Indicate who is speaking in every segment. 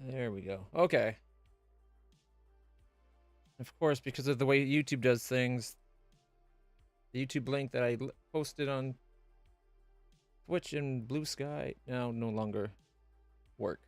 Speaker 1: There we go. Okay. Of course, because of the way YouTube does things, the YouTube link that I posted on Twitch and Blue Sky now no longer work.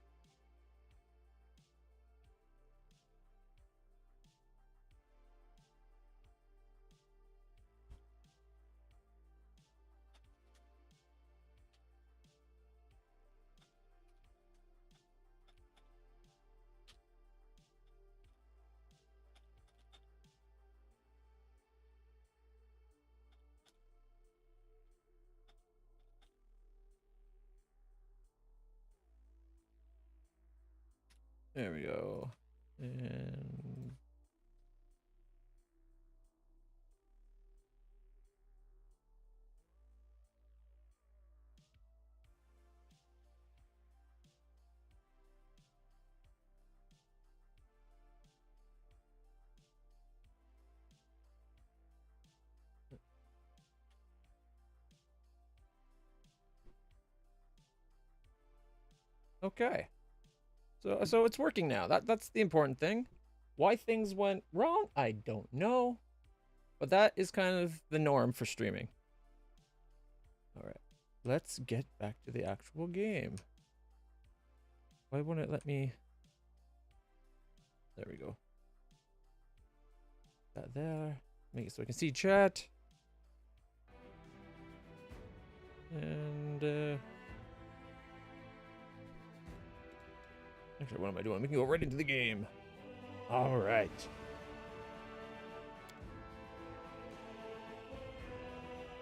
Speaker 1: There we go. And okay. So it's working now. That's the important thing. Why things went wrong, I don't know. But that is kind of the norm for streaming. All right. Let's get back to the actual game. Why won't it let me? There we go. That there. Make it so I can see chat. And actually, what am I doing? We can go right into the game. All right.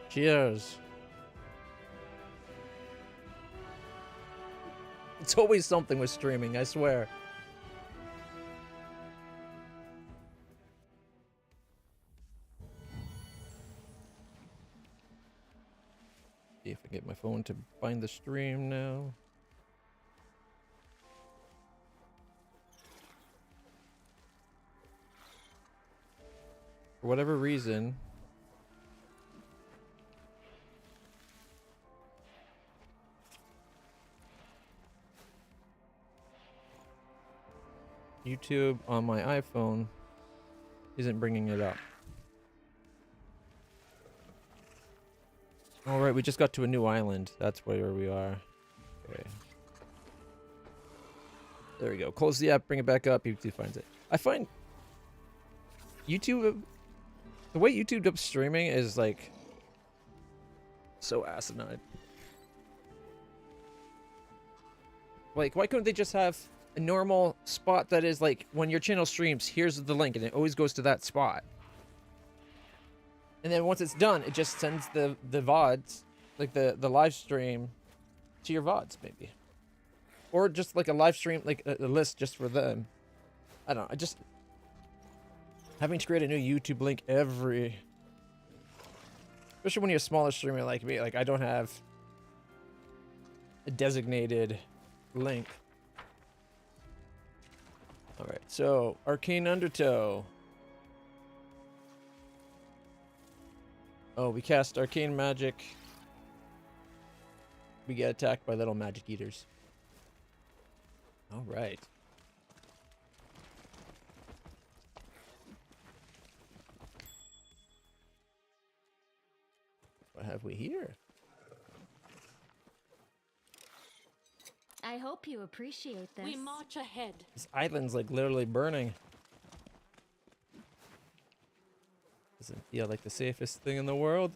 Speaker 1: Cheers. It's always something with streaming, I swear. See if I get my phone to find the stream now. For whatever reason, YouTube on my iPhone isn't bringing it up. All right, we just got to a new island. That's where we are. Okay. There we go. Close the app, bring it back up. YouTube finds it. I find YouTube, the way YouTube does streaming is like so asinine. Like, why couldn't they just have a normal spot that is like, when your channel streams, here's the link, and it always goes to that spot. And then once it's done, it just sends the VODs, like the live stream, to your VODs, maybe. Or just like a live stream, like a list just for them. I don't know, I just... having to create a new YouTube link every... especially when you're a smaller streamer like me, like I don't have a designated link. Alright, so, Arcane Undertow. Oh, we cast Arcane Magic. We get attacked by little magic eaters. Alright. What have we here?
Speaker 2: I hope you appreciate this.
Speaker 3: We march ahead.
Speaker 1: This island's like literally burning. Doesn't feel like the safest thing in the world.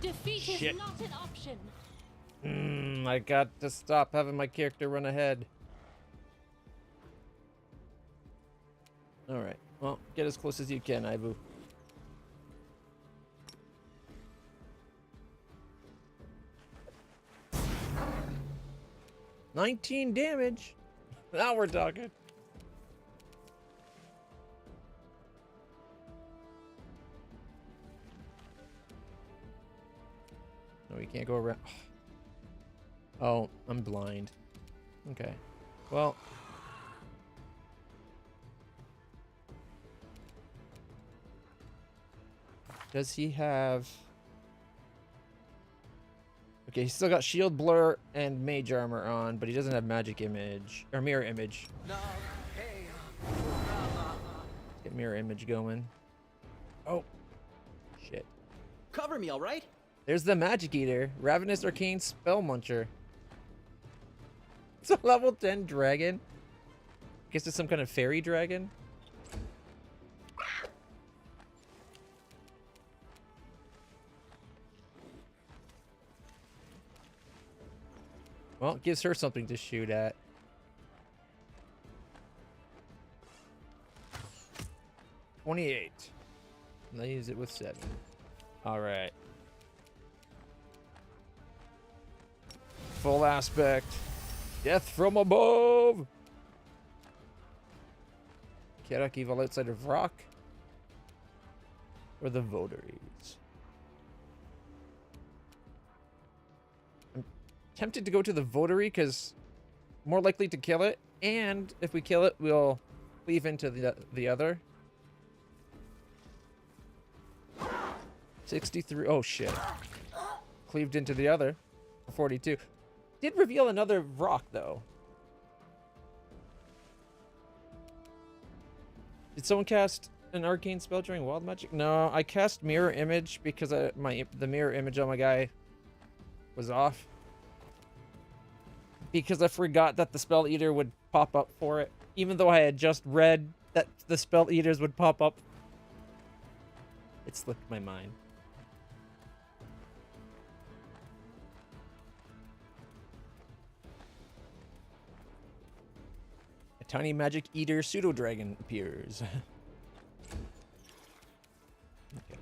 Speaker 3: Defeat
Speaker 1: Shit.
Speaker 3: is not an option.
Speaker 1: I got to stop having my character run ahead. Alright, well, get as close as you can, Ivu. $19 damage. Now we're talking. No, we can't go around. Oh, I'm blind. Okay. Well. Does he have... Okay, he's still got shield, blur, and mage armor on, but he doesn't have magic image or mirror image. Let's get mirror image going. Oh, shit.
Speaker 3: Cover me, all right?
Speaker 1: There's the magic eater, ravenous arcane spell muncher. It's a level 10 dragon. I guess it's some kind of fairy dragon. Well, it gives her something to shoot at. $28. And I use it with 7. All right. Full aspect. Death from above. Kerak evil outside of rock. Or the votaries. I'm tempted to go to the votary because more likely to kill it, and if we kill it, we'll cleave into the other. 63. Oh shit. Cleaved into the other. 42. Did reveal another rock though. Did someone cast an arcane spell during wild magic? No, I cast mirror image because the mirror image on my guy was off. Because I forgot that the spell eater would pop up for it, even though I had just read that the spell eaters would pop up. It slipped my mind. A tiny magic eater pseudo dragon appears. Okay.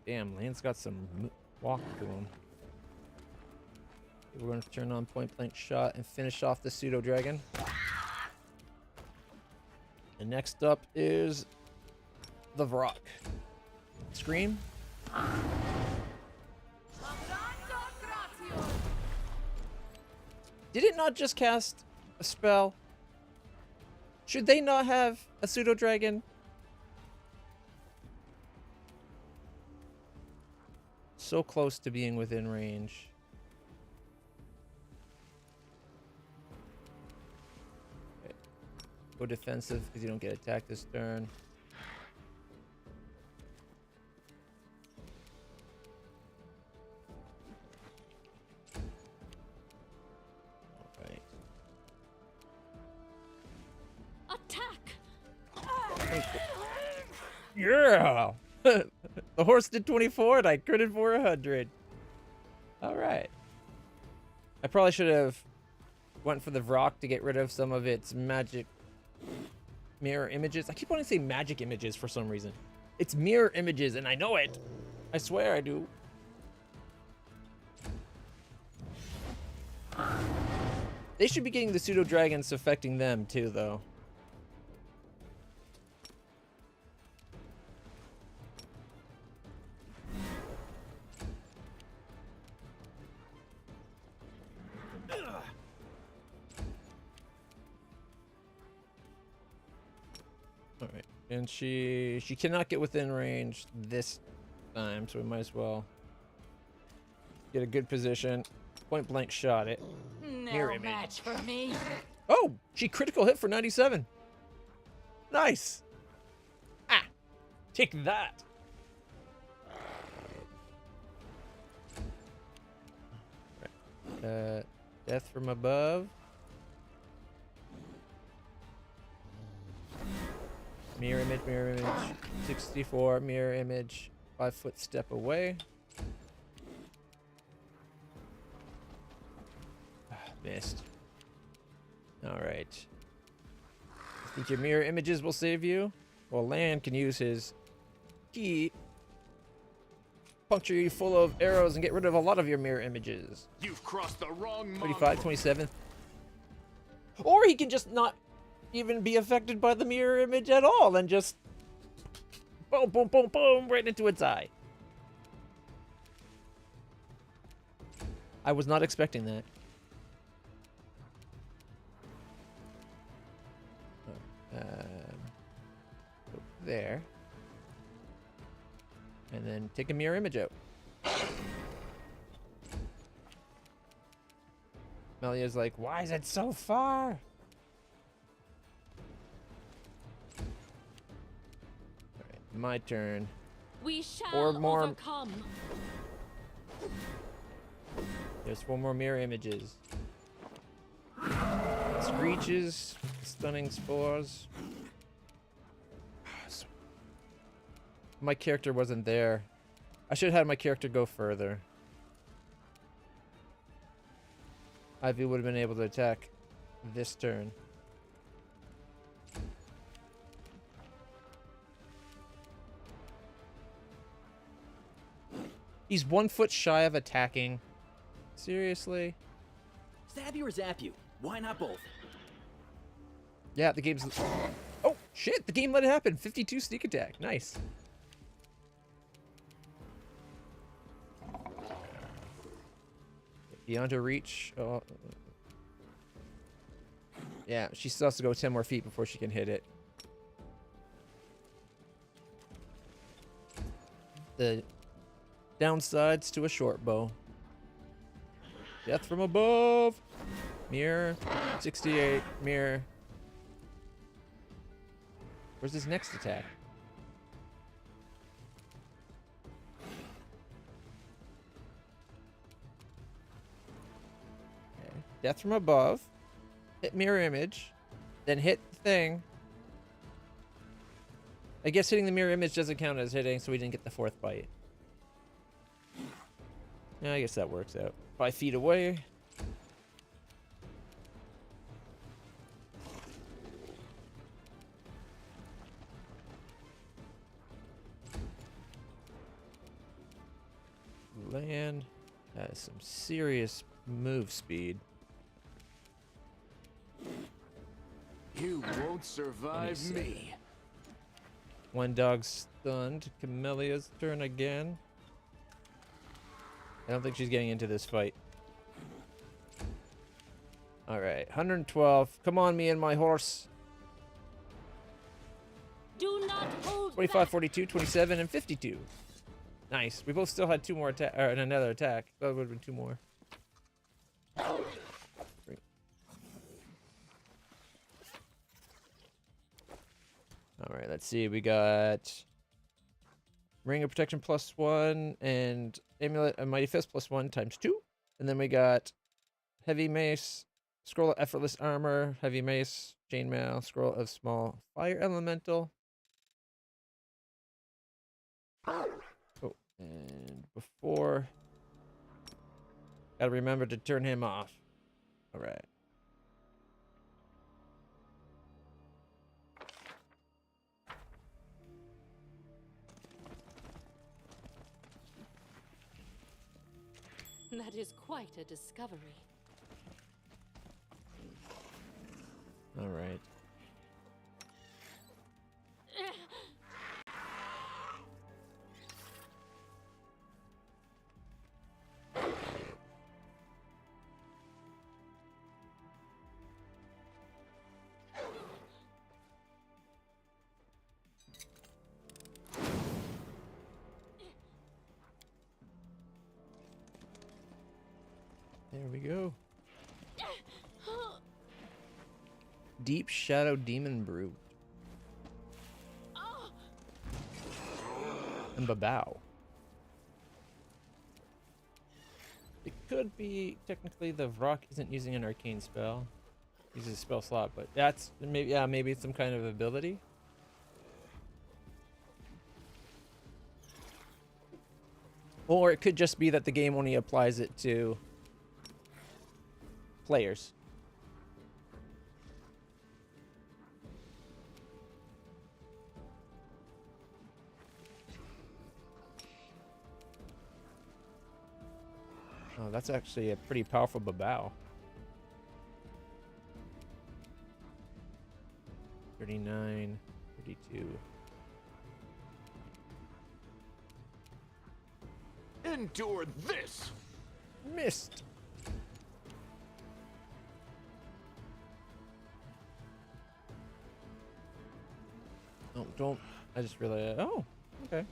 Speaker 1: Damn, Lane's got some walk to him. We're going to turn on point blank shot and finish off the pseudo dragon. And next up is the Vrock. Scream. Did it not just cast a spell? Should they not have a pseudo dragon? So close to being within range. Okay. Go defensive because you don't get attacked this turn. Alright.
Speaker 2: Attack!
Speaker 1: Yeah! The horse did 24 and I critted for 100. Alright. I probably should have went for the Vrock to get rid of some of its magic mirror images. I keep wanting to say magic images for some reason. It's mirror images and I know it. I swear I do. They should be getting the pseudo dragons affecting them too, though. Alright, and she cannot get within range this time, so we might as well get a good position. Point blank shot it.
Speaker 2: No match for me.
Speaker 1: Oh, she critical hit for 97. Nice. Ah, take that. Right. Death from above. Mirror image, mirror image. 64, mirror image. 5-foot step away. Missed. Alright. Think your mirror images will save you? Well, Land can use his key. Puncture you full of arrows and get rid of a lot of your mirror images.
Speaker 3: You've crossed the wrong
Speaker 1: 35, 27. Or he can just not even be affected by the mirror image at all and just boom, boom, boom, boom, right into its eye. I was not expecting that. Go there. And then take a mirror image out. Melia's like, why is it so far? Alright, my turn.
Speaker 2: We shall
Speaker 1: Or more.
Speaker 2: overcome.
Speaker 1: There's 4 more mirror images. Screeches, stunning spores. My character wasn't there. I should have had my character go further. Ivy would have been able to attack this turn. He's 1 foot shy of attacking. Seriously?
Speaker 3: Stab you or zap you? Why not both?
Speaker 1: Yeah, the game's... Oh, shit! The game let it happen! 52 sneak attack. Nice. Beyond her reach. Oh. Yeah, she still has to go 10 more feet before she can hit it. The downsides to a short bow. Death from above. Mirror. 68. Mirror. Where's his next attack? Okay. Death from above. Hit mirror image. Then hit the thing. I guess hitting the mirror image doesn't count as hitting, so we didn't get the 4th bite. Yeah, I guess that works out. 5 feet away. Land has some serious move speed.
Speaker 3: You won't survive
Speaker 1: 27.
Speaker 3: me.
Speaker 1: One dog stunned. Camellia's turn again. I don't think she's getting into this fight. Alright, 112. Come on, me and my horse.
Speaker 2: Do not hold
Speaker 1: 25,
Speaker 2: back.
Speaker 1: 42, 27, and 52. Nice. We both still had 2 more attack, or another attack. That would have been 2 more. Great. Alright, let's see. We got Ring of Protection +1 and Amulet of Mighty Fist +1 times 2. And then we got Heavy Mace, Scroll of Effortless Armor, Heavy Mace, Chainmail, Scroll of Small Fire Elemental. Oh, and before, gotta remember to turn him off. All right.
Speaker 2: That is quite a discovery.
Speaker 1: All right. There we go. Deep Shadow Demon Brew. And Babao. It could be technically the Vrock isn't using an arcane spell. Uses a spell slot, but that's maybe, yeah, maybe it's some kind of ability. Or it could just be that the game only applies it to players. Oh, that's actually a pretty powerful Babao. 39, 32.
Speaker 3: Endure this.
Speaker 1: Missed. Don't. I just realized. Oh, okay.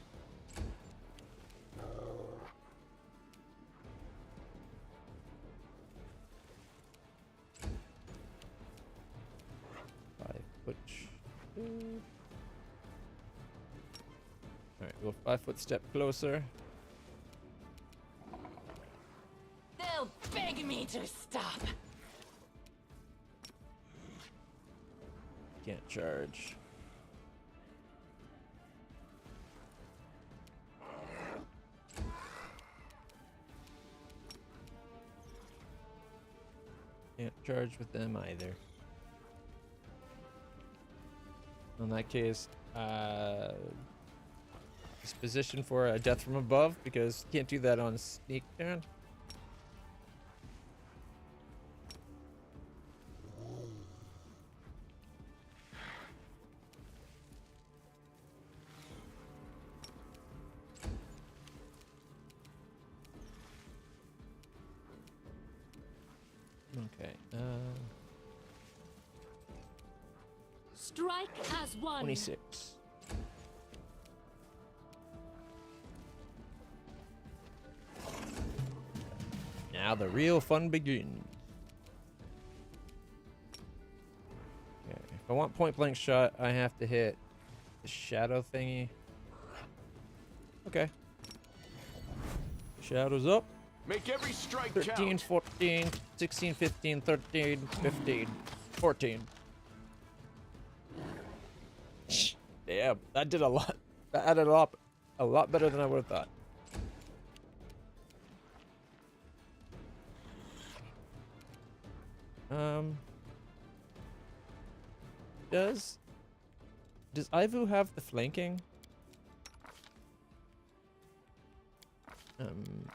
Speaker 1: All right, go 5 foot step closer.
Speaker 4: They'll beg me to stop.
Speaker 1: Can't charge. Can't charge with them either. In that case, disposition for a death from above because can't do that on sneak turn. Okay.
Speaker 2: Strike as one.
Speaker 1: 26. Now the real fun begins. Okay. If I want point blank shot, I have to hit the shadow thingy. Okay. Shadows up.
Speaker 3: Make every strike
Speaker 1: 13,
Speaker 3: count.
Speaker 1: 14, 16, 15, 13, 15, 14. Damn, that did a lot. That added up a lot better than I would have thought. Does Ivu have the flanking?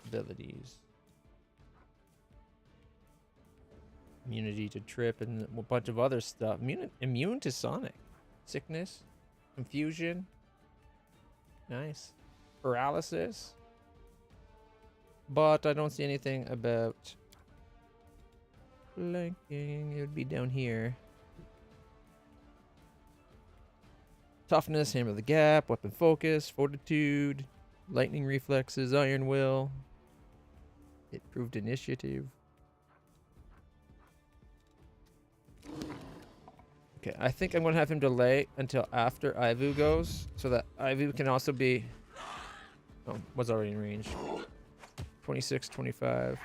Speaker 1: Abilities. Immunity to trip and a bunch of other stuff. Immune to sonic. Sickness. Confusion. Nice. Paralysis. But I don't see anything about flanking. It would be down here. Toughness, hammer the gap, weapon focus, fortitude, lightning reflexes, iron will. Improved initiative. Okay, I think I'm going to have him delay until after Ivu goes, so that Ivu can also be... Oh, was already in range. 26, 25,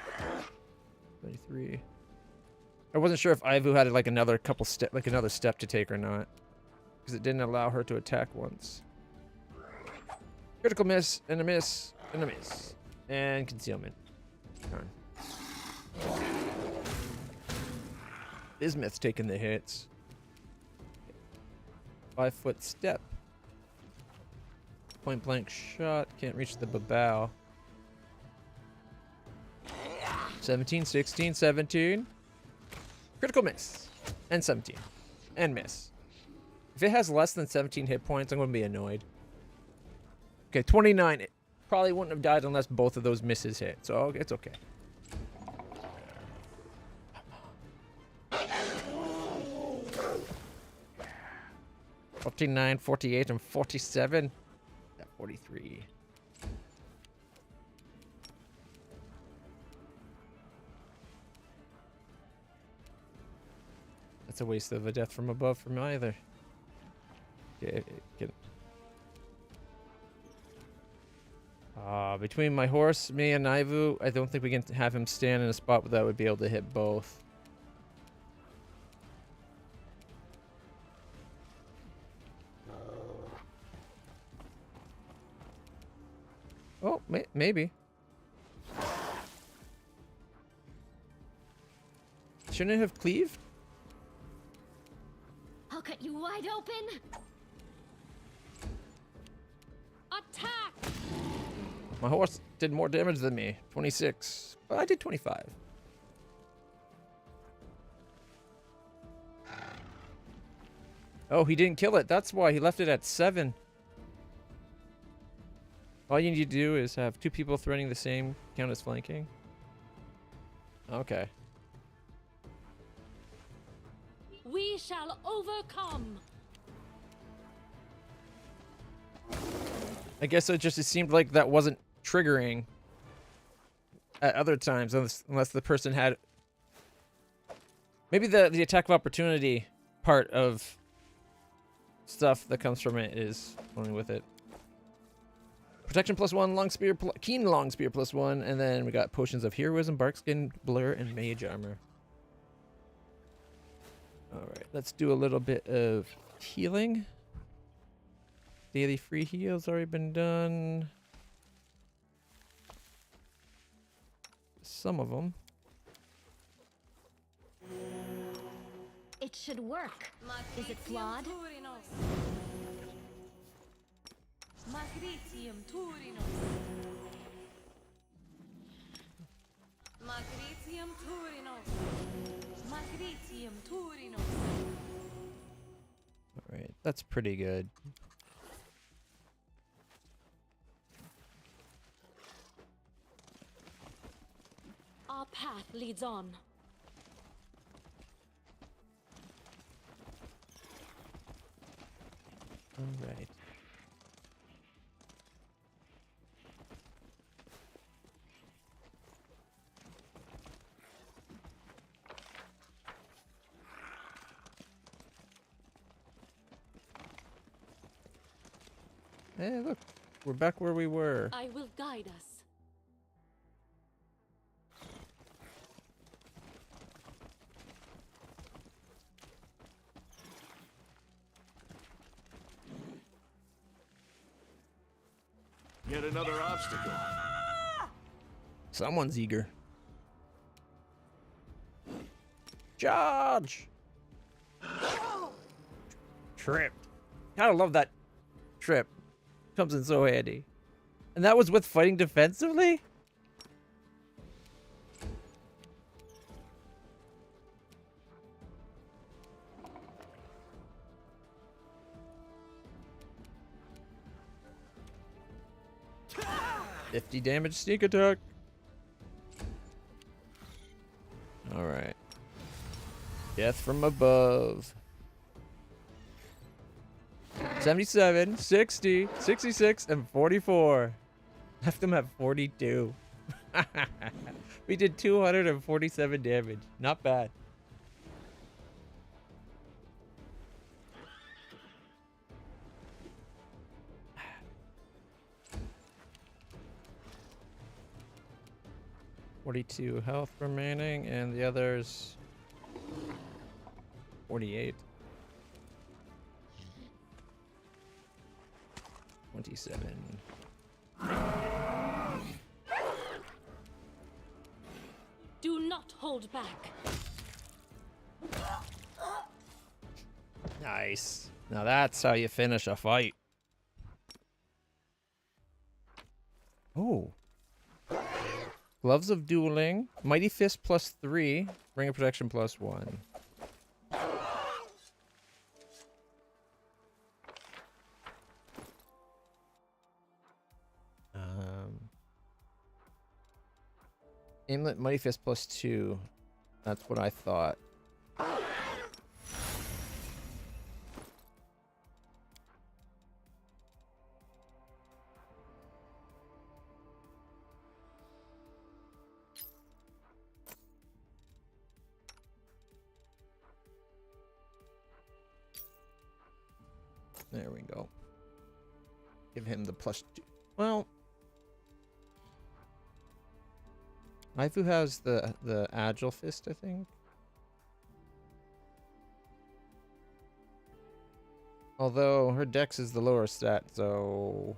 Speaker 1: 23. I wasn't sure if Ivu had like another step to take or not, because it didn't allow her to attack once. Critical miss, and a miss, and a miss. And concealment. Darn. Bismuth's taking the hits. 5 foot step. Point blank shot. Can't reach the babao. 17, 16, 17. Critical miss. And 17. And miss. If it has less than 17 hit points, I'm going to be annoyed. Okay, 29. It probably wouldn't have died unless both of those misses hit. So it's okay. 49, 48, and 47. Yeah, 43. That's a waste of a death from above from either. Okay, between my horse, me, and Ivu, I don't think we can have him stand in a spot that would be able to hit both. Oh, maybe. Shouldn't it have cleaved?
Speaker 2: I'll cut you wide open. Attack!
Speaker 1: My horse did more damage than me. 26. But I did 25. Oh, he didn't kill it. That's why he left it at 7. All you need to do is have 2 people threatening the same count as flanking. Okay.
Speaker 2: We shall overcome.
Speaker 1: I guess it seemed like that wasn't triggering at other times, unless the person had... Maybe the attack of opportunity part of stuff that comes from it is only with it. Protection +1, long spear, keen long spear +1, and then we got potions of heroism, barkskin, blur, and mage armor. Alright, let's do a little bit of healing. Daily free heal's already been done. Some of them.
Speaker 2: It should work. Is it flawed?
Speaker 4: Magritium Turinus. Magritium Turinus. Magritium Turinus.
Speaker 1: Alright, that's pretty good.
Speaker 2: Our path leads on.
Speaker 1: Alright. Hey, look. We're back where we were.
Speaker 2: I will guide us.
Speaker 3: Yet another obstacle.
Speaker 1: Someone's eager. Charge! Trip. Gotta love that trip. Comes in so handy. And that was with fighting defensively? $50 damage sneak attack. Alright. Death from above. 77, 60, 66, and 44. Left them at 42. We did 247 damage. Not bad. $42 health remaining, and the others 48. 27.
Speaker 2: Do not hold back.
Speaker 1: Nice. Now that's how you finish a fight. Oh. Gloves of Dueling. Mighty Fist +3. Ring of Protection +1. Aimlet Mighty Fist +2. That's what I thought. There we go. Give him the +2. Well, Waifu has the Agile Fist, I think. Although her dex is the lower stat, so...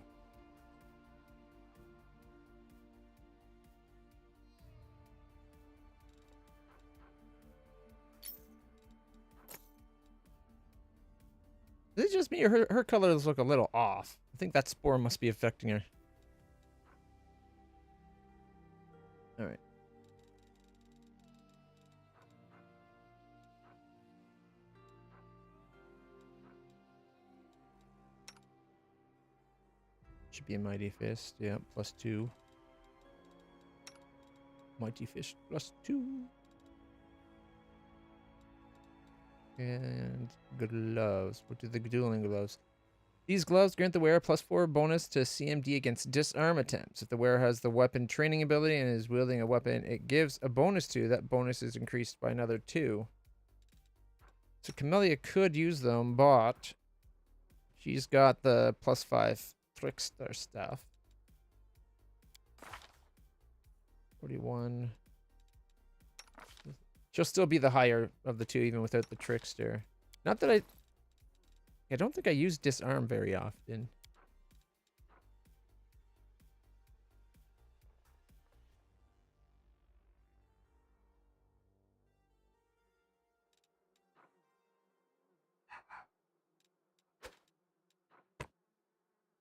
Speaker 1: Is it just me, or her colors look a little off? I think that spore must be affecting her. Alright. Should be a Mighty Fist, yeah, +2. Mighty Fist +2. And gloves. What do the dueling gloves? These gloves grant the wearer +4 bonus to CMD against disarm attempts. If the wearer has the weapon training ability and is wielding a weapon it gives a bonus to, that bonus is increased by another 2. So Camellia could use them, but she's got the +5 trickster stuff. 41. She'll still be the higher of the two, even without the trickster. Not that I don't think I use disarm very often.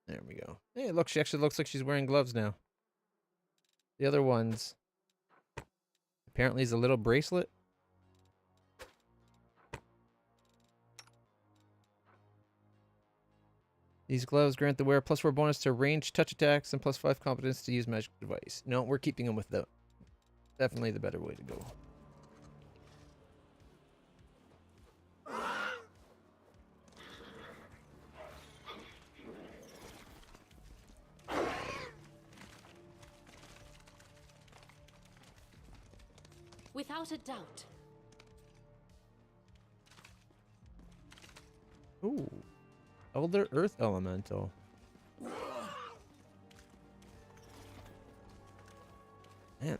Speaker 1: There we go. Hey, look, she actually looks like she's wearing gloves now. The other ones apparently is a little bracelet. These gloves grant the wearer +4 bonus to range touch attacks and +5 competence to use magic device. No, we're keeping them with the definitely the better way to go.
Speaker 4: Without a doubt.
Speaker 1: Ooh. Elder Earth Elemental. Man.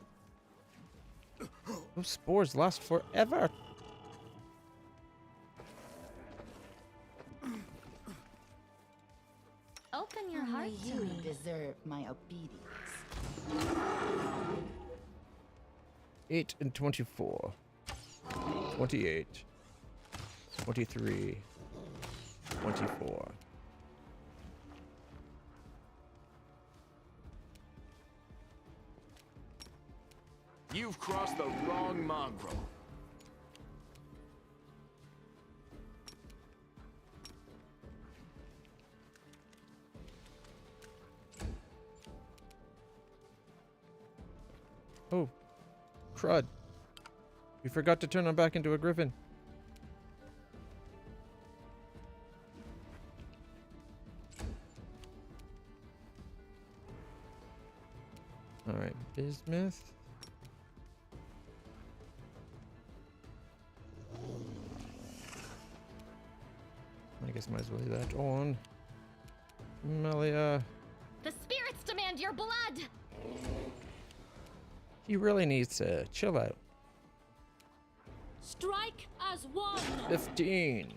Speaker 1: Those spores last forever.
Speaker 2: Open your heart to
Speaker 5: You
Speaker 2: me.
Speaker 5: deserve my obedience.
Speaker 1: 8 and 24. 28. 23. 24.
Speaker 3: You've crossed the wrong mongrel.
Speaker 1: Oh. Crud. We forgot to turn him back into a griffin. Alright, bismuth. I guess might as well leave that on. Melia.
Speaker 2: The spirits demand your blood!
Speaker 1: He really needs to chill out.
Speaker 4: Strike as one.
Speaker 1: 15.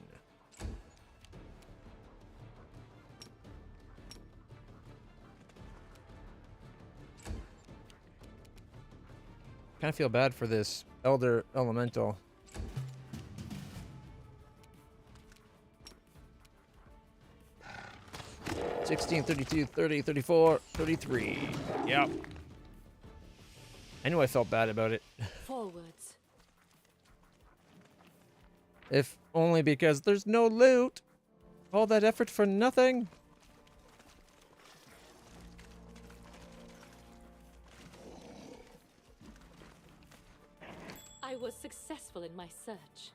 Speaker 1: Kind of feel bad for this Elder Elemental. $16, $32, $30, $34, $33. Yep. I knew I felt bad about it.
Speaker 4: Forwards.
Speaker 1: If only because there's no loot. All that effort for nothing.
Speaker 4: I was successful in my search.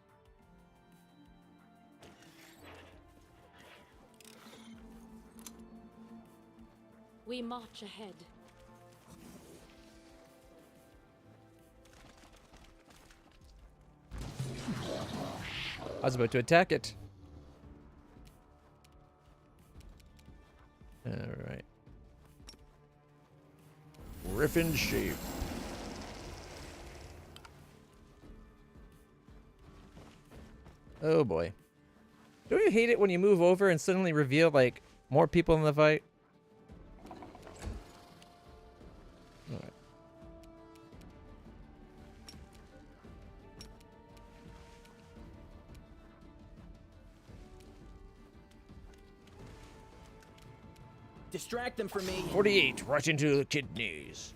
Speaker 4: We march ahead.
Speaker 1: I was about to attack it. Alright. Griffin shape. Oh boy. Don't you hate it when you move over and suddenly reveal, like, more people in the fight? Alright.
Speaker 6: Distract them from me.
Speaker 1: 48, right into the kidneys.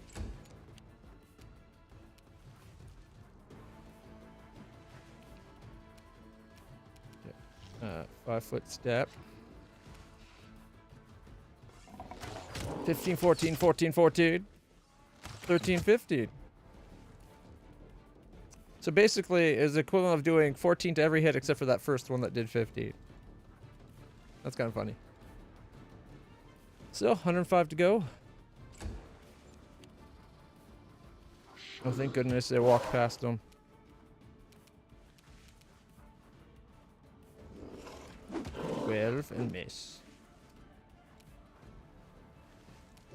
Speaker 1: Okay. 5-foot step. 15, 14, 14, 14. 13, 15. So basically, it's the equivalent of doing 14 to every hit except for that first one that did 15. That's kind of funny. Still 105 to go. Oh, thank goodness they walked past them. Twelve and miss.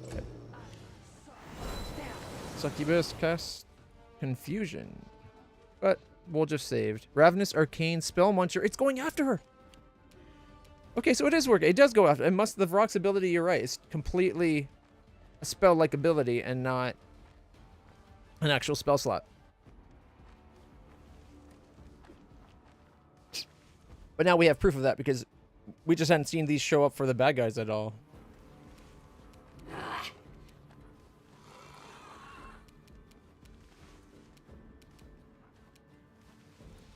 Speaker 1: Okay. Succubus cast confusion. But we'll just saved. Ravenous Arcane Spell Muncher. It's going after her. Okay, so it is working. It does go after. It must. The Vrock's ability, you're right. It's completely a spell-like ability and not an actual spell slot. But now we have proof of that because we just hadn't seen these show up for the bad guys at all.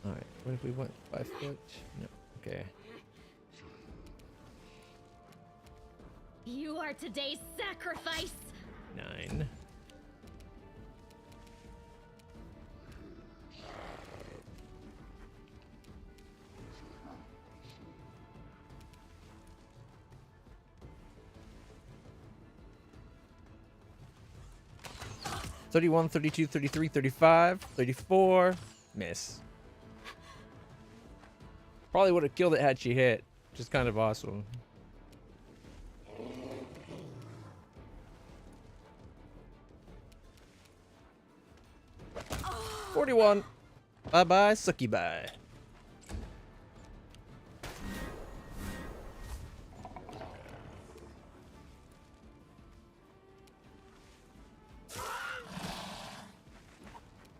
Speaker 1: Alright, what if we went 5 foot? No, okay.
Speaker 2: You are today's sacrifice.
Speaker 1: 9. $31, $32, $33, $35, $34. Miss. Probably would have killed it had she hit, which is kind of awesome. $41. Bye-bye, sucky bye.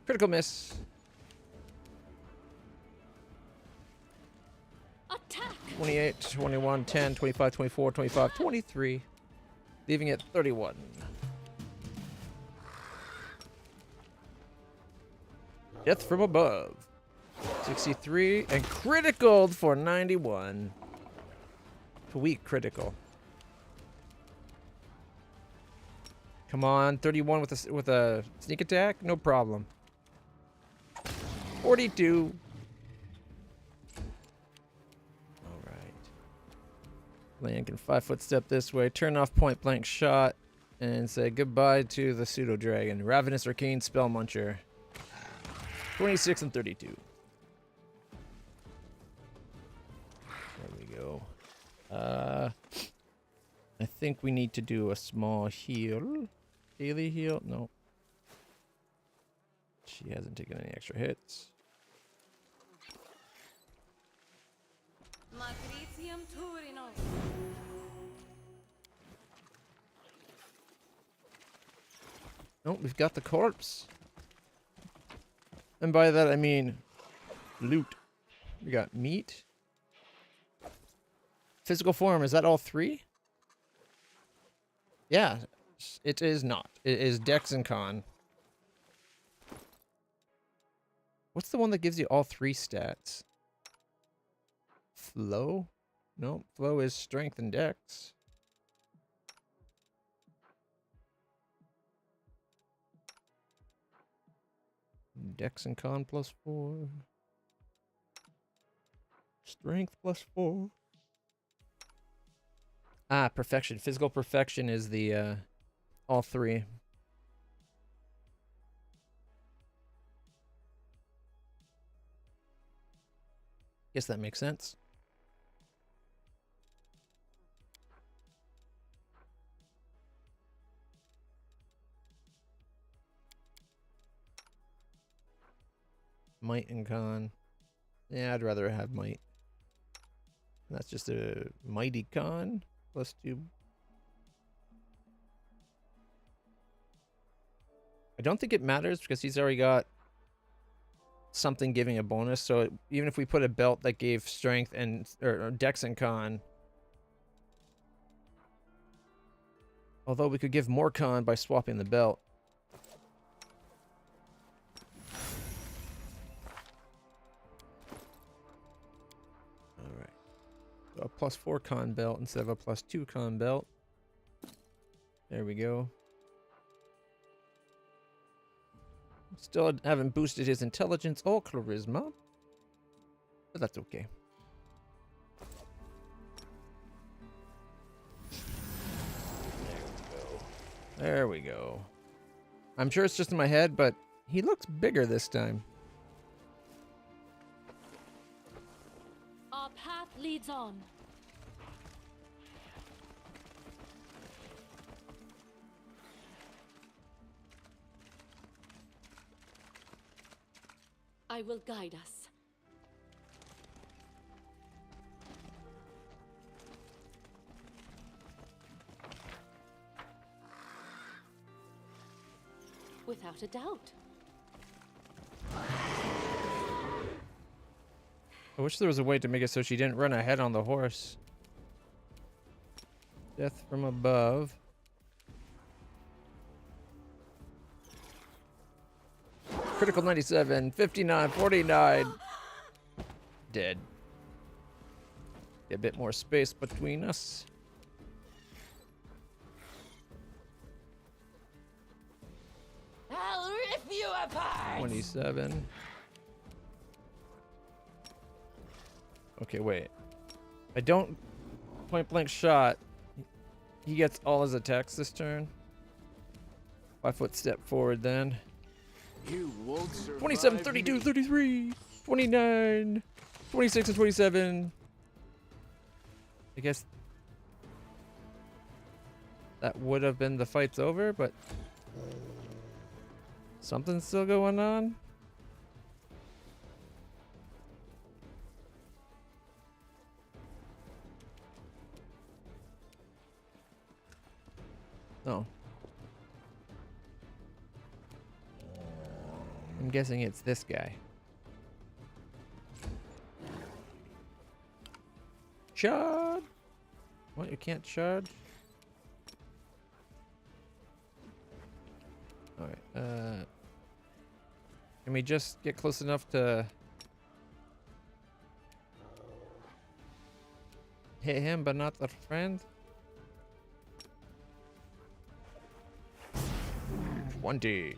Speaker 1: Critical miss.
Speaker 2: Attack.
Speaker 1: 28, 21, 10, 25, 24, 25, 23. Leaving it 31. Death from above. 63 and critical for 91. Weak critical. Come on, 31 with a sneak attack, no problem. 42. All right. Land can 5-foot step this way, turn off point blank shot, and say goodbye to the pseudo dragon. Ravenous Arcane Spell Muncher. 26 and 32. There we go. I think we need to do a small heal. Daily heal? No. She hasn't taken any extra hits. Nope, we've got the corpse. And by that I mean loot. We got meat. Physical form, is that all 3? Yeah, it is not. It is Dex and Con. What's the one that gives you all 3 stats? Flow? No, flow is strength and Dex. Dex and Con +4. Strength +4. Ah, perfection. Physical perfection is the all 3. Guess that makes sense. Might and Con. Yeah, I'd rather have might. And that's just a mighty Con +2. I don't think it matters because he's already got something giving a bonus. So even if we put a belt that gave strength and or Dex and Con, although we could give more Con by swapping the belt. A +4 Con belt instead of a +2 Con belt. There we go. Still haven't boosted his intelligence or charisma, but that's okay. There we go. I'm sure it's just in my head, but he looks bigger this time.
Speaker 2: Our path leads on. I will guide us. Without a doubt.
Speaker 1: I wish there was a way to make it so she didn't run ahead on the horse. Death from above. Critical 97, 59, 49. Dead. Get a bit more space between us.
Speaker 4: I'll rip you apart!
Speaker 1: 27. Okay, wait. I don't point blank shot. He gets all his attacks this turn. 5 foot step forward then.
Speaker 3: You won't survive
Speaker 1: 27, 32,
Speaker 3: me.
Speaker 1: 33, 29, 26, and 27. I guess that would have been the fight's over, but something's still going on. Oh. I'm guessing it's this guy. Charge! What? You can't charge? Alright, can we just get close enough to hit him but not the friend? 20.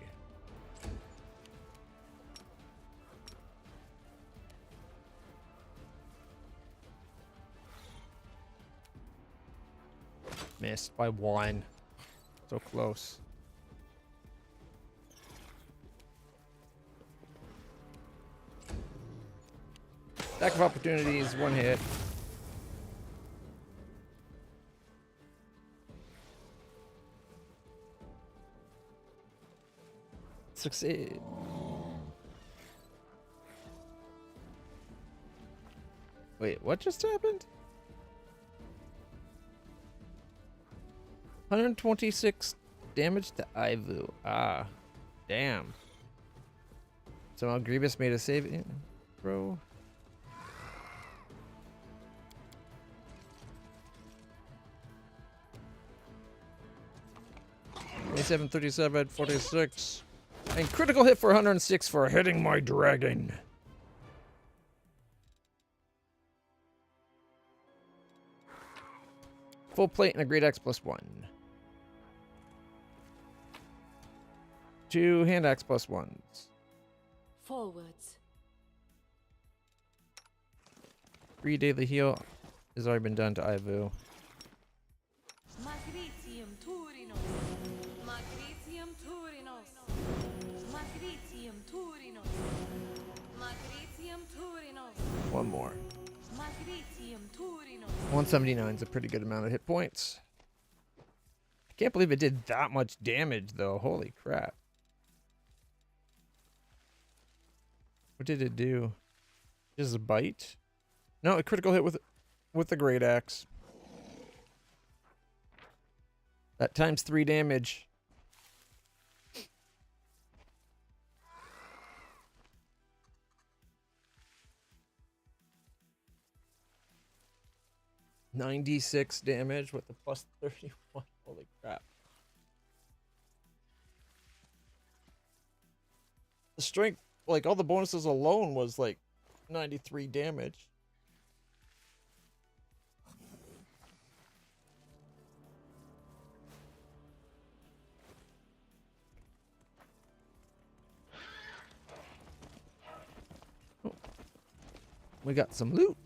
Speaker 1: Missed by 1. So close. Stack of opportunities, 1 hit. Succeed. Wait, what just happened? 126 damage to Ivu. Ah, damn. Somehow Grievous made a save throw. Twenty-seven, 37, 46. And critical hit for 106 for hitting my dragon. Full plate and a great axe +1. 2 hand axe +1s.
Speaker 2: Forwards.
Speaker 1: 3 daily heal has already been done to Ivu.
Speaker 2: Magritium Turinos. Magritium Turinos. Magritium Turinos. Magritium Turinos.
Speaker 1: 1 more.
Speaker 2: Magritium Turinos.
Speaker 1: 179 is a pretty good amount of hit points. I can't believe it did that much damage though. Holy crap. What did it do? Just a bite? No, a critical hit with the great axe. That times 3 damage. $96 damage with the +31. Holy crap. The strength, like all the bonuses alone was like 93 damage. Oh. We got some loot.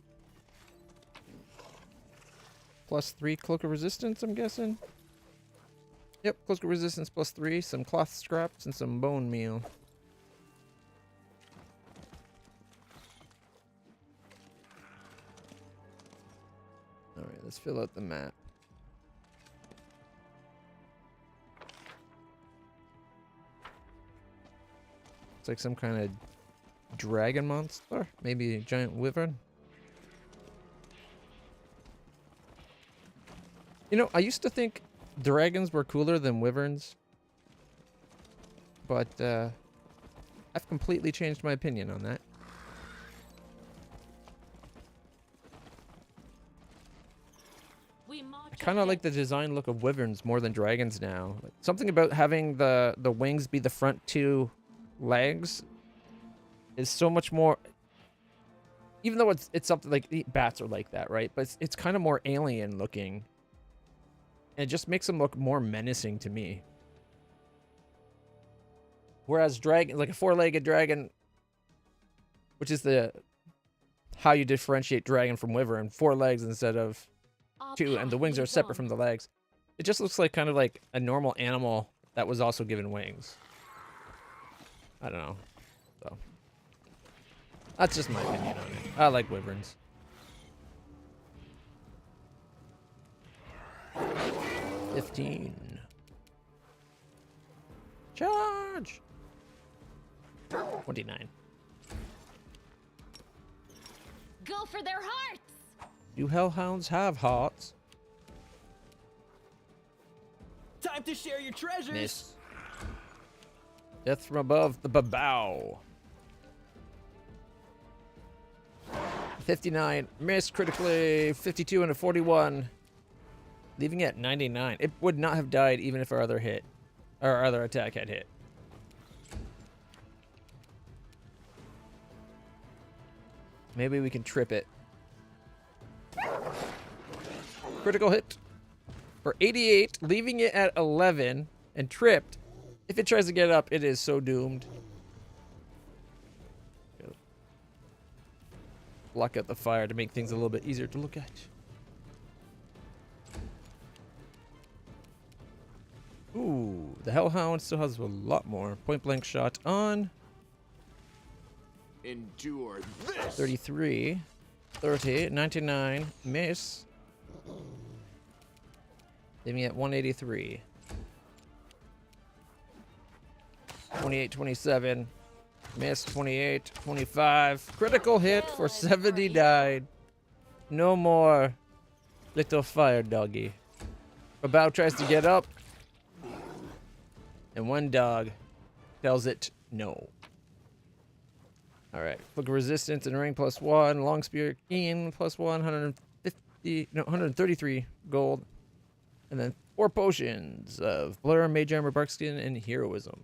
Speaker 1: +3 cloak of resistance, I'm guessing. Yep, close resistance +3, some cloth scraps, and some bone meal. Alright, let's fill out the map. It's like some kind of dragon monster, maybe a giant wyvern. You know, I used to think dragons were cooler than wyverns, but I've completely changed my opinion on that. I kind of like the design look of wyverns more than dragons now. Like, something about having the wings be the front two legs is so much more, even though it's something like bats are like that, right? But it's kind of more alien looking. And it just makes them look more menacing to me. Whereas dragon, like a four-legged dragon, which is how you differentiate dragon from wyvern, 4 legs instead of 2, and the wings are separate from the legs. It just looks like kind of like a normal animal that was also given wings. I don't know. So that's just my opinion on it. I like wyverns. $15. Charge. 29.
Speaker 2: Go for their hearts!
Speaker 1: Do hellhounds have hearts?
Speaker 6: Time to share your treasures.
Speaker 1: Miss. Death from above the babao. 59. Miss critically. 52 and a 41. Leaving it at 99. It would not have died even if our other attack had hit. Maybe we can trip it. Critical hit for 88, leaving it at 11 and tripped. If it tries to get up, it is so doomed. Block out the fire to make things a little bit easier to look at. Ooh, the Hellhound still has a lot more. Point blank shot on.
Speaker 3: Endure this.
Speaker 1: 33, 30, 99, miss. Leaving at 183. 28, 27, miss. 28, 25. Critical hit for 70 died. No more little fire doggy. Babao tries to get up. And one dog tells it no. Alright. Book of Resistance and Ring +1. Long Spear Keen +1. 133 gold. And then 4 potions of Blur, Mage Armor, Barkskin, and Heroism.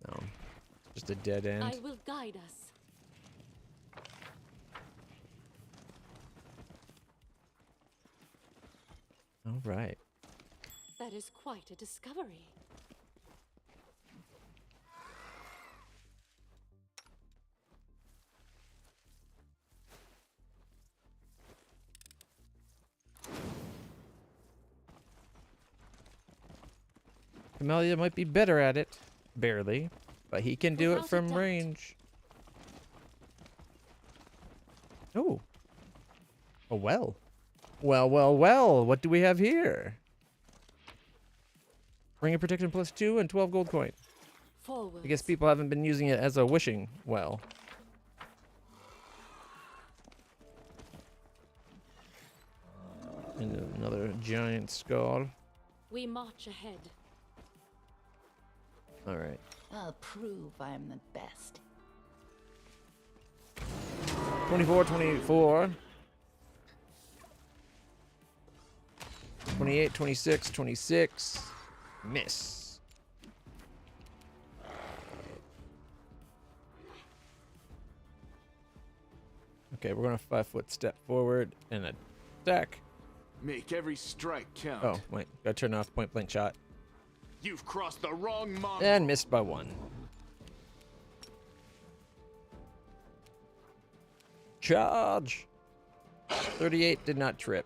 Speaker 1: No. Just a dead end.
Speaker 2: I will guide us.
Speaker 1: All right.
Speaker 2: That is quite a discovery.
Speaker 1: Camellia might be better at it. Barely. But he can do it
Speaker 2: Without a
Speaker 1: from
Speaker 2: doubt.
Speaker 1: range. Oh. A well. Well, well, well. What do we have here? Ring of Protection +2 and 12 gold coin.
Speaker 2: Forward.
Speaker 1: I guess people haven't been using it as a wishing well. And another giant skull.
Speaker 2: We march ahead.
Speaker 1: All right.
Speaker 5: I'll prove I'm the best.
Speaker 1: 24, 24. 28, 26, 26. Miss. Okay, we're going to 5-foot step forward and attack.
Speaker 3: Make every strike count.
Speaker 1: Oh, wait. Gotta turn off point blank shot.
Speaker 3: You've crossed the wrong mongrel.
Speaker 1: And missed by 1. Charge. 38 did not trip.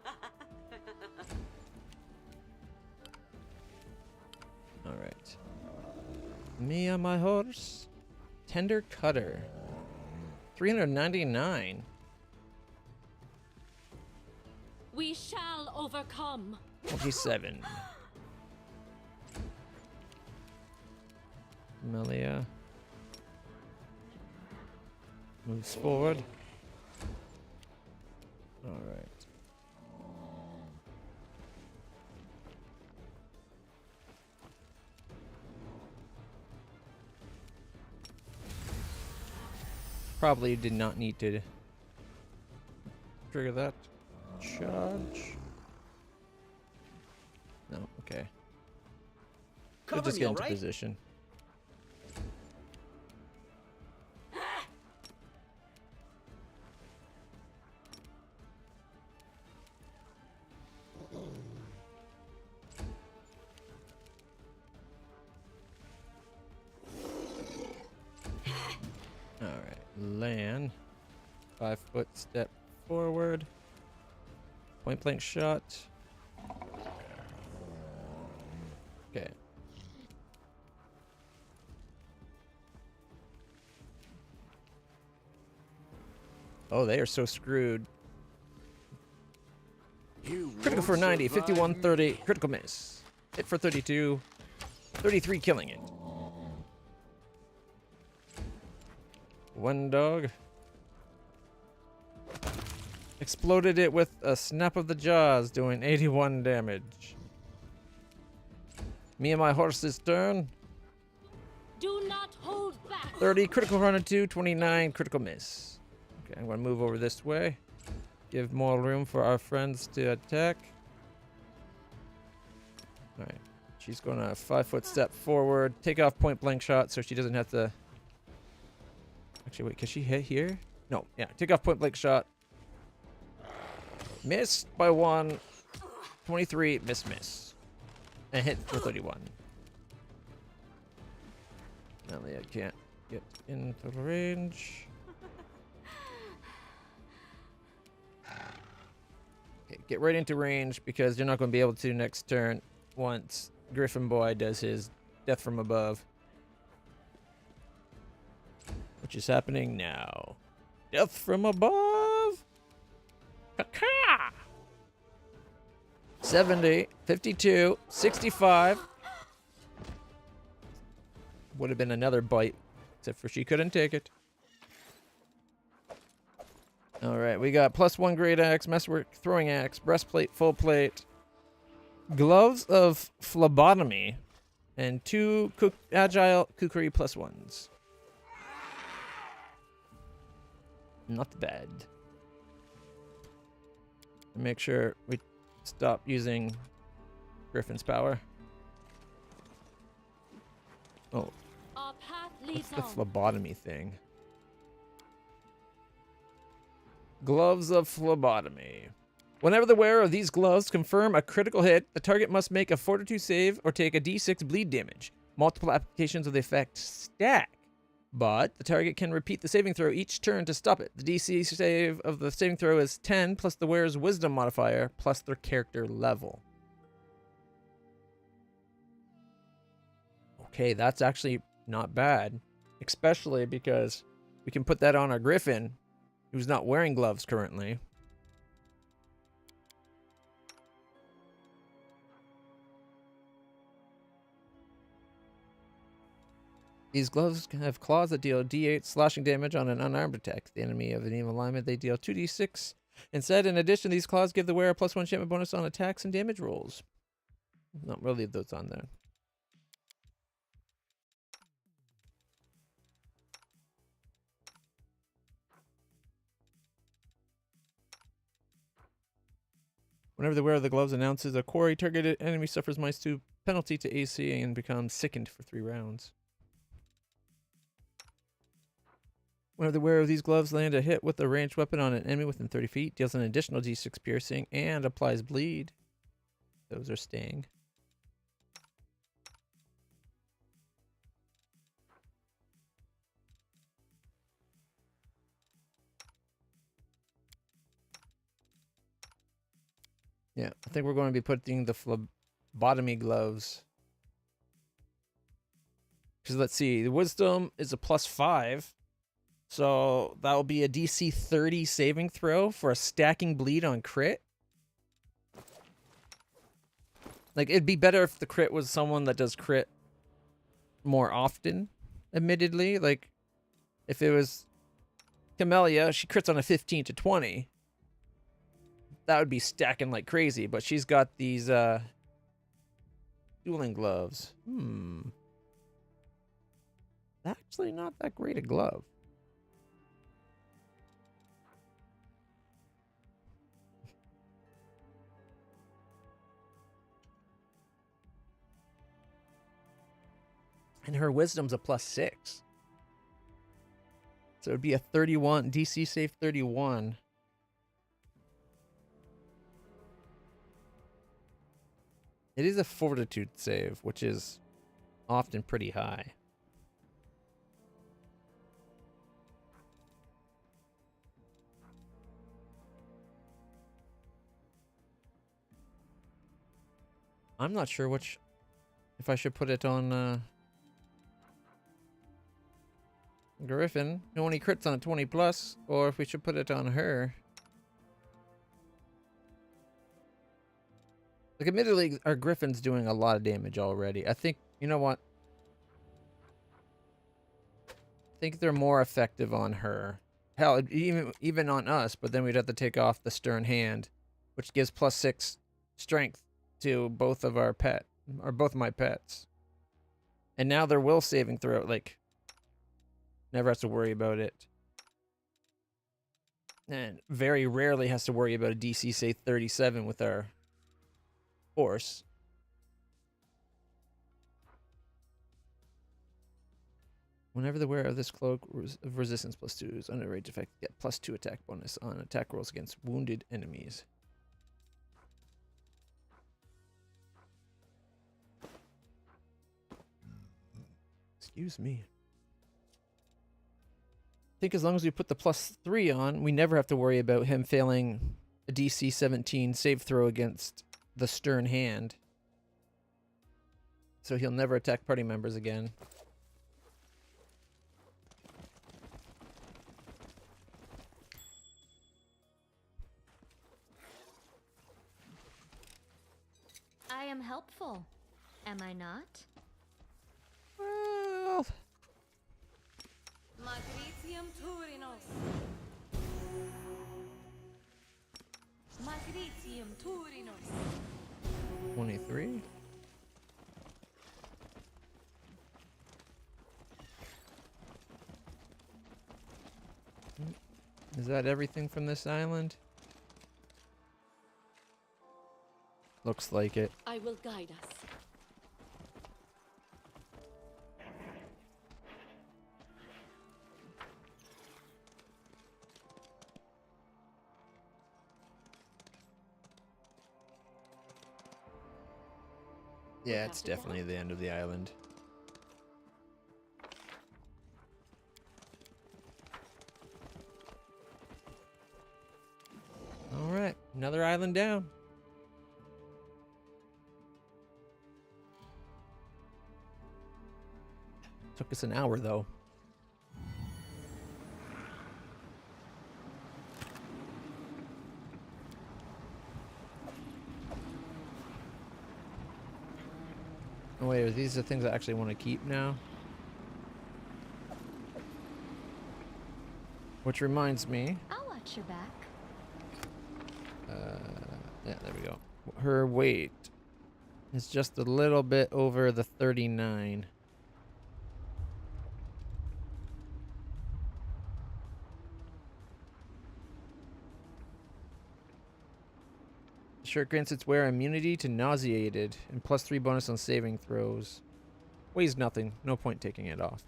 Speaker 1: All right. Me on my horse. Tender Cutter. 399.
Speaker 2: We shall overcome.
Speaker 1: 27. Melia. Moves forward. All right. Probably did not need to trigger that. Charge. No, okay. We'll
Speaker 6: Cover
Speaker 1: just
Speaker 6: me,
Speaker 1: get into
Speaker 6: alright?
Speaker 1: position. Alright, land. 5 foot step forward. Point blank shot. Okay. Oh, they are so screwed.
Speaker 3: You
Speaker 1: Critical for
Speaker 3: won't
Speaker 1: 90,
Speaker 3: survive
Speaker 1: 51,
Speaker 3: me.
Speaker 1: 30. Critical miss. Hit for 32. 33 killing it. One dog. Exploded it with a snap of the jaws, doing 81 damage. Me and my horse's turn.
Speaker 2: Do not hold back.
Speaker 1: 30 critical run of 2, 29 critical miss. Okay, I'm going to move over this way. Give more room for our friends to attack. Alright. She's going to 5 foot step forward. Take off point blank shot so she doesn't have to... Actually, wait, can she hit here? No, yeah. Take off point blank shot. Missed by 1. 23, miss. And hit for 31. Melia can't get into range. Okay, get right into range because you're not going to be able to next turn once Griffin Boy does his death from above. Which is happening now. Death from above! Caca! 70, 52, 65. Would have been another bite, except for she couldn't take it. Alright, we got +1 great axe, messwork, throwing axe, breastplate, full plate, gloves of phlebotomy, and 2 agile kukri +1s. Not bad. Make sure we stop using Griffin's power. Oh,
Speaker 2: Our path
Speaker 1: what's
Speaker 2: leads
Speaker 1: the
Speaker 2: on.
Speaker 1: phlebotomy thing? Gloves of phlebotomy. Whenever the wearer of these gloves confirm a critical hit, the target must make a fortitude save or take a d6 bleed damage. Multiple applications of the effect stack, but the target can repeat the saving throw each turn to stop it. The DC save of the saving throw is 10 plus the wearer's wisdom modifier plus their character level. Okay, that's actually not bad, especially because we can put that on our Griffin, who's not wearing gloves currently. These gloves can have claws that deal d8 slashing damage on an unarmed attack. The enemy of an even alignment, they deal 2d6. Instead, in addition, these claws give the wearer +1 enchantment bonus on attacks and damage rolls. Not really leave those on there. Whenever the wearer of the gloves announces a quarry, targeted enemy suffers -2 penalty to AC and becomes sickened for 3 rounds. Whenever the wearer of these gloves land a hit with a ranged weapon on an enemy within 30 feet, deals an additional d6 piercing and applies bleed. Those are staying. Yeah, I think we're going to be putting the phlebotomy gloves. Because let's see, the wisdom is a +5. So that will be a DC 30 saving throw for a stacking bleed on crit. Like, it'd be better if the crit was someone that does crit more often, admittedly. Like, if it was Camellia, she crits on a 15 to 20. That would be stacking like crazy, but she's got these dueling gloves. Actually not that great a glove. And her wisdom's a +6. So it would be a 31, DC save 31. It is a fortitude save, which is often pretty high. I'm not sure if I should put it on Griffin, who only crits on a 20+, or if we should put it on her. Like, admittedly, our Griffin's doing a lot of damage already. I think, you know what? I think they're more effective on her. Hell, even on us, but then we'd have to take off the stern hand, which gives +6 strength to both of our both of my pets. And now their will saving throw, like, never has to worry about it. And very rarely has to worry about a DC, say, 37 with our horse. Whenever the wearer of this cloak of resistance +2 is under rage effect, get +2 attack bonus on attack rolls against wounded enemies. Excuse me. I think as long as we put the +3 on, we never have to worry about him failing a DC 17 save throw against the stern hand. So he'll never attack party members again.
Speaker 2: I am helpful, am I not?
Speaker 1: Well,
Speaker 4: Magritium Turinos. Magritium Turinos.
Speaker 1: 23. Is that everything from this island? Looks like it.
Speaker 4: I will guide us.
Speaker 1: Yeah, it's definitely the end of the island. All right, another island down. Took us an hour, though. Oh, wait, are these the things I actually want to keep now? Which reminds me...
Speaker 2: I'll watch your back.
Speaker 1: yeah, there we go. Her weight is just a little bit over the 39. The shirt grants its wearer immunity to nauseated and +3 bonus on saving throws. Weighs nothing. No point taking it off.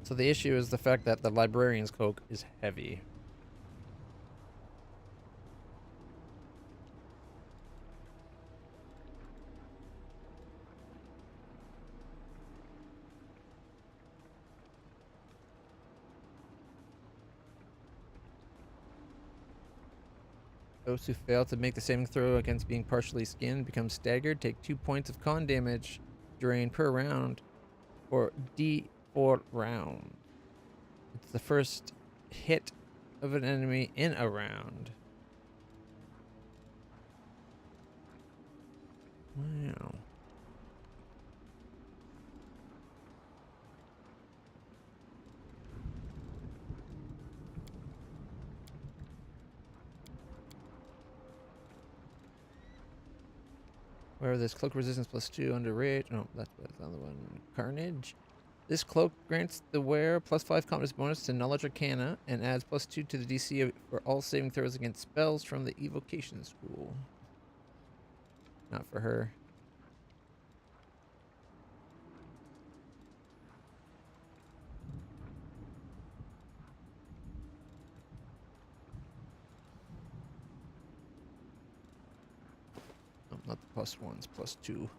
Speaker 1: So the issue is the fact that the librarian's cloak is heavy. Those who fail to make the saving throw against being partially skinned become staggered, take 2 points of con damage drain per round, or D4 round. It's the first hit of an enemy in a round. Wow. Where this cloak resistance +2 under rage. Oh, that's the other one. Carnage. This cloak grants the wearer +5 confidence bonus to knowledge arcana and adds +2 to the DC for all saving throws against spells from the evocation school. Not for her. Oh, not the +1s, +2.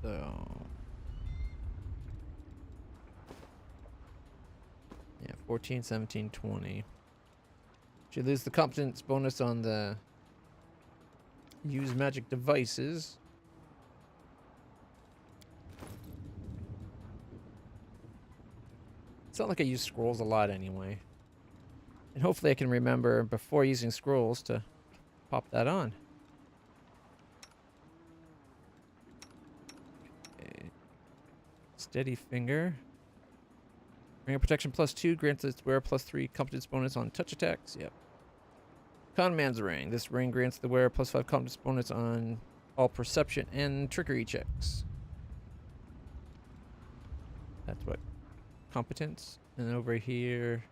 Speaker 1: So, yeah, 14, 17, 20. She loses the competence bonus on the use magic devices. It's not like I use scrolls a lot anyway. And hopefully I can remember before using scrolls to pop that on. Okay. Steady finger. Ring of protection +2 grants its wearer +3 competence bonus on touch attacks. Yep. Con man's ring. This ring grants the wearer +5 competence bonus on all perception and trickery checks. That's what competence. And over here,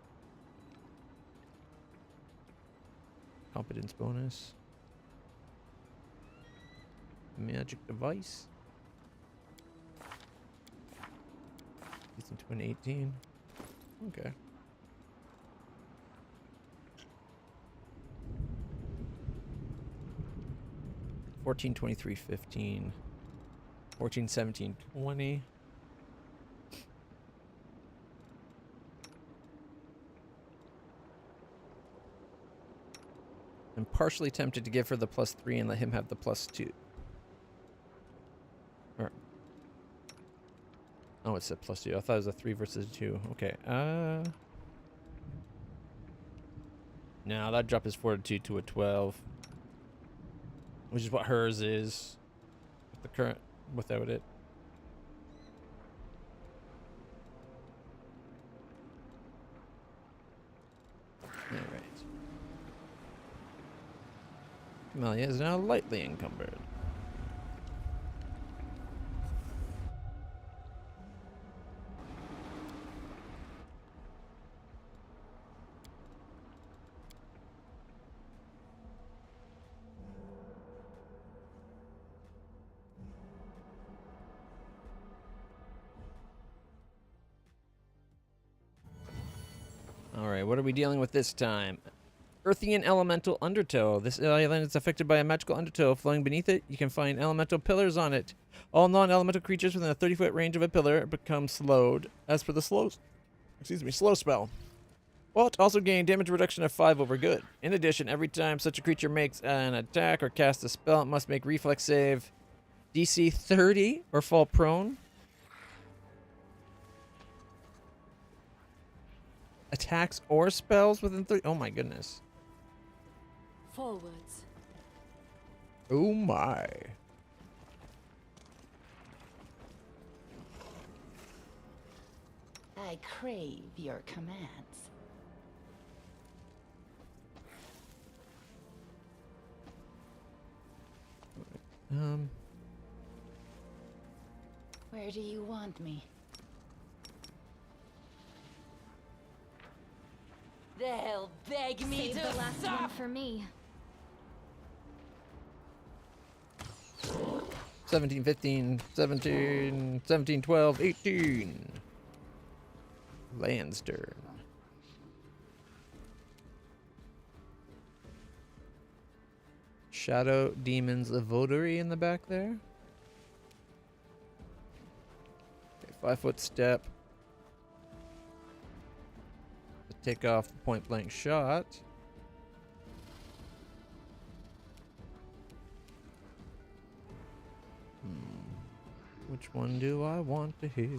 Speaker 1: competence bonus. Magic device. He's into an 18. Okay. $14, $23, $15. 14, 17, 20. I'm partially tempted to give her the +3 and let him have the +2. Or, oh, it said +2. I thought it was a 3 versus a 2. Okay. No, that drop his fortitude to a 12, which is what hers is with the current without it. All right. Camellia is now lightly encumbered. All right, what are we dealing with this time? Earthian Elemental Undertow. This island is affected by a magical undertow flowing beneath it. You can find elemental pillars on it. All non-elemental creatures within a 30-foot range of a pillar become slowed. As for the slow spell. Well, it also gain damage reduction of 5 over good. In addition, every time such a creature makes an attack or casts a spell, it must make reflex save DC 30 or fall prone. Attacks or spells within 30. Oh my goodness.
Speaker 4: Forwards.
Speaker 1: Oh my.
Speaker 5: I crave your commands. Where do you want me?
Speaker 4: They'll beg me
Speaker 2: Save
Speaker 4: to
Speaker 2: the last
Speaker 4: stop.
Speaker 2: one for me.
Speaker 1: 17, 15, 17, 17, 12, 18. Land's turn. Shadow Demons of Votary in the back there. 5-foot step. Take off the point blank shot. Which one do I want to hit?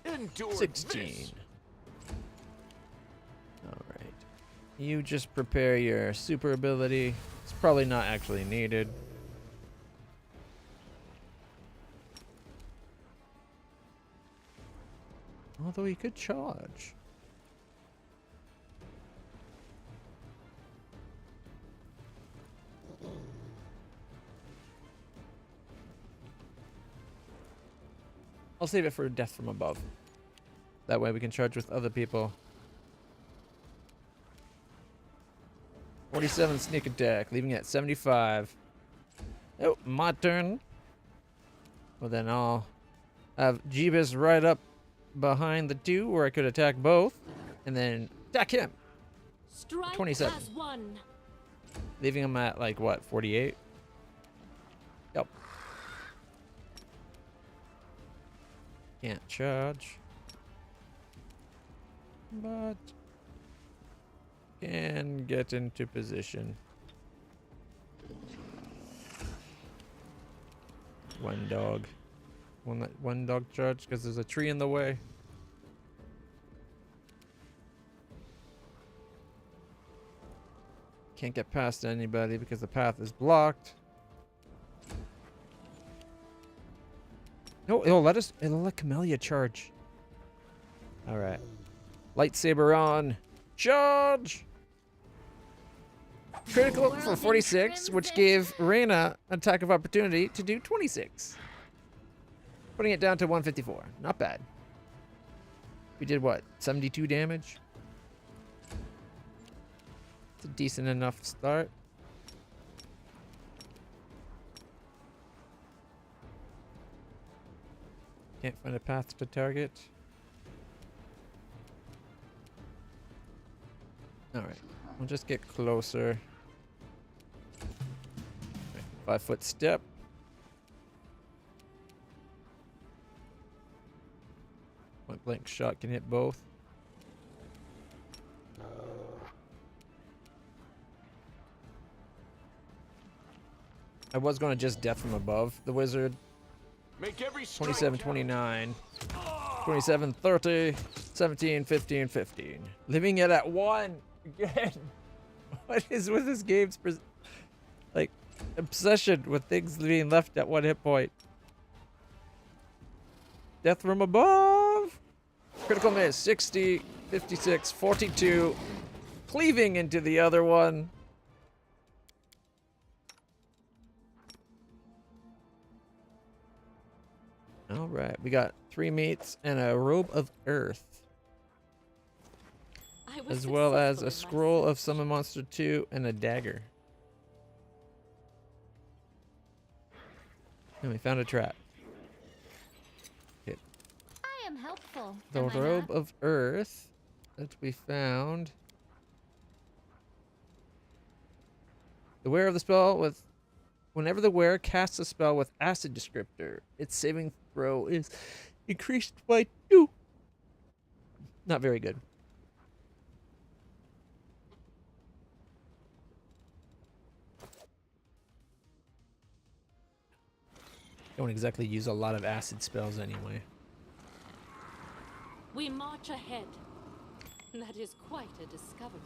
Speaker 3: Endure
Speaker 1: 16.
Speaker 3: this.
Speaker 1: Alright. You just prepare your super ability. It's probably not actually needed. Although he could charge. I'll save it for death from above. That way we can charge with other people. 47 sneak attack, leaving it at 75. Oh, my turn. Well, then I'll have Jeebus right up behind the two where I could attack both. And then attack him.
Speaker 2: Strike
Speaker 1: 27.
Speaker 2: as one.
Speaker 1: Leaving him at, like, what, 48? Yep. Can't charge. But can get into position. One dog. One dog charge because there's a tree in the way. Can't get past anybody because the path is blocked. No, it'll let Camellia charge. All right. Lightsaber on. Charge! Critical for 46, which gave Reyna an attack of opportunity to do 26. Putting it down to 154. Not bad. We did what? 72 damage? It's a decent enough start. Can't find a path to target. Alright, we'll just get closer. 5-foot step. Point blank shot can hit both. I was going to just death from above the wizard.
Speaker 3: Make every strike
Speaker 1: 27,
Speaker 3: count.
Speaker 1: 29, 27, 30, 17, 15, 15. Leaving it at 1 again. What is with this game's like obsession with things being left at 1 hit point? Death from above. Critical miss. 60, 56, 42. Cleaving into the other one. All right, we got 3 meats and a robe of earth, as well as a scroll of summon monster 2 and a dagger. And we found a trap. Hit.
Speaker 2: I am helpful.
Speaker 1: The
Speaker 2: am I
Speaker 1: robe
Speaker 2: not?
Speaker 1: of earth that we found. The wearer of the spell with... Whenever the wearer casts a spell with acid descriptor, its saving throw is increased by 2. Not very good. Don't exactly use a lot of acid spells anyway.
Speaker 4: We march ahead. That is quite a discovery.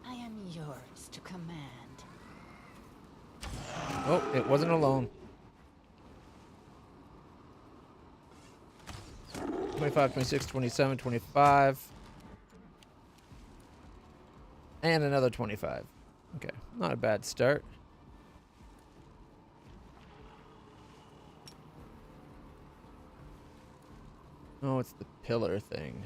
Speaker 5: I am yours to command.
Speaker 1: Oh, it wasn't alone. 25, 26, 27, 25. And another 25. Okay, not a bad start. Oh, it's the pillar thing.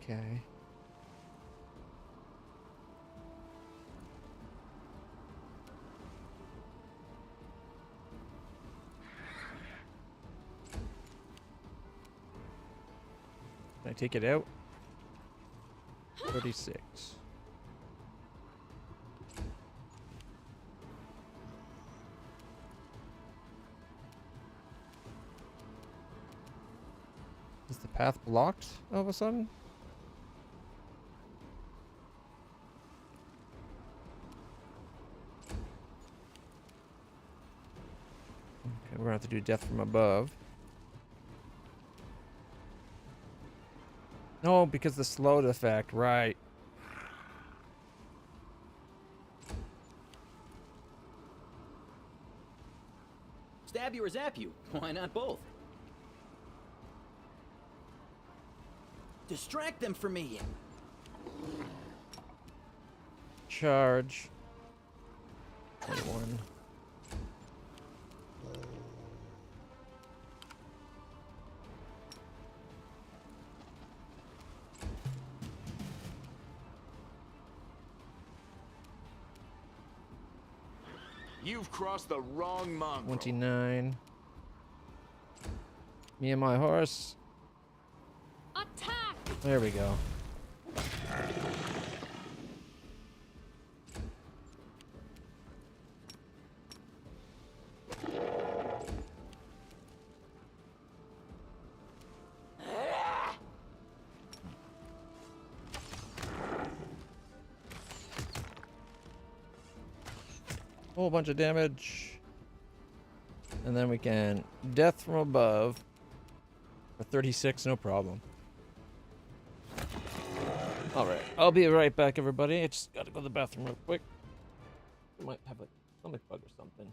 Speaker 1: Okay. Can I take it out? 36. Is the path blocked all of a sudden? Okay, we're gonna have to do death from above. No, because the slowed effect, right.
Speaker 6: Stab you or zap you? Why not both? Distract them for me.
Speaker 1: Charge. 21.
Speaker 3: You've crossed the wrong mongrel.
Speaker 1: 29. Me and my horse.
Speaker 2: Attack!
Speaker 1: There we go. Whole bunch of damage. And then we can death from above for 36, no problem. Alright, I'll be right back, everybody. I just gotta go to the bathroom real quick. I might have a stomach bug or something.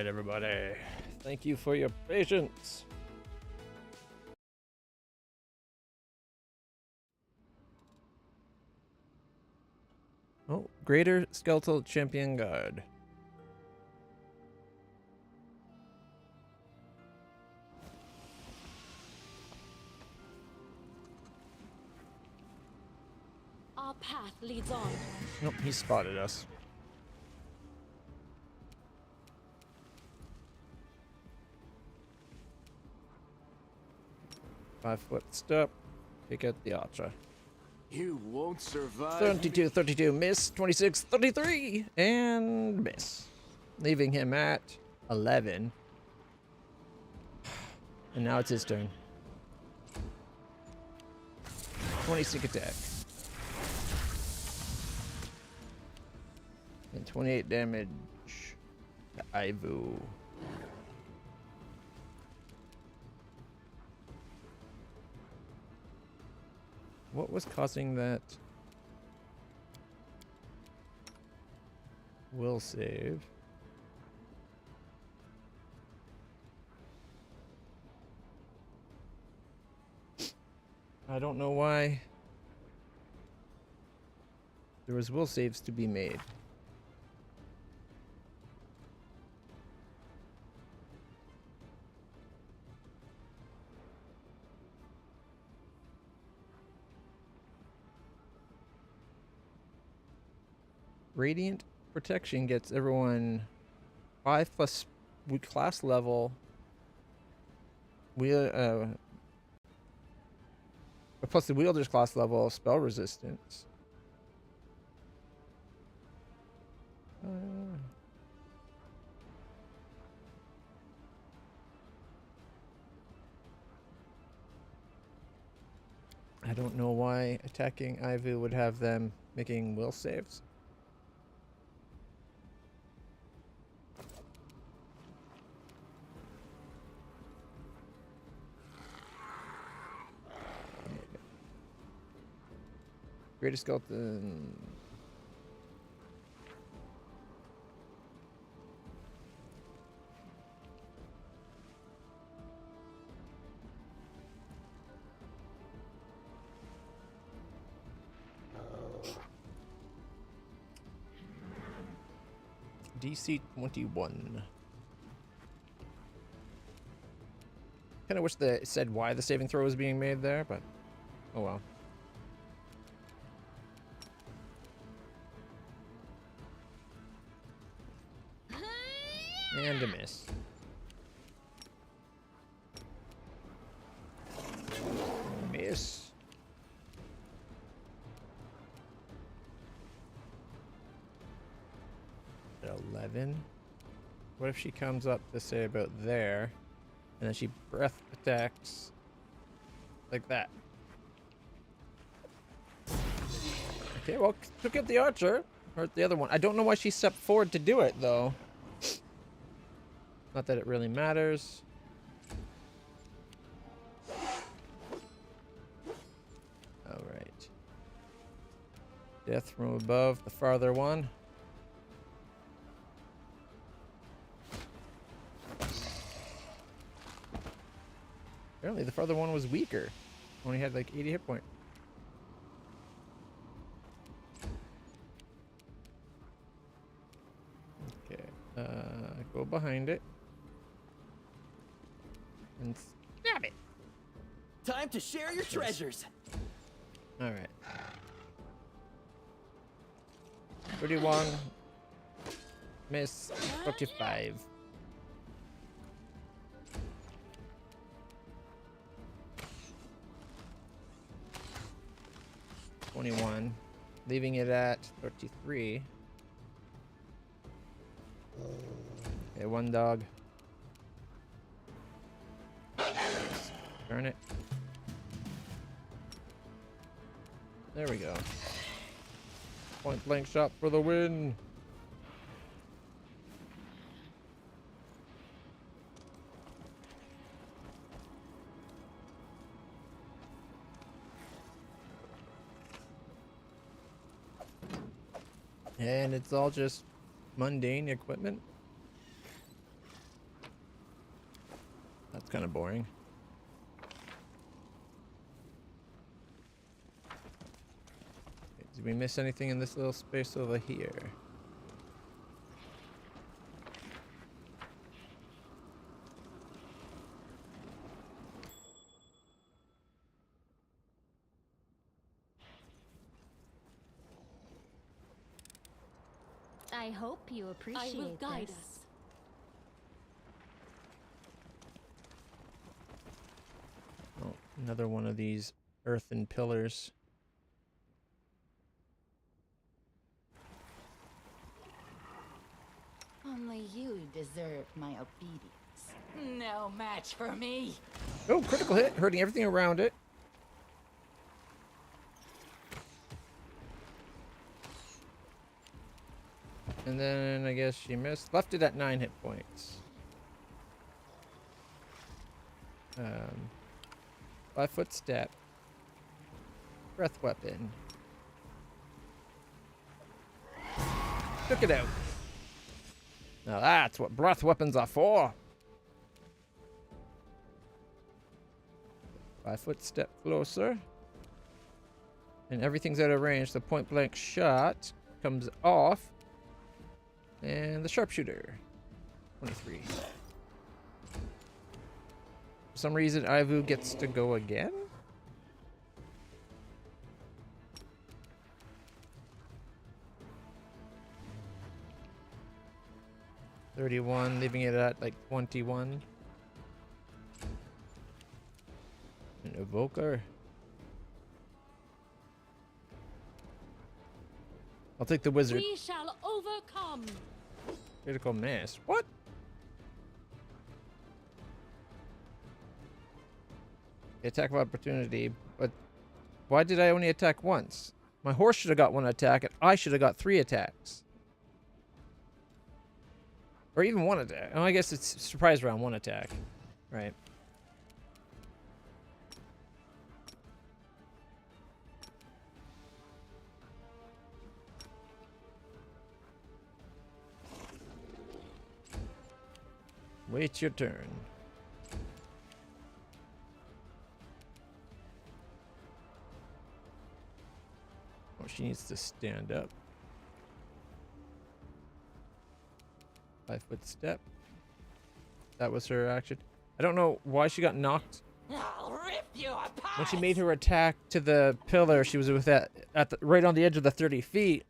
Speaker 1: right, everybody. Thank you for your patience. Oh, Greater Skeletal Champion Guard.
Speaker 2: Our path leads on.
Speaker 1: Nope, he spotted us. Five-foot step. Pick out the archer.
Speaker 3: You won't survive.
Speaker 1: 32, 32, miss. 26, 33, and miss. Leaving him at 11. And now it's his turn. 26 attack. And 28 damage to Ivu. What was causing that? Will save. I don't know why. There was will saves to be made. Radiant protection gets everyone 5 plus class level. Plus the wielder's class level of spell resistance. I don't know why attacking Ivu would have them making will saves. Greatest skeleton. DC 21. Kind of wish they said why the saving throw was being made there, but oh well. And a miss. Miss. At 11. What if she comes up to say about there, and then she breath attacks like that? Okay, well, took out the archer. Or the other one. I don't know why she stepped forward to do it, though. Not that it really matters. Alright. Death from above, the farther one. Apparently the farther one was weaker. Only had like 80 hit points. Okay. Go behind it. And stab it.
Speaker 6: Time to share your treasures.
Speaker 1: All right. 31. Miss. 45. $21. Leaving it at 33. Okay, one dog. Turn it. There we go. Point blank shot for the win. And it's all just mundane equipment. kind of boring. Did we miss anything in this little space over here?
Speaker 2: I hope you appreciate
Speaker 4: I will guide
Speaker 2: this.
Speaker 4: us.
Speaker 1: Oh, another one of these earthen pillars.
Speaker 5: Only you deserve my obedience.
Speaker 4: No match for me.
Speaker 1: Oh, critical hit, hurting everything around it. And then I guess she missed. Left it at 9 hit points. 5-foot step. Breath weapon. Took it out. Now that's what breath weapons are for. 5-foot step closer. And everything's out of range. The point blank shot comes off. And the sharpshooter. 23. For some reason, Ivu gets to go again? $31, leaving it at like 21. An evoker. I'll take the wizard.
Speaker 4: We shall overcome.
Speaker 1: Critical miss. What? Attack of opportunity, but why did I only attack once? My horse should have got 1 attack, and I should have got 3 attacks. Or even 1 attack. Oh, I guess it's surprise round, 1 attack. Right. Wait your turn. Oh, she needs to stand up. 5-foot step. That was her action. I don't know why she got knocked.
Speaker 4: I'll rip you apart.
Speaker 1: When she made her attack to the pillar, she was with that at the, right on the edge of the 30 feet.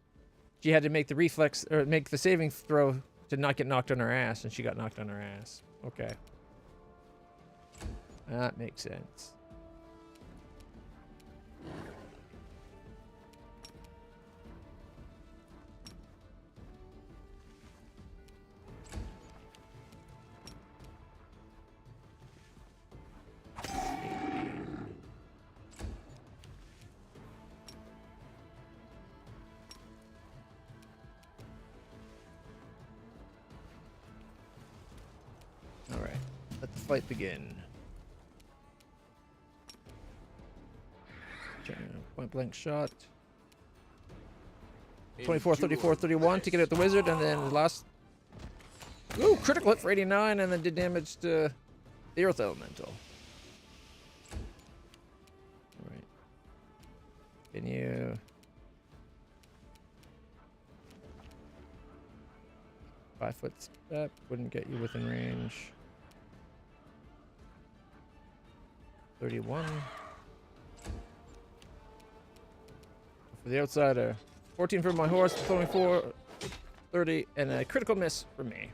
Speaker 1: She had to make the reflex or make the saving throw to not get knocked on her ass, and she got knocked on her ass. Okay. That makes sense. Alright, let the fight begin. Point blank shot. 24, 34, 31 to get out the wizard, and then the last. Ooh, critical hit for 89, and then did damage to the earth elemental. Alright. Can you. 5-foot step wouldn't get you within range. 31. For the outsider. 14 for my horse, 24, 30, and a critical miss for me.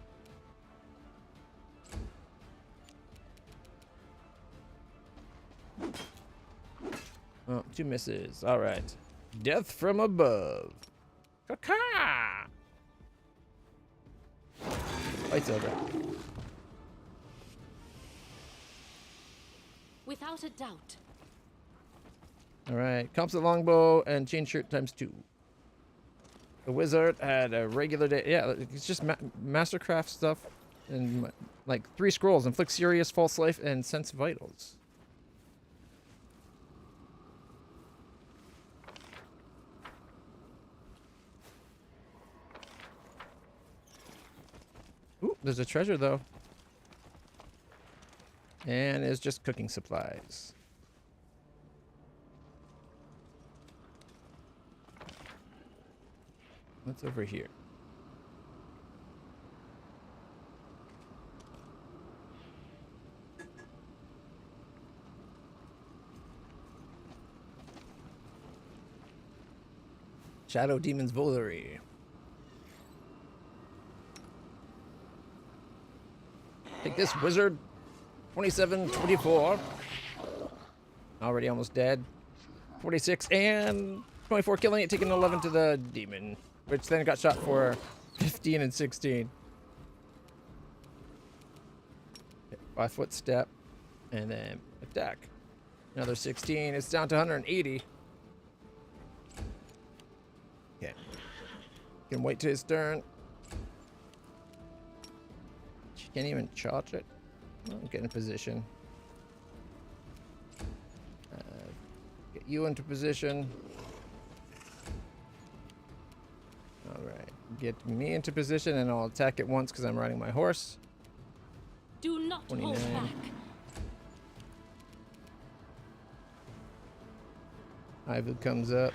Speaker 1: Oh, 2 misses. All right. Death from above. Caca! Fight's over.
Speaker 4: Without a doubt.
Speaker 1: All right, composite longbow and chain shirt ×2. The wizard had a regular day. Yeah, it's just mastercraft stuff and like 3 scrolls: inflict serious, false life, and sense vitals. Ooh, there's a treasure though. And it's just cooking supplies. What's over here? Shadow Demon's Votary. Take this, wizard. 27, 24. Already almost dead. 46 and 24 killing it, taking 11 to the demon, which then got shot for 15 and 16. 5-foot step, and then attack. Another 16. It's down to 180. Okay. Can wait till his turn. She can't even charge it. I'll get in position. Get you into position. Alright. Get me into position and I'll attack it once because I'm riding my horse.
Speaker 2: Do not
Speaker 1: 29.
Speaker 2: hold back.
Speaker 1: Ivu comes up.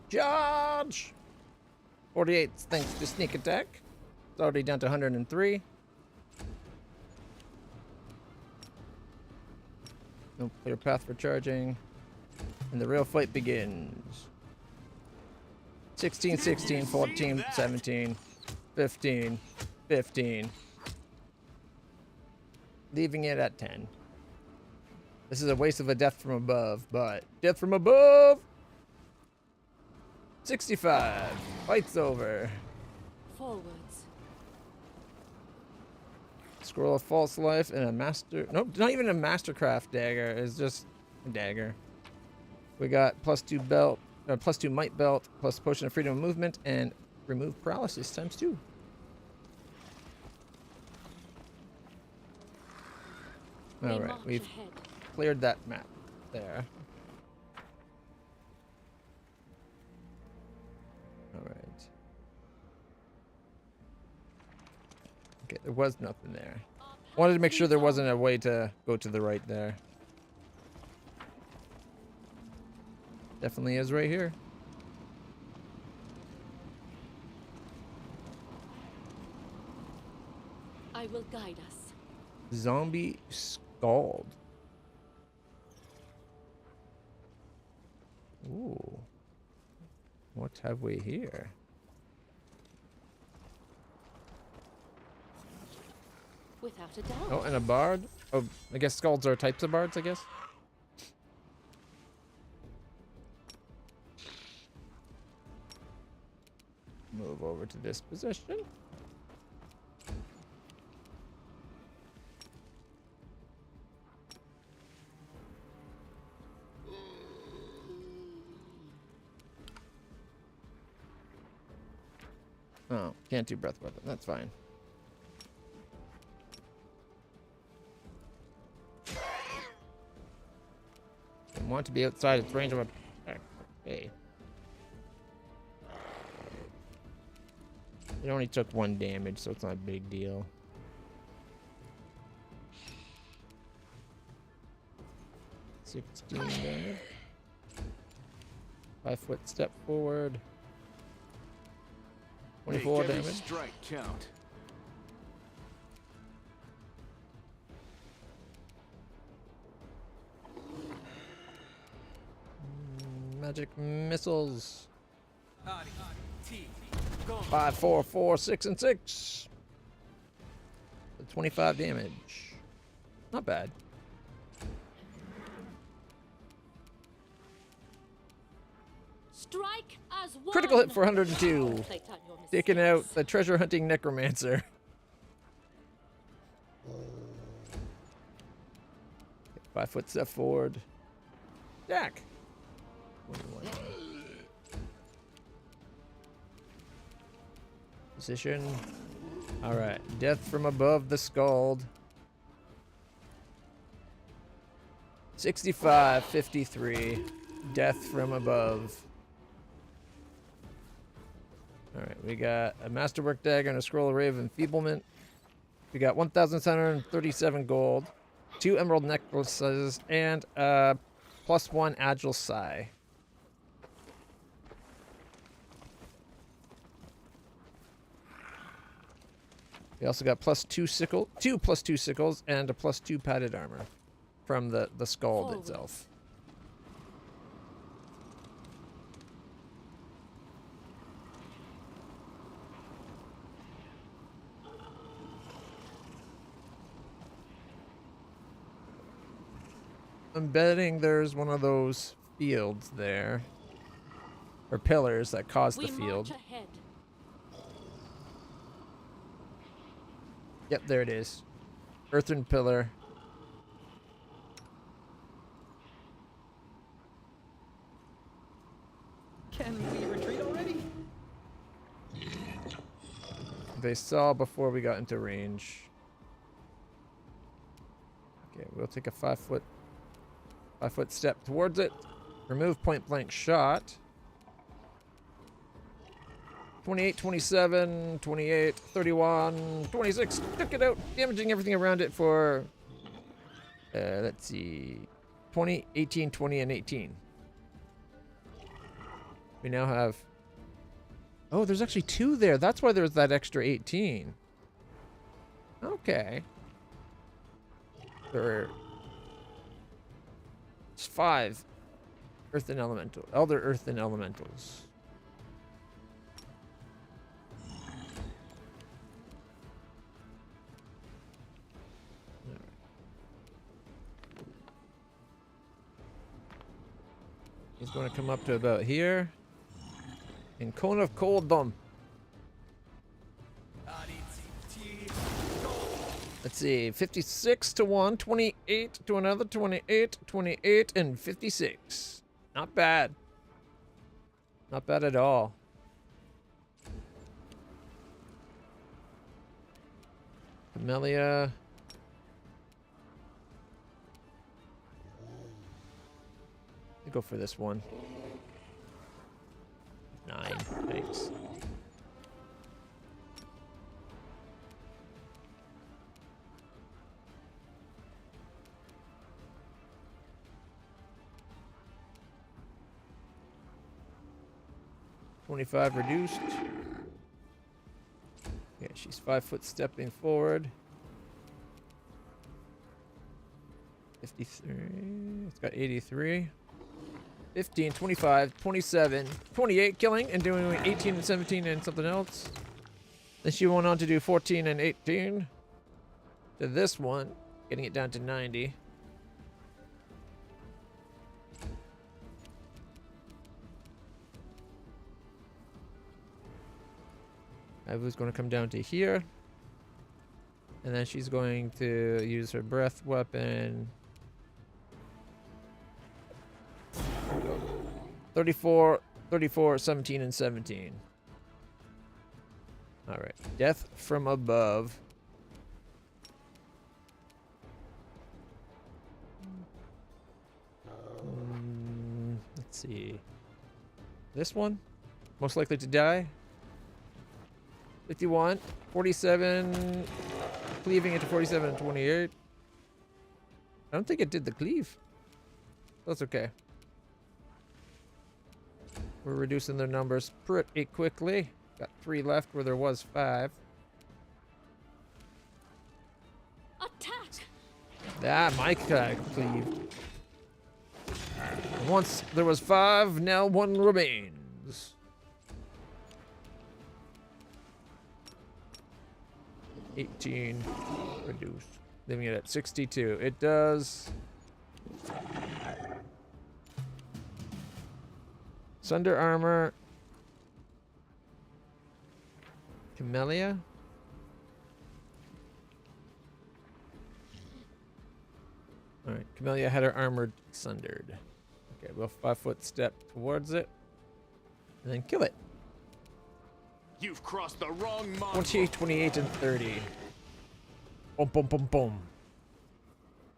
Speaker 1: Charge! 48 thanks to sneak attack. It's already down to 103. No clear path for charging. And the real fight begins. 16, 16, 14, 17, 15, 15. Leaving it at 10. This is a waste of a death from above, but death from above! 65. Fight's over.
Speaker 2: Forwards.
Speaker 1: Scroll of false life and a master. Nope, not even a mastercraft dagger. It's just a dagger. We got +2 belt, +2 might belt, plus potion of freedom of movement, and remove paralysis ×2.
Speaker 2: We
Speaker 1: All right,
Speaker 2: march
Speaker 1: we've
Speaker 2: ahead.
Speaker 1: cleared that map there. All right. Okay, there was nothing there. Wanted to make sure there wasn't a way to go to the right there. Definitely is right here.
Speaker 2: I will guide us.
Speaker 1: Zombie Scald. Ooh. What have we here?
Speaker 2: Without a doubt.
Speaker 1: Oh, and a bard? Oh, I guess Scalds are types of bards, I guess. Move over to this position. Oh, can't do breath weapon. That's fine. I want to be outside its range of attack. Okay. It only took 1 damage, so it's not a big deal. $16 damage. 5-foot step forward. 24
Speaker 3: Make every
Speaker 1: damage.
Speaker 3: strike count.
Speaker 1: Magic missiles. 5, 4, 4, 6, and 6. 25 damage. Not bad.
Speaker 2: Strike as one.
Speaker 1: Critical hit for 102.
Speaker 2: Plate out your
Speaker 1: Taking
Speaker 2: mistakes.
Speaker 1: out the treasure hunting necromancer. 5-foot step forward. Jack. 21. Position. Alright. Death from above the Scald. 65, 53. Death from above. Alright, we got a Masterwork Dagger and a Scroll Array of Enfeeblement. We got 1,737 gold, 2 emerald necklaces, and +1 agile psi. We also got +2 sickle, 2 +2 sickles, and a +2 padded armor from the scald
Speaker 2: Forward.
Speaker 1: itself. I'm betting there's one of those fields there, or pillars that cause the
Speaker 2: We
Speaker 1: field.
Speaker 2: march ahead.
Speaker 1: Yep, there it is. Earthen pillar.
Speaker 6: Can we retreat already?
Speaker 1: They saw before we got into range. Okay, we'll take a 5-foot step towards it. Remove point blank shot. 28, 27, 28, 31, 26. Took it out, damaging everything around it for, let's see, 20, 18, 20, and 18. We now have, oh, there's actually 2 there. That's why there's that extra 18. Okay. It's 5 earthen elemental, elder earthen elementals. He's going to come up to about here. In Cone of Coldom. Let's see, 56 to 1, 28 to another, 28, 28, and 56. Not bad. Not bad at all. Camellia. Go for this one. 9. Thanks. $25 reduced. Yeah, she's 5-foot stepping forward. 53. It's got 83. 15, 25, 27, 28 killing and doing 18 and 17 and something else. Then she went on to do 14 and 18 to this one, getting it down to 90. I was going to come down to here. And then she's going to use her breath weapon. 34, 34, 17, and 17. Alright. Death from above. Let's see. This one? Most likely to die. 51, 47, cleaving into 47 and 28. I don't think it did the cleave. That's okay. We're reducing their numbers pretty quickly. Got 3 left where there was 5.
Speaker 2: Attack!
Speaker 1: Ah, my cleave. Once there was 5, now 1 remains. 18 reduced, leaving it at 62. It does Sunder armor. Camellia. Alright, Camellia had her armor sundered. Okay, we'll 5-foot step towards it. And then kill it.
Speaker 3: You've crossed the wrong monk.
Speaker 1: 20, 28, and 30. Boom, boom, boom, boom.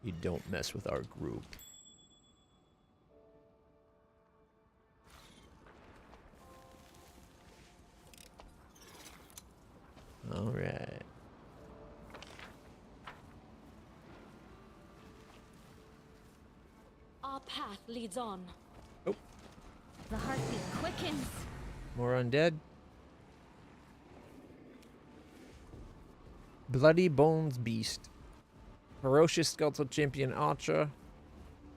Speaker 1: You don't mess with our group. All right.
Speaker 2: Our path leads on.
Speaker 1: Oh.
Speaker 2: The heartbeat quickens.
Speaker 1: More undead. Bloody Bones Beast. Ferocious Skeletal Champion Archer.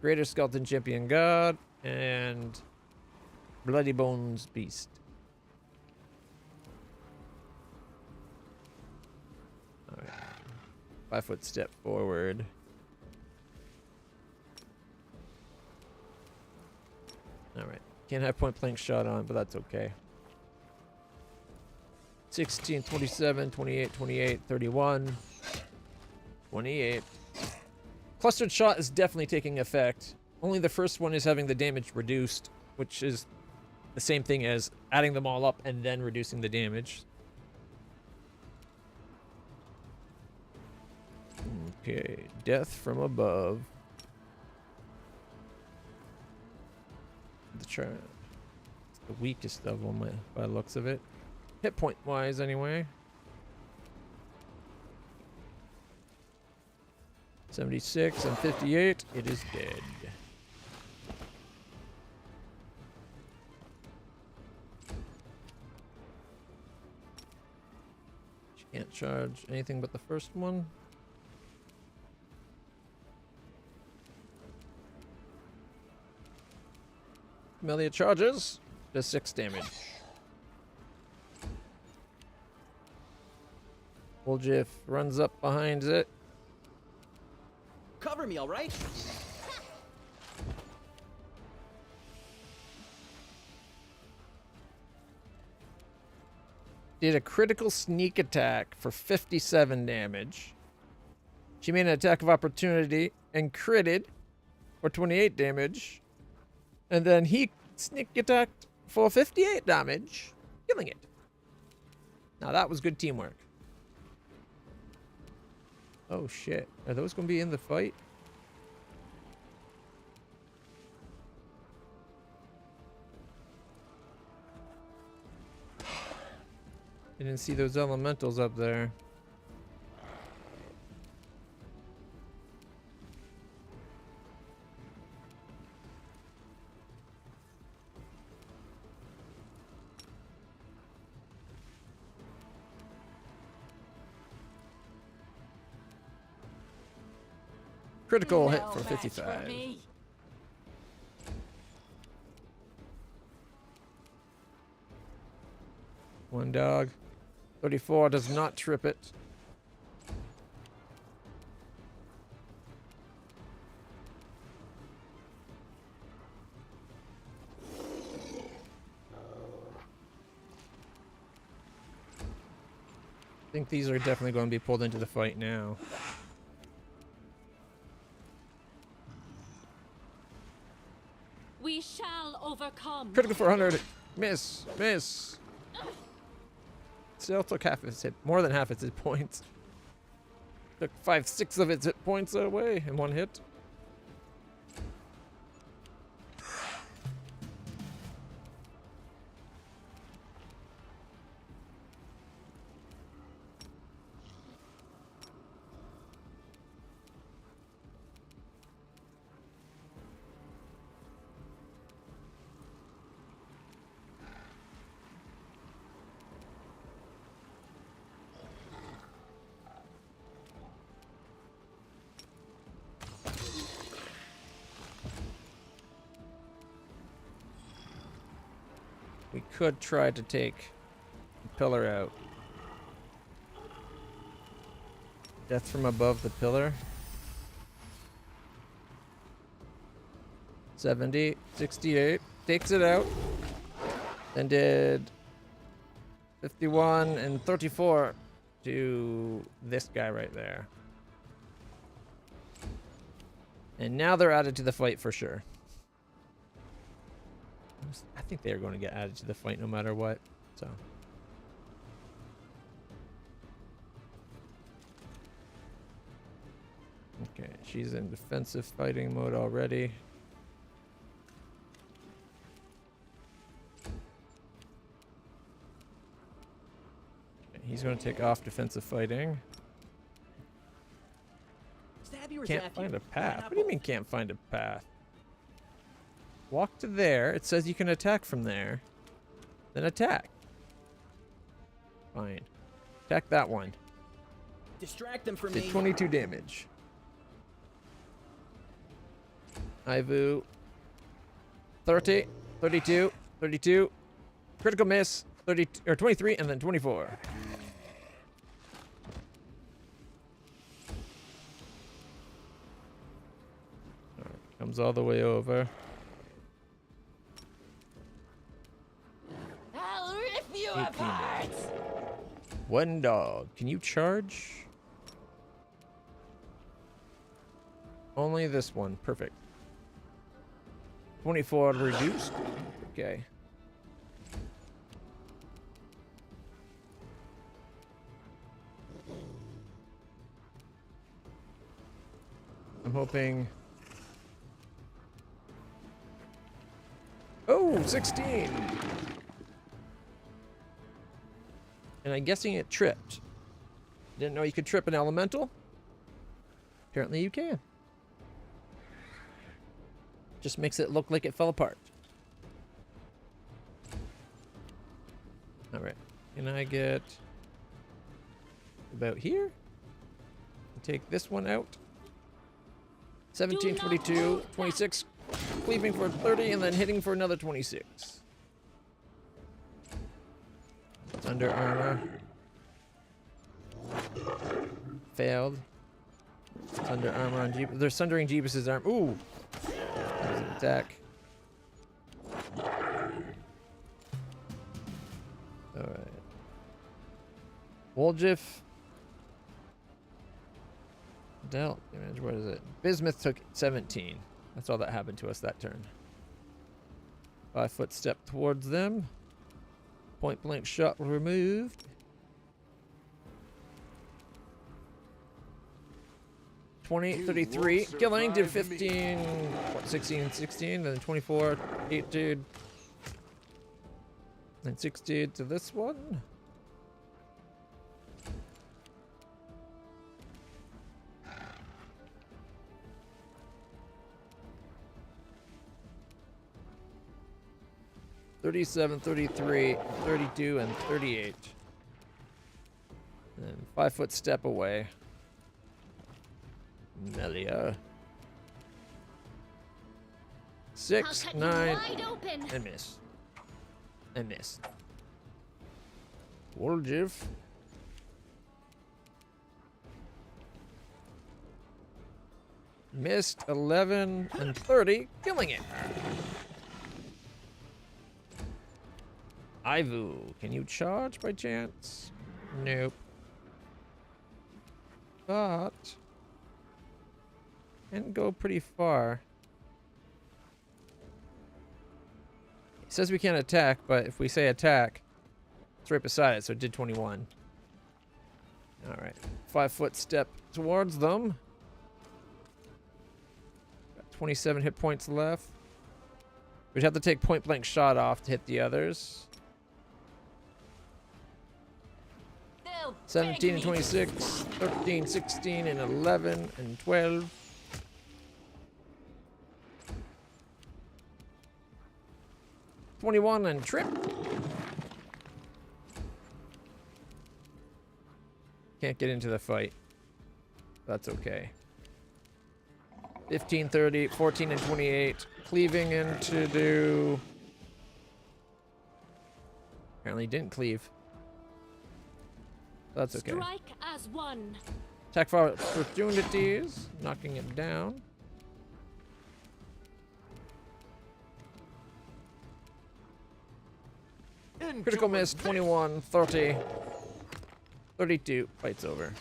Speaker 1: Greater Skeleton Champion God. And Bloody Bones Beast. Alright. 5 foot step forward. Alright. Can't have point blank shot on, but that's okay. 16, 27, 28, 28, 31, 28. Clustered shot is definitely taking effect. Only the first one is having the damage reduced, which is the same thing as adding them all up and then reducing the damage. Okay, death from above. The chart. It's the weakest of them by the looks of it. Hit point wise, anyway. 76 and 58. It is dead. She can't charge anything but the first one. Melee charges. Does 6 damage. Wolgiff runs up behind it.
Speaker 6: Cover me, all right?
Speaker 1: Did a critical sneak attack for 57 damage. She made an attack of opportunity and critted for 28 damage. And then he sneak attacked for 58 damage, killing it. Now that was good teamwork. Oh shit. Are those going to be in the fight? I didn't see those elementals up there. Critical hit
Speaker 4: No
Speaker 1: for
Speaker 4: match
Speaker 1: 55.
Speaker 4: me.
Speaker 1: One dog. 34 does not trip it. I think these are definitely going to be pulled into the fight now.
Speaker 2: We shall overcome.
Speaker 1: Critical for 100. Miss. Miss. Still took half its hit, more than half its hit points. Took 5/6 of its hit points away in one hit. We could try to take the pillar out. Death from above the pillar. 70, 68. Takes it out. Then did 51 and 34 to this guy right there. And now they're added to the fight for sure. I think they're going to get added to the fight no matter what. So. Okay, she's in defensive fighting mode already. Okay, he's going to take off defensive fighting.
Speaker 6: Stab you or
Speaker 1: Can't
Speaker 6: zap
Speaker 1: find
Speaker 6: you?
Speaker 1: a path. What do you mean can't find a path? Walk to there. It says you can attack from there. Then attack. Fine. Attack that one.
Speaker 6: Distract them from
Speaker 1: Did
Speaker 6: me.
Speaker 1: 22 damage. Ivu. 30, 32, 32. Critical miss. 30 or 23 and then 24. Alright, comes all the way over.
Speaker 4: I'll rip you
Speaker 1: 18
Speaker 4: apart.
Speaker 1: One dog. Can you charge? Only this one. Perfect. 24 reduced. Okay. I'm hoping. Oh, 16. And I'm guessing it tripped. Didn't know you could trip an elemental. Apparently you can. Just makes it look like it fell apart. Alright. Can I get about here? Take this one out. 17, 22, 26. Cleaving for 30 and then hitting for another 26. It's under armor. Failed. It's under armor on Jeebus. They're sundering Jeebus's arm. Ooh! There's an attack. Alright. Woljif. Dealt damage. What is it? Bismuth took 17. That's all that happened to us that turn. 5-foot step towards them. Point blank shot removed. 20, 33. Killing did 15. What, 16, 16. Then 24. 8 dude. Then 6 dude to this one. $37, 33, 32, and 38. And then 5-foot step away. Melia. 6, 9,
Speaker 2: wide open.
Speaker 1: and miss. And miss. Woljif. Missed 11 and 30, killing it. Ivu, can you charge by chance? Nope. But can go pretty far. It says we can't attack, but if we say attack, it's right beside it, so it did 21. Alright. 5-foot step towards them. Got 27 hit points left. We'd have to take point blank shot off to hit the others. 17 and 26, 13, 16, and 11, and 12. $21 and trip. Can't get into the fight. That's okay. 15, 30, 14, and 28. Cleaving in to do... Apparently didn't cleave. That's okay.
Speaker 2: Strike as one.
Speaker 1: Attack for opportunities, knocking it down. Critical miss, 21, 30, 32, fight's over.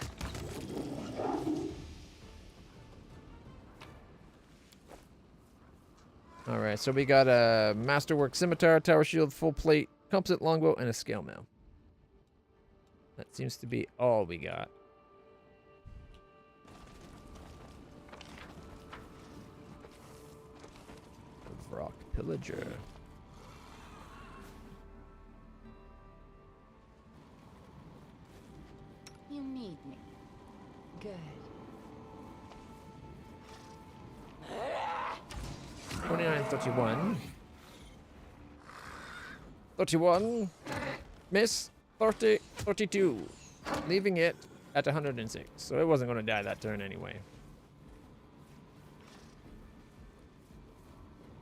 Speaker 1: Alright, so we got a Masterwork Scimitar, Tower Shield, Full Plate, Composite Longbow, and a Scale Mail. That seems to be all we got. Rock Pillager.
Speaker 5: You need me. Good.
Speaker 1: 29, 31. 31. Miss. 30, 32. Leaving it at 106. So it wasn't going to die that turn anyway.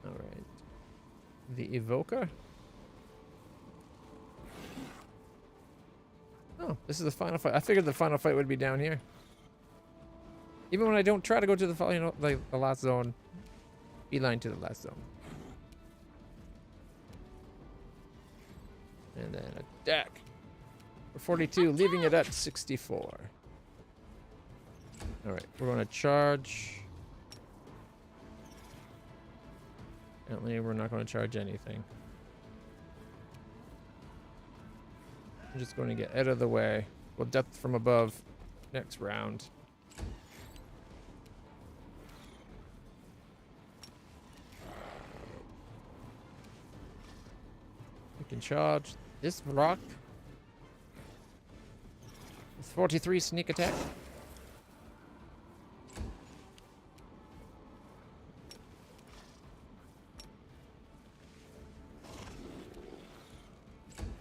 Speaker 1: Alright. The Evoker. Oh, this is the final fight. I figured the final fight would be down here. Even when I don't try to go to the final, like the last zone. Beeline to the last zone. And then attack. For 42, leaving it at 64. Alright, we're going to charge. Apparently, we're not going to charge anything. I'm just going to get out of the way. We'll depth from above next round. We can charge this rock. With 43 sneak attack.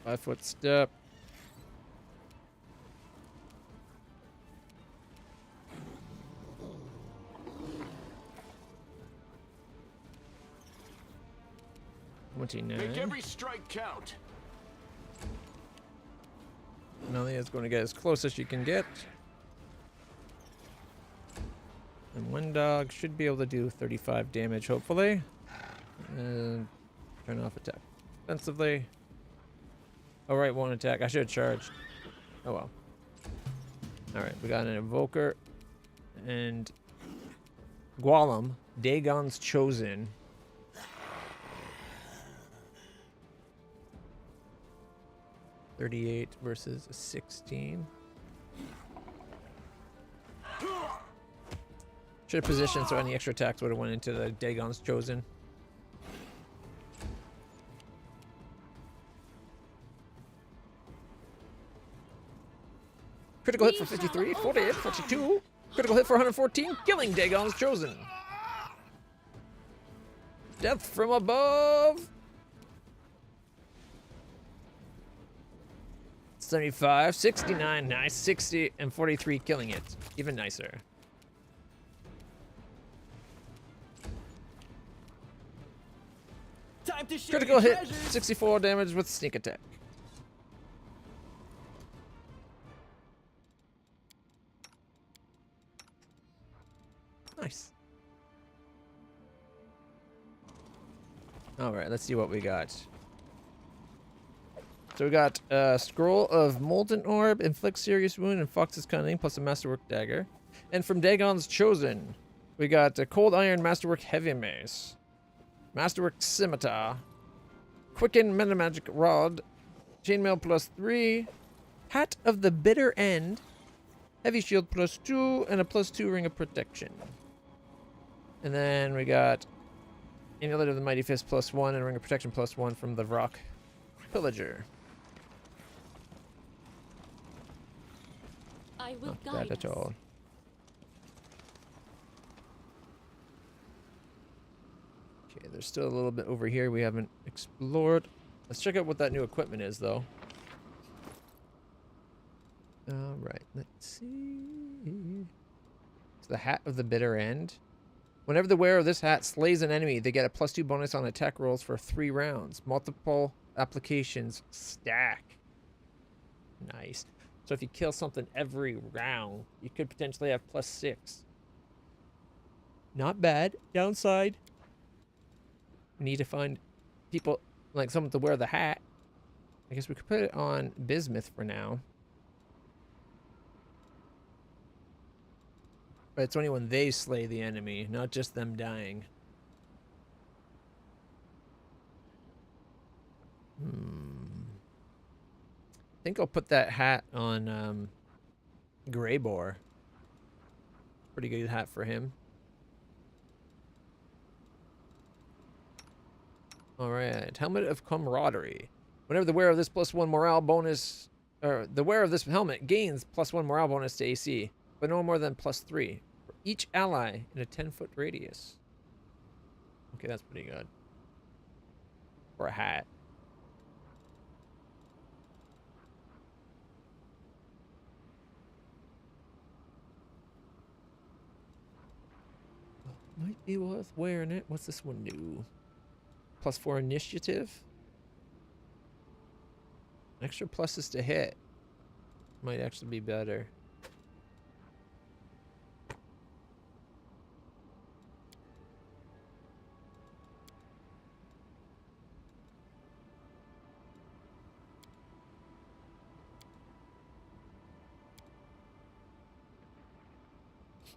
Speaker 1: Five-foot step.
Speaker 3: Make every strike count.
Speaker 1: Melia's going to get as close as she can get. And Windog should be able to do 35 damage, hopefully. And turn off attack defensively. Oh, right, one attack. I should have charged. Oh, well. Alright, we got an Evoker. And Gwallem, Dagon's Chosen. $38 versus 16. Should have positioned so any extra attacks would have went into the Dagon's Chosen. Critical hit for 53, 48, 42. Critical hit for 114, killing Dagon's Chosen. Death from above. 75, 69, nice, 60, and 43, killing it. Even nicer.
Speaker 6: Time to share
Speaker 1: Critical
Speaker 6: your
Speaker 1: hit,
Speaker 6: treasures.
Speaker 1: 64 damage with sneak attack. Nice. Alright, let's see what we got. So we got Scroll of Molten Orb, Inflict Serious Wound, and Fox's Cunning, plus a Masterwork Dagger. And from Dagon's Chosen, we got Cold Iron Masterwork Heavy Mace, Masterwork Scimitar, Quicken Metamagic Rod, Chainmail +3, Hat of the Bitter End, Heavy Shield +2, and a +2 Ring of Protection. And then we got Amulet of the Mighty Fist +1 and Ring of Protection +1 from the Rock Pillager.
Speaker 2: I will
Speaker 1: Not
Speaker 2: guide
Speaker 1: bad at
Speaker 2: us.
Speaker 1: all. Okay, there's still a little bit over here we haven't explored. Let's check out what that new equipment is, though. Alright, let's see. It's the Hat of the Bitter End. Whenever the wearer of this hat slays an enemy, they get a +2 bonus on attack rolls for 3 rounds. Multiple applications stack. Nice. So if you kill something every round, you could potentially have +6. Not bad. Downside, we need to find people, like someone to wear the hat. I guess we could put it on Bismuth for now. But it's only when they slay the enemy, not just them dying. I think I'll put that hat on Greybore. Pretty good hat for him. Alright, Helmet of Camaraderie. Whenever the wearer of this +1 morale bonus, or the wearer of this helmet gains +1 morale bonus to AC, but no more than +3 for each ally in a 10-foot radius. Okay, that's pretty good. For a hat. Might be worth wearing it. What's this one do? +4 initiative. Extra pluses to hit. Might actually be better.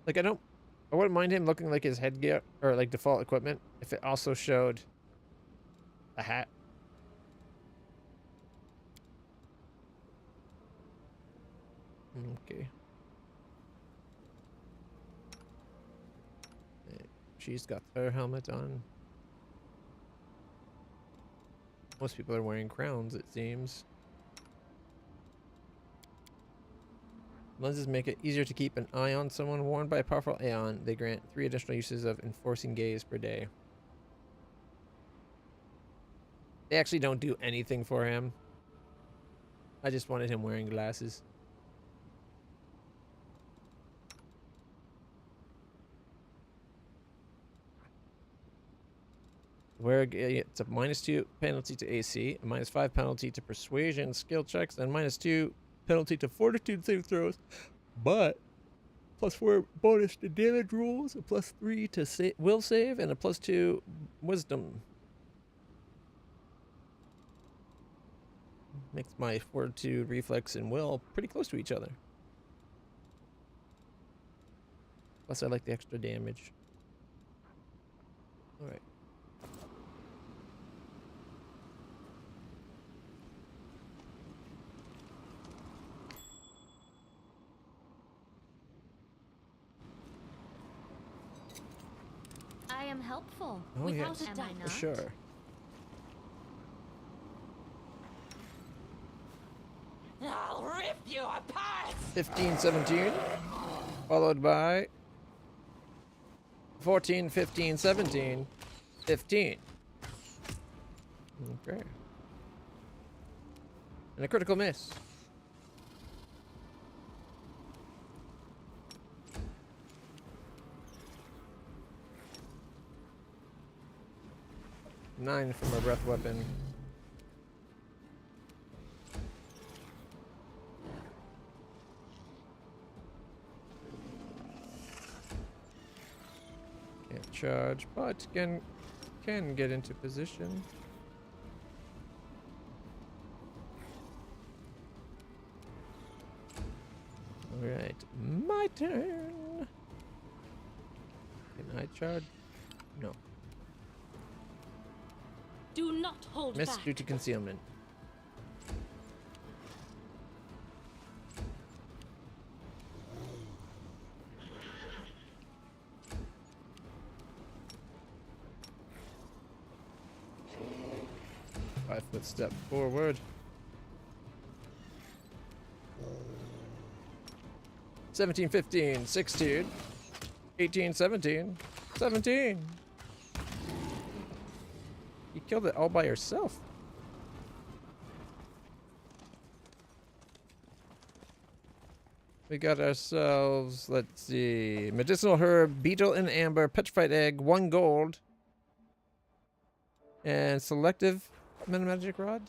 Speaker 1: Like, I wouldn't mind him looking like his headgear or like default equipment if it also showed a hat. Okay. She's got her helmet on. Most people are wearing crowns, it seems. Lenses make it easier to keep an eye on someone worn by a powerful Aeon. They grant 3 additional uses of enforcing gaze per day. They actually don't do anything for him. I just wanted him wearing glasses. Where it's a -2 penalty to AC, a -5 penalty to persuasion skill checks, and -2 penalty to fortitude save throws, but +4 bonus to damage rolls, a +3 to will save, and a +2 wisdom. Makes my fortitude, reflex, and will pretty close to each other. Plus, I like the extra damage. All right.
Speaker 2: I am helpful.
Speaker 1: Oh,
Speaker 2: Without
Speaker 1: yes,
Speaker 2: a doubt.
Speaker 1: for sure.
Speaker 4: I'll rip you apart!
Speaker 1: 15, 17, followed by 14, 15, 17, 15. Okay. And a critical miss. Nine from a breath weapon. Can't charge, but can get into position. All right, my turn. Can I charge? No.
Speaker 2: Do not hold
Speaker 1: Miss
Speaker 2: back.
Speaker 1: due to concealment. Five-foot step forward. 17, 15, 16, 18, 17, 17. You killed it all by yourself. We got ourselves, let's see, medicinal herb, beetle and amber, petrified egg, 1 gold, and selective magic rod.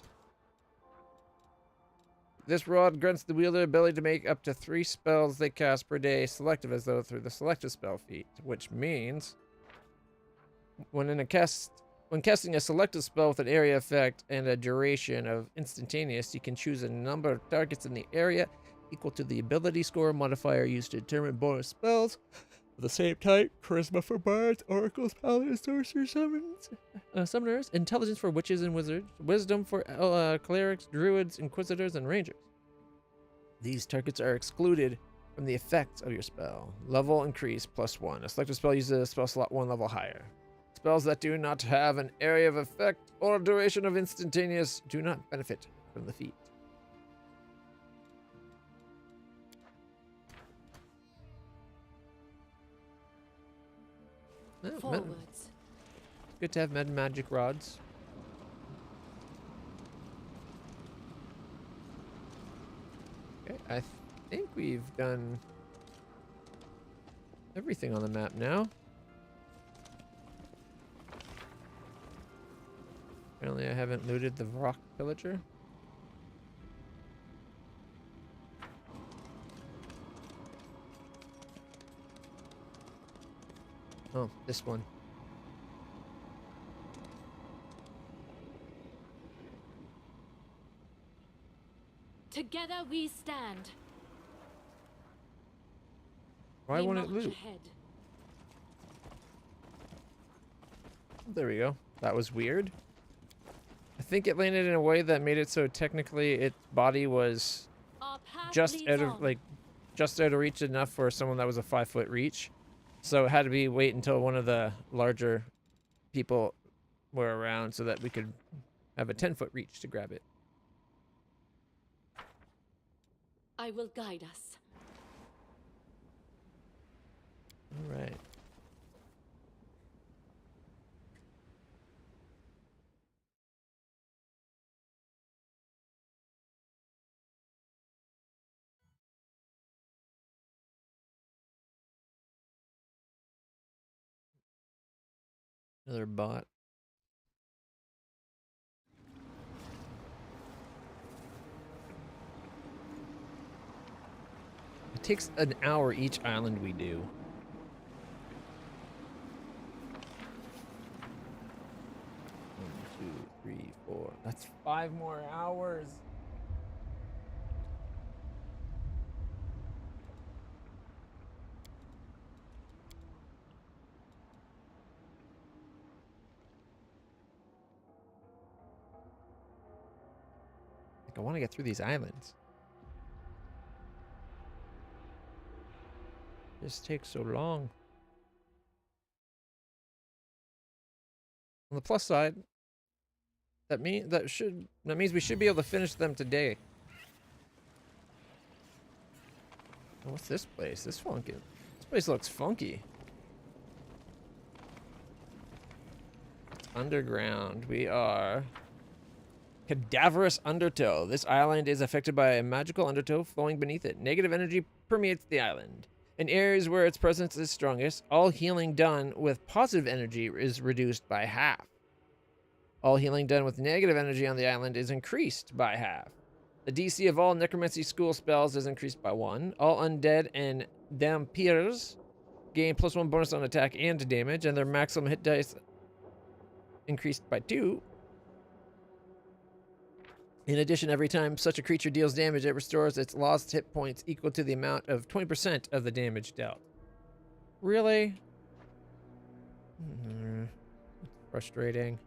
Speaker 1: This rod grants the wielder ability to make up to 3 spells they cast per day, selective as though through the selective spell feat, which means when casting a selective spell with an area effect and a duration of instantaneous, you can choose a number of targets in the area equal to the ability score modifier used to determine bonus spells of the same type: charisma for bards, oracles, paladins, sorcerers, summoners, intelligence for witches and wizards, wisdom for clerics, druids, inquisitors, and rangers. These targets are excluded from the effects of your spell. Level increase +1. A selective spell uses a spell slot 1 level higher. Spells that do not have an area of effect or duration of instantaneous do not benefit from the feat.
Speaker 2: Forwards.
Speaker 1: Good to have magic rods. Okay, I think we've done everything on the map now. Apparently I haven't looted the rock pillager. Oh, this one.
Speaker 2: Together we stand.
Speaker 1: Why
Speaker 2: We
Speaker 1: won't it
Speaker 2: march
Speaker 1: loot?
Speaker 2: ahead.
Speaker 1: There we go. That was weird. I think it landed in a way that made it so technically its body was
Speaker 2: Our path
Speaker 1: just
Speaker 2: leads
Speaker 1: out of
Speaker 2: on.
Speaker 1: like just out of reach enough for someone that was a 5-foot reach. So it had to be wait until one of the larger people were around so that we could have a 10-foot reach to grab it.
Speaker 2: I will guide us.
Speaker 1: All right. Another bot. It takes an hour each island we do. 1, 2, 3, 4. That's 5 more hours. I want to get through these islands. This takes so long. On the plus side, that means we should be able to finish them today. Oh, what's this place? This place looks funky. It's underground. We are Cadaverous Undertow. This island is affected by a magical undertow flowing beneath it. Negative energy permeates the island. In areas where its presence is strongest, all healing done with positive energy is reduced by half. All healing done with negative energy on the island is increased by half. The DC of all necromancy school spells is increased by 1. All undead and dampiers gain +1 bonus on attack and damage, and their maximum hit dice increased by 2. In addition, every time such a creature deals damage, it restores its lost hit points equal to the amount of 20% of the damage dealt. Really? Frustrating.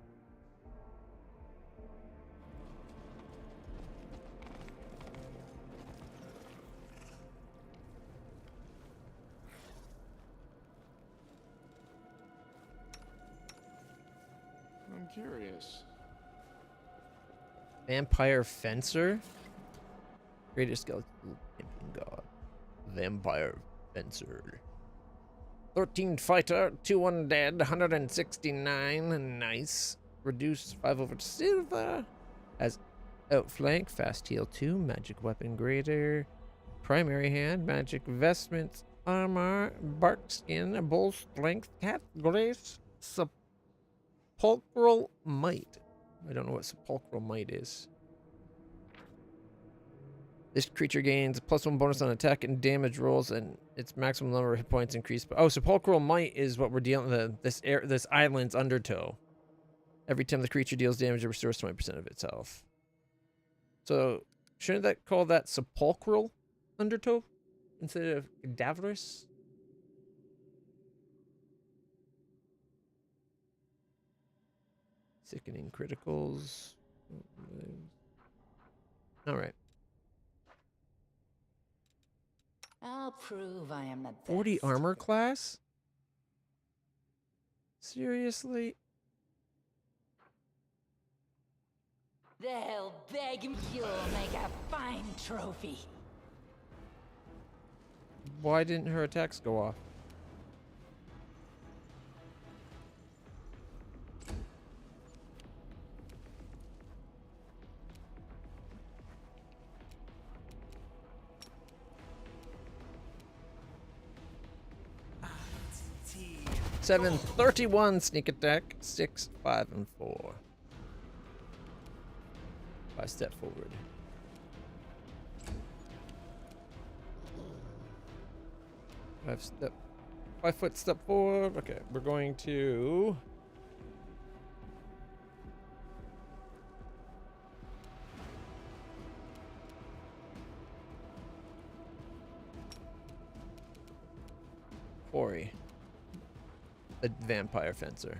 Speaker 3: I'm curious.
Speaker 1: Vampire Fencer? Greatest skeleton champion god. Vampire Fencer. 13 fighter, 2 undead, 169. Nice. Reduced 5 over to silver. Has outflank, fast heal 2, magic weapon greater, primary hand, magic vestments, armor, bark skin, bull strength, cat grace, sepulchral might. I don't know what sepulchral might is. This creature gains +1 bonus on attack and damage rolls, and its maximum number of hit points increased. Oh, sepulchral might is what we're dealing with. This island's undertow. Every time the creature deals damage, it restores 20% of its health. So, shouldn't that call that sepulchral undertow instead of cadaverous? Sickening criticals. All right.
Speaker 5: I'll prove I am the best.
Speaker 1: 40 armor class? Seriously?
Speaker 5: They'll beg me. You'll make a fine trophy.
Speaker 1: Why didn't her attacks go off? 731 sneak attack. 6, 5, and 4. 5 step forward. 5 foot step forward. Okay, we're going to. Ori, the vampire fencer.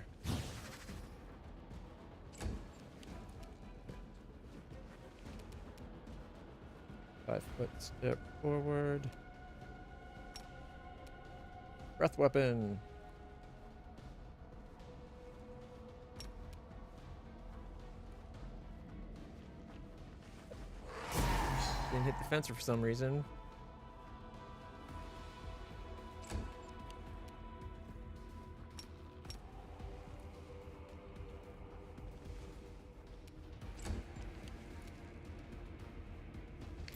Speaker 1: Five foot step forward. Breath weapon. Didn't hit the fencer for some reason.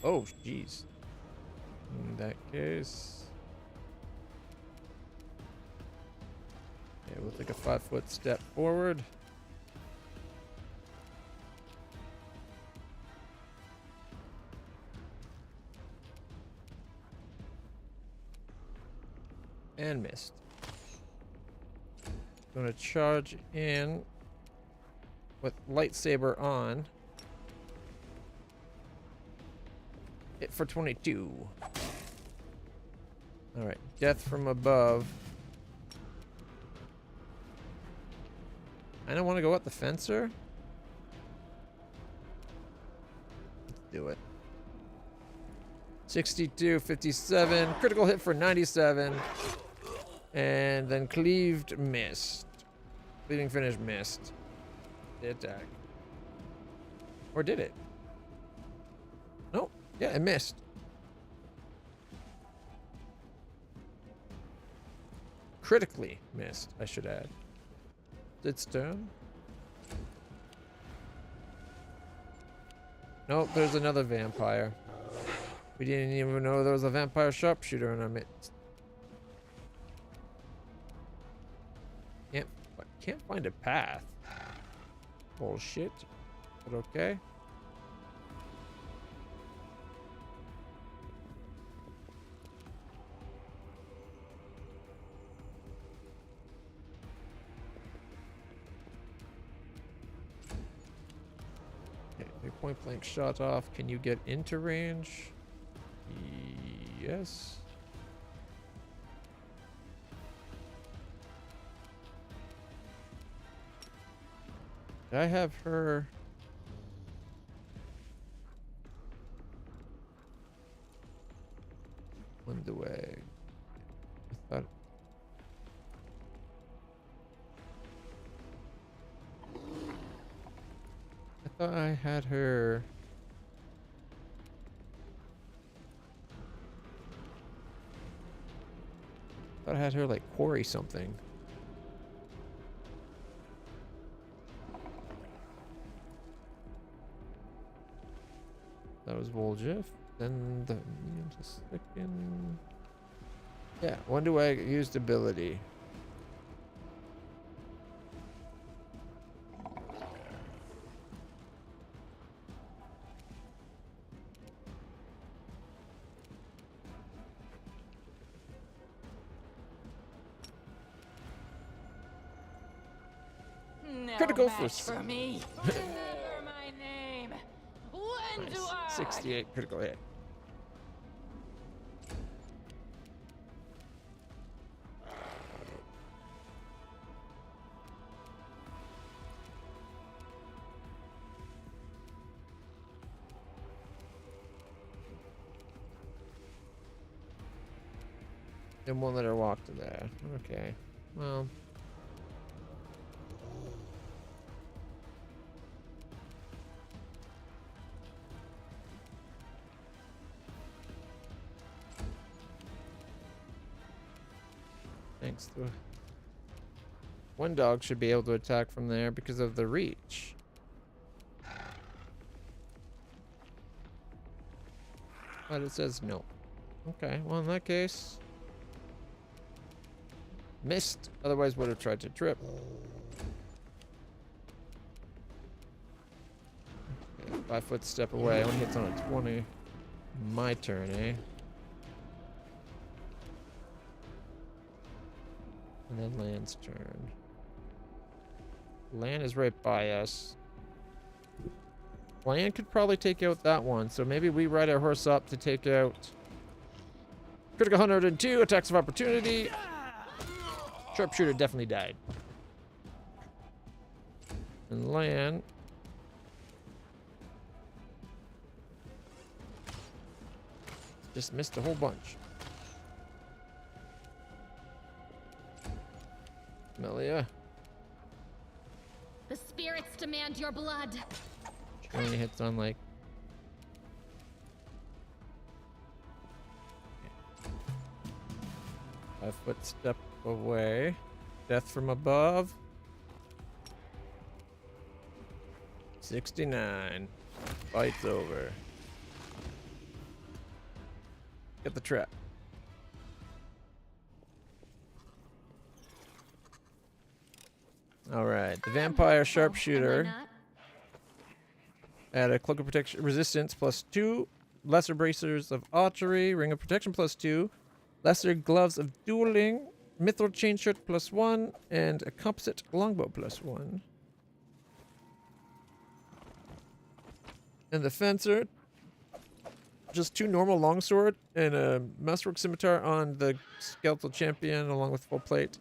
Speaker 1: Oh, jeez. In that case... Okay, we'll take a 5 foot step forward. And missed. Gonna charge in with lightsaber on. Hit for 22. Alright, death from above. I don't want to go up the fencer. Let's do it. 62, 57. Critical hit for 97. And then cleaved, missed. Cleaving finish, missed. The attack. Or did it? Nope. Yeah, it missed. Critically missed, I should add. Its turn. Nope, there's another vampire. We didn't even know there was a vampire sharpshooter in our midst. Can't find a path. Bullshit. But okay. Point blank shot off. Can you get into range? Yes. I have her. Underway. I thought I had her. I thought I had her like quarry something. That was Voljeff. Then the just a second. Yeah, when do I use ability?
Speaker 4: No
Speaker 1: Critical
Speaker 4: match
Speaker 1: for
Speaker 4: for me. Remember my name. When do I?
Speaker 1: 68 critical hit. And won't let her walk to there. Okay. Well. Thanks to one dog should be able to attack from there because of the reach. But it says no. Okay, well in that case, Missed. Otherwise would have tried to trip. Okay, 5 foot step away. Only hits on a 20. My turn, eh? And then Land's turn. Land is right by us. Land could probably take out that one, so maybe we ride our horse up to take out. Critical 102, attacks of opportunity. Sharpshooter definitely died. And Land. Just missed a whole bunch. Melia.
Speaker 2: The spirits demand your blood.
Speaker 1: She only hits on like. Okay. 5 foot step away. Death from above. 69. Fight's over. Get the trap. Alright, the vampire sharpshooter at a cloak of protection resistance +2, lesser bracers of archery, ring of protection +2, lesser gloves of dueling, mithril chain shirt +1, and a composite longbow +1. And the fencer, just 2 normal longsword and a masterwork scimitar on the skeletal champion along with full plate.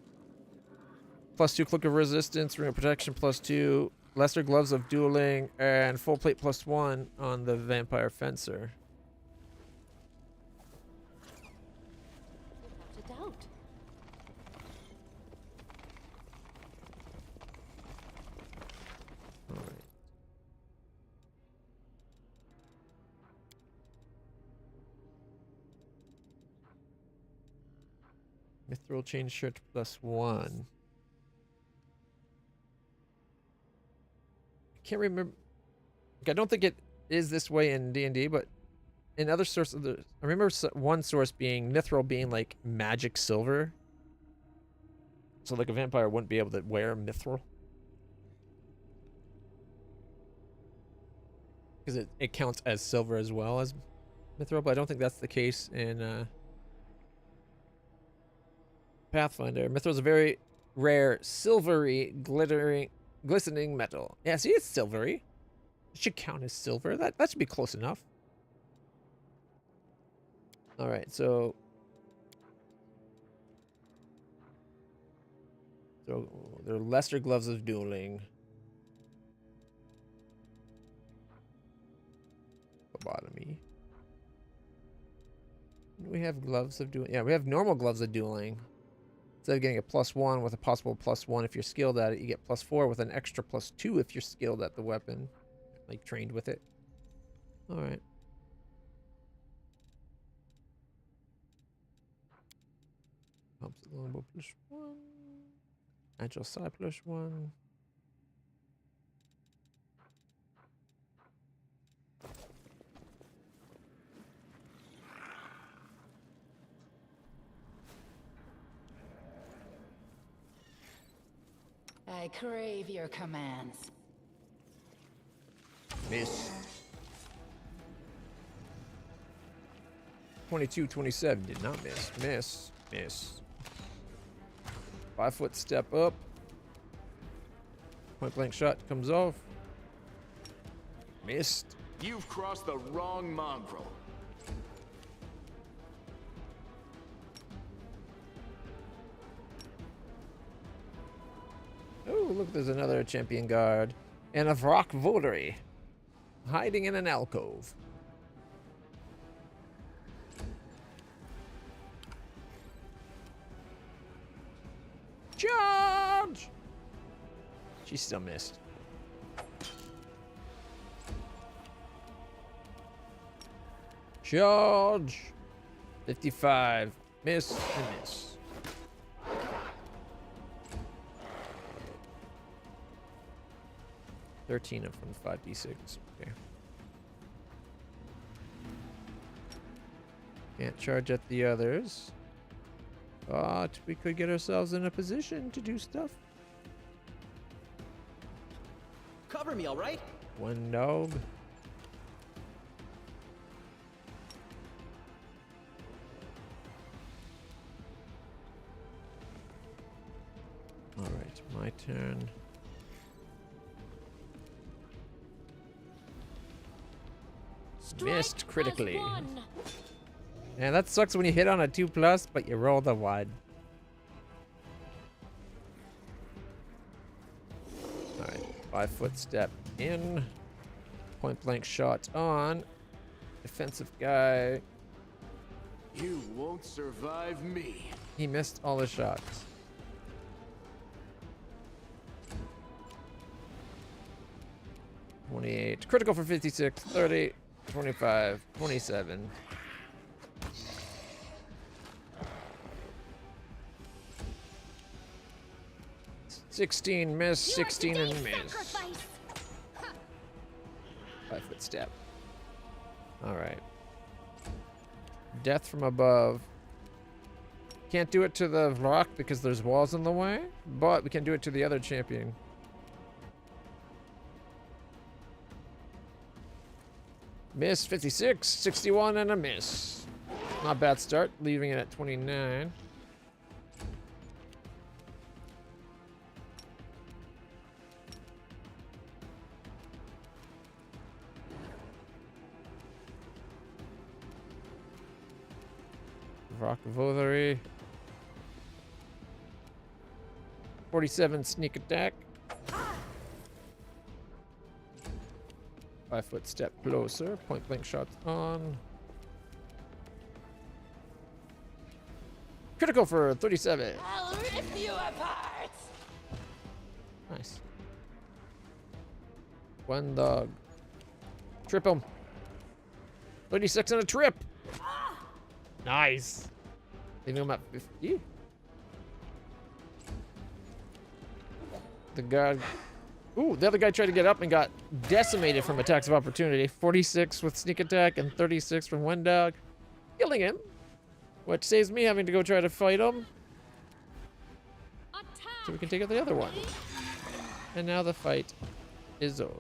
Speaker 1: +2 cloak of resistance, ring of protection +2, lesser gloves of dueling, and full plate +1 on the vampire fencer.
Speaker 5: Without a doubt.
Speaker 1: All right. Mithril chain shirt +1. Can't remember. I don't think it is this way in D&D, but in other sources, I remember one source being mithril being like magic silver. So like a vampire wouldn't be able to wear mithril. Because it counts as silver as well as mithril, but I don't think that's the case in Pathfinder. Mithril is a very rare, silvery, glistening metal. Yeah, see, it's silvery. It should count as silver. That should be close enough. All right, so there are lesser gloves of dueling. Lobotomy. Do we have gloves of dueling? Yeah, we have normal gloves of dueling. Instead of getting a +1 with a possible +1 if you're skilled at it, you get +4 with an extra +2 if you're skilled at the weapon. Like, trained with it. Alright. Composite longbow +1. Agile side +1.
Speaker 5: I crave your commands.
Speaker 1: Miss. 22, 27 did not miss. Miss. Miss. 5 foot step up. Point blank shot comes off. Missed.
Speaker 3: You've crossed the wrong mongrel.
Speaker 1: Oh, look, there's another champion guard. And a Vrock Votary. Hiding in an alcove. Charge! She still missed. Charge! 55. Miss and miss. $13 from 5d6. Okay. Can't charge at the others. But we could get ourselves in a position to do stuff.
Speaker 6: Cover me, all right?
Speaker 1: One dog. Alright, my turn. Missed critically. And that sucks when you hit on a 2+, but you roll the 1. Alright, 5-foot step in. Point blank shot on. Defensive guy.
Speaker 3: You won't survive me.
Speaker 1: He missed all the shots. $28. Critical for 56. 30. 25. 27. $16 miss. 16 and miss. 5-foot step. Alright. Death from above. Can't do it to the rock because there's walls in the way, but we can do it to the other champion. Miss 56, 61 and a miss. Not bad start, leaving it at 29. Rock Vothery. 47 sneak attack. 5-foot step closer. Point blank shots on. Critical for 37.
Speaker 4: I'll rip you apart.
Speaker 1: Nice. One dog. Trip him. 36 and a trip. Nice. Leaving him at 50. The guard. Ooh, the other guy tried to get up and got decimated from attacks of opportunity. 46 with sneak attack and 36 from one dog. Killing him. Which saves me having to go try to fight him. So we can take out the other one. And now the fight is over.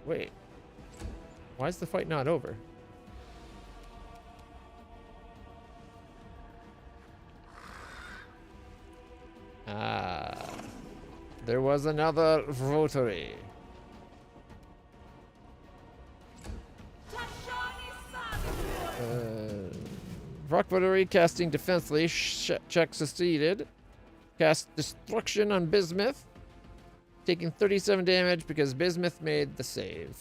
Speaker 1: Wait. Why is the fight not over? Ah. There was another votary. Rock votary casting defensively. Check succeeded. Cast destruction on Bismuth. Taking 37 damage because Bismuth made the save.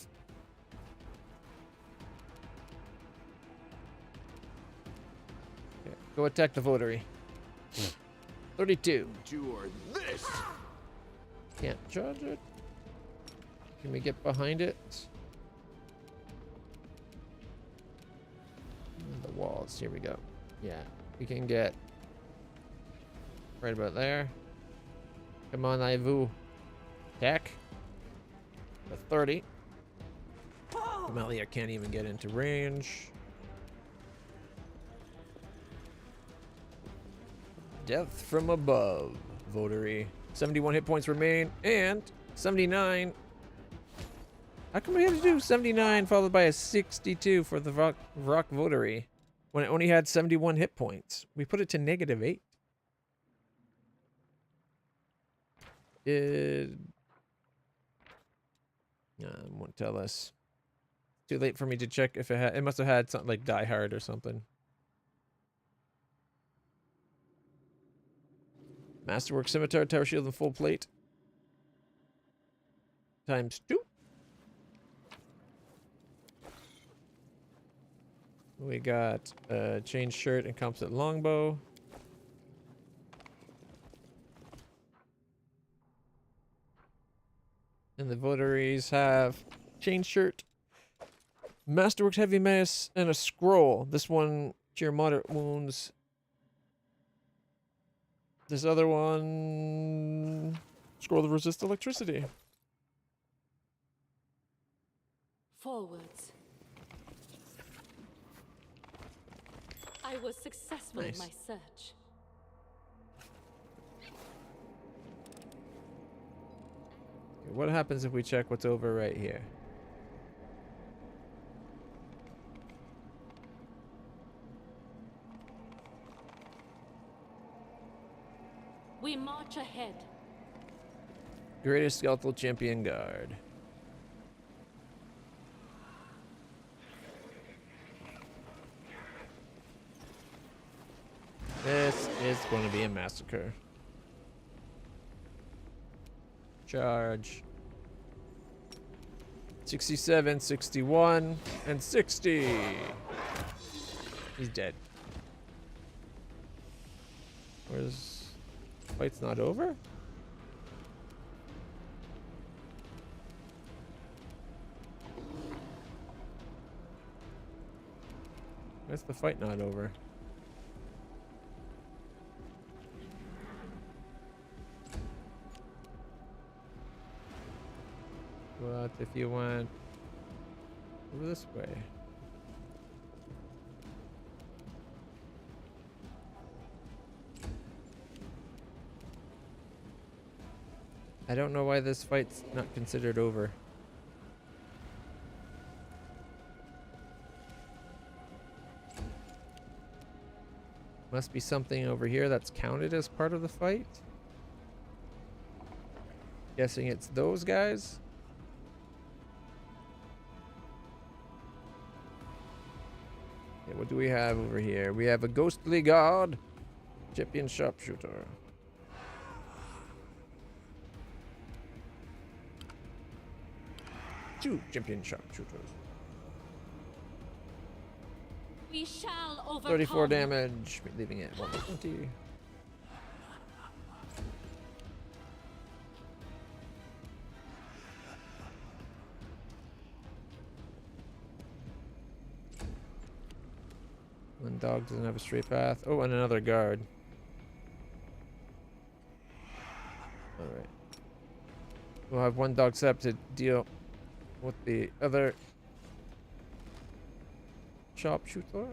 Speaker 1: Okay, go attack the votary. 32.
Speaker 3: Endure this.
Speaker 1: Can't charge it. Can we get behind it? The walls. Here we go. Yeah, we can get right about there. Come on, Ivu. Attack. A 30. Camellia can't even get into range. Death from above. Votary. 71 hit points remain, and 79. How come we had to do 79 followed by a 62 for the rock votary when it only had 71 hit points? We put it to -8. It won't tell us. Too late for me to check if it had. It must have had something like Die Hard or something. Masterwork Scimitar, Tower Shield, and Full Plate. ×2. We got a chain shirt and composite longbow. And the votaries have chain shirt, Masterworks Heavy Mace, and a scroll. This one, cure moderate wounds. This other one, scroll to resist electricity.
Speaker 7: Forwards. I was successful in
Speaker 1: Nice.
Speaker 7: my search.
Speaker 1: What happens if we check what's over right here?
Speaker 4: We march ahead.
Speaker 1: Greatest skeletal champion guard. This is going to be a massacre. Charge. 67, 61, and 60. He's dead. Where's... Fight's not over? Where's the fight not over? What if you went over this way? I don't know why this fight's not considered over. Must be something over here that's counted as part of the fight. Guessing it's those guys. Okay, what do we have over here? We have a ghostly guard, champion sharpshooter. Two champion sharpshooters.
Speaker 4: We shall overcome.
Speaker 1: 34 damage, leaving it 120. One dog doesn't have a straight path. Oh, and another guard. Alright. We'll have one dog set up to deal with the other sharpshooter.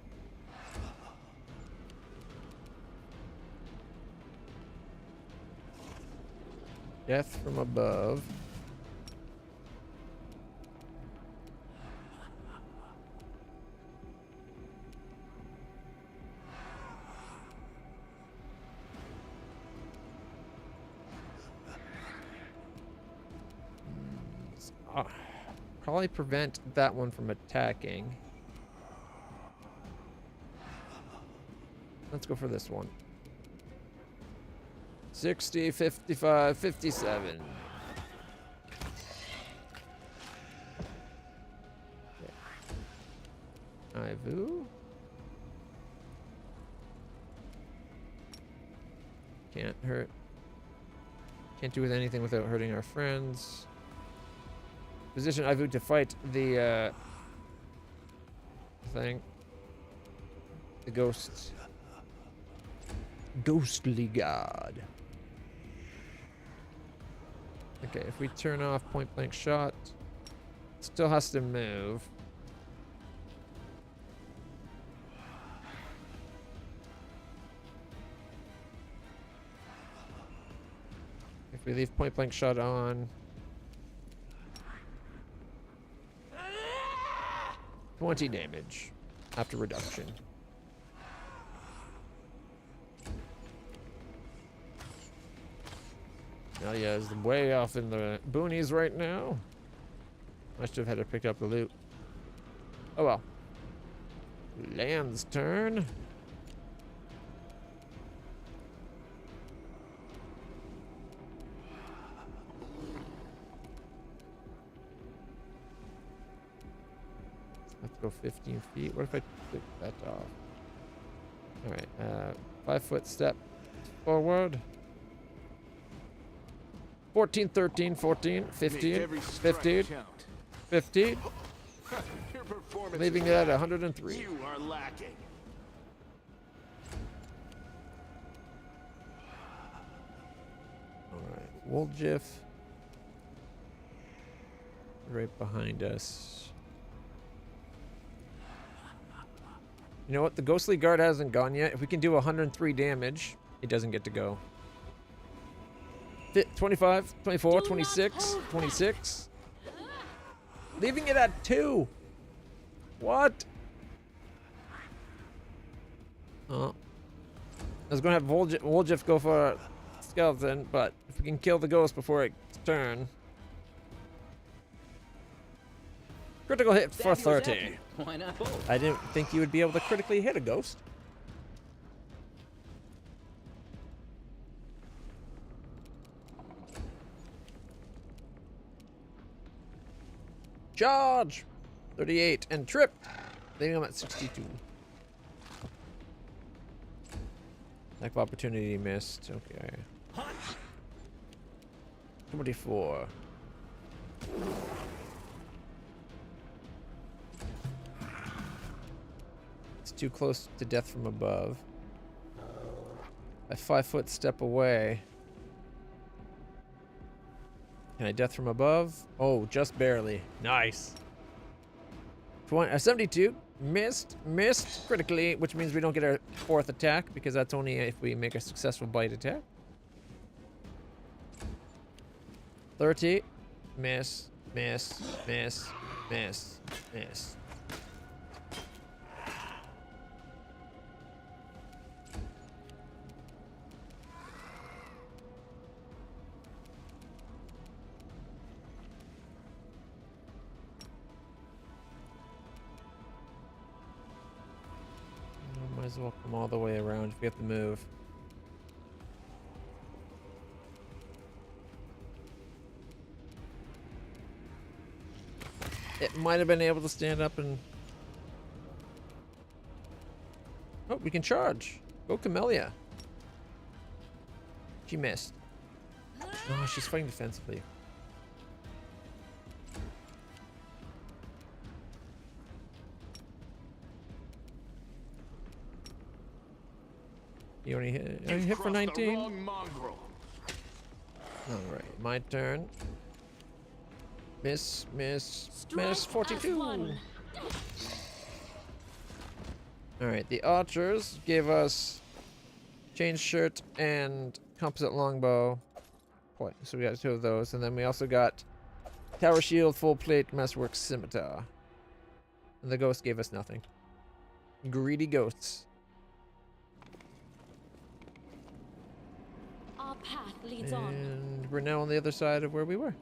Speaker 1: Death from above. Probably prevent that one from attacking. Let's go for this one. 60, 55, 57. Okay. Ivu. Can't hurt. Can't do with anything without hurting our friends. Position Ivu to fight the thing. The ghost. Ghostly god. Okay, if we turn off point blank shot, still has to move. If we leave point blank shot on, 20 damage after reduction. Nadia is way off in the boonies right now. I should have had to pick up the loot. Oh well. Land's turn. Let's go 15 feet. What if I took that off? Alright, 5 foot step forward. 14, 13, 14, 15, 15, 15. Leaving it at 103.
Speaker 3: You are lacking.
Speaker 1: Alright, Woljiff. Right behind us. You know what? The ghostly guard hasn't gone yet. If we can do 103 damage, it doesn't get to go. 25, 24,
Speaker 2: Do
Speaker 1: 26,
Speaker 2: not hold
Speaker 1: 26. Leaving it at 2. What? Oh. I was going to have Woljif go for a skeleton, but if we can kill the ghost before its turn. Critical hit for
Speaker 6: Stab you or zap
Speaker 1: 30.
Speaker 6: you. Why not both?
Speaker 1: I didn't think you would be able to critically hit a ghost. Charge! 38 and trip, leaving him at 62. Lack of opportunity missed. Okay. 24. It's too close to death from above. A 5-foot step away. Can I death from above? Oh, just barely. Nice. 72. Missed critically, which means we don't get our 4th attack because that's only if we make a successful bite attack. 30. Miss. Might as well come all the way around if we have to move. It might have been able to stand up and... Oh, we can charge. Go Camellia. She missed. Oh, she's fighting defensively. You only hit,
Speaker 3: You've
Speaker 1: hit for
Speaker 3: crossed the
Speaker 1: 19.
Speaker 3: wrong mongrel.
Speaker 1: Alright, my turn. Miss,
Speaker 2: Strike
Speaker 1: 42.
Speaker 2: as one.
Speaker 1: Alright, the archers gave us chain shirt and composite longbow. Boy, so we got 2 of those, and then we also got tower shield, full plate, masterwork scimitar. And the ghost gave us nothing. Greedy ghosts.
Speaker 2: Our path leads on.
Speaker 1: And we're now on the other side of where we were.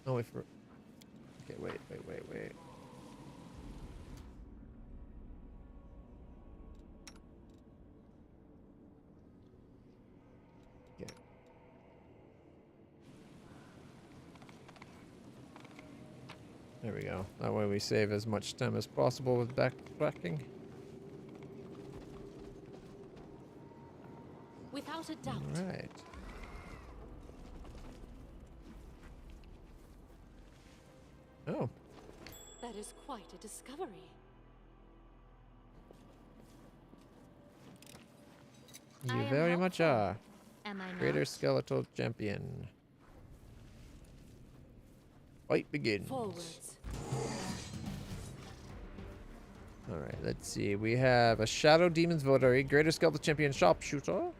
Speaker 1: Oh, wait for... Okay, wait. Okay. There we go. That way we save as much time as possible with backtracking.
Speaker 2: Without a doubt.
Speaker 1: Alright. Oh.
Speaker 2: That is quite a discovery. I
Speaker 1: You
Speaker 2: am
Speaker 1: very much
Speaker 2: helpful.
Speaker 1: are.
Speaker 2: Am I not?
Speaker 1: Greater skeletal champion. Fight begins.
Speaker 2: Forwards.
Speaker 1: Alright, let's see. We have a Shadow Demon's Votary, Greater Skeletal Champion Sharpshooter.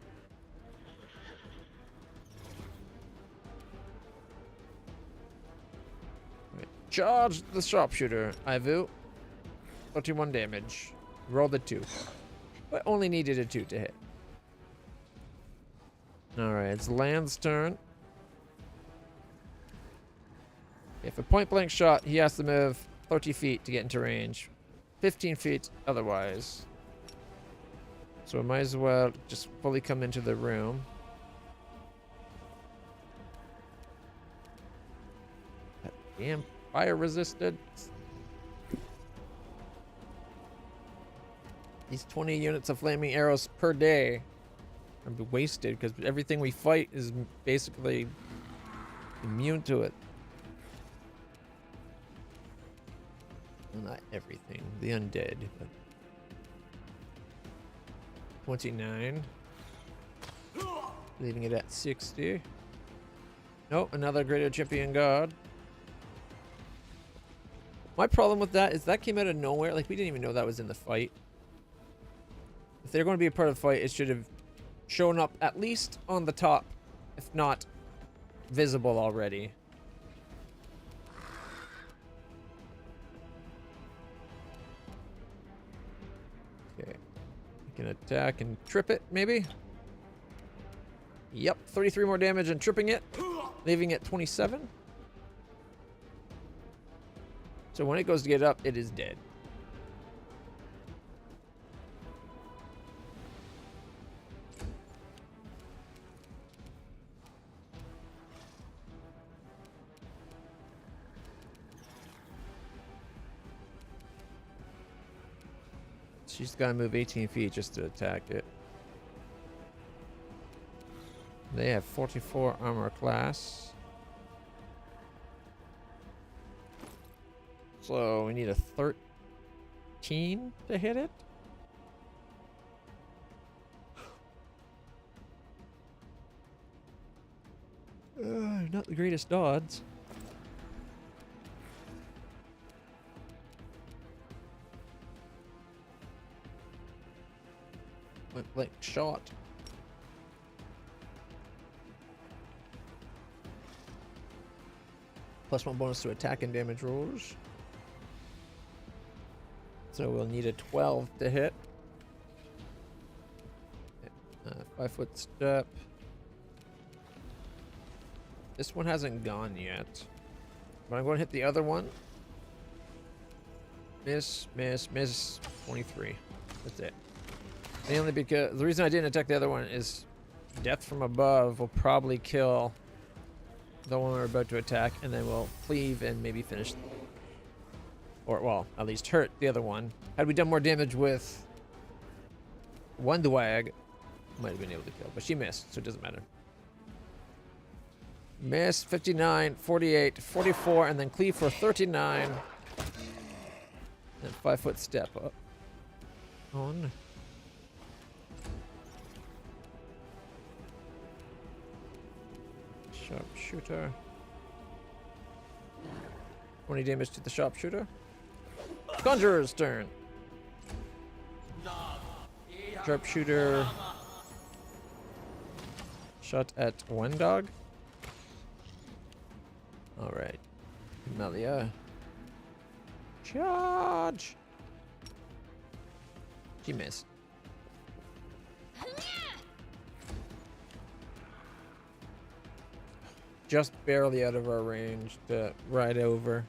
Speaker 1: Right. Charge the Sharpshooter, Ivu. 31 damage. Roll the 2. But only needed a 2 to hit. Alright, it's Land's turn. If a point blank shot, he has to move 30 feet to get into range. 15 feet otherwise. So I might as well just fully come into the room. That damn fire resisted. These 20 units of flaming arrows per day are wasted because everything we fight is basically immune to it. Well, not everything. The undead. But 29. Leaving it at 60. Nope, another Greater Champion Guard. My problem with that is that came out of nowhere. Like, we didn't even know that was in the fight. they're going to be a part of the fight, it should have shown up at least on the top, if not visible already. Okay. You can attack and trip it, maybe? Yep, 33 more damage and tripping it, leaving it 27. So when it goes to get up, it is dead. She's got to move 18 feet just to attack it. They have 44 armor class. So we need a 13 to hit it. Not the greatest odds. Went like shot. +1 bonus to attack and damage rolls. So we'll need a 12 to hit. 5-foot step. This one hasn't gone yet. But I'm going to hit the other one. Miss, miss, miss. 23. That's it. Mainly because the reason I didn't attack the other one is death from above will probably kill the one we're about to attack, and then we'll cleave and maybe finish, or well, at least hurt the other one. Had we done more damage with Wandwag, might have been able to kill, but she missed, so it doesn't matter. Miss, 59, 48, 44, and then cleave for 39. And 5-foot step up. On. Sharpshooter. 20 damage to the sharpshooter. Conjurer's turn. Sharpshooter. Shot at one dog. Alright. Melia. Charge! She missed. Just barely out of our range to ride over.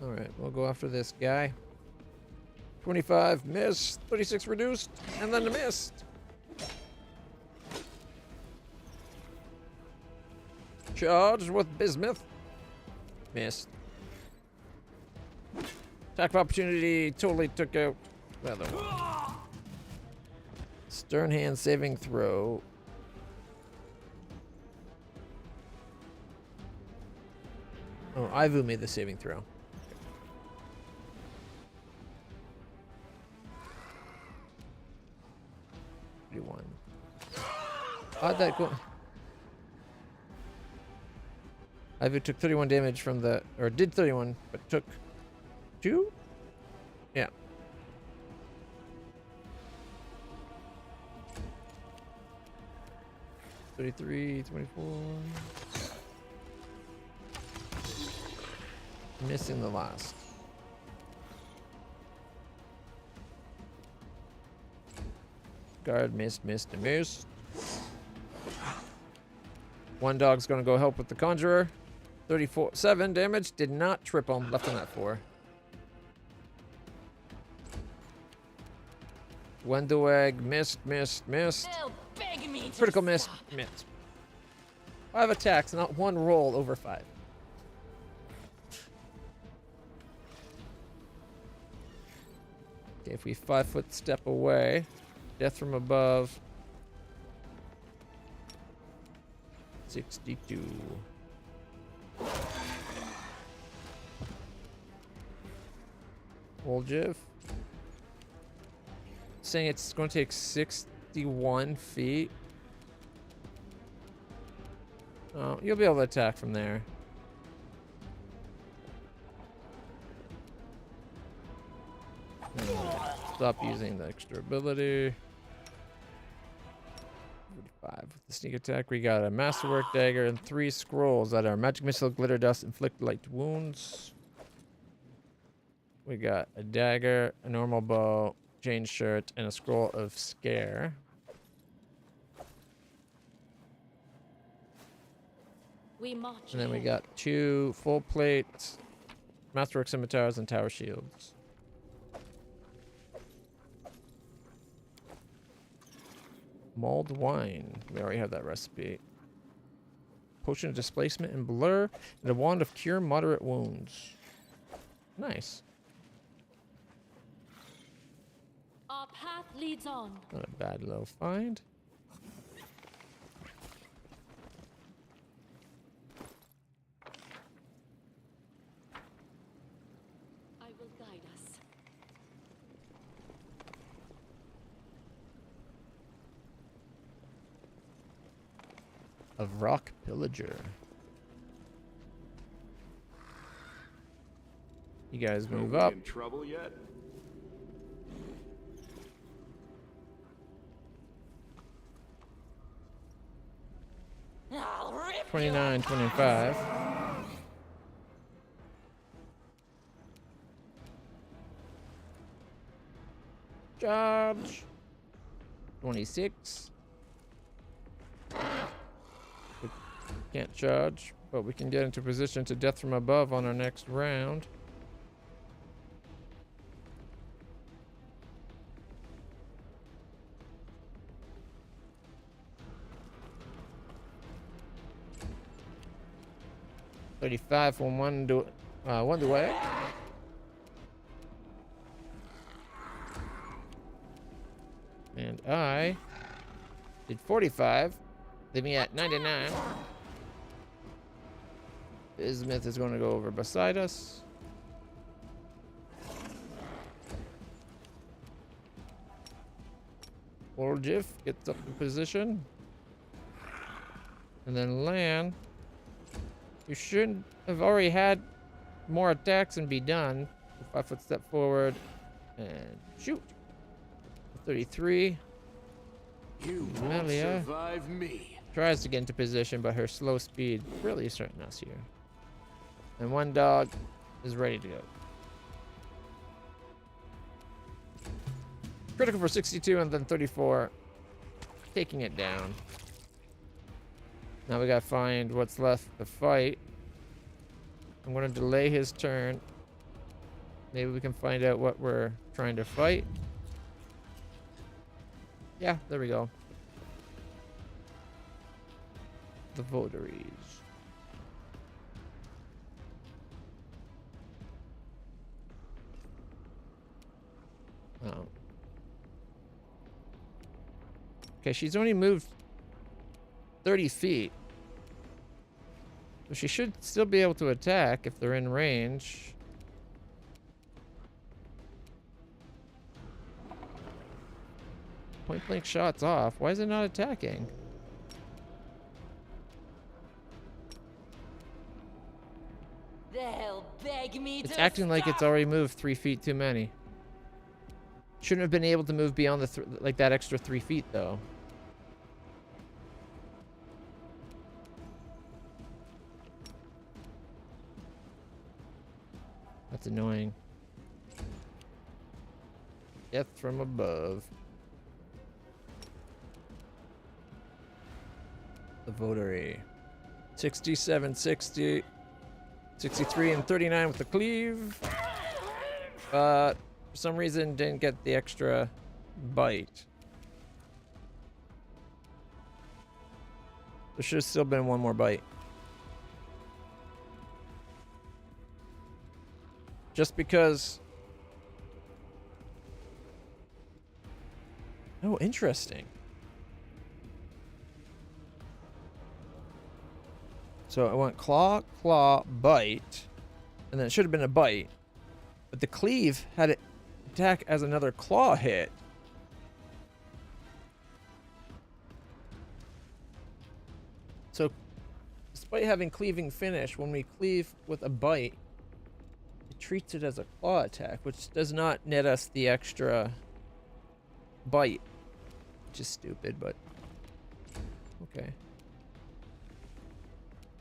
Speaker 1: Alright, we'll go after this guy. 25, miss. 36 reduced, and then a missed. Charge with bismuth. Missed. Attack of opportunity totally took out the other one. Stern hand saving throw. Oh, Ivu made the saving throw. 31. How'd that go? Ivu took 31 damage from the, or did 31, but took 2? Yeah. $33, 24. Missing the last. Guard missed, missed, and missed. One dog's gonna go help with the conjurer. 7 damage. Did not trip him. Left on that 4. Wendoweg missed, missed, missed.
Speaker 4: They'll beg me to
Speaker 1: Critical miss,
Speaker 4: stop.
Speaker 1: missed. 5 attacks, not one roll over 5. Okay, if we 5-foot step away, death from above. 62. Oljev. Saying it's going to take 61 feet. Oh, you'll be able to attack from there. Stop using the extra ability. 45 with the sneak attack. We got a masterwork dagger and 3 scrolls that are magic missile, glitter dust, inflict light wounds. We got a dagger, a normal bow, chain shirt, and a scroll of scare.
Speaker 2: We march.
Speaker 1: And then we
Speaker 2: ahead.
Speaker 1: got 2 full plate masterwork scimitars and tower shields. Mulled wine. We already have that recipe. Potion of displacement and blur, and a wand of cure moderate wounds. Nice.
Speaker 2: Our path leads on.
Speaker 1: Not a bad little find.
Speaker 2: I will guide us.
Speaker 1: Of rock pillager. You guys move
Speaker 3: Are we
Speaker 1: up.
Speaker 3: in trouble yet?
Speaker 4: I'll rip
Speaker 1: 29, 25. Charge. 26. We can't charge, but we can get into position to death from above on our next round. $35 from one away. And I did 45, leaving at 99. Bismuth is going to go over beside us. Old Jiff gets up in position. And then Lan, you shouldn't have already had more attacks and be done. 5-foot step forward and shoot. 33.
Speaker 3: You won't
Speaker 1: Amelia
Speaker 3: survive me.
Speaker 1: tries to get into position, but her slow speed really is hurting us here. And one dog is ready to go. Critical for 62 and then 34. Taking it down. Now we gotta find what's left to fight. I'm gonna delay his turn. Maybe we can find out what we're trying to fight. Yeah, there we go. The votaries. Oh. Okay, she's only moved 30 feet. So she should still be able to attack if they're in range. Point blank shots off. Why is it not attacking?
Speaker 4: They'll beg me
Speaker 1: It's
Speaker 4: to
Speaker 1: acting like it's
Speaker 4: stop.
Speaker 1: already moved 3 feet too many. Shouldn't have been able to move beyond the like that extra 3 feet though. That's annoying. Death from above. The votary. 67, 60, 63, and 39 with the cleave. But for some reason didn't get the extra bite. There should have still been one more bite. Just because... Oh, interesting. So I went claw, claw, bite. And then it should have been a bite. But the cleave had it attack as another claw hit. So despite having cleaving finish, when we cleave with a bite, it treats it as a claw attack, which does not net us the extra bite. Which is stupid, but okay.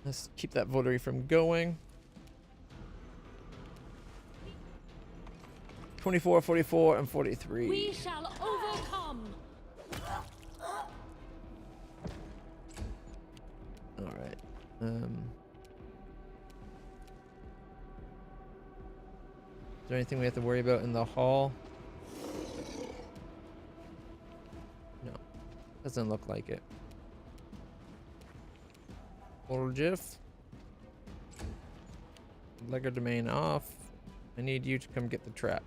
Speaker 1: Let's keep that votary from going. 24, 44, and 43.
Speaker 2: We shall overcome.
Speaker 1: All right. Is there anything we have to worry about in the hall? No. Doesn't look like it. Portal GIF. Lego domain off. I need you to come get the trap.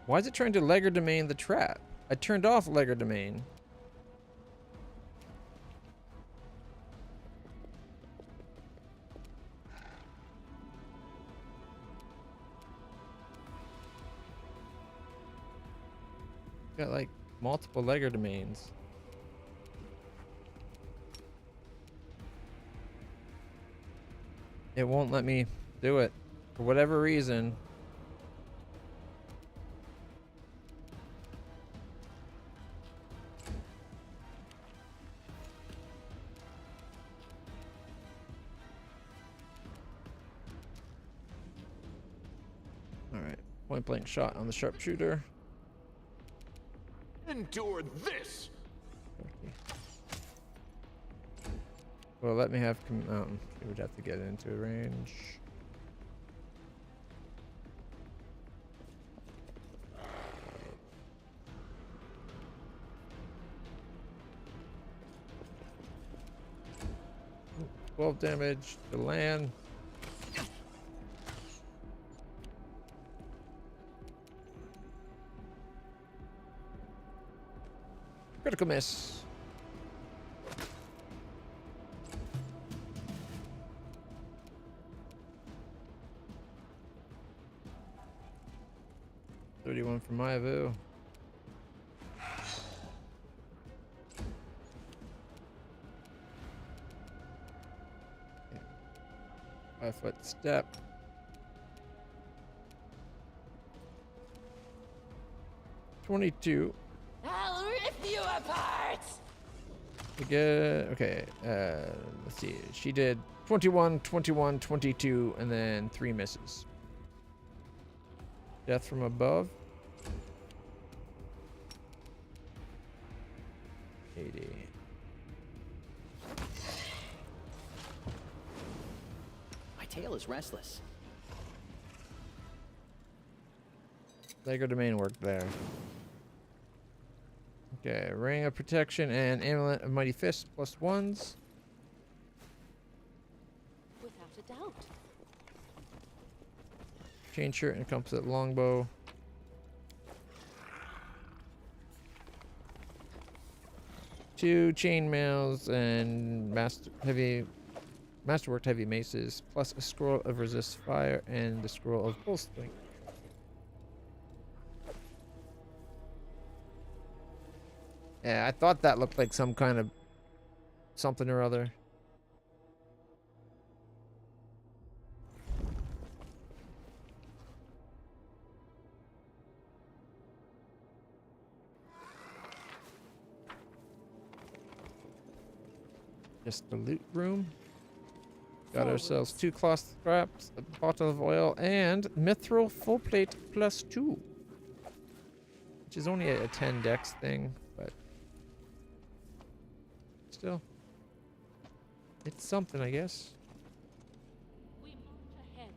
Speaker 1: Why is it trying to Lego domain the trap? I turned off Lego domain. Got like multiple Lego domains. It won't let me do it for whatever reason. All right, point blank shot on the sharpshooter.
Speaker 3: Endure this.
Speaker 1: Okay. Well, let me have we would have to get into range. Ooh, 12 damage to land. Critical miss. $31 for my view. Okay. 5-foot step. $22.
Speaker 4: I'll rip you apart!
Speaker 1: Okay, let's see. She did 21, 21, 22, and then 3 misses. Death from above. 80.
Speaker 6: My tail is restless.
Speaker 1: Lego domain worked there. Okay, ring of protection and amulet of mighty fist +1s.
Speaker 2: Without a doubt.
Speaker 1: Chain shirt and composite longbow. Two chain mails and masterworked heavy maces, plus a scroll of resist fire and the scroll of full strength. Yeah, I thought that looked like some kind of something or other. Just the loot room. Got ourselves 2 cloth scraps, a bottle of oil, and mithril full plate +2. Which is only a 10 dex thing, but still. It's something, I guess.
Speaker 2: We march ahead.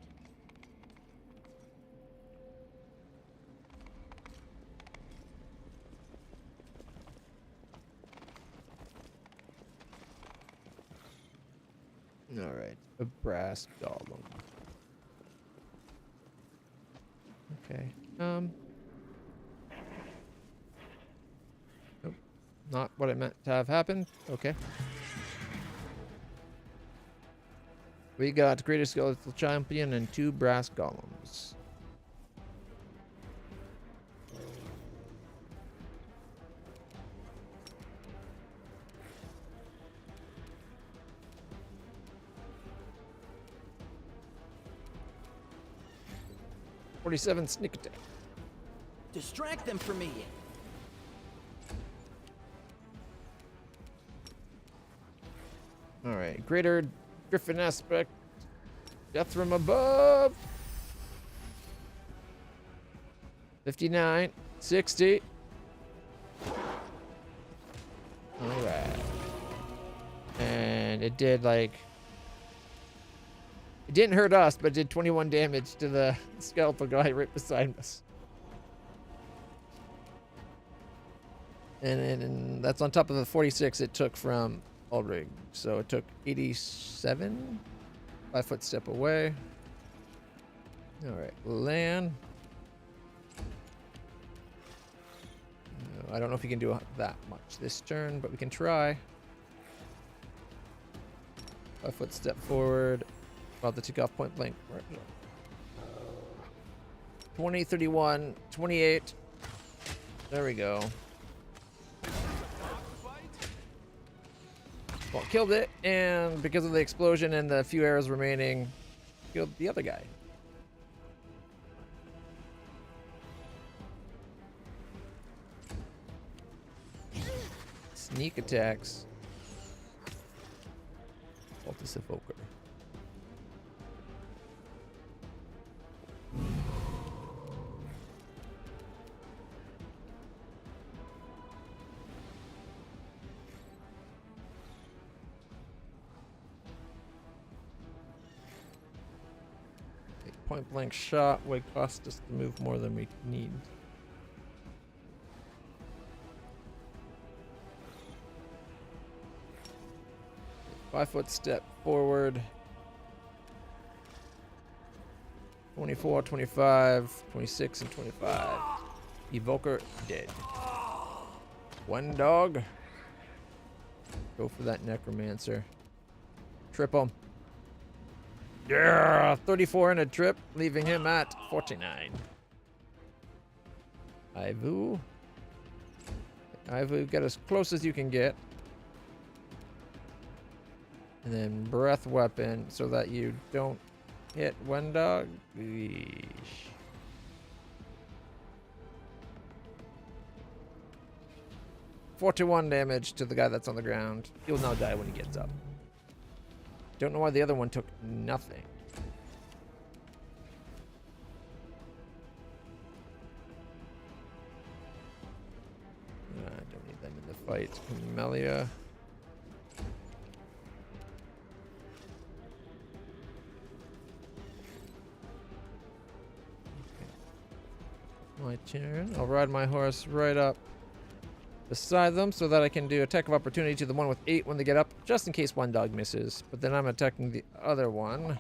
Speaker 1: Alright, a brass golem. Okay, nope, not what I meant to have happen. Okay. We got greatest skeletal champion and 2 brass golems. 47 sneak attack.
Speaker 6: Distract them from me.
Speaker 1: All right, greater Griffin aspect. Death from above. 59, 60. All right. And it did like... It didn't hurt us, but it did 21 damage to the skeletal guy right beside us. And that's on top of the 46 it took from Aldrig. So it took 87. 5-foot step away. All right, land. No, I don't know if you can do that much this turn, but we can try. 5-foot step forward. About to take off point blank. 20, 31, 28. There we go. Well, killed it, and because of the explosion and the few arrows remaining, killed the other guy. Sneak attacks. Cultist Evoker. Point blank shot would cost us to move more than we need. Five-foot step forward. 24, 25, 26, and 25. Evoker dead. One dog. Go for that necromancer. Trip him. Yeah, 34 in a trip, leaving him at 49. Ivu. Ivu, get as close as you can get. And then breath weapon so that you don't hit one dog. Eesh. $41 damage to the guy that's on the ground. He'll now die when he gets up. Don't know why the other one took nothing. I don't need them in the fight. Melia. My turn. I'll ride my horse right up beside them so that I can do attack of opportunity to the one with 8 when they get up, just in case one dog misses. But then I'm attacking the other one.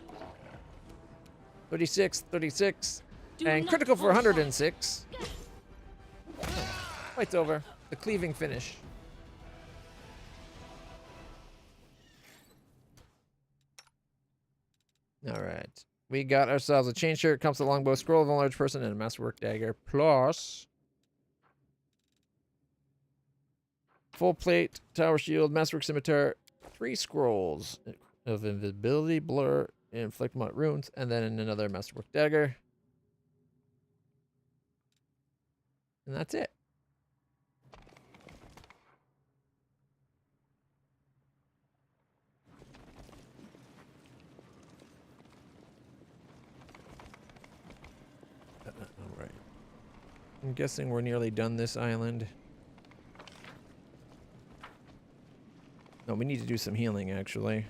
Speaker 1: 36, 36, and critical for 106. Fight's over. The cleaving finish. All right. We got ourselves a chain shirt, compass, a longbow, scroll of a large person, and a masterwork dagger. Plus... full plate, tower shield, masterwork scimitar, 3 scrolls of invisibility, blur, inflict runes, and then another masterwork dagger. And that's it. All right. I'm guessing we're nearly done this island. No, we need to do some healing, actually.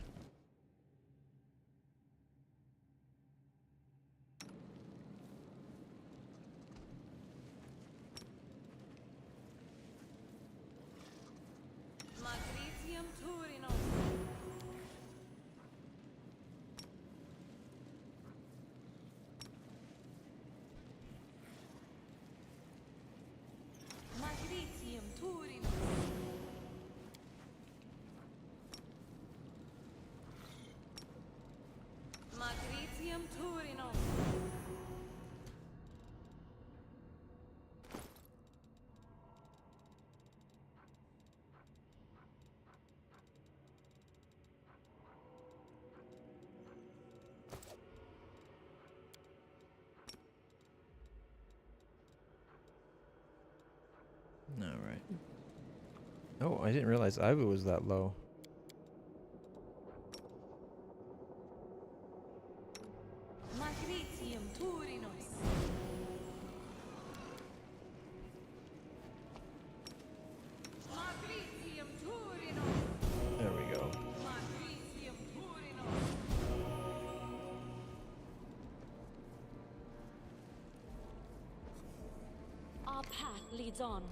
Speaker 1: Oh, I didn't realize Ivu was that low.
Speaker 4: Magritium Turinos. Magritium Turinos.
Speaker 1: There we go.
Speaker 4: Magritium Turinos.
Speaker 2: Our path leads on.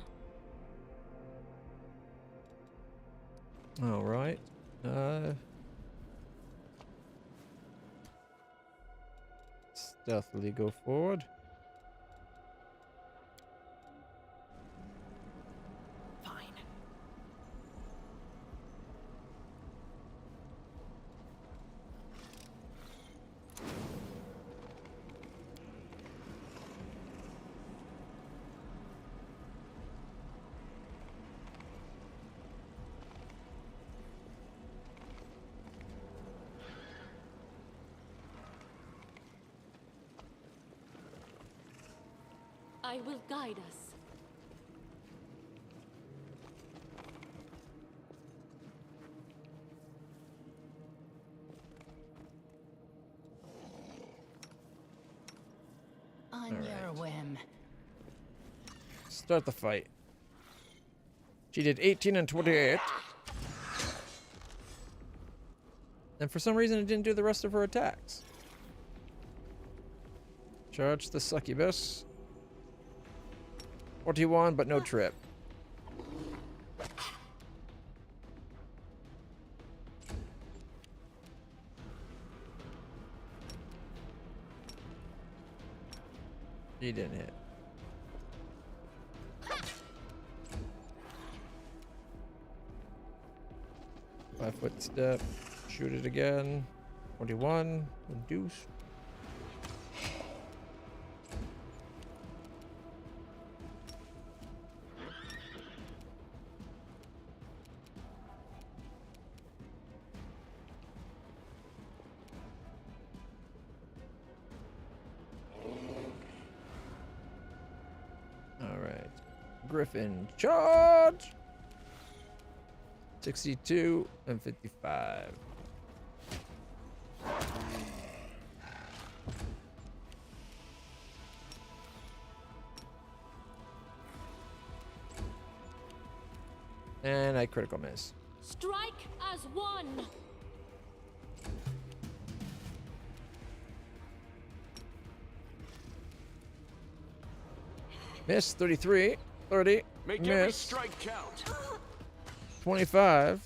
Speaker 1: All right. Stealthily go forward.
Speaker 5: Fine.
Speaker 2: I will guide us.
Speaker 5: On your whim.
Speaker 1: Start the fight. She did 18 and 28. And for some reason, it didn't do the rest of her attacks. Charge the succubus. 41, but no trip. He didn't hit. Five-foot step. Shoot it again. 21. Reduce. Griffin, charge! 62 and 55. And I critical miss.
Speaker 2: Strike as one.
Speaker 1: Miss 33, 30,
Speaker 3: Make every
Speaker 1: miss
Speaker 3: strike count.
Speaker 1: 25.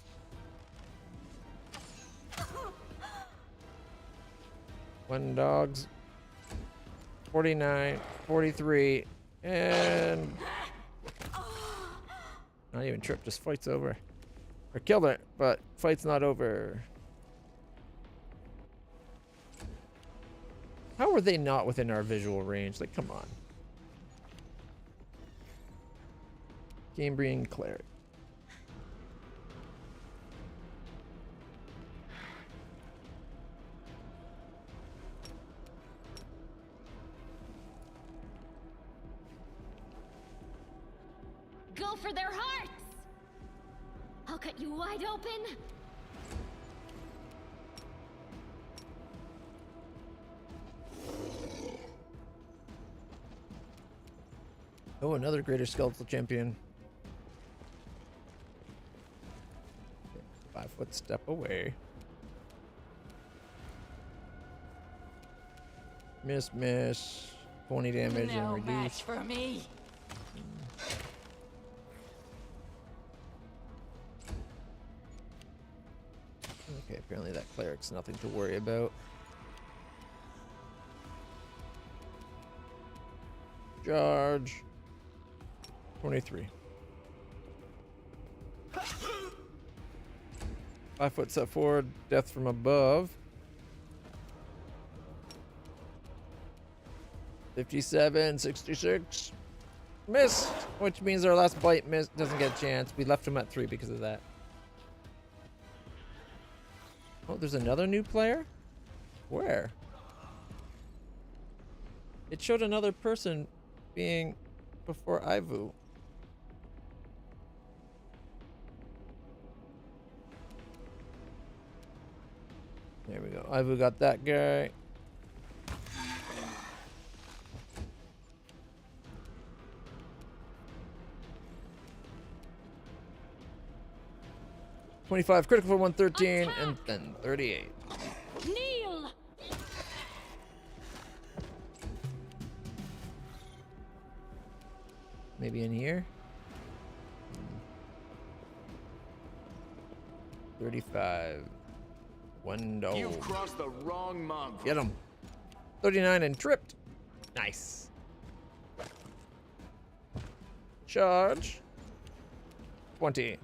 Speaker 1: One dogs. 49, 43, and not even trip, just fight's over. Or killed it, but fight's not over. How are they not within our visual range? Like, come on. Cambrian cleric.
Speaker 2: Go for their hearts! I'll cut you wide open.
Speaker 1: Oh, another greater skeletal champion. 5-foot step away. Miss, miss. 20 damage
Speaker 5: No
Speaker 1: and
Speaker 5: match
Speaker 1: reduce.
Speaker 5: for me.
Speaker 1: Okay, apparently that cleric's nothing to worry about. Charge. 23. 5-foot step forward. Death from above. 57, 66. Missed, which means our last bite doesn't get a chance. We left him at 3 because of that. Oh, there's another new player? Where? It showed another person being before Ivu. There we go. I've got that guy. $25 critical for 113 and then 38.
Speaker 4: Kneel!
Speaker 1: Maybe in here. 35. Window.
Speaker 3: You've crossed the wrong monk.
Speaker 1: Get him. 39 and tripped. Nice. Charge. 20.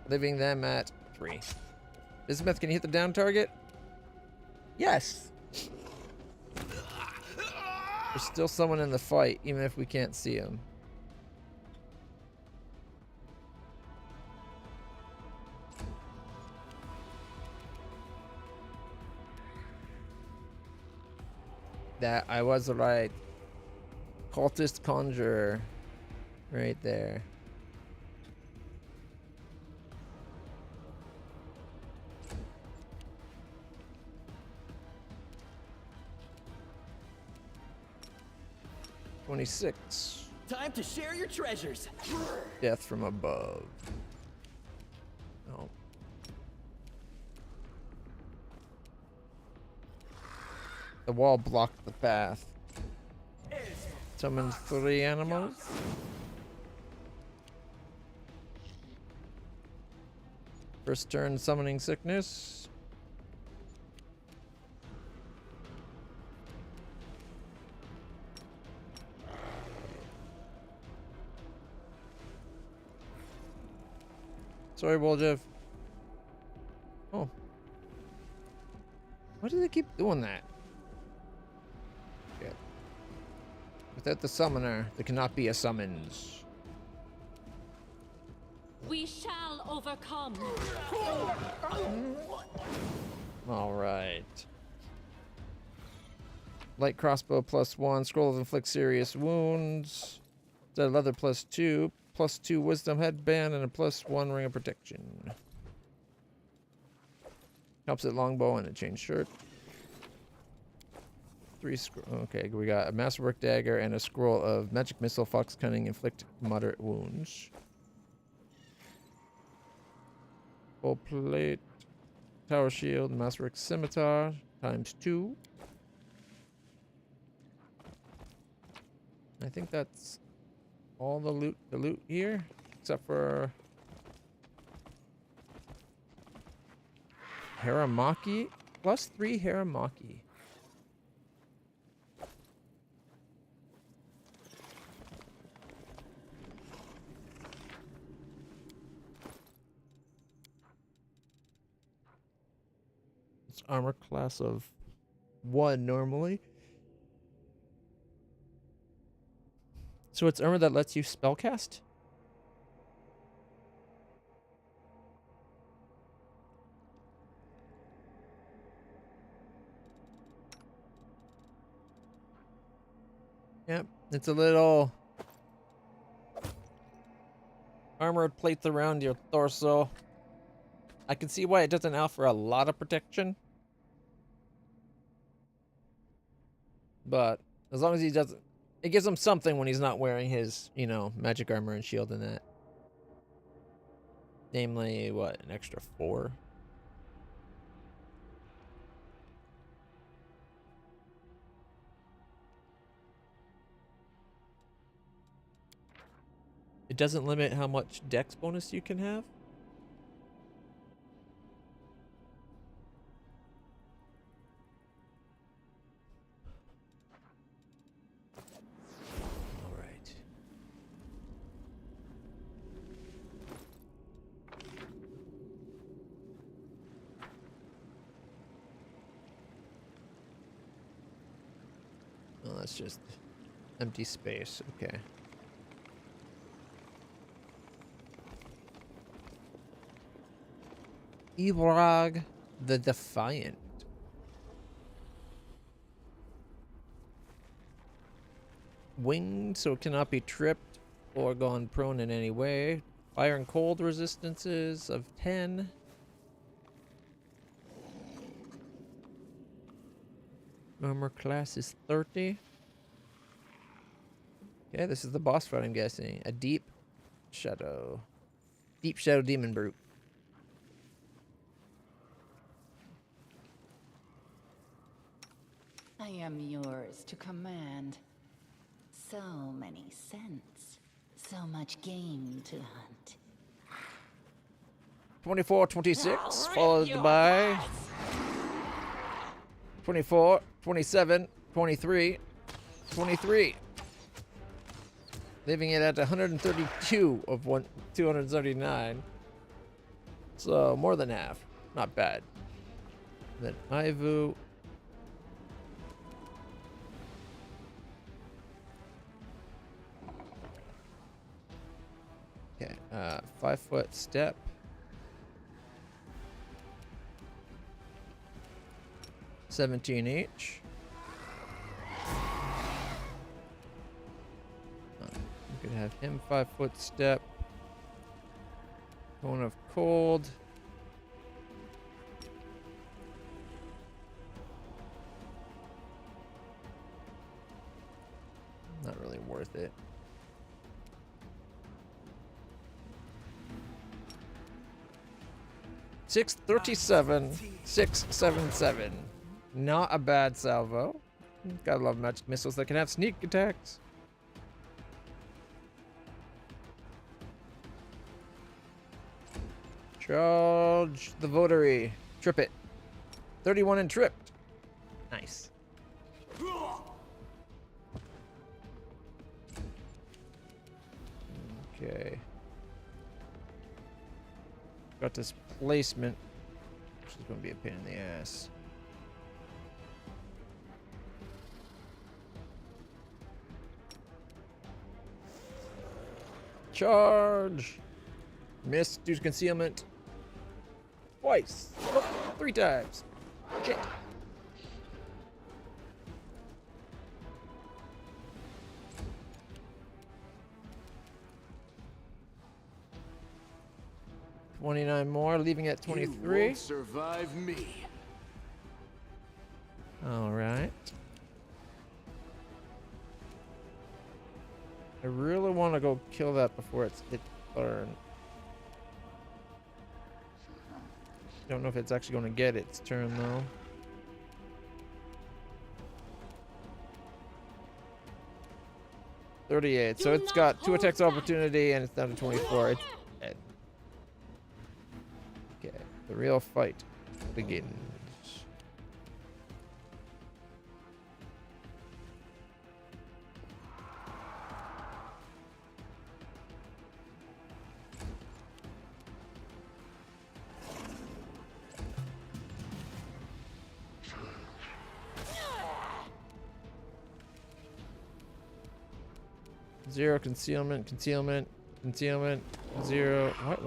Speaker 1: Leaving them at 3. Bismuth, can you hit the down target? Yes. There's still someone in the fight, even if we can't see him. That I was right. Cultist conjurer. Right there. $26.
Speaker 6: Time to share your treasures.
Speaker 1: Death from above. Oh. The wall blocked the path. Summon 3 animals. First turn summoning sickness. Sorry, Woljev. Oh. Why do they keep doing that? Yeah. Without the summoner, there cannot be a summons.
Speaker 4: We shall overcome.
Speaker 1: Alright. Light crossbow +1. Scroll of inflict serious wounds. Dead leather +2. +2 wisdom headband and a +1 ring of protection. Helps at longbow and a chain shirt. 3 okay, we got a masterwork dagger and a scroll of magic missile, fox cunning, inflict moderate wounds. Full plate, tower shield, masterwork scimitar ×2. I think that's all the loot here, except for Haramaki. +3 Haramaki. It's armor class of 1 normally. So it's armor that lets you spellcast? Yep, it's a little armored plates around your torso. I can see why it doesn't offer a lot of protection. But as long as he doesn't, it gives him something when he's not wearing his, you know, magic armor and shield and that. Namely, what, an extra 4? It doesn't limit how much dex bonus you can have? Oh, that's just empty space. Okay. Ebrog the Defiant. Winged, so it cannot be tripped or gone prone in any way. Fire and cold resistances of 10. Armor class is 30. Okay, this is the boss fight, I'm guessing. A deep shadow demon brute.
Speaker 5: I am yours to command. So many scents. So much game to hunt.
Speaker 1: 24, 26, followed by 24, 27, 23, 23. Leaving it at 132 of 239. So more than half. Not bad. Then Ivu. Okay, 5-foot step. $17 each. You could have him 5-foot step. Cone of cold. Not really worth it. $637, 677. Not a bad salvo. Gotta love magic missiles that can have sneak attacks. Charge the votary. Trip it. 31 and tripped. Nice. Okay. Got this placement, which is going to be a pain in the ass. Charge! Miss due to concealment. Twice. Oh, 3 times. Shit. $29 more, leaving it at 23.
Speaker 3: You won't survive me.
Speaker 1: All right. I really want to go kill that before it's turn. Don't know if it's actually going to get its turn though. $38. So it's got 2 attacks opportunity and it's down to 24. It's dead. Okay, the real fight begins. Zero concealment, concealment, concealment, 0. What?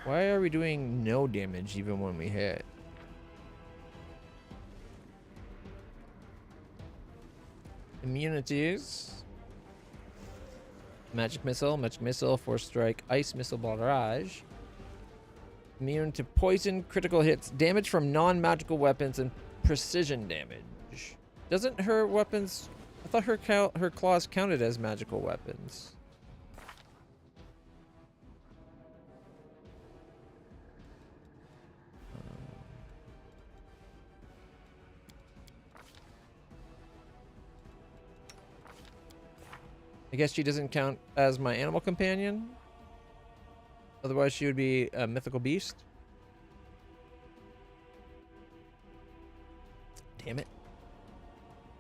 Speaker 1: Why are we doing no damage even when we hit? Immunities. Magic missile, force strike, ice missile barrage. Immune to poison, critical hits, damage from non-magical weapons, and precision damage. Doesn't her weapons... I thought her claws counted as magical weapons. I guess she doesn't count as my animal companion. Otherwise, she would be a mythical beast. Damn it.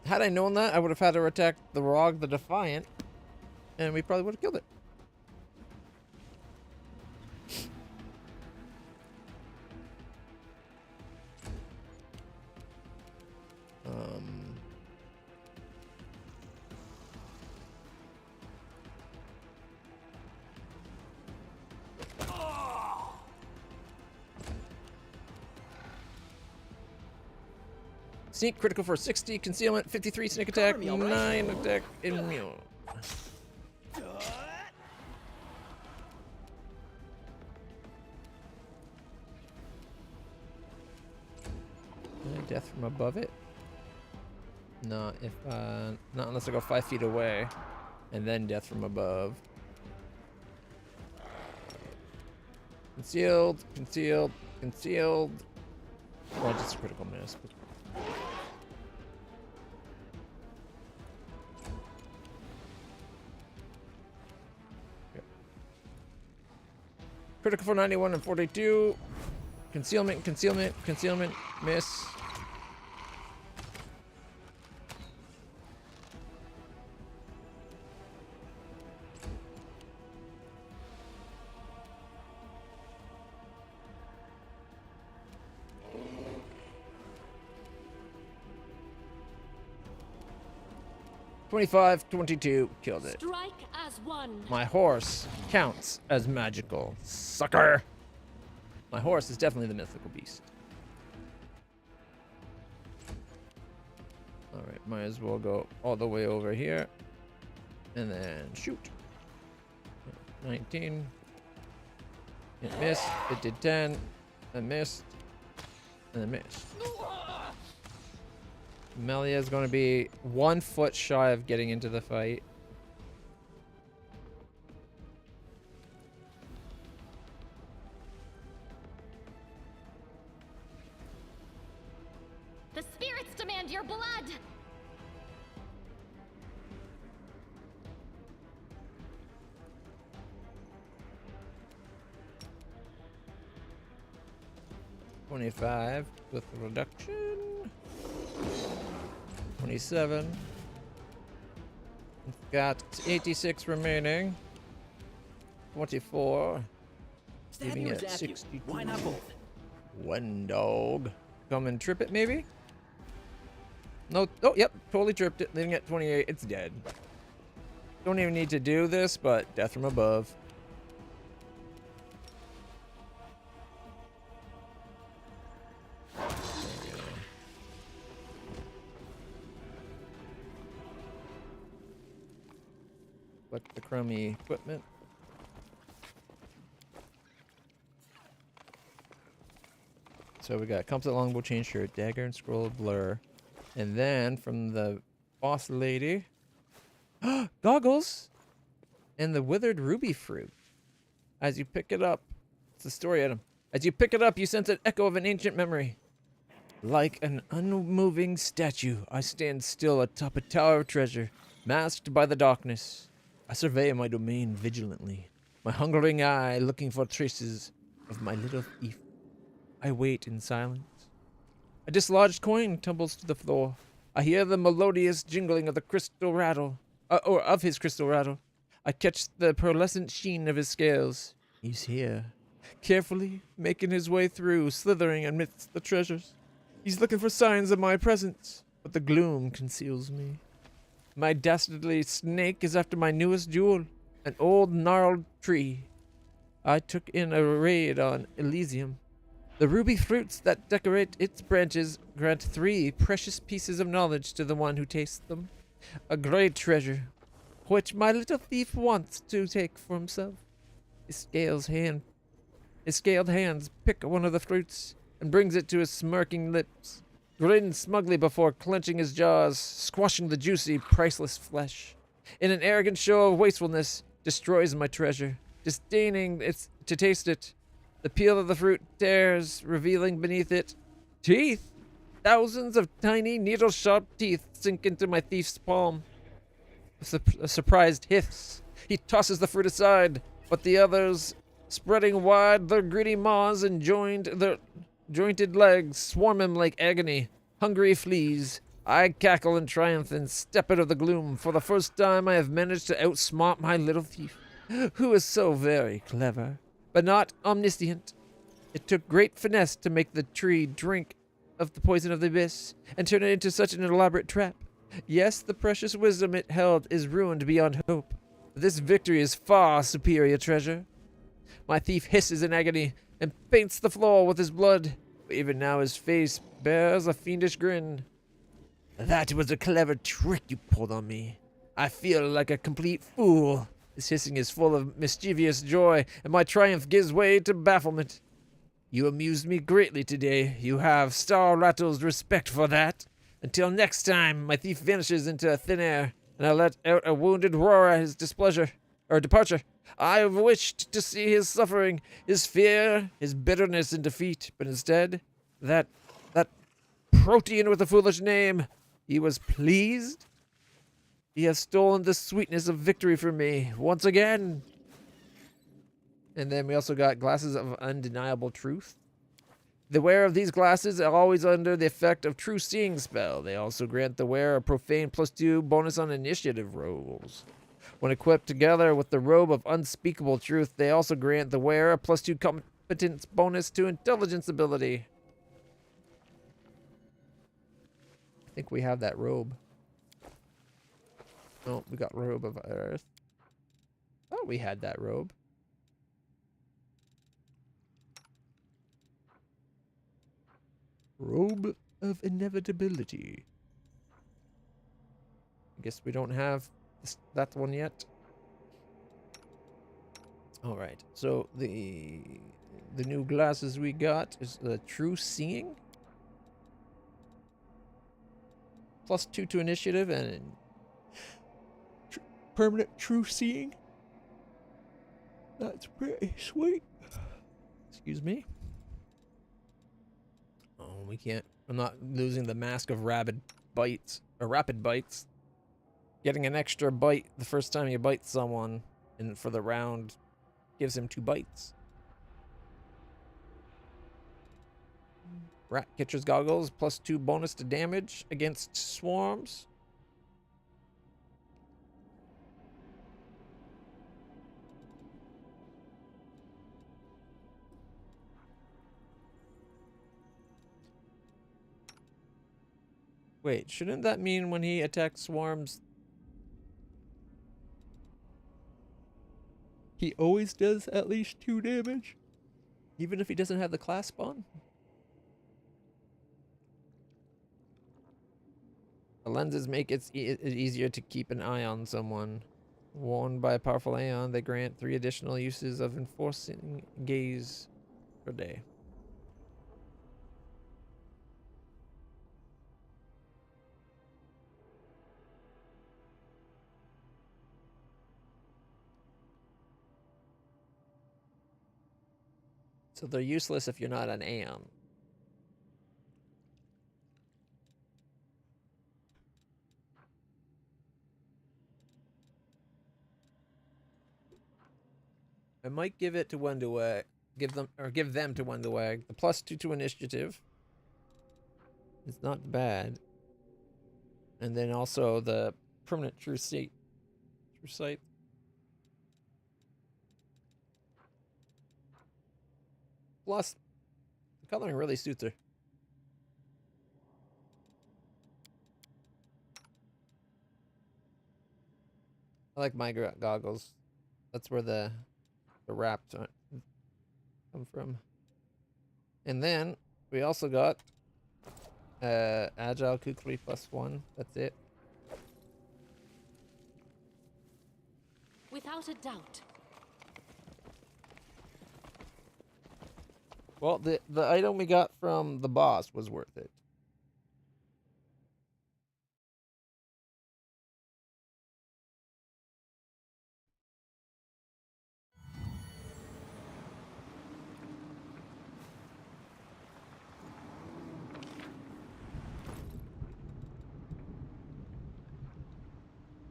Speaker 1: Had I known that, I would have had her attack the Rog the Defiant, and we probably would have killed it. Sneak critical for 60, concealment 53, sneak attack 9, attack immune. Death from above it? No, not unless I go 5 feet away. And then death from above. Concealed, concealed, concealed. Well, just a critical miss. Critical for 91 and 42. Concealment, concealment, concealment, miss. $25-22, killed it.
Speaker 2: Strike as one.
Speaker 1: My horse counts as magical. Sucker! My horse is definitely the mythical beast. Alright, might as well go all the way over here. And then shoot. 19. It missed. It did 10. I missed. And I missed. Melia is going to be 1 foot shy of getting into the fight.
Speaker 2: The spirits demand your blood. $25 with the reduction. 27. Got 86 remaining. 24.
Speaker 6: Stab
Speaker 1: Leaving
Speaker 6: you or
Speaker 1: it at
Speaker 6: zap you?
Speaker 1: 62.
Speaker 6: Why not both?
Speaker 1: One dog. Come and trip it, maybe? No. Oh, yep. Totally tripped it. Leaving it at 28. It's dead. Don't even need to do this, but death from above. What the crummy equipment? So we got composite longbow chain shirt, dagger and scroll of blur. And then from the boss lady, goggles and the withered ruby fruit. As you pick it up, it's a story item. As you pick it up, you sense an echo of an ancient memory. Like an unmoving statue, I stand still atop a tower of treasure, masked by the darkness. I survey my domain vigilantly, my hungering eye looking for traces of my little thief. I wait in silence. A dislodged coin tumbles to the floor. I hear the melodious jingling of the crystal rattle, or of his crystal rattle. I catch the pearlescent sheen of his scales. He's here, carefully making his way through, slithering amidst the treasures. He's looking for signs of my presence, but the gloom conceals me. My dastardly snake is after my newest jewel, an old gnarled tree. I took in a raid on Elysium. The ruby fruits that decorate its branches grant 3 precious pieces of knowledge to the one who tastes them. A great treasure, which my little thief wants to take for himself. His scaled hands pick one of the fruits and brings it to his smirking lips. Grins smugly before clenching his jaws, squashing the juicy, priceless flesh. In an arrogant show of wastefulness, destroys my treasure, disdaining to taste it. The peel of the fruit tears, revealing beneath it teeth. Thousands of tiny, needle-sharp teeth sink into my thief's palm. A surprised hiss. He tosses the fruit aside, but the others, spreading wide their greedy maws and jointed legs, swarm him like agony. Hungry fleas. I cackle in triumph and step out of the gloom. For the first time, I have managed to outsmart my little thief, who is so very clever, but not omniscient. It took great finesse to make the tree drink of the poison of the abyss and turn it into such an elaborate trap. Yes, the precious wisdom it held is ruined beyond hope. But this victory is far superior treasure. My thief hisses in agony and paints the floor with his blood. Even now his face bears a fiendish grin. That was a clever trick you pulled on me. I feel like a complete fool. His hissing is full of mischievous joy, and my triumph gives way to bafflement. You amused me greatly today. You have Star Rattle's respect for that. Until next time, my thief vanishes into thin air, and I let out a wounded roar at his displeasure, or departure. I have wished to see his suffering, his fear, his bitterness and defeat, but instead, that protean with a foolish name, he was pleased. He has stolen the sweetness of victory from me, once again. And then we also got glasses of undeniable truth. The wearer of these glasses are always under the effect of true seeing spell. They also grant the wearer a profane +2 bonus on initiative rolls. When equipped together with the robe of unspeakable truth, they also grant the wearer a +2 competence bonus to intelligence ability. I think we have that robe. Oh, we got robe of earth. Oh, we had that robe. Robe of inevitability. I guess we don't have that one yet. All right. So the new glasses we got is the true seeing. +2 to initiative and permanent true seeing. That's pretty sweet. Excuse me. Oh, we can't. I'm not losing the mask of rapid bites. Getting an extra bite the first time you bite someone, and for the round, gives him 2 bites. Rat catcher's goggles, +2 bonus to damage against swarms. Wait, shouldn't that mean when he attacks swarms, he always does at least 2 damage? Even if he doesn't have the clasp on? The lenses make it easier to keep an eye on someone. Worn by a powerful Aeon, they grant 3 additional uses of enforcing gaze per day. So they're useless if you're not an Aeon. I might give it to one to give them to one to wag. The +2 to initiative. It's not bad. And then also the permanent true sight. Plus, the coloring really suits her. I like my goggles. That's where the wraps come from. And then we also got agile kukri +1. That's it.
Speaker 2: Without a doubt.
Speaker 1: Well, the item we got from the boss was worth it.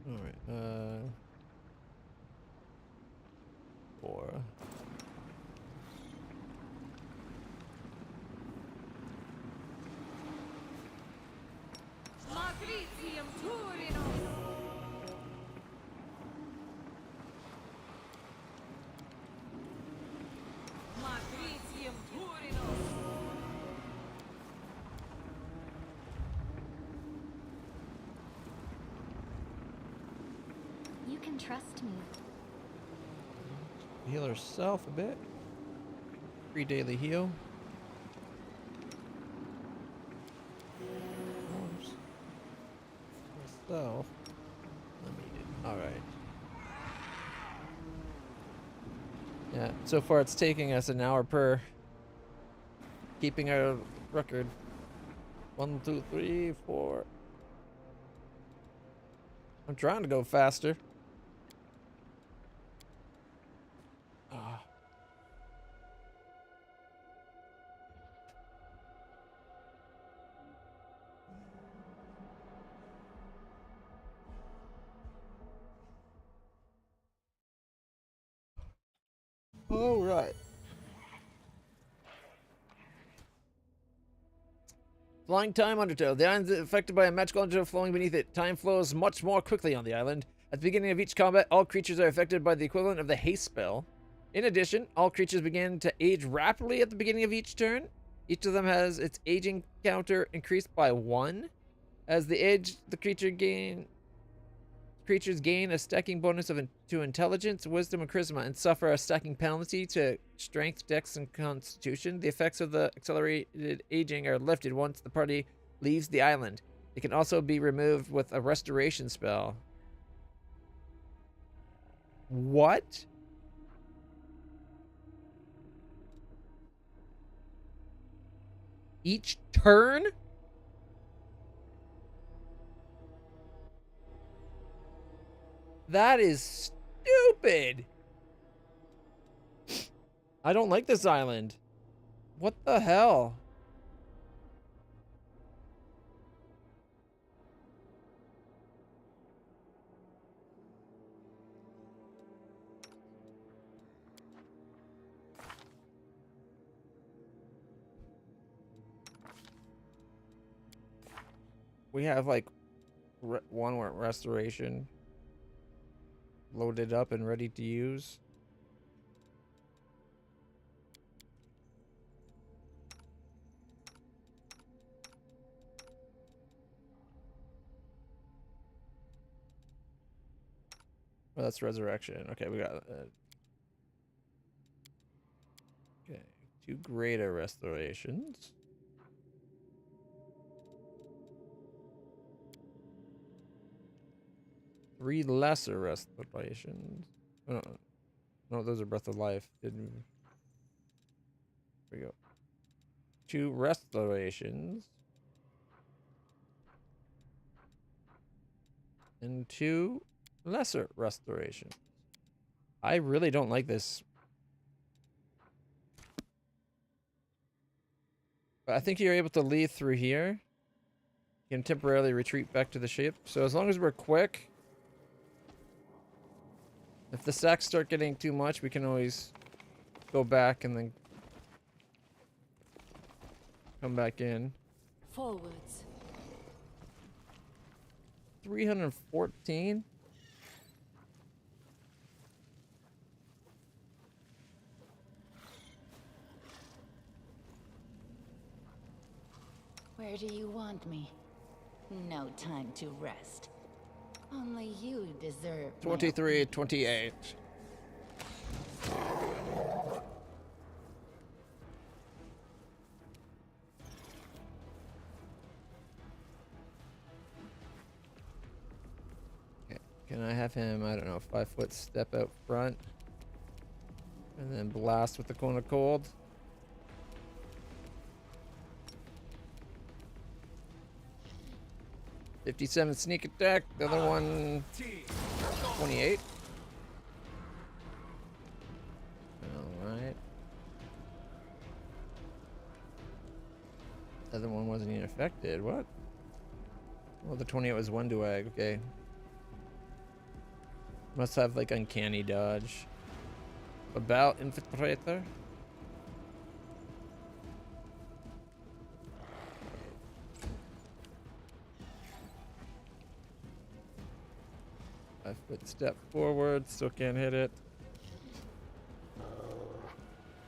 Speaker 1: All right. 4.
Speaker 4: Matricium Turinus. Matricium Turinus.
Speaker 2: You can trust me.
Speaker 1: Heal herself a bit. Free daily heal. Myself. Alright. Yeah, so far it's taking us an hour per keeping our record. 1, 2, 3, 4. I'm trying to go faster. Ah. All right. Flying time undertow. The island is affected by a magical undertow flowing beneath it. Time flows much more quickly on the island. At the beginning of each combat, all creatures are affected by the equivalent of the haste spell. In addition, all creatures begin to age rapidly at the beginning of each turn. Each of them has its aging counter increased by 1. As the age, the creatures gain a stacking bonus to intelligence, wisdom, and charisma, and suffer a stacking penalty to strength, dex, and constitution. The effects of the accelerated aging are lifted once the party leaves the island. It can also be removed with a restoration spell. What? Each turn? That is stupid. I don't like this island. What the hell? We have like one restoration loaded up and ready to use. Well, that's resurrection. Okay, we got okay, 2 greater restorations. Three lesser restorations. Oh, no, those are breath of life. Didn't. Here we go. 2 restorations. And 2 lesser restorations. I really don't like this. I think you're able to leave through here. You can temporarily retreat back to the ship. So as long as we're quick. If the sacks start getting too much, we can always go back and then come back in.
Speaker 4: Forwards.
Speaker 1: 314?
Speaker 5: Where do you want me? No time to rest. Only you deserve.
Speaker 1: 23, 28. Okay. Can I have him, I don't know, 5 foot step out front? And then blast with the cone of cold? $57 sneak attack, the other one 28. Alright. The other one wasn't even affected. What? Well, the 28 was 1 duag. Okay. Must have like uncanny dodge. About infiltrator. I foot step forward, still can't hit it.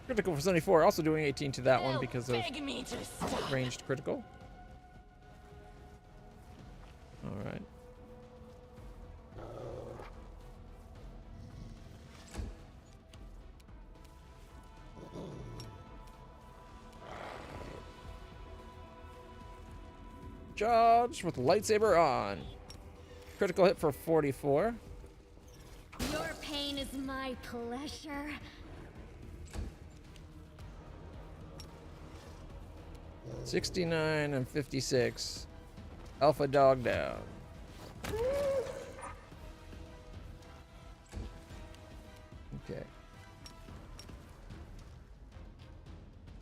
Speaker 1: Critical for 74, also doing 18 to that one because of ranged critical. Alright. Charge with lightsaber on. Critical hit for 44.
Speaker 2: Your pain is my pleasure.
Speaker 1: 69 and 56. Alpha dog down. Okay.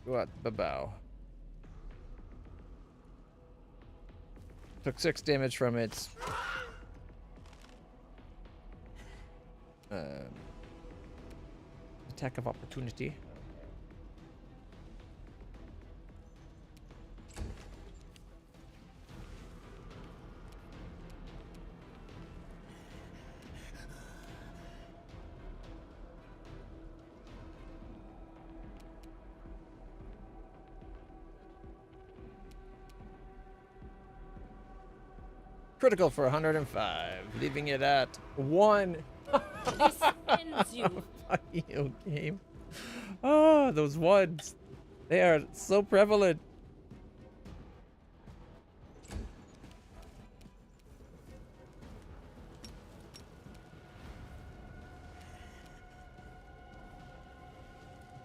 Speaker 1: Go out the bow. Took 6 damage from its attack of opportunity. Critical for 105, leaving it at 1.
Speaker 4: This ends you.
Speaker 1: Fuck you, game. Oh, those ones. They are so prevalent.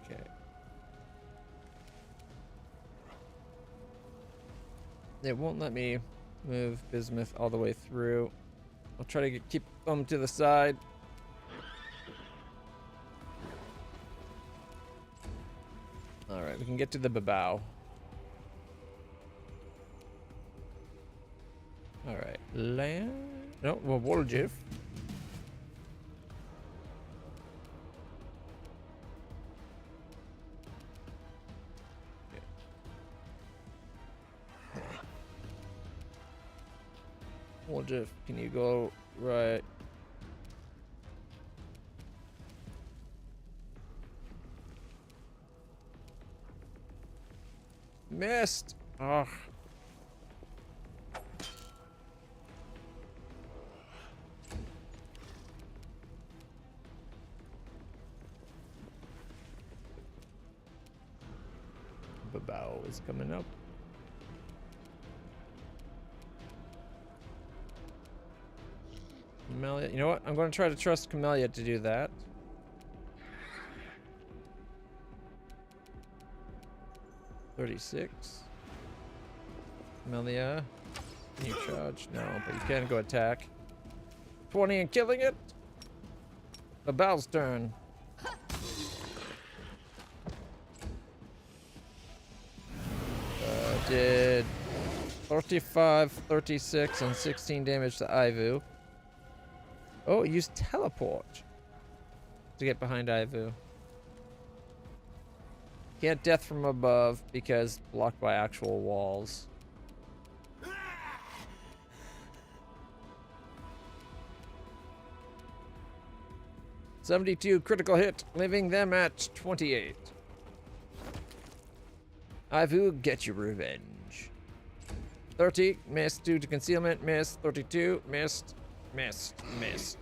Speaker 1: Okay. It won't let me move bismuth all the way through. I'll try to keep them to the side. All right, we can get to the babao. All right, land. No, well, Wolgif. Wolgif, can you go right? Missed. Oh. Babao is coming up. Camellia, you know what? I'm going to try to trust Camellia to do that. $36. Camellia, can you charge? No, but you can go attack. 20 and killing it. Babao's turn. Did 35, 36, and 16 damage to Ivu. Oh, it used teleport to get behind Ivu. Can't death from above because blocked by actual walls. $72 critical hit, leaving them at 28. Ivu, get your revenge. 30, missed due to concealment, missed. 32, missed. Missed. Missed.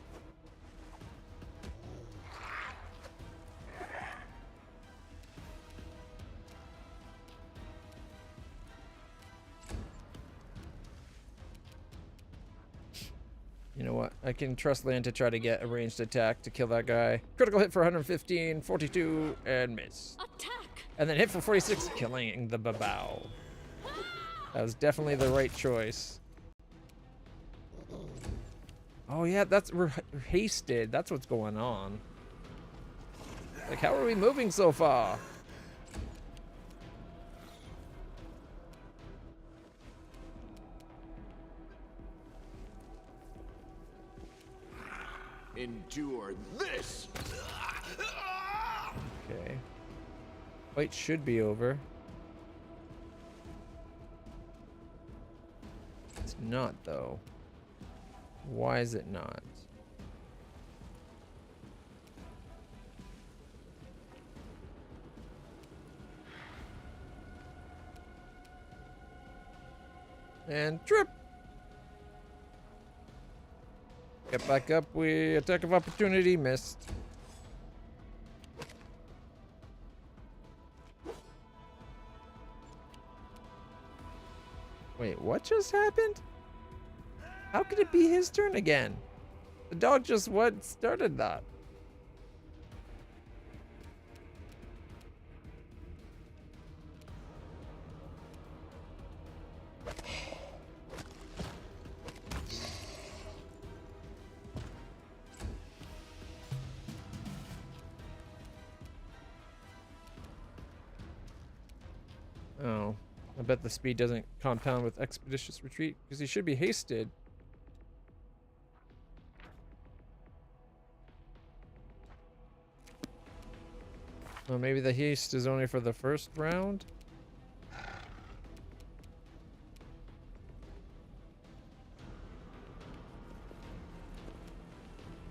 Speaker 1: You know what? I can trust Land to try to get a ranged attack to kill that guy. Critical hit for 115, 42, and miss.
Speaker 4: Attack!
Speaker 1: And then hit for 46, killing the babao. That was definitely the right choice. Oh yeah, we're hasted. That's what's going on. Like, how are we moving so far?
Speaker 3: Endure this.
Speaker 1: Okay. Fight should be over. It's not, though. Why is it not? And trip. Get back up. We attack of opportunity missed. Wait, what just happened? How could it be his turn again? The dog just what started that? bet the speed doesn't compound with expeditious retreat because he should be hasted. Well, maybe the haste is only for the first round.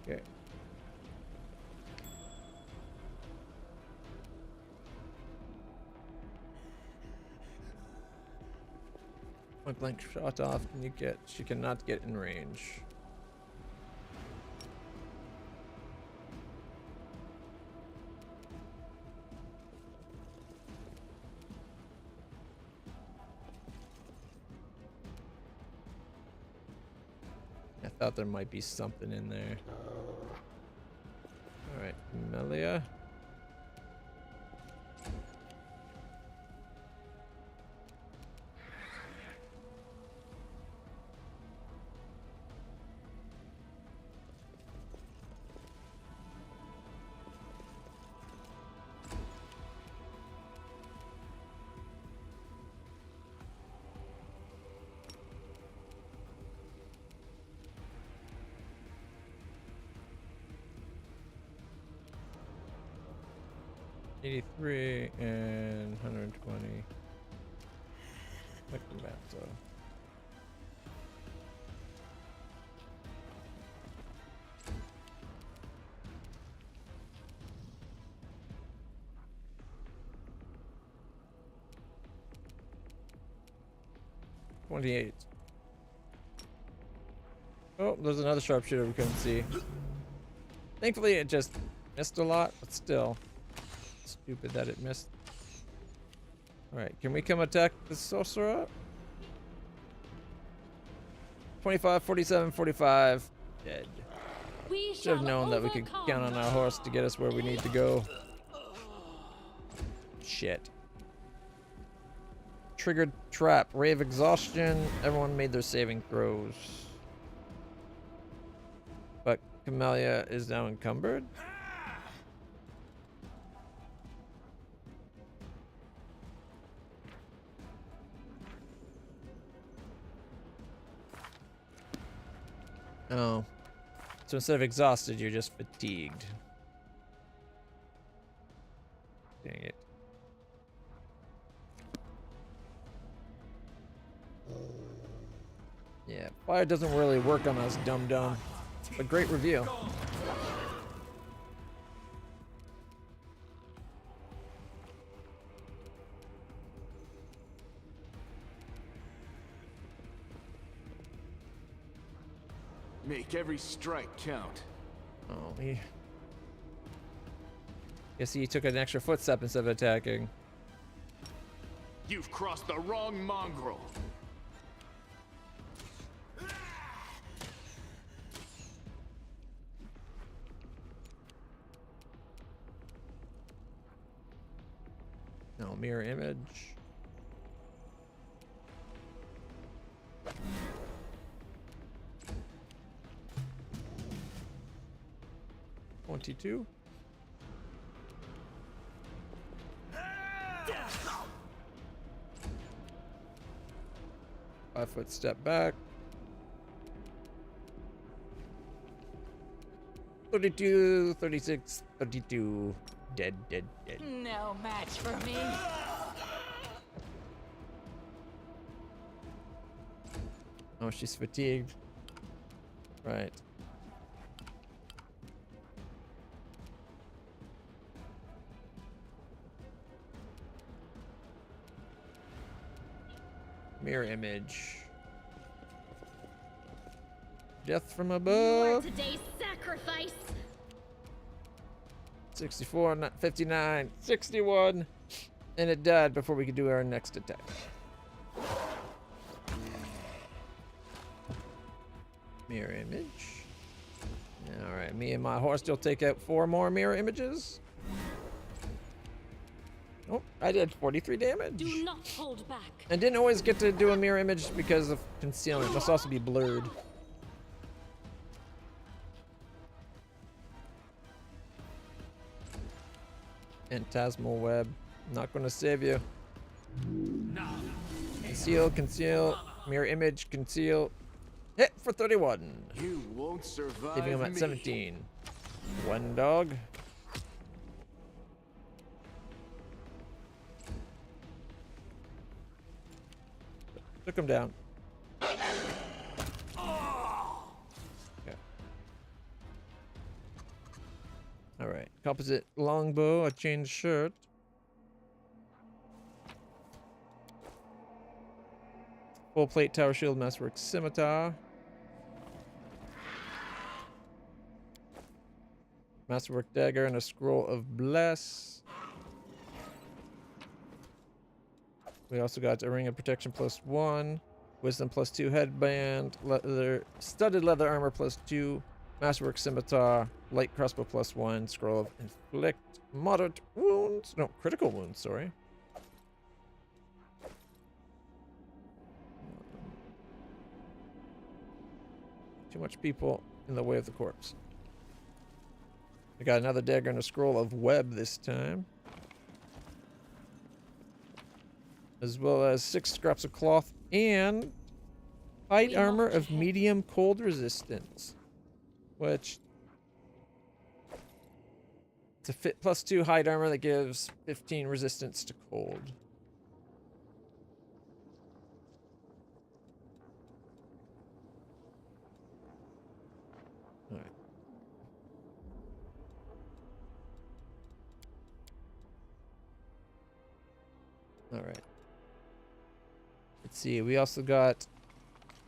Speaker 1: Okay. Point blank shot off. Can you get? She cannot get in range. I thought there might be something in there. All right, Melia. $83 and $120. Like the map, so. $28. Oh, there's another sharpshooter we couldn't see. Thankfully, it just missed a lot, but still. Stupid that it missed. Alright, can we come attack the sorcerer? 25, 47, 45. Dead.
Speaker 4: We
Speaker 1: Should have known that we could count on our horse to get us where we need to go. Shit. Triggered trap. Ray of exhaustion. Everyone made their saving throws. But Camellia is now encumbered. Oh. So instead of exhausted, you're just fatigued. Dang it. Yeah, fire doesn't really work on us, dum-dum. But great review.
Speaker 3: Make every strike count.
Speaker 1: Oh, he... Guess he took an extra footstep instead of attacking.
Speaker 3: You've crossed the wrong mongrel.
Speaker 1: No, mirror image. $22. Five-foot step back. 32, 36, 32. Dead, dead, dead.
Speaker 4: No match for me.
Speaker 1: Oh, she's fatigued. Right. Mirror image. Death from
Speaker 2: You are
Speaker 1: above.
Speaker 2: today's sacrifice.
Speaker 1: 64, not 59, 61. And it died before we could do our next attack. Mirror image. Alright, me and my horse still take out 4 more mirror images. Oh, I did 43 damage.
Speaker 2: Do not hold back.
Speaker 1: And didn't always get to do a mirror image because of concealment. It must also be blurred. Phantasmal web. Not gonna save you. conceal, conceal, mirror image, conceal. Hit for 31.
Speaker 3: You won't survive
Speaker 1: Leaving him at
Speaker 3: me.
Speaker 1: 17. One dog. Took him down. Okay. Alright. Composite longbow, a chain shirt. Full plate tower shield, masterwork scimitar. Masterwork dagger and a scroll of bless. We also got a ring of protection +1, wisdom +2 headband, studded leather armor +2, masterwork scimitar, light crossbow +1, scroll of inflict moderate wounds, no, critical wounds, sorry. Too much people in the way of the corpse. We got another dagger and a scroll of web this time. As well as 6 scraps of cloth and hide armor of medium cold resistance. Which it's a fit +2 hide armor that gives 15 resistance to cold. Alright. Alright. Let's see, we also got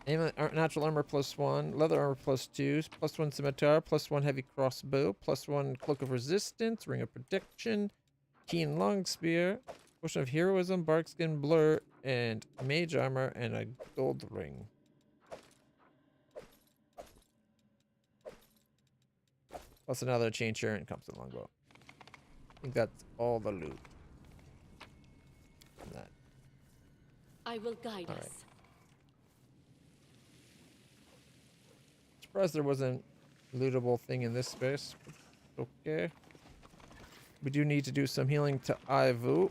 Speaker 1: natural armor +1, leather armor +2, +1 scimitar, +1 heavy crossbow, +1 cloak of resistance, ring of protection, keen long spear, potion of heroism, barkskin blur, and mage armor, and a gold ring. Plus another chain shirt and composite longbow. I think that's all the loot. From that.
Speaker 7: I will guide
Speaker 1: All right.
Speaker 7: us.
Speaker 1: Surprised there wasn't a lootable thing in this space. Okay. We do need to do some healing to Ivu.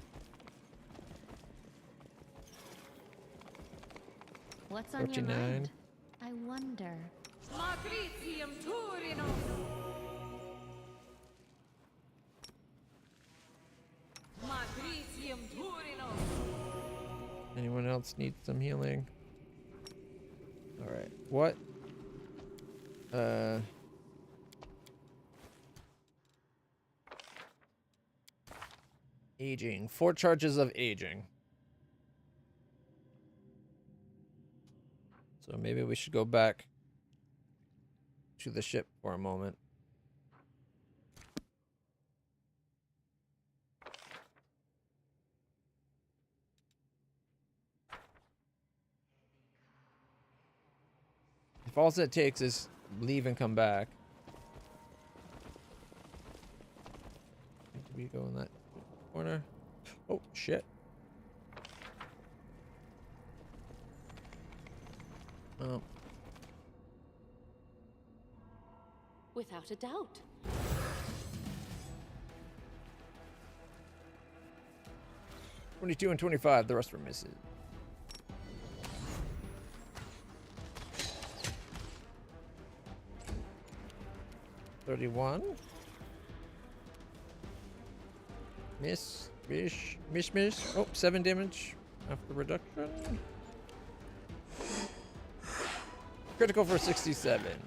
Speaker 2: What's on your
Speaker 1: 49.
Speaker 2: mind? I wonder.
Speaker 4: Matricium Turino. Matricium Turino.
Speaker 1: Anyone else need some healing? Alright. What? Aging. 4 charges of aging. So maybe we should go back to the ship for a moment. If all it takes is leave and come back. Did we go in that corner? Oh, shit. Oh.
Speaker 7: Without a doubt.
Speaker 1: $22 and $25, the rest were misses. $31. Miss. Oh, 7 damage after reduction. Critical for 67.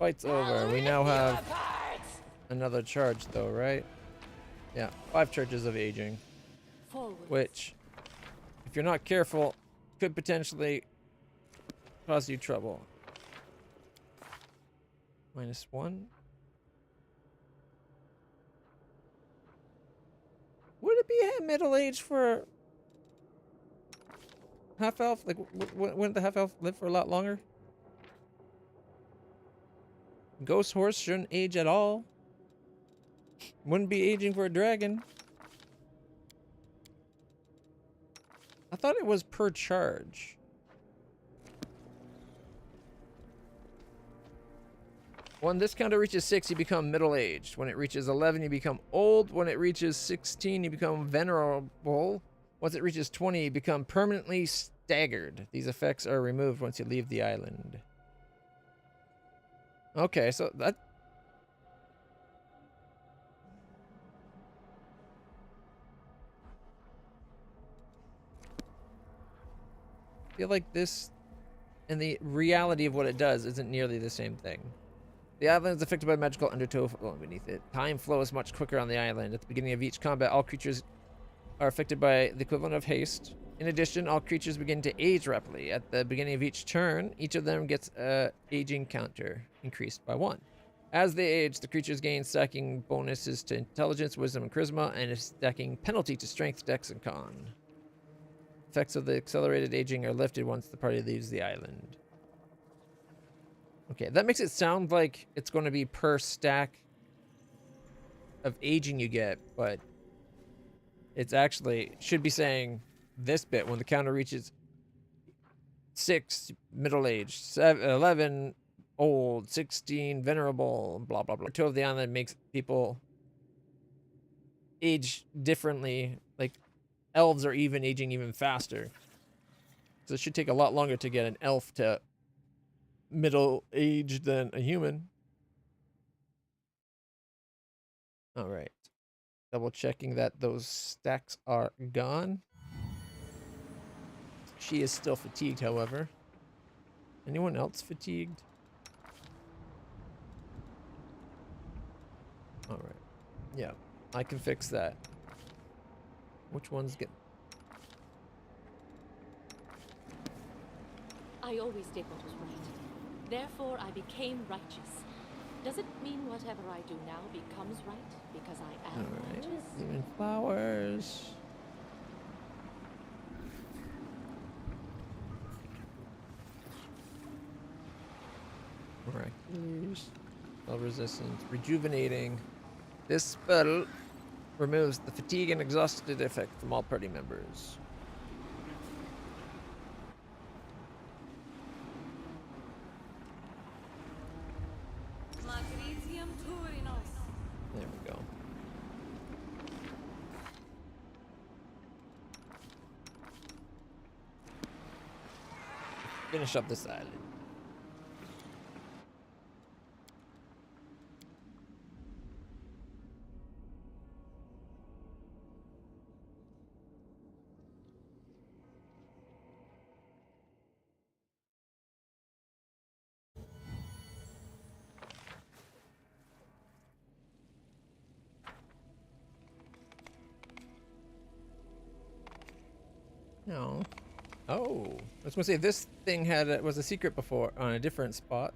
Speaker 1: Fight's over. We now have another charge though, right? Yeah, 5 charges of aging.
Speaker 7: Forward.
Speaker 1: Which, if you're not careful, could potentially cause you trouble. -1. Would it be middle age for half elf? Like, wouldn't the half elf live for a lot longer? Ghost horse shouldn't age at all. Wouldn't be aging for a dragon. I thought it was per charge. When this counter reaches 6, you become middle-aged. When it reaches 11, you become old. When it reaches 16, you become venerable. Once it reaches 20, you become permanently staggered. These effects are removed once you leave the island. Okay, so that... I feel like this and the reality of what it does isn't nearly the same thing. The island is affected by magical undertow flowing beneath it. Time flows much quicker on the island. At the beginning of each combat, all creatures are affected by the equivalent of haste. In addition, all creatures begin to age rapidly. At the beginning of each turn, each of them gets a aging counter increased by 1. As they age, the creatures gain stacking bonuses to intelligence, wisdom, and charisma, and a stacking penalty to strength, dex, and con. Effects of the accelerated aging are lifted once the party leaves the island. Okay, that makes it sound like it's going to be per stack of aging you get, but it's actually should be saying this bit when the counter reaches 6 middle-aged, 11 old, 16 venerable, blah blah blah. Two of the island makes people age differently. Like elves are even aging even faster, so it should take a lot longer to get an elf to middle-aged than a human. All right, double checking that those stacks are gone. She is still fatigued, however. Anyone else fatigued? All right. Yeah, I can fix that. Which one's get?
Speaker 7: I always did what was right. Therefore, I became righteous. Does it mean whatever I do now becomes right because I am
Speaker 1: All right.
Speaker 7: righteous?
Speaker 1: Even flowers. Miraculous. Spell resistance. Rejuvenating. This spell removes the fatigue and exhausted effect from all party members. There we go. Finish up this island. No. Oh, I was gonna say this thing was a secret before on a different spot.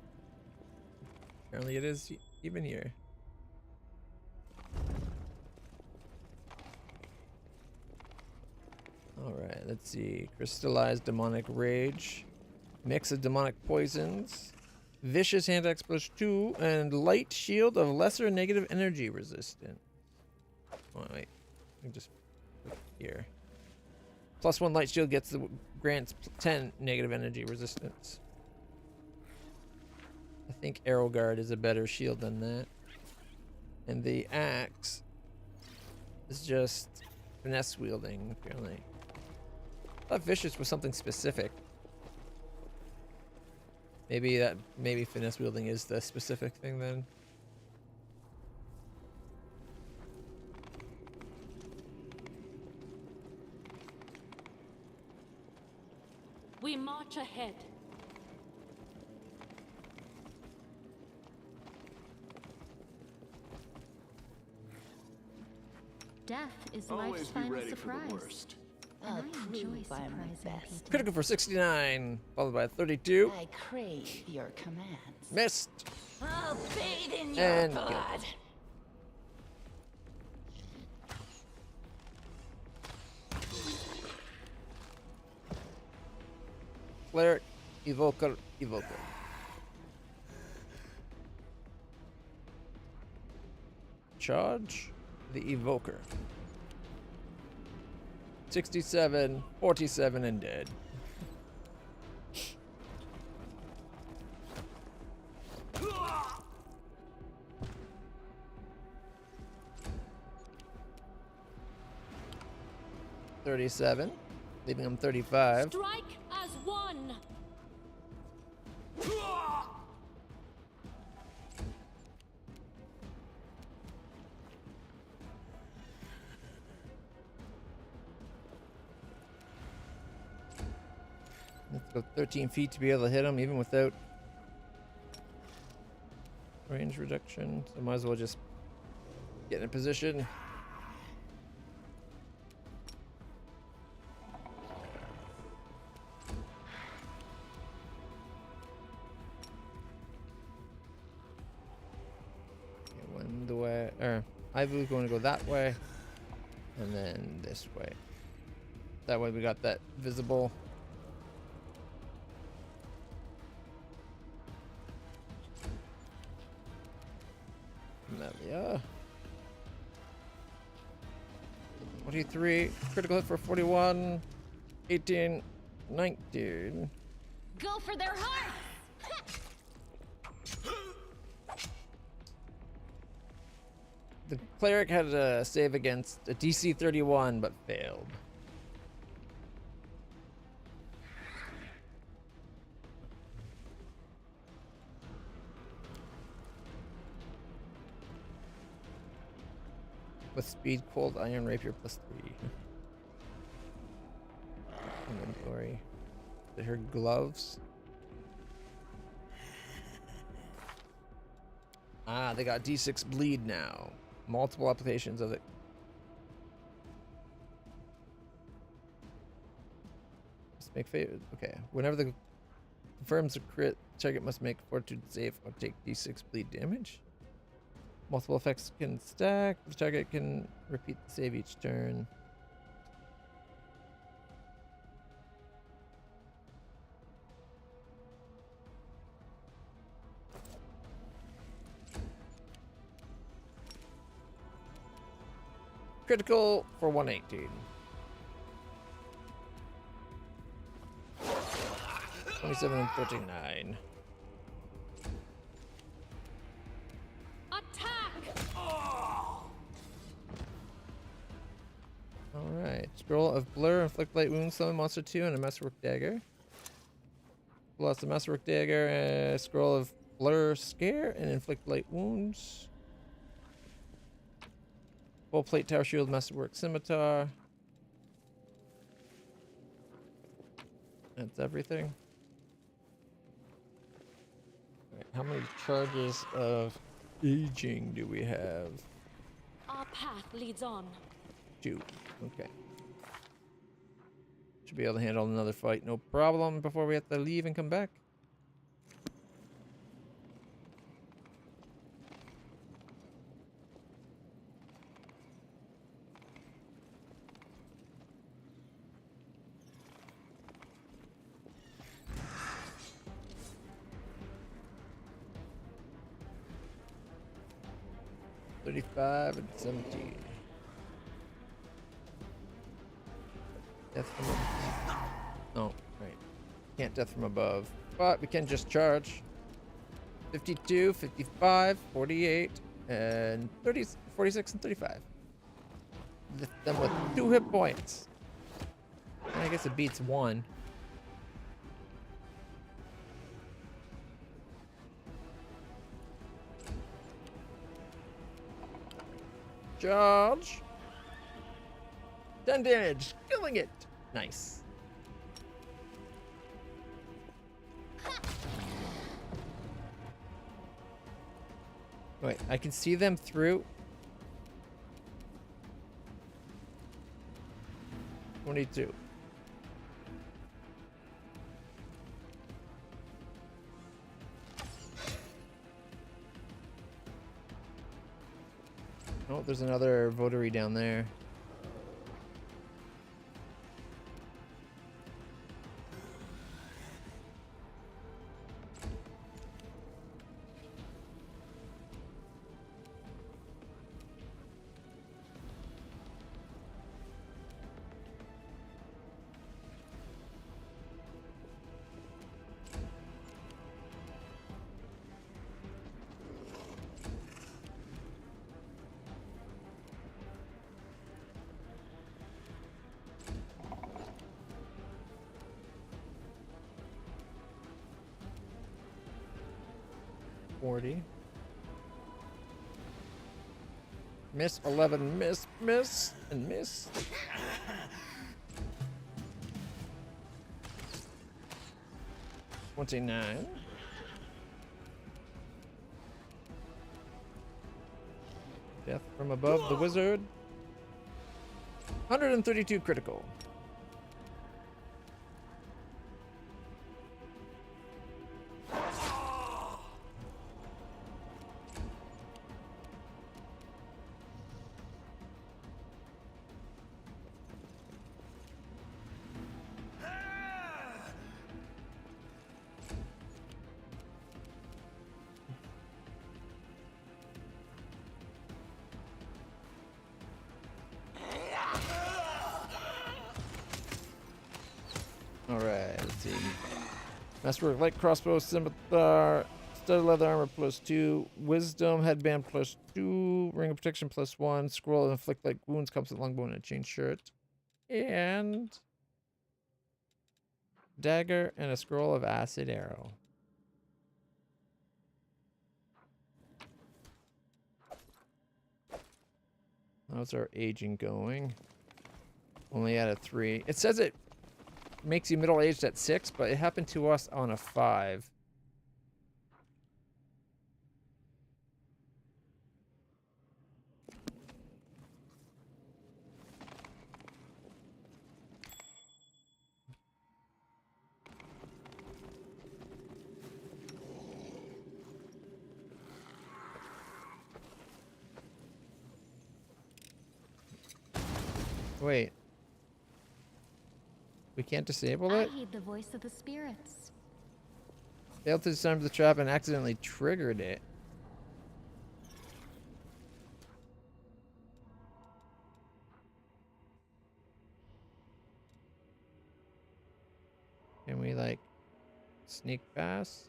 Speaker 1: Apparently, it is even here. All right, let's see. Crystallized demonic rage, mix of demonic poisons, vicious hand axe +2, and light shield of lesser negative energy resistant. Oh wait, let me just put it here. +1 light shield grants 10 negative energy resistance. I think Arrow Guard is a better shield than that. And the axe is just finesse wielding, apparently. I thought vicious was something specific. Maybe finesse wielding is the specific thing then.
Speaker 7: We march ahead.
Speaker 2: Death is
Speaker 3: Always
Speaker 2: life's
Speaker 3: be
Speaker 2: final
Speaker 3: ready for the
Speaker 2: surprise.
Speaker 3: worst.
Speaker 2: And
Speaker 5: I'll
Speaker 2: I enjoy
Speaker 5: prove I'm the
Speaker 2: surprising
Speaker 5: best.
Speaker 2: people.
Speaker 1: Critical for 69, followed by 32.
Speaker 5: I crave your commands.
Speaker 1: Missed.
Speaker 5: I'll bathe in your
Speaker 1: And
Speaker 5: blood.
Speaker 1: Cleric, Evoker, Evoker. Charge the Evoker. 67, 47, and dead. 37, leaving him 35.
Speaker 7: Strike as one.
Speaker 1: Let's go 13 feet to be able to hit him, even without range reduction. So might as well just get in a position. One the way, or Ivu's going to go that way, and then this way. That way we got that visible. Melia. 23, critical hit for 41, 18, 19.
Speaker 2: Go for their hearts!
Speaker 1: The cleric had a save against a DC 31, but failed. With speed, cold iron rapier +3. Inventory. They her gloves. Ah, they got D6 bleed now. Multiple applications of it. Just make favor. Okay. Whenever the confirms a crit, target must make fortitude save or take D6 bleed damage. Multiple effects can stack. The target can repeat the save each turn. Critical for 118. 27 and 39. Alright. Scroll of Blur, Inflict Light Wounds, Summon Monster 2, and a Masterwork Dagger. Plus a Masterwork Dagger, and a Scroll of Blur, Scare, and Inflict Light Wounds. Full Plate Tower Shield, Masterwork Scimitar. That's everything. Alright, how many charges of aging do we have?
Speaker 7: Our path leads on.
Speaker 1: 2. Okay. Should be able to handle another fight, no problem, before we have to leave and come back. $35 and 17. Death from above. Oh, right. Can't death from above. But we can just charge. 52, 55, 48, and 30, 46, and 35. Lift them with 2 hit points. And I guess it beats 1. Charge. 10 damage. Killing it. Nice. Wait, I can see them through. 22. Oh, there's another votary down there. 40. Miss 11, miss, miss, and miss. $29. Death from above the wizard. 132 critical. Alright, let's see. Masterwork, light crossbow, scimitar, studded leather armor +2, wisdom, headband +2, ring of protection +1, scroll and inflict like wounds, comes with long bone and a chain shirt, and dagger and a scroll of acid arrow. How's our aging going? Only at a 3. It says it makes you middle-aged at 6, but it happened to us on a 5. Wait. We can't disable
Speaker 2: I
Speaker 1: it?
Speaker 2: heed the voice of the spirits.
Speaker 1: Failed to disarm the trap and accidentally triggered it. Can we, like, sneak past?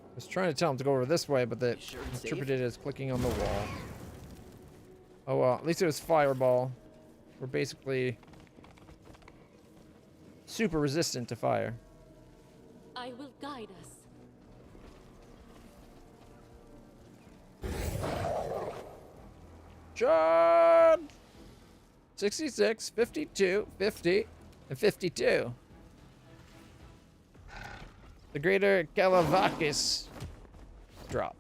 Speaker 1: I was trying to tell him to go over this way, but they
Speaker 6: Sure it's safe?
Speaker 1: interpreted it as clicking on the wall. Oh well, at least it was fireball. We're basically super resistant to fire.
Speaker 7: I will guide us.
Speaker 1: Charge! 66, 52, 50, and 52. The Greater Kalavakis drop.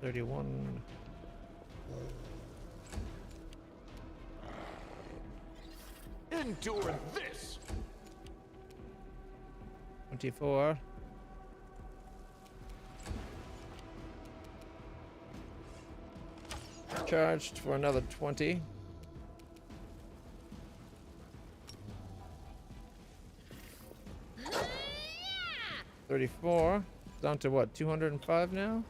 Speaker 1: $31.
Speaker 3: Endure this.
Speaker 1: 24. Charged for another 20. $34. Down to what, 205 now?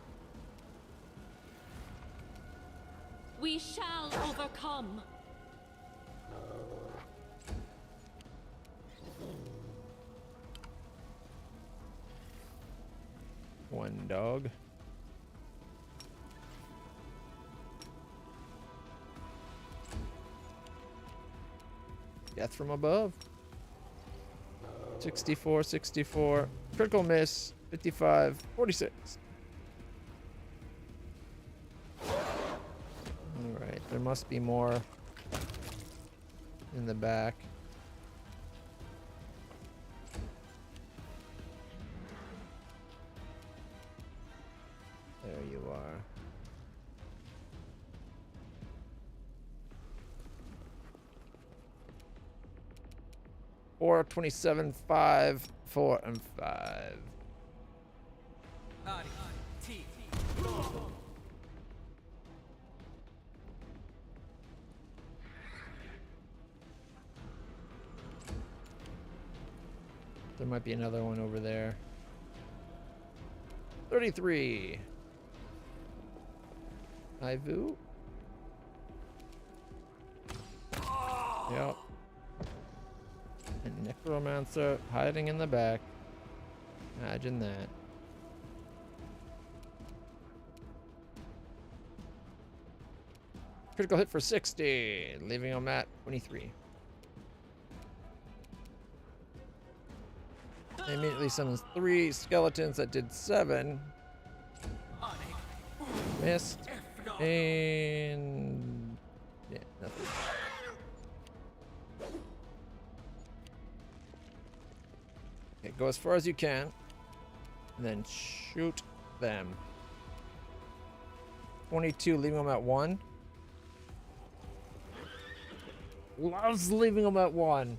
Speaker 7: We shall overcome.
Speaker 1: One dog. Death from above. 64, 64. Critical miss. 55, 46. Alright, there must be more in the back. There you are. Four, 27, 5, 4, and 5. There might be another one over there. 33. Ivu. Yep. And Necromancer hiding in the back. Imagine that. Critical hit for 60, leaving him at 23. I immediately summons 3 skeletons that did 7. Missed. And yeah, nothing. Okay, go as far as you can. And then shoot them. 22, leaving them at 1. Loves leaving them at 1.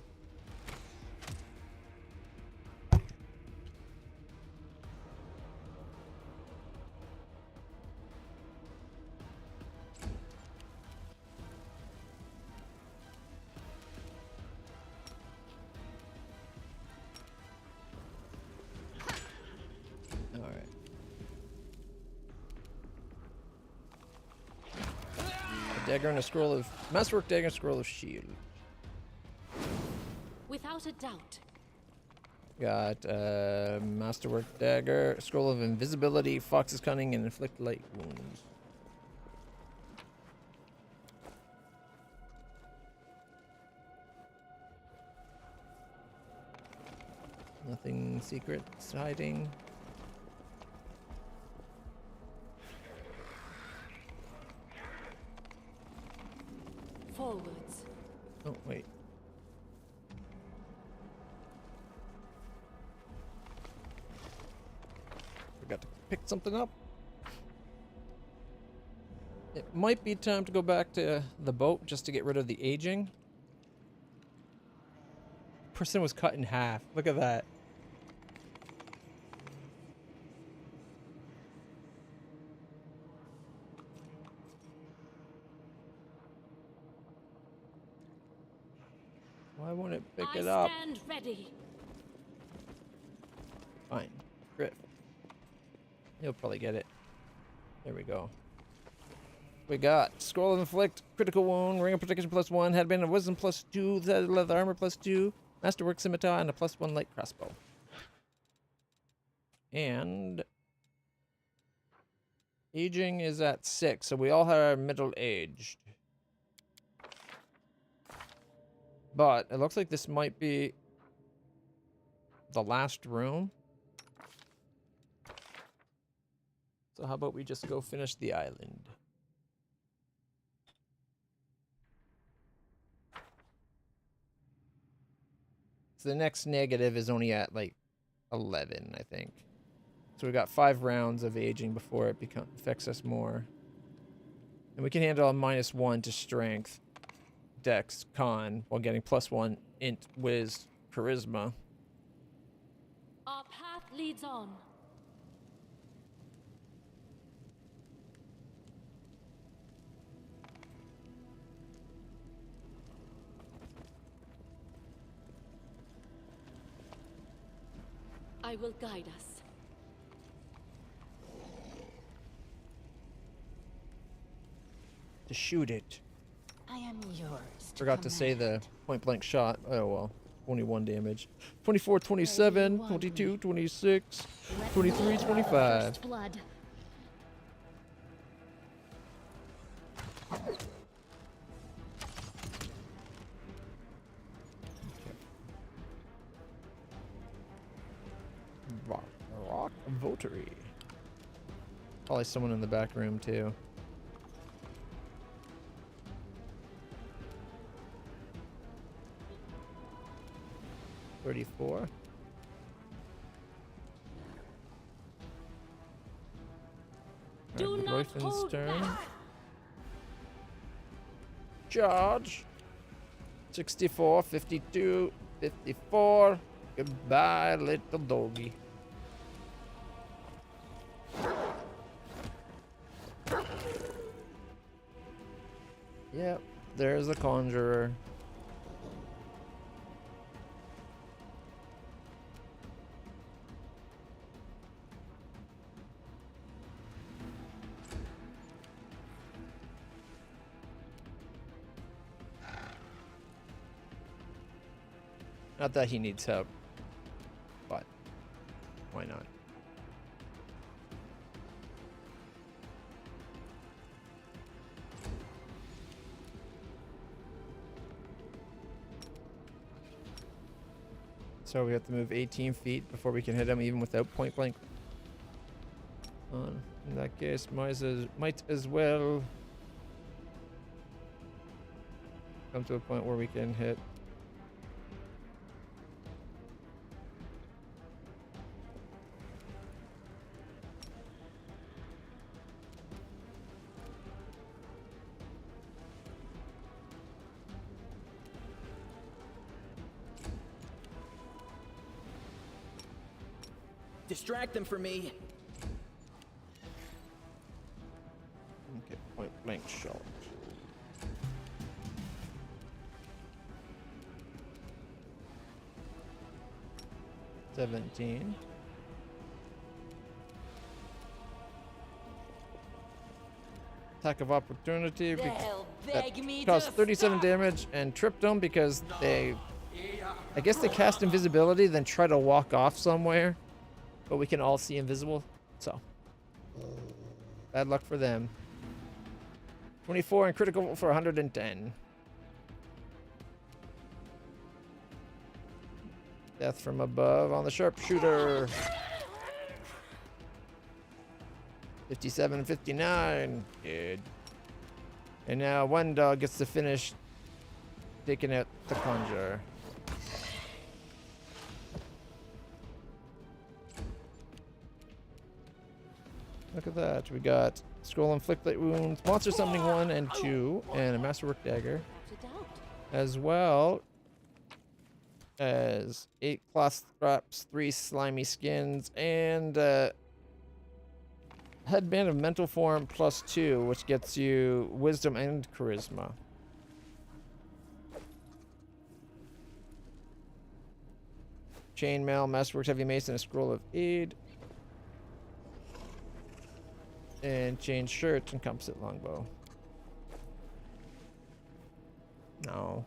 Speaker 1: Alright. A dagger and a scroll of masterwork dagger and scroll of shield.
Speaker 7: Without a doubt.
Speaker 1: Got masterwork dagger, scroll of invisibility, fox's cunning, and inflict light wounds. Nothing secret hiding.
Speaker 7: Forwards.
Speaker 1: Oh wait. Forgot to pick something up. It might be time to go back to the boat just to get rid of the aging. Person was cut in half. Look at that. Why won't it pick it up?
Speaker 7: I stand ready.
Speaker 1: Fine. Griff. He'll probably get it. There we go. We got Scroll of Inflict, Critical Wound, Ring of Protection +1, Headband of Wisdom +2, Leather Armor +2, Masterwork Scimitar, and a +1 Light Crossbow. And aging is at 6, so we all are middle-aged. But it looks like this might be the last room. So how about we just go finish the island? So the next negative is only at like 11, I think. So we got 5 rounds of aging before it affects us more. And we can handle a -1 to strength, dex, con, while getting +1 int, wiz, charisma.
Speaker 7: Our path leads on. I will guide us.
Speaker 1: To shoot it.
Speaker 5: I am yours.
Speaker 1: Forgot to say the point blank shot. Oh well. 21 damage. 24, 27, 22, 26, 23, 25.
Speaker 2: First blood.
Speaker 1: Rock Votary. Probably someone in the back room too. $34.
Speaker 7: Do not
Speaker 1: Royfin's
Speaker 7: hold
Speaker 1: turn.
Speaker 7: back.
Speaker 1: Charge. 64, 52, 54. Goodbye, little doggy. Yep, there's the conjurer. Not that he needs help, but why not? So we have to move 18 feet before we can hit him, even without point blank. In that case, might as well come to a point where we can hit.
Speaker 6: Distract them for me.
Speaker 1: Okay, point blank shot. $17. Attack of opportunity.
Speaker 4: They'll
Speaker 1: That
Speaker 4: beg me
Speaker 1: cost
Speaker 4: to
Speaker 1: 37
Speaker 4: stop.
Speaker 1: damage and tripped them because they, I guess they cast invisibility, then try to walk off somewhere, but we can all see invisible. So bad luck for them. 24 and critical for 110. Death from above on the sharpshooter. 57 and 59. Good. And now one dog gets to finish taking out the conjurer. Look at that. We got scroll inflict light wounds, monster summoning 1 and 2, and a masterwork dagger. As well as 8 cloth straps, 3 slimy skins, and headband of mental form +2, which gets you wisdom and charisma. Chainmail, masterwork heavy mace, and a scroll of aid. And chain shirt and composite longbow. No.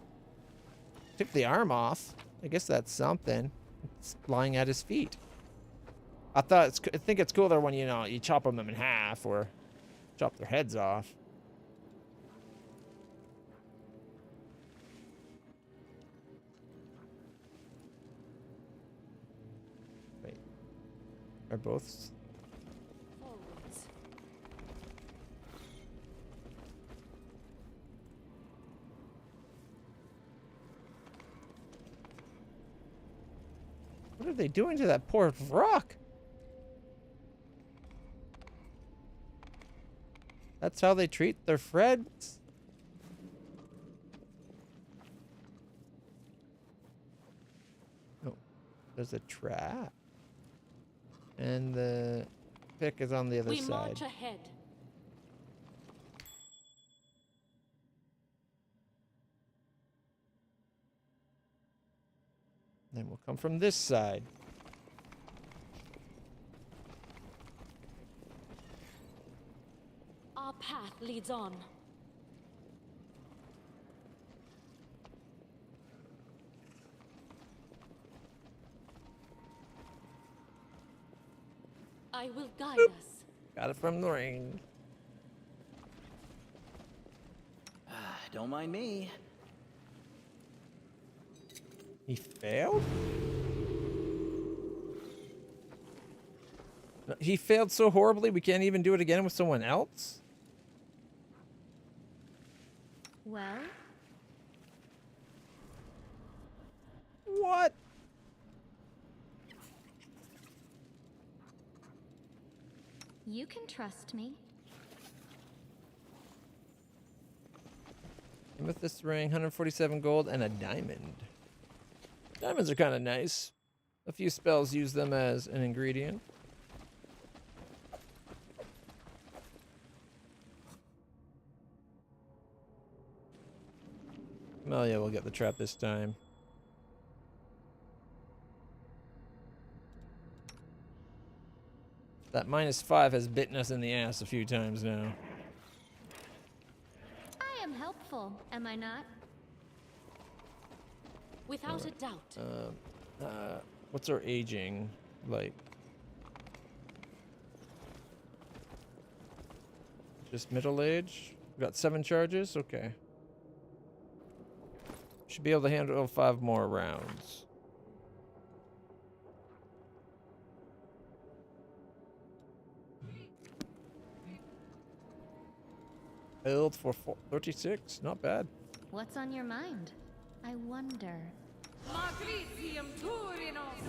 Speaker 1: Took the arm off. I guess that's something. It's lying at his feet. I think it's cooler when, you know, you chop them in half or chop their heads off. Wait. Are both?
Speaker 7: Forwards.
Speaker 1: What are they doing to that poor rock? That's how they treat their friends? Oh, there's a trap. And the pick is on the other
Speaker 7: We
Speaker 1: side.
Speaker 7: march ahead.
Speaker 1: Then we'll come from this side.
Speaker 7: Our path leads on. I will guide us.
Speaker 1: Got it from the ring.
Speaker 6: Don't mind me.
Speaker 1: He failed? No, he failed so horribly we can't even do it again with someone else?
Speaker 2: Well,
Speaker 1: What?
Speaker 2: you can trust me.
Speaker 1: Amethyst ring, 147 gold, and a diamond. Diamonds are kind of nice. A few spells use them as an ingredient. Oh yeah, we'll get the trap this time. That -5 has bitten us in the ass a few times now.
Speaker 2: I am helpful, am I not?
Speaker 7: Without a doubt.
Speaker 1: What's our aging like? Just middle age? We got 7 charges? Okay. Should be able to handle 5 more rounds. Build for 36? Not bad.
Speaker 2: What's on your mind? I wonder.
Speaker 4: Matricium Turinos.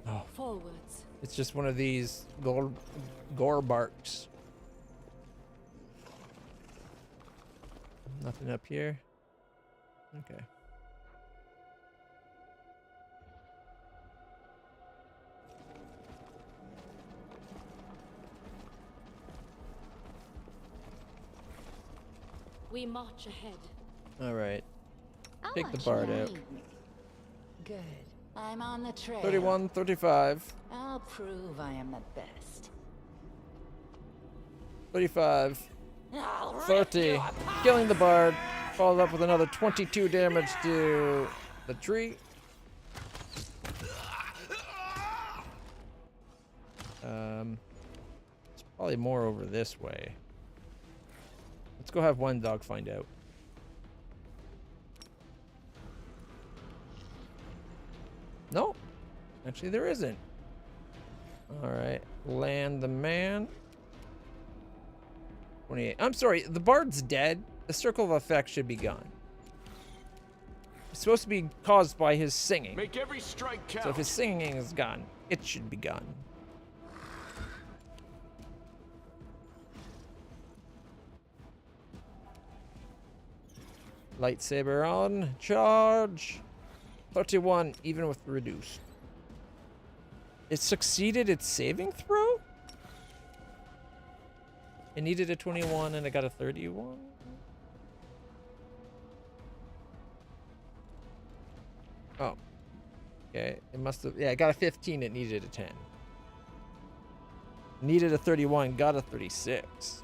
Speaker 1: Oh,
Speaker 7: Forwards.
Speaker 1: it's just one of these gore barks. Nothing up here. Okay.
Speaker 7: We march ahead.
Speaker 1: All right.
Speaker 2: I'll
Speaker 1: Take the
Speaker 2: watch you
Speaker 1: bard
Speaker 2: guys.
Speaker 1: out.
Speaker 5: Good. I'm on the trail.
Speaker 1: 31, 35,
Speaker 5: I'll prove I am the best.
Speaker 1: 35, 30. Killing the bard. Followed up with another 22 damage to the tree. It's probably more over this way. Let's go have one dog find out. No, actually there isn't. All right, land the man. 28. I'm sorry, the bard's dead. The circle of effect should be gone. It's supposed to be caused by his singing.
Speaker 3: Make every strike count.
Speaker 1: So if his singing is gone, it should be gone. Lightsaber on. Charge. 31, even with reduced. It succeeded its saving throw? It needed a 21 and I got a 31? Oh. Okay, it must have... Yeah, I got a 15, it needed a 10. Needed a 31, got a 36.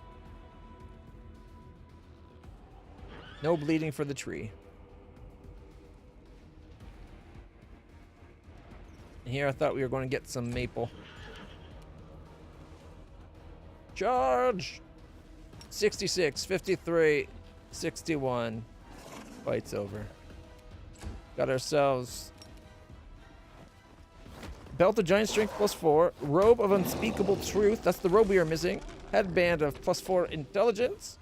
Speaker 1: No bleeding for the tree. And here I thought we were going to get some maple. Charge! 66, 53, 61. Fight's over. Got ourselves... Belt of Giant Strength +4. Robe of Unspeakable Truth. That's the robe we are missing. Headband of +4 Intelligence.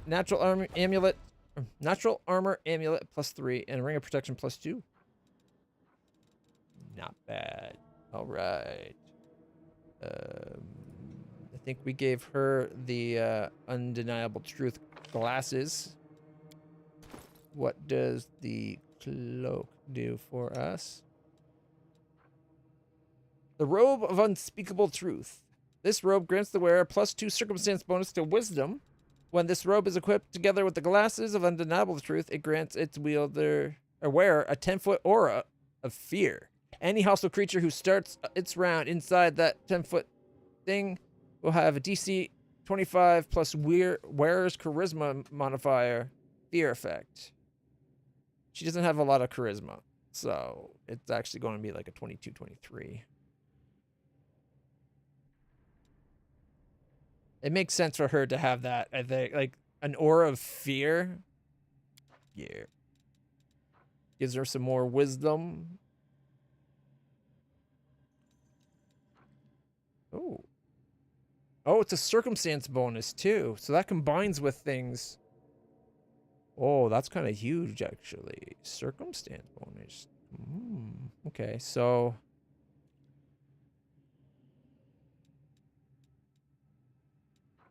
Speaker 1: Natural armor amulet. Natural armor amulet +3. And Ring of Protection +2. Not bad. All right. I think we gave her the Undeniable Truth glasses. What does the cloak do for us? The Robe of Unspeakable Truth. This robe grants the wearer +2 circumstance bonus to wisdom. When this robe is equipped together with the glasses of Undeniable Truth, it grants its wearer a 10-foot aura of fear. Any hostile creature who starts its round inside that 10-foot thing will have a DC 25 plus wearer's charisma modifier fear effect. She doesn't have a lot of charisma, so it's actually going to be like a 22, 23. It makes sense for her to have that, I think, like an aura of fear. Yeah. Gives her some more wisdom. Oh. Oh, it's a circumstance bonus too. So that combines with things. Oh, that's kind of huge actually. Circumstance bonus. Okay, so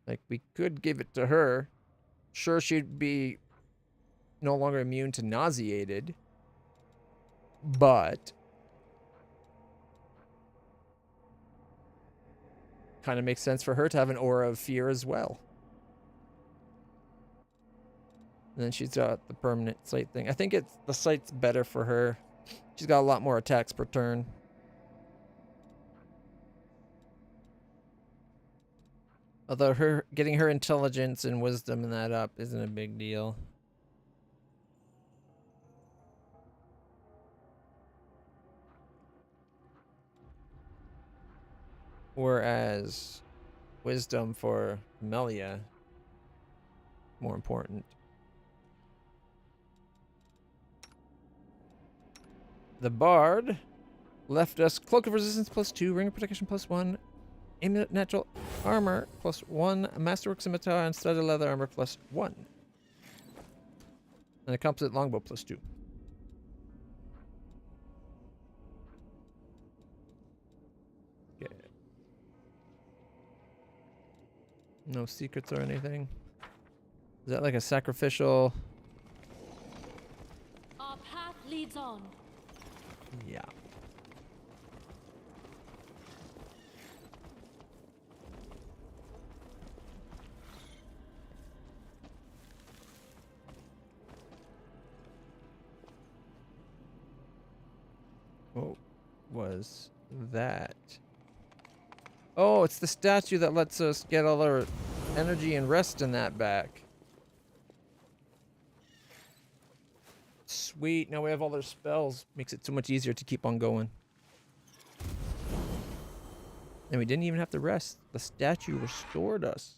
Speaker 1: like we could give it to her. Sure, she'd be no longer immune to nauseated. But kind of makes sense for her to have an aura of fear as well. And then she's got the permanent sight thing. I think the sight's better for her. She's got a lot more attacks per turn. Although getting her intelligence and wisdom and that up isn't a big deal. Whereas wisdom for Melia, more important. The Bard left us Cloak of Resistance +2, Ring of Protection +1, Amulet Natural Armor +1, Masterwork Scimitar, and Studded Leather Armor +1. And a Composite Longbow +2. Okay. No secrets or anything. Is that like a sacrificial?
Speaker 7: Our path leads on.
Speaker 1: Yeah. What was that? Oh, it's the statue that lets us get all our energy and rest in that back. Sweet, now we have all their spells. Makes it so much easier to keep on going. And we didn't even have to rest. The statue restored us.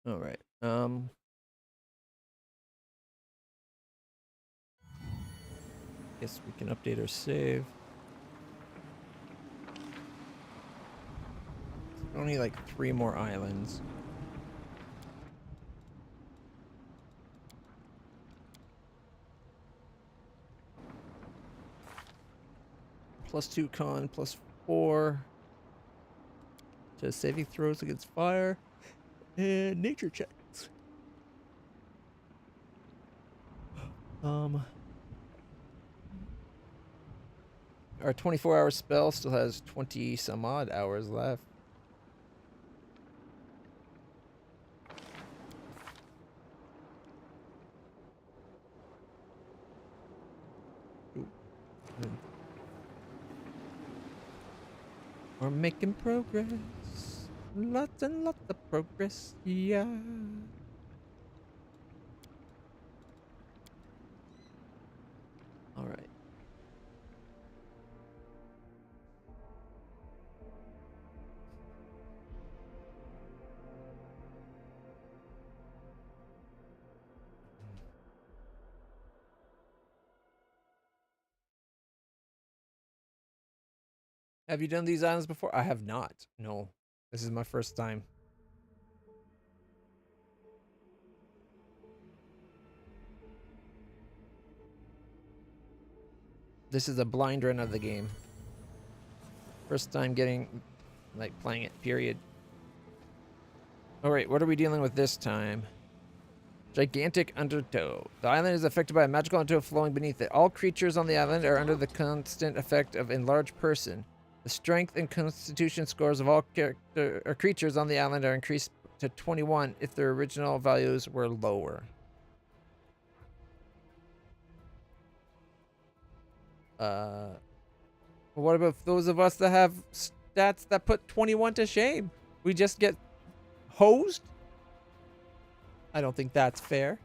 Speaker 1: All right. Guess we can update our save. Only like 3 more islands. +2 con, +4 to saving throws against fire, and nature checks. Our 24-hour spell still has 20 some odd hours left. Ooh. We're making progress. Lots and lots of progress, yeah. All right. Have you done these islands before? I have not. No. This is my first time. This is a blind run of the game. First time getting, like, playing it, period. Alright, what are we dealing with this time? Gigantic undertow. The island is affected by a magical undertow flowing beneath it. All creatures on the island are under the constant effect of enlarged person. The strength and constitution scores of all creatures on the island are increased to 21 if their original values were lower. What about those of us that have stats that put 21 to shame? We just get hosed? I don't think that's fair.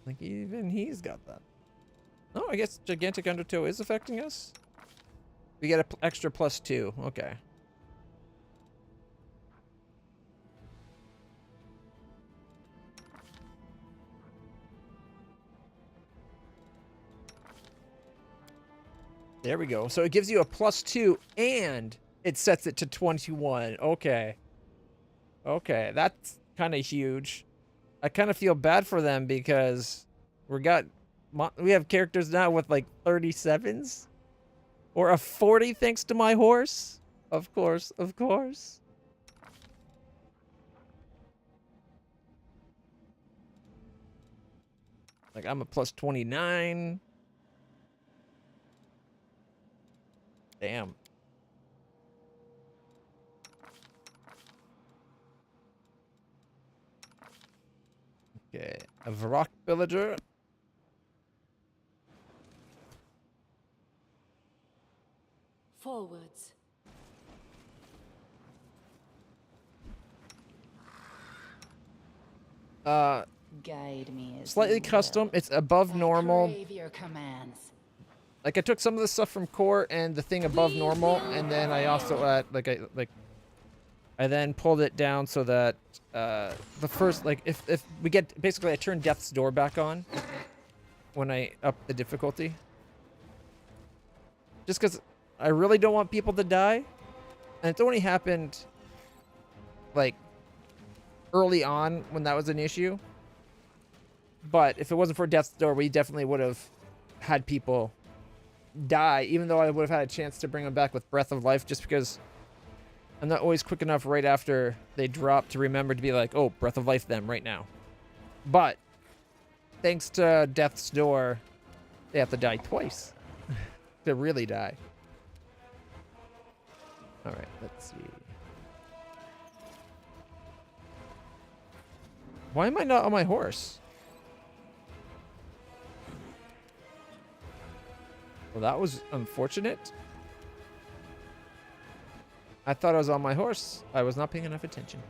Speaker 1: Like, even he's got that. Oh, I guess Gigantic Undertow is affecting us? We get an extra +2. Okay. There we go. So it gives you a +2 and it sets it to 21. Okay. Okay, that's kind of huge. I kind of feel bad for them because we have characters now with like 37s or a 40 thanks to my horse. Of course, of course. Like I'm a +29. Damn. Okay. A Vrock villager.
Speaker 7: Forwards.
Speaker 5: Guide me as
Speaker 1: Slightly
Speaker 5: you
Speaker 1: custom.
Speaker 5: will.
Speaker 1: It's above
Speaker 5: I
Speaker 1: normal.
Speaker 5: crave your commands.
Speaker 1: Like I took some of the stuff from core and the thing above normal, and then I also I then pulled it down so that the first, like, if we get, basically I turned Death's Door back on when I up the difficulty, just because I really don't want people to die, and it's only happened like early on when that was an issue. But if it wasn't for Death's Door, we definitely would have had people die, even though I would have had a chance to bring them back with Breath of Life, just because I'm not always quick enough right after they drop to remember to be like, oh, Breath of Life them right now. But thanks to Death's Door, they have to die twice to really die. All right, let's see. Why am I not on my horse? Well, that was unfortunate. I thought I was on my horse. I was not paying enough attention.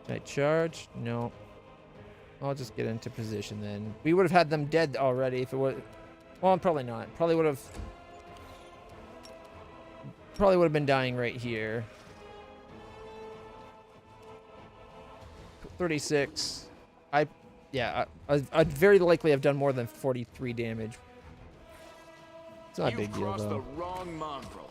Speaker 1: Did I charge? No. I'll just get into position then. We would have had them dead already if it was... Well, probably not. Probably would have been dying right here. 36. I'd very likely have done more than 43 damage. It's not a big deal,
Speaker 3: You've crossed the
Speaker 1: though.
Speaker 3: wrong mongrel.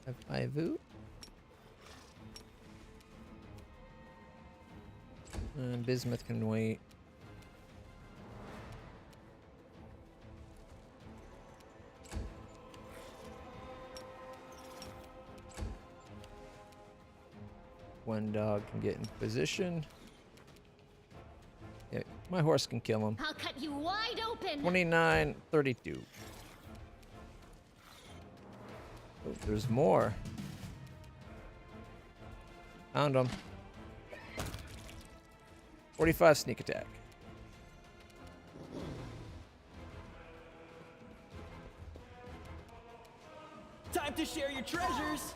Speaker 1: Have Ivu? Bismuth can wait. One dog can get in position. Yeah, my horse can kill him.
Speaker 2: I'll cut you wide open.
Speaker 1: 29, 32. Oh, there's more. Found him. 45 sneak attack.
Speaker 6: Time to share your treasures.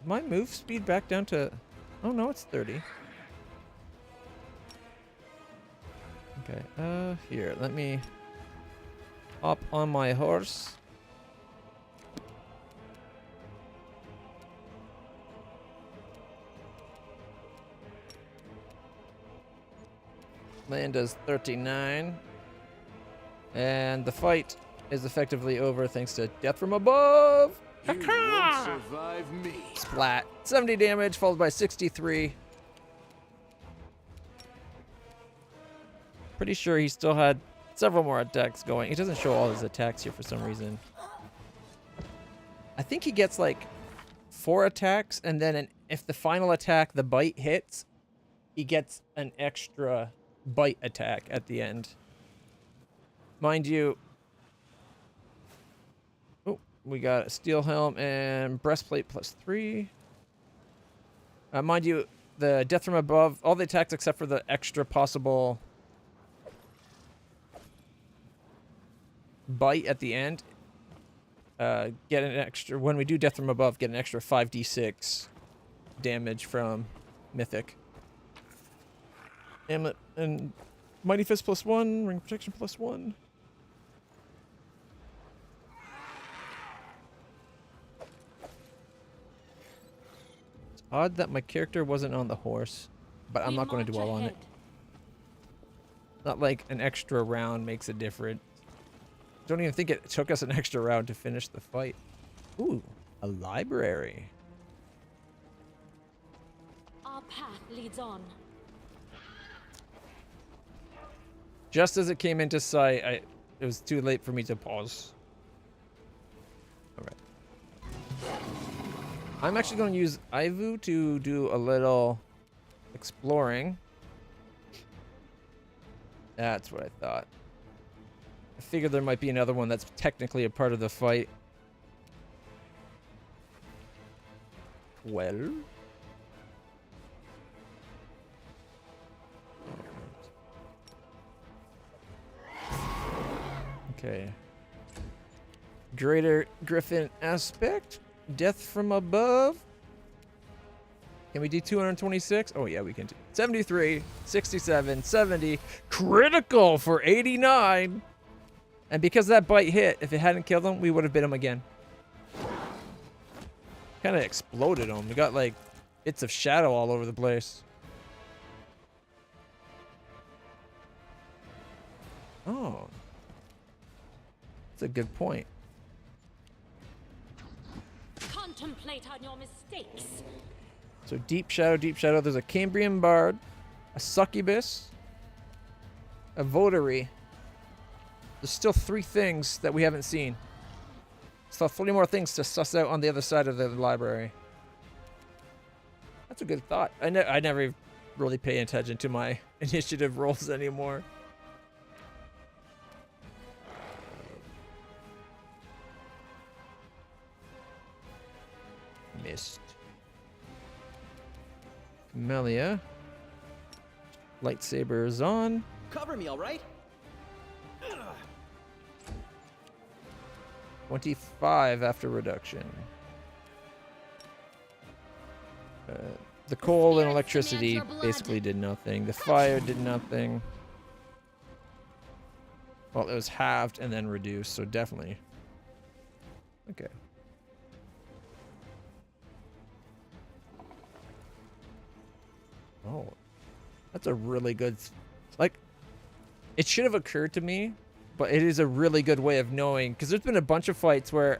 Speaker 1: My move speed back down to... Oh, no, it's 30. Okay, here, let me hop on my horse. Land does 39. And the fight is effectively over thanks to death from above.
Speaker 3: You won't survive me.
Speaker 1: Splat. 70 damage, followed by 63. Pretty sure he still had several more attacks going. He doesn't show all his attacks here for some reason. I think he gets like 4 attacks, and then if the final attack, the bite, hits, he gets an extra bite attack at the end. Mind you, we got a steel helm and breastplate +3. Mind you, the death from above, all the attacks except for the extra possible bite at the end, get an extra, when we do death from above, get an extra 5d6 damage from Mythic. Amulet and Mighty Fist +1, Ring Protection +1. Odd that my character wasn't on the horse, but I'm not going to dwell on it. Not like an extra round makes a difference. Don't even think it took us an extra round to finish the fight. Ooh, a library.
Speaker 7: Our path leads on.
Speaker 1: Just as it came into sight, it was too late for me to pause. All right. I'm actually going to use Ivu to do a little exploring. That's what I thought. I figured there might be another one that's technically a part of the fight. Well. Okay. Greater Griffin aspect. Death from above. Can we do 226? Oh, yeah, we can do 73, 67, 70. Critical for 89. And because that bite hit, if it hadn't killed him, we would have bit him again. Kind of exploded him. We got, like, bits of shadow all over the place. Oh. That's a good point.
Speaker 7: Contemplate on your mistakes.
Speaker 1: So deep shadow, deep shadow. There's a Cambrian Bard, a Succubus, a Votary. There's still 3 things that we haven't seen. Still 3 more things to suss out on the other side of the library. That's a good thought. I never really pay attention to my initiative rolls anymore. Missed. Camellia. Lightsaber is on.
Speaker 6: Cover me, all right?
Speaker 1: 25 after reduction. The coal and electricity basically did nothing. The fire did nothing. Well, it was halved and then reduced, so definitely. Okay. Oh, that's a really good, like, it should have occurred to me, but it is a really good way of knowing, because there's been a bunch of fights where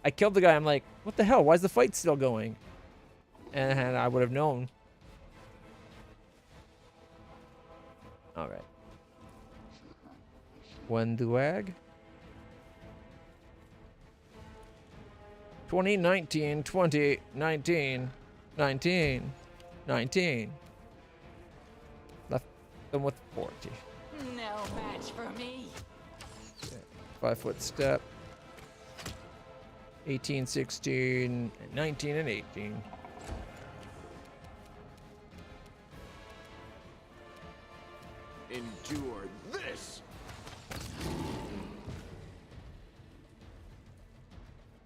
Speaker 1: I killed the guy, I'm like, what the hell, why is the fight still going? And I would have known. All right. Wenduag. 2019, 2019, 19, 19. Left them with 40.
Speaker 4: No match for me.
Speaker 1: 5-foot step. 18, 16, 19, and 18.
Speaker 3: Endure this.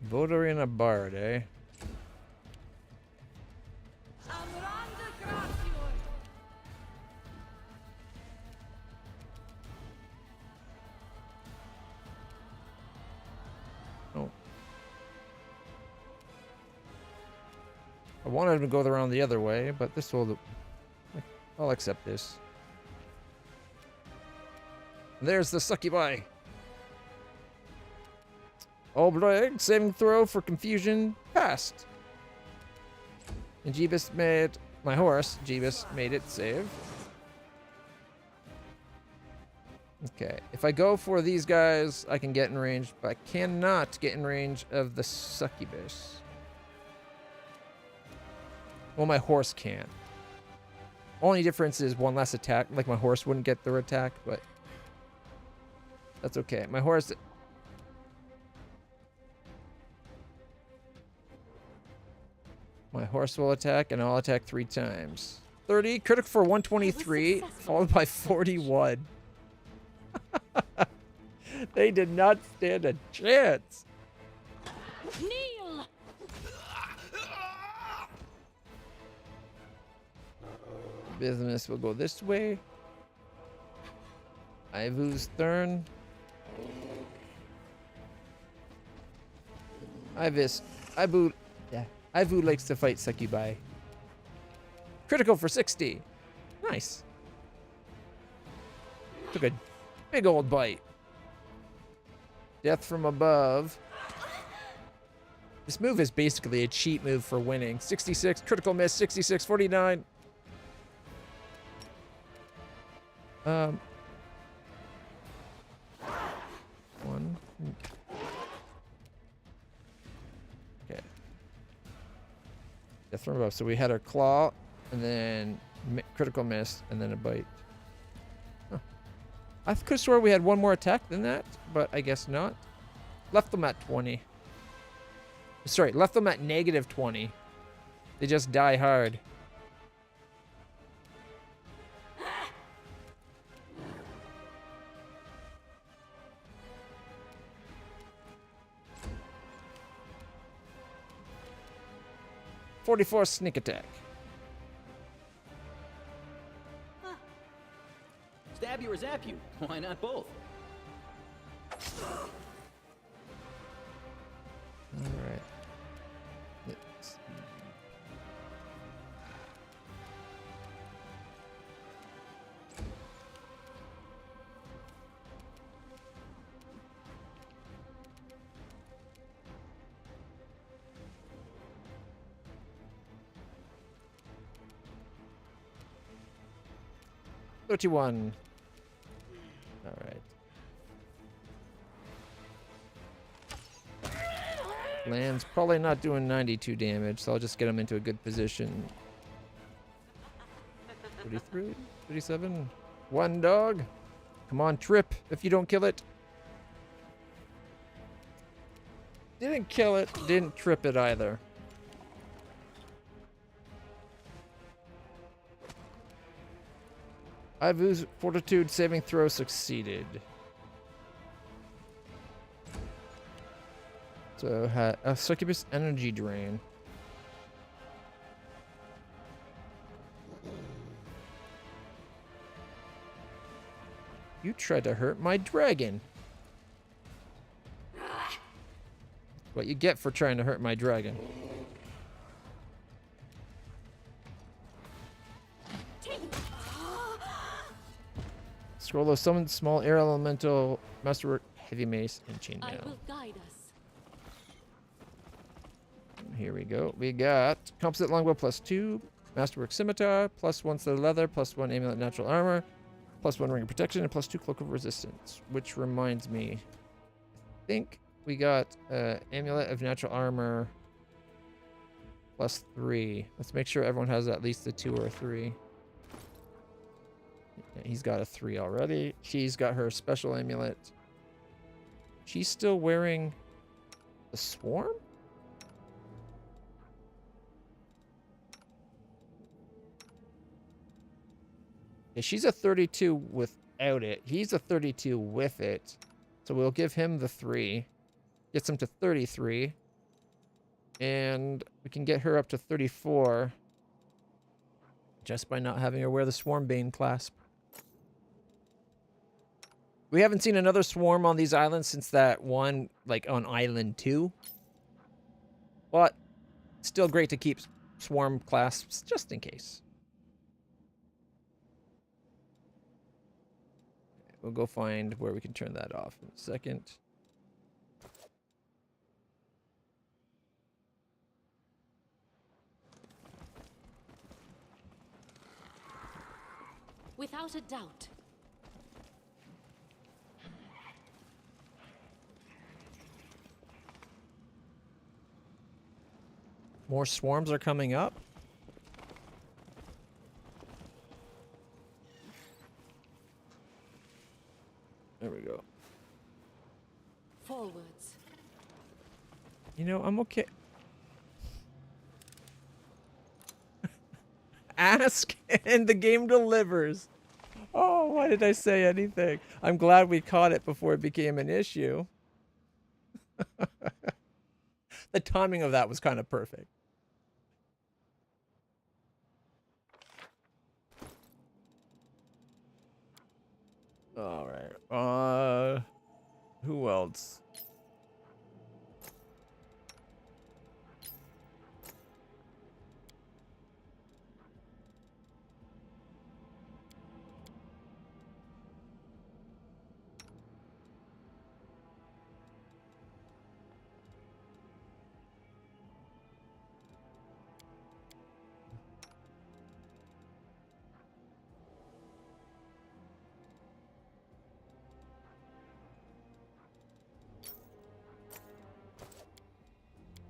Speaker 1: Votary and a Bard, eh? Oh. I wanted to go around the other way, but this will... I'll accept this. There's the succubi. Obleg, saving throw for confusion, passed. And Jeebus made, my horse, Jeebus, made it save. Okay, if I go for these guys, I can get in range, but I cannot get in range of the succubus. Well, my horse can. Only difference is one less attack, like my horse wouldn't get their attack, but that's okay. My horse... My horse will attack, and I'll attack 3 times. 30, critical for 123, followed by 41. They did not stand a chance.
Speaker 7: Kneel!
Speaker 1: Business will go this way. Ivu's turn. Ivu likes to fight succubi. Critical for 60. Nice. Took a big old bite. Death from above. This move is basically a cheat move for winning. 66, critical miss, 66, 49. One. Okay. Death from above. So we had our claw, and then critical miss, and then a bite. Huh. I could have swore we had one more attack than that, but I guess not. Left them at 20. Sorry, left them at negative 20. They just die hard. .44 sneak attack.
Speaker 6: Stab you or zap you? Why not both?
Speaker 1: Alright. $31. Alright. Land's probably not doing 92 damage, so I'll just get him into a good position. 33? 37? One dog? Come on, trip if you don't kill it. Didn't kill it, didn't trip it either. Ivu's fortitude saving throw succeeded. So, a succubus energy drain. You tried to hurt my dragon. What you get for trying to hurt my dragon. Scroll of summon small air elemental, masterwork, heavy mace, and
Speaker 7: I
Speaker 1: chainmail.
Speaker 7: will guide us.
Speaker 1: Here we go. We got composite longbow +2, masterwork scimitar, +1 to the leather, +1 amulet natural armor, +1 ring of protection, and +2 cloak of resistance. Which reminds me, I think we got amulet of natural armor +3. Let's make sure everyone has at least a 2 or a 3. Yeah, he's got a 3 already. She's got her special amulet. She's still wearing the swarm? Yeah, she's a 32 without it. He's a 32 with it. So we'll give him the 3. Gets him to 33. And we can get her up to 34. Just by not having her wear the Swarmbane clasp. We haven't seen another swarm on these islands since that one, like, on Island 2. But still great to keep swarm clasps just in case. We'll go find where we can turn that off in a second.
Speaker 7: Without a doubt.
Speaker 1: More swarms are coming up. There we go.
Speaker 7: Forwards.
Speaker 1: You know, I'm okay. Ask and the game delivers. Oh, why did I say anything? I'm glad we caught it before it became an issue. The timing of that was kind of perfect. All right. Who else?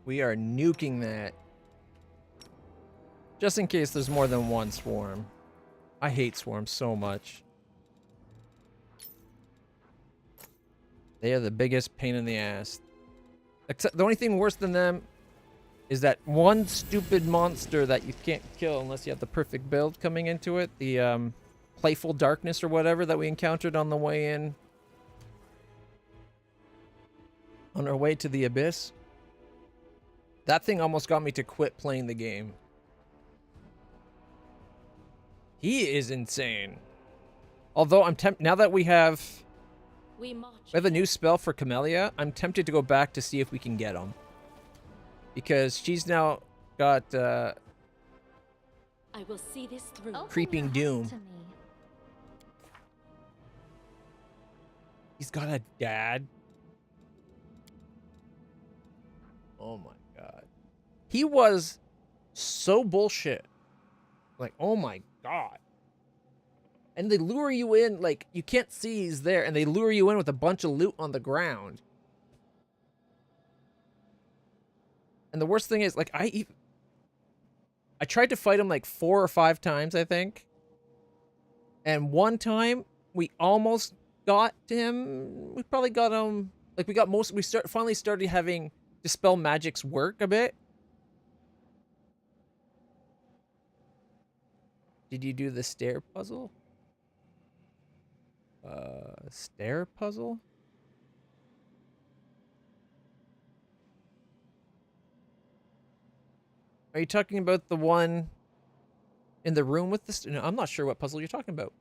Speaker 1: We are nuking that. Just in case there's more than one swarm. I hate swarms so much. They are the biggest pain in the ass. Except the only thing worse than them is that one stupid monster that you can't kill unless you have the perfect build coming into it. The playful darkness or whatever that we encountered on the way in. On our way to the abyss. That thing almost got me to quit playing the game. He is insane. Although I'm tempted, now that we have a new spell for Camellia, I'm tempted to go back to see if we can get him. Because she's now got
Speaker 7: I will see this through.
Speaker 2: Open
Speaker 1: Creeping
Speaker 2: your heart
Speaker 1: Doom.
Speaker 2: to me.
Speaker 1: He's got a dad. Oh my god. He was so bullshit. Like, oh my god. And they lure you in, like, you can't see he's there, and they lure you in with a bunch of loot on the ground. And the worst thing is, like, I tried to fight him like 4 or 5 times, I think. And one time, we almost got him. We probably got him, like, we finally started having Dispel Magic's work a bit. Did you do the stair puzzle? Stair puzzle? Are you talking about the one in the room with the... No, I'm not sure what puzzle you're talking about.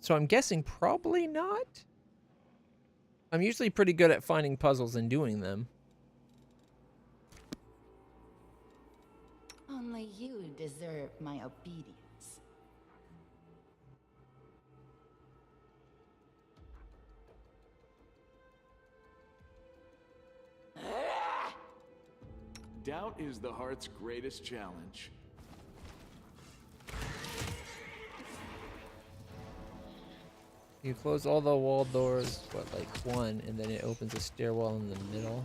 Speaker 1: So I'm guessing probably not. I'm usually pretty good at finding puzzles and doing them.
Speaker 5: Only you deserve my obedience.
Speaker 3: Doubt is the heart's greatest challenge.
Speaker 1: You close all the wall doors, but like one, and then it opens a stairwell in the middle.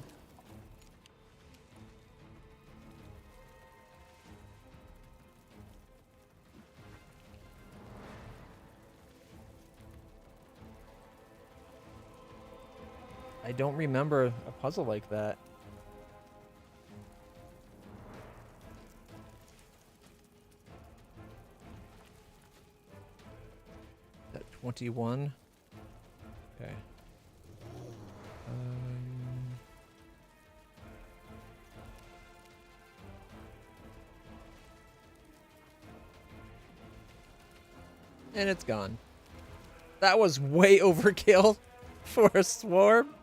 Speaker 1: I don't remember a puzzle like that. That 21. Okay. And it's gone. That was way overkill for a swarm.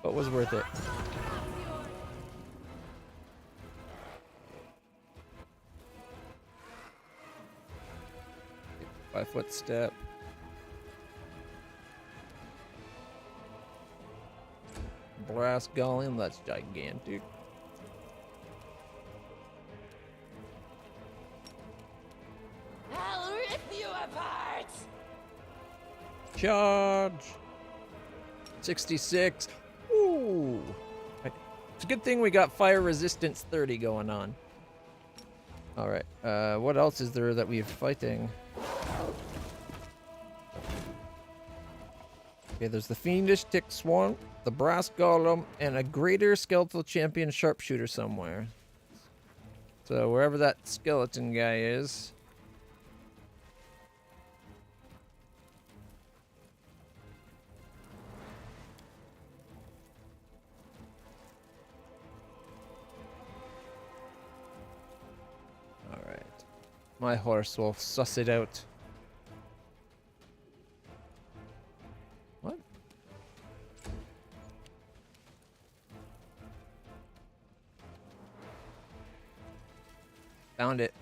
Speaker 1: But was worth it. Five-foot step. Brass golem, that's gigantic.
Speaker 4: I'll rip you apart!
Speaker 1: Charge! 66. Ooh. It's a good thing we got fire resistance 30 going on. Alright, what else is there that we're fighting? Okay, there's the Fiendish Tick Swarm, the Brass Golem, and a Greater Skeletal Champion Sharpshooter somewhere. So wherever that skeleton guy is. Alright. My horse will suss it out. What? Found it.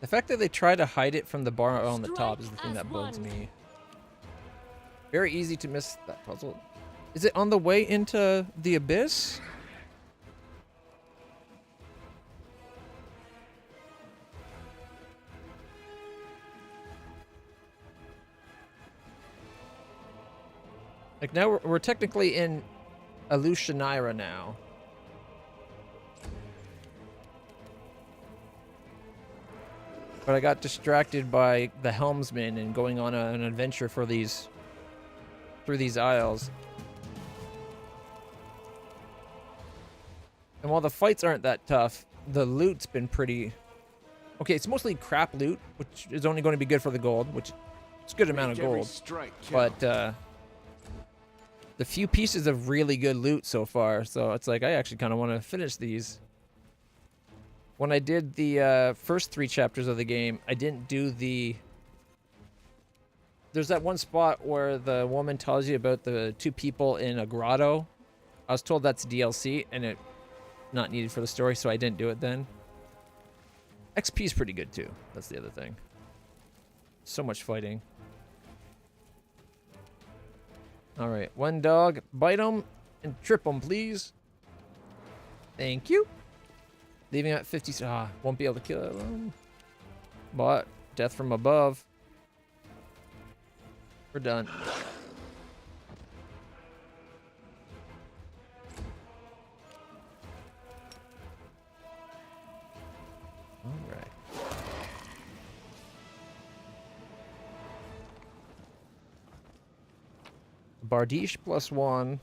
Speaker 1: The fact that they try to hide it from the bar on the top is the thing that bugs me. Very easy to miss that puzzle. Is it on the way into the abyss? Like now we're technically in Alushinyrra now. But I got distracted by the helmsman and going on an adventure through these isles. And while the fights aren't that tough, the loot's been pretty... Okay, it's mostly crap loot, which is only going to be good for the gold, which is a good amount of
Speaker 3: Make every
Speaker 1: gold.
Speaker 3: strike count.
Speaker 1: But the few pieces of really good loot so far, so it's like I actually kind of want to finish these. When I did the first 3 chapters of the game, I didn't do the... There's that one spot where the woman tells you about the 2 people in a grotto. I was told that's DLC, and it not needed for the story, so I didn't do it then. XP is pretty good, too. That's the other thing. So much fighting. Alright, one dog. Bite him and trip him, please. Thank you. Leaving at 50. Won't be able to kill him. But death from above. We're done. Alright. Bardiche +1.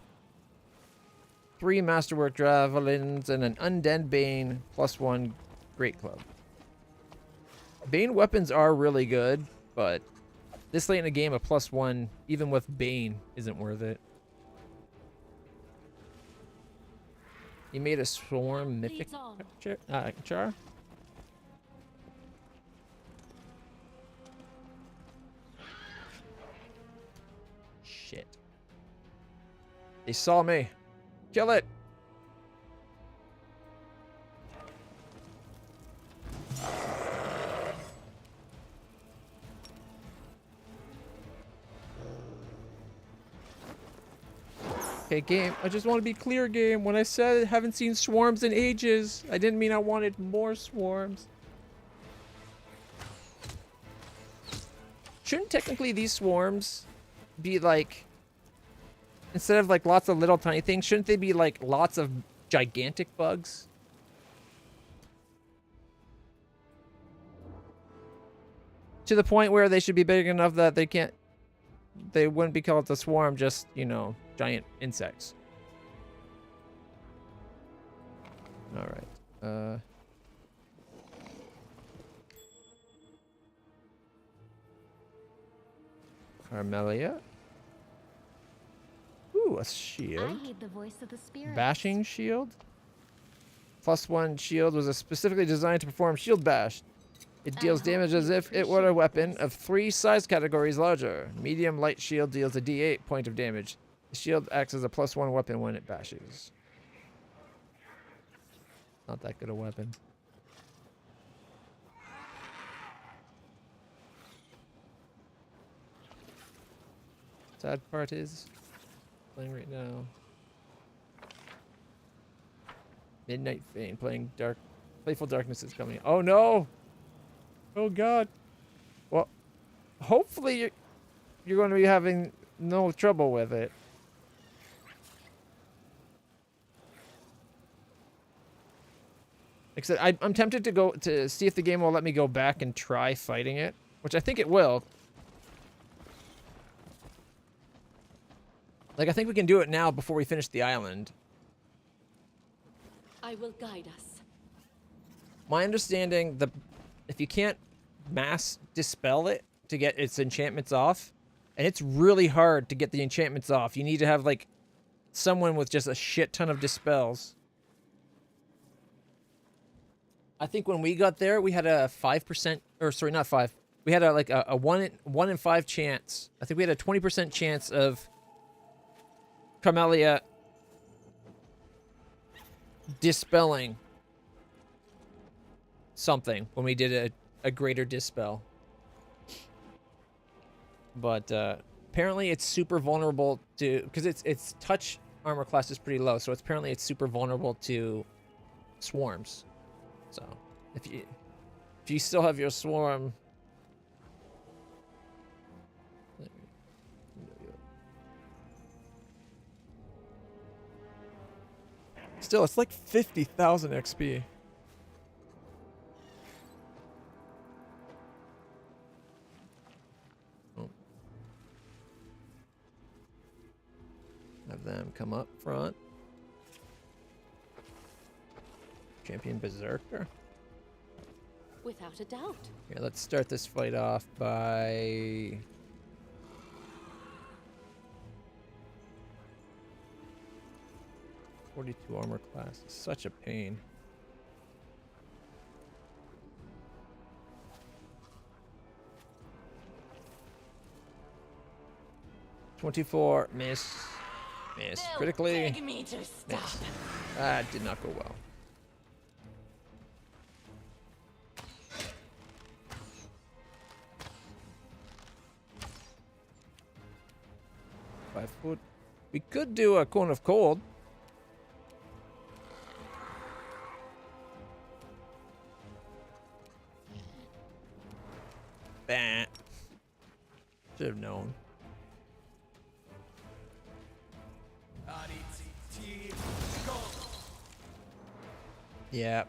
Speaker 1: 3 Masterwork Javelins and an Undead Bane +1 Great Club. Bane weapons are really good, but this late in the game, a +1, even with Bane, isn't worth it. You made a Swarm Mythic
Speaker 7: Leads on.
Speaker 1: char? Shit. They saw me. Kill it. Okay, game. I just want to be clear, game. When I said I haven't seen swarms in ages, I didn't mean I wanted more swarms. Shouldn't technically these swarms be like, instead of like lots of little tiny things, shouldn't they be like lots of gigantic bugs? To the point where they should be big enough that they wouldn't be called a swarm, just, you know, giant insects. Alright. Carmelia. Ooh, a shield.
Speaker 2: I heed the voice of the spirit.
Speaker 1: Bashing shield. +1 shield was specifically designed to perform shield bash. It deals damage as if it were a weapon of 3 size categories larger. Medium light shield deals a D8 point of damage. The shield acts as a +1 weapon when it bashes. Not that good a weapon. Sad part is playing right now. Midnight Fane playing Playful Darkness is coming. Oh no! Oh god. Well, hopefully you're going to be having no trouble with it. Like I said, I'm tempted to go to see if the game will let me go back and try fighting it, which I think it will. Like, I think we can do it now before we finish the island.
Speaker 7: I will guide us.
Speaker 1: My understanding, if you can't mass dispel it to get its enchantments off, and it's really hard to get the enchantments off. You need to have, like, someone with just a shit ton of dispels. I think when we got there, we had a 5%, or sorry, not 5. We had a 1 in 5 chance. I think we had a 20% chance of Carmelia dispelling something when we did a greater dispel. But apparently it's super vulnerable to, because its touch armor class is pretty low, so apparently it's super vulnerable to swarms. So if you still have your swarm, still, it's like 50,000 XP. Oh. Have them come up front. Champion Berserker.
Speaker 7: Without a doubt.
Speaker 1: Here, let's start this fight off by... .42 armor class. Such a pain. .24 miss. Miss.
Speaker 4: They'll
Speaker 1: Critically.
Speaker 4: beg me to stop.
Speaker 1: Miss. That did not go well. .5 foot. We could do a cone of cold. Bah. Should have known. Yeah.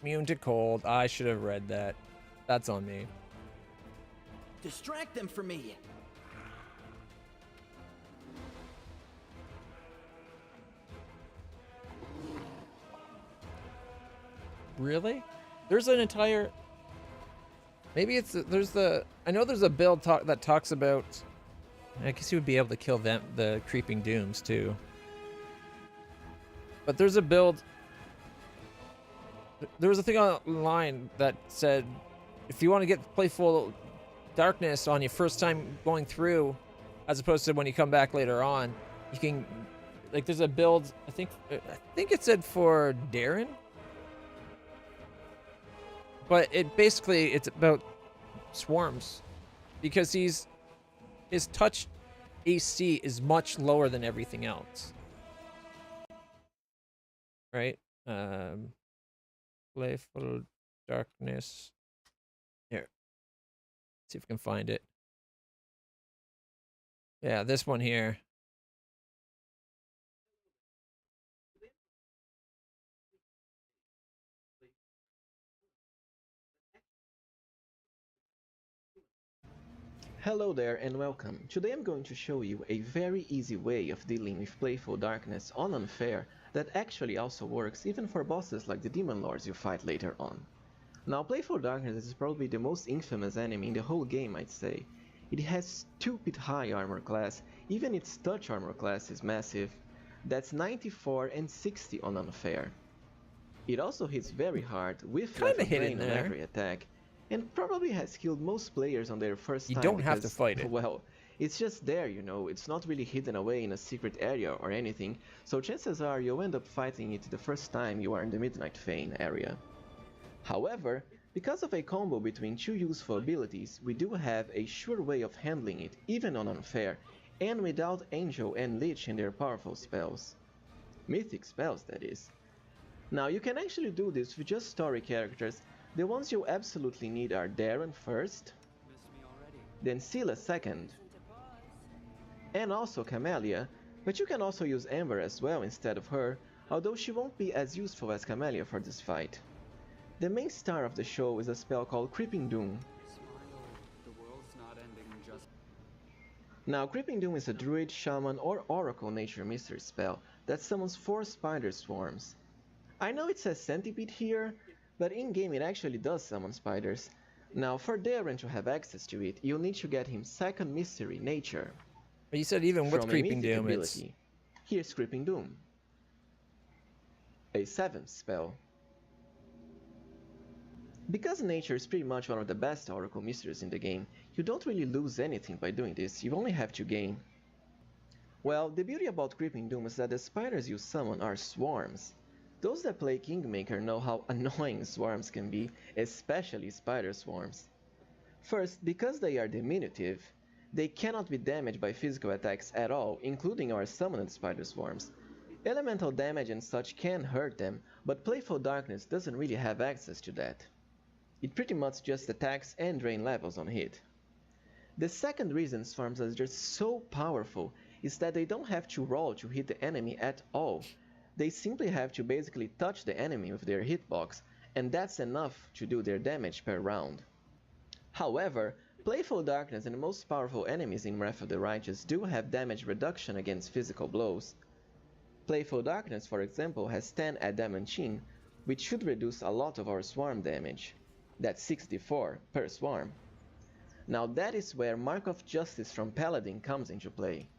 Speaker 1: Immune to cold. I should have read that. That's on me.
Speaker 6: Distract them for me.
Speaker 1: Really? There's an entire... Maybe it's... There's the... I know there's a build that talks about... I guess you would be able to kill them, the Creeping Dooms, too. But there's a build... There was a thing online that said, if you want to get Playful Darkness on your first time going through, as opposed to when you come back later on, you can... Like, there's a build... I think it said for Darren? But it's about swarms, because his touch AC is much lower than everything else. Right? Playful Darkness. Here. See if we can find it. Yeah, this one here.
Speaker 8: Hello there and welcome. Today I'm going to show you a very easy way of dealing with Playful Darkness on Unfair that actually also works even for bosses like the Demon Lords you fight later on. Now, Playful Darkness is probably the most infamous enemy in the whole game, I'd say. It has stupid high armor class, even its touch armor class is massive. That's 94 and 60 on Unfair. It also hits very hard with lethal drain on every attack, and probably has killed most players on their first time.
Speaker 1: You don't have to fight it.
Speaker 8: Well, it's just there, you know, it's not really hidden away in a secret area or anything, so chances are you'll end up fighting it the first time you are in the Midnight Fane area. However, because of a combo between two useful abilities, we do have a sure way of handling it, even on Unfair, and without Angel and Lich in their powerful spells. Mythic spells, that is. Now, you can actually do this with just story characters. The ones you absolutely need are Darren first, then Scylla second, and also Camellia, but you can also use Amber as well instead of her, although she won't be as useful as Camellia for this fight. The main star of the show is a spell called Creeping Doom. Now, Creeping Doom is a druid, shaman, or oracle nature mystery spell that summons 4 spider swarms. I know it says centipede here, but in-game it actually does summon spiders. Now, for Darren to have access to it, you'll need to get him second mystery, nature.
Speaker 1: But you said even with Creeping Doom,
Speaker 8: ability. Here's Creeping Doom. A 7th spell. Because nature is pretty much one of the best oracle mysteries in the game, you don't really lose anything by doing this, you only have to gain. Well, the beauty about Creeping Doom is that the spiders you summon are swarms. Those that play Kingmaker know how annoying swarms can be, especially spider swarms. First, because they are diminutive, they cannot be damaged by physical attacks at all, including our summoned spider swarms. Elemental damage and such can hurt them, but Playful Darkness doesn't really have access to that. It pretty much just attacks and drain levels on hit. The second reason swarms are just so powerful is that they don't have to roll to hit the enemy at all. they simply have to basically touch the enemy with their hitbox, and that's enough to do their damage per round. However, Playful Darkness and the most powerful enemies in Wrath of the Righteous do have damage reduction against physical blows. Playful Darkness, for example, has 10 adamantine, which should reduce a lot of our swarm damage. That's 64 per swarm. Now that is where Mark of Justice from Paladin comes into play.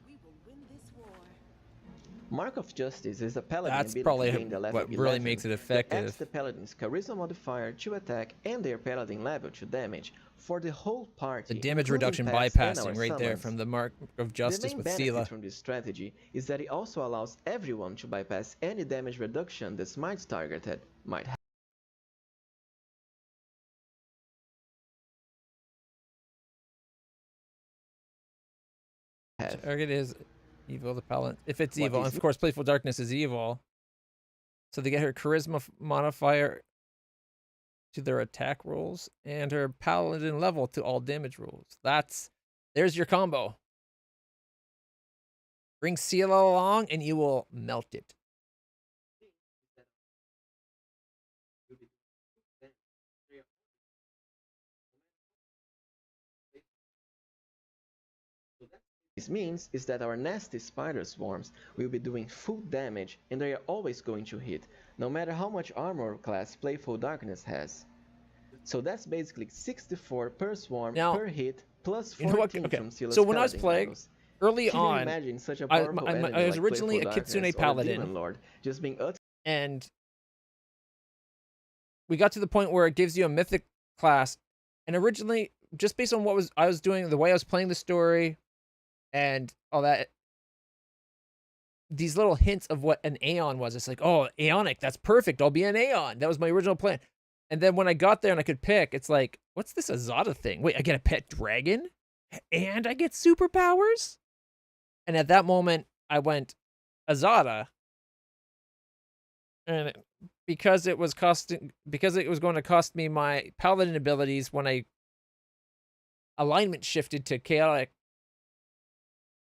Speaker 8: Mark of Justice is a Paladin
Speaker 1: That's
Speaker 8: ability
Speaker 1: probably
Speaker 8: gained at level
Speaker 1: what
Speaker 8: 11
Speaker 1: really makes it
Speaker 8: that
Speaker 1: effective.
Speaker 8: adds the Paladin's Charisma modifier to attack and their Paladin level to damage for the whole party.
Speaker 1: The damage reduction
Speaker 8: pets and
Speaker 1: bypassing
Speaker 8: our
Speaker 1: right there
Speaker 8: summons.
Speaker 1: from the Mark of
Speaker 8: The
Speaker 1: Justice
Speaker 8: main
Speaker 1: with
Speaker 8: benefit
Speaker 1: Sela.
Speaker 8: from this strategy is that it also allows everyone to bypass any damage reduction the smite targeted might have.
Speaker 1: Target is evil, the paladin. If it's
Speaker 8: What
Speaker 1: evil,
Speaker 8: is
Speaker 1: and of course, Playful Darkness is evil. So they get her charisma modifier to their attack rolls and her paladin level to all damage rolls. There's your combo. Bring Sela along and you will melt it.
Speaker 8: This means is that our nasty spider swarms will be doing full damage and they are always going to hit, no matter how much armor class Playful Darkness has. So that's basically 64 per swarm
Speaker 1: Now,
Speaker 8: per hit plus
Speaker 1: you know what?
Speaker 8: 14
Speaker 1: Okay,
Speaker 8: from Sela's
Speaker 1: so when I was
Speaker 8: Paladin
Speaker 1: playing,
Speaker 8: levels.
Speaker 1: early
Speaker 8: Can you
Speaker 1: on,
Speaker 8: imagine such a
Speaker 1: I
Speaker 8: powerful enemy
Speaker 1: was
Speaker 8: like
Speaker 1: originally
Speaker 8: Playful
Speaker 1: a Kitsune
Speaker 8: Darkness or
Speaker 1: Paladin.
Speaker 8: Demon Lord just being
Speaker 1: And we got to the point where it gives you a mythic class. And originally, just based on what I was doing, the way I was playing the story, and all that, these little hints of what an Aeon was. It's like, oh, Aeonic, that's perfect. I'll be an Aeon. That was my original plan. And then when I got there and I could pick, it's like, what's this Azada thing? Wait, I get a pet dragon? And I get superpowers? And at that moment, I went, Azada. And because it was going to cost me my paladin abilities when I alignment shifted to chaotic,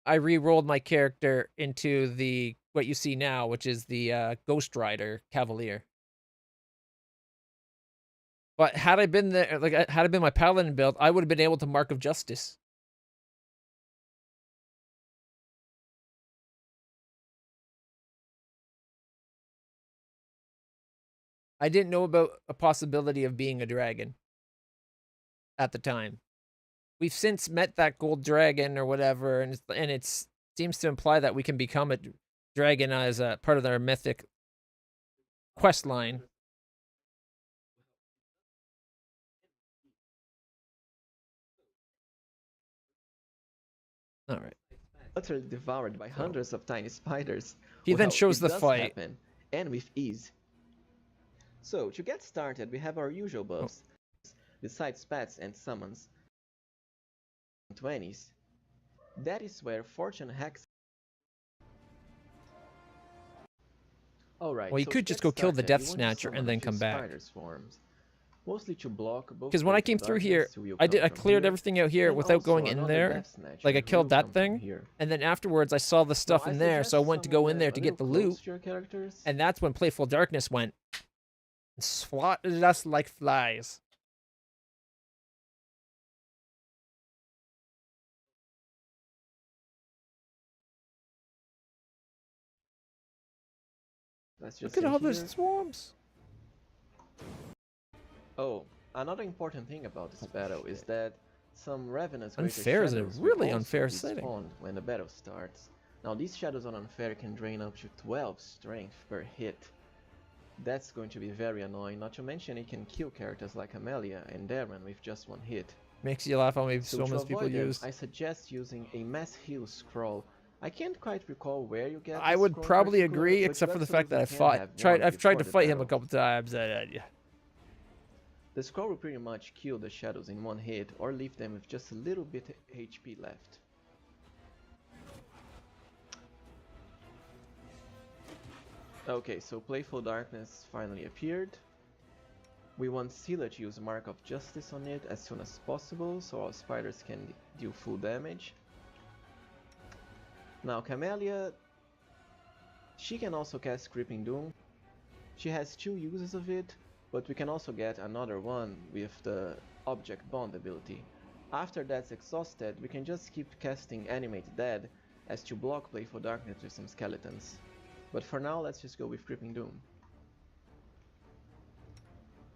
Speaker 1: I re-rolled my character into what you see now, which is the Ghost Rider Cavalier. But had I been there, had I been my paladin build, I would have been able to Mark of Justice. I didn't know about a possibility of being a dragon at the time. We've since met that gold dragon or whatever, and it seems to imply that we can become a dragon as a part of their mythic quest line. All right.
Speaker 8: utterly devoured by hundreds of tiny spiders.
Speaker 1: He then
Speaker 8: Well,
Speaker 1: shows
Speaker 8: it
Speaker 1: the
Speaker 8: does
Speaker 1: fight.
Speaker 8: happen, and with ease. So, to get started, we have our usual buffs, besides pets and summons. 20s. That is where Fortune hacks. Alright,
Speaker 1: Well, you
Speaker 8: so
Speaker 1: could
Speaker 8: to
Speaker 1: just
Speaker 8: get
Speaker 1: go kill the
Speaker 8: started,
Speaker 1: Death
Speaker 8: you want to
Speaker 1: Snatcher
Speaker 8: summon
Speaker 1: and
Speaker 8: a
Speaker 1: then
Speaker 8: few
Speaker 1: come back.
Speaker 8: spider swarms, mostly to block both
Speaker 1: Because when I
Speaker 8: Playful
Speaker 1: came through here,
Speaker 8: Darkness, who will
Speaker 1: I
Speaker 8: come from
Speaker 1: cleared
Speaker 8: here,
Speaker 1: everything out here
Speaker 8: and
Speaker 1: without
Speaker 8: also
Speaker 1: going in
Speaker 8: another
Speaker 1: there.
Speaker 8: Death Snatcher
Speaker 1: Like I
Speaker 8: who
Speaker 1: killed
Speaker 8: will
Speaker 1: that
Speaker 8: come from
Speaker 1: thing,
Speaker 8: here.
Speaker 1: and then afterwards I saw the stuff
Speaker 8: Now,
Speaker 1: in
Speaker 8: I
Speaker 1: there,
Speaker 8: suggest
Speaker 1: so I went to go
Speaker 8: summon
Speaker 1: in there
Speaker 8: them
Speaker 1: to
Speaker 8: a
Speaker 1: get the
Speaker 8: little close
Speaker 1: loot,
Speaker 8: to your characters.
Speaker 1: and that's when Playful Darkness went and swatted us like flies.
Speaker 8: Let's just
Speaker 1: Look at
Speaker 8: see
Speaker 1: all those
Speaker 8: here.
Speaker 1: swarms.
Speaker 8: Oh, another important thing about this battle is that some Revenant's
Speaker 1: Unfair is a
Speaker 8: shadows will
Speaker 1: really
Speaker 8: also
Speaker 1: unfair
Speaker 8: be
Speaker 1: setting.
Speaker 8: spawned when the battle starts. Now these shadows on Unfair can drain up to 12 strength per hit. That's going to be very annoying, not to mention it can kill characters like Amelia and Darren with just one hit.
Speaker 1: Makes you laugh how many
Speaker 8: So
Speaker 1: so
Speaker 8: to
Speaker 1: many people
Speaker 8: avoid them,
Speaker 1: use.
Speaker 8: I suggest using a mass heal scroll. I can't quite recall where you get
Speaker 1: I
Speaker 8: this
Speaker 1: would
Speaker 8: scroll in
Speaker 1: probably
Speaker 8: particular,
Speaker 1: agree,
Speaker 8: but you
Speaker 1: except for the fact that
Speaker 8: absolutely can have one
Speaker 1: I've tried
Speaker 8: before
Speaker 1: to
Speaker 8: the
Speaker 1: fight him a
Speaker 8: battle.
Speaker 1: couple times. Yeah.
Speaker 8: The scroll will pretty much kill the shadows in one hit or leave them with just a little bit HP left. Okay, so Playful Darkness finally appeared. We want Sela to use Mark of Justice on it as soon as possible so our spiders can deal full damage. Now Camellia She can also cast Creeping Doom. She has 2 uses of it, but we can also get another one with the Object Bond ability. After that's exhausted, we can just keep casting Animate Dead as to block Playful Darkness with some skeletons. But for now, let's just go with Creeping Doom.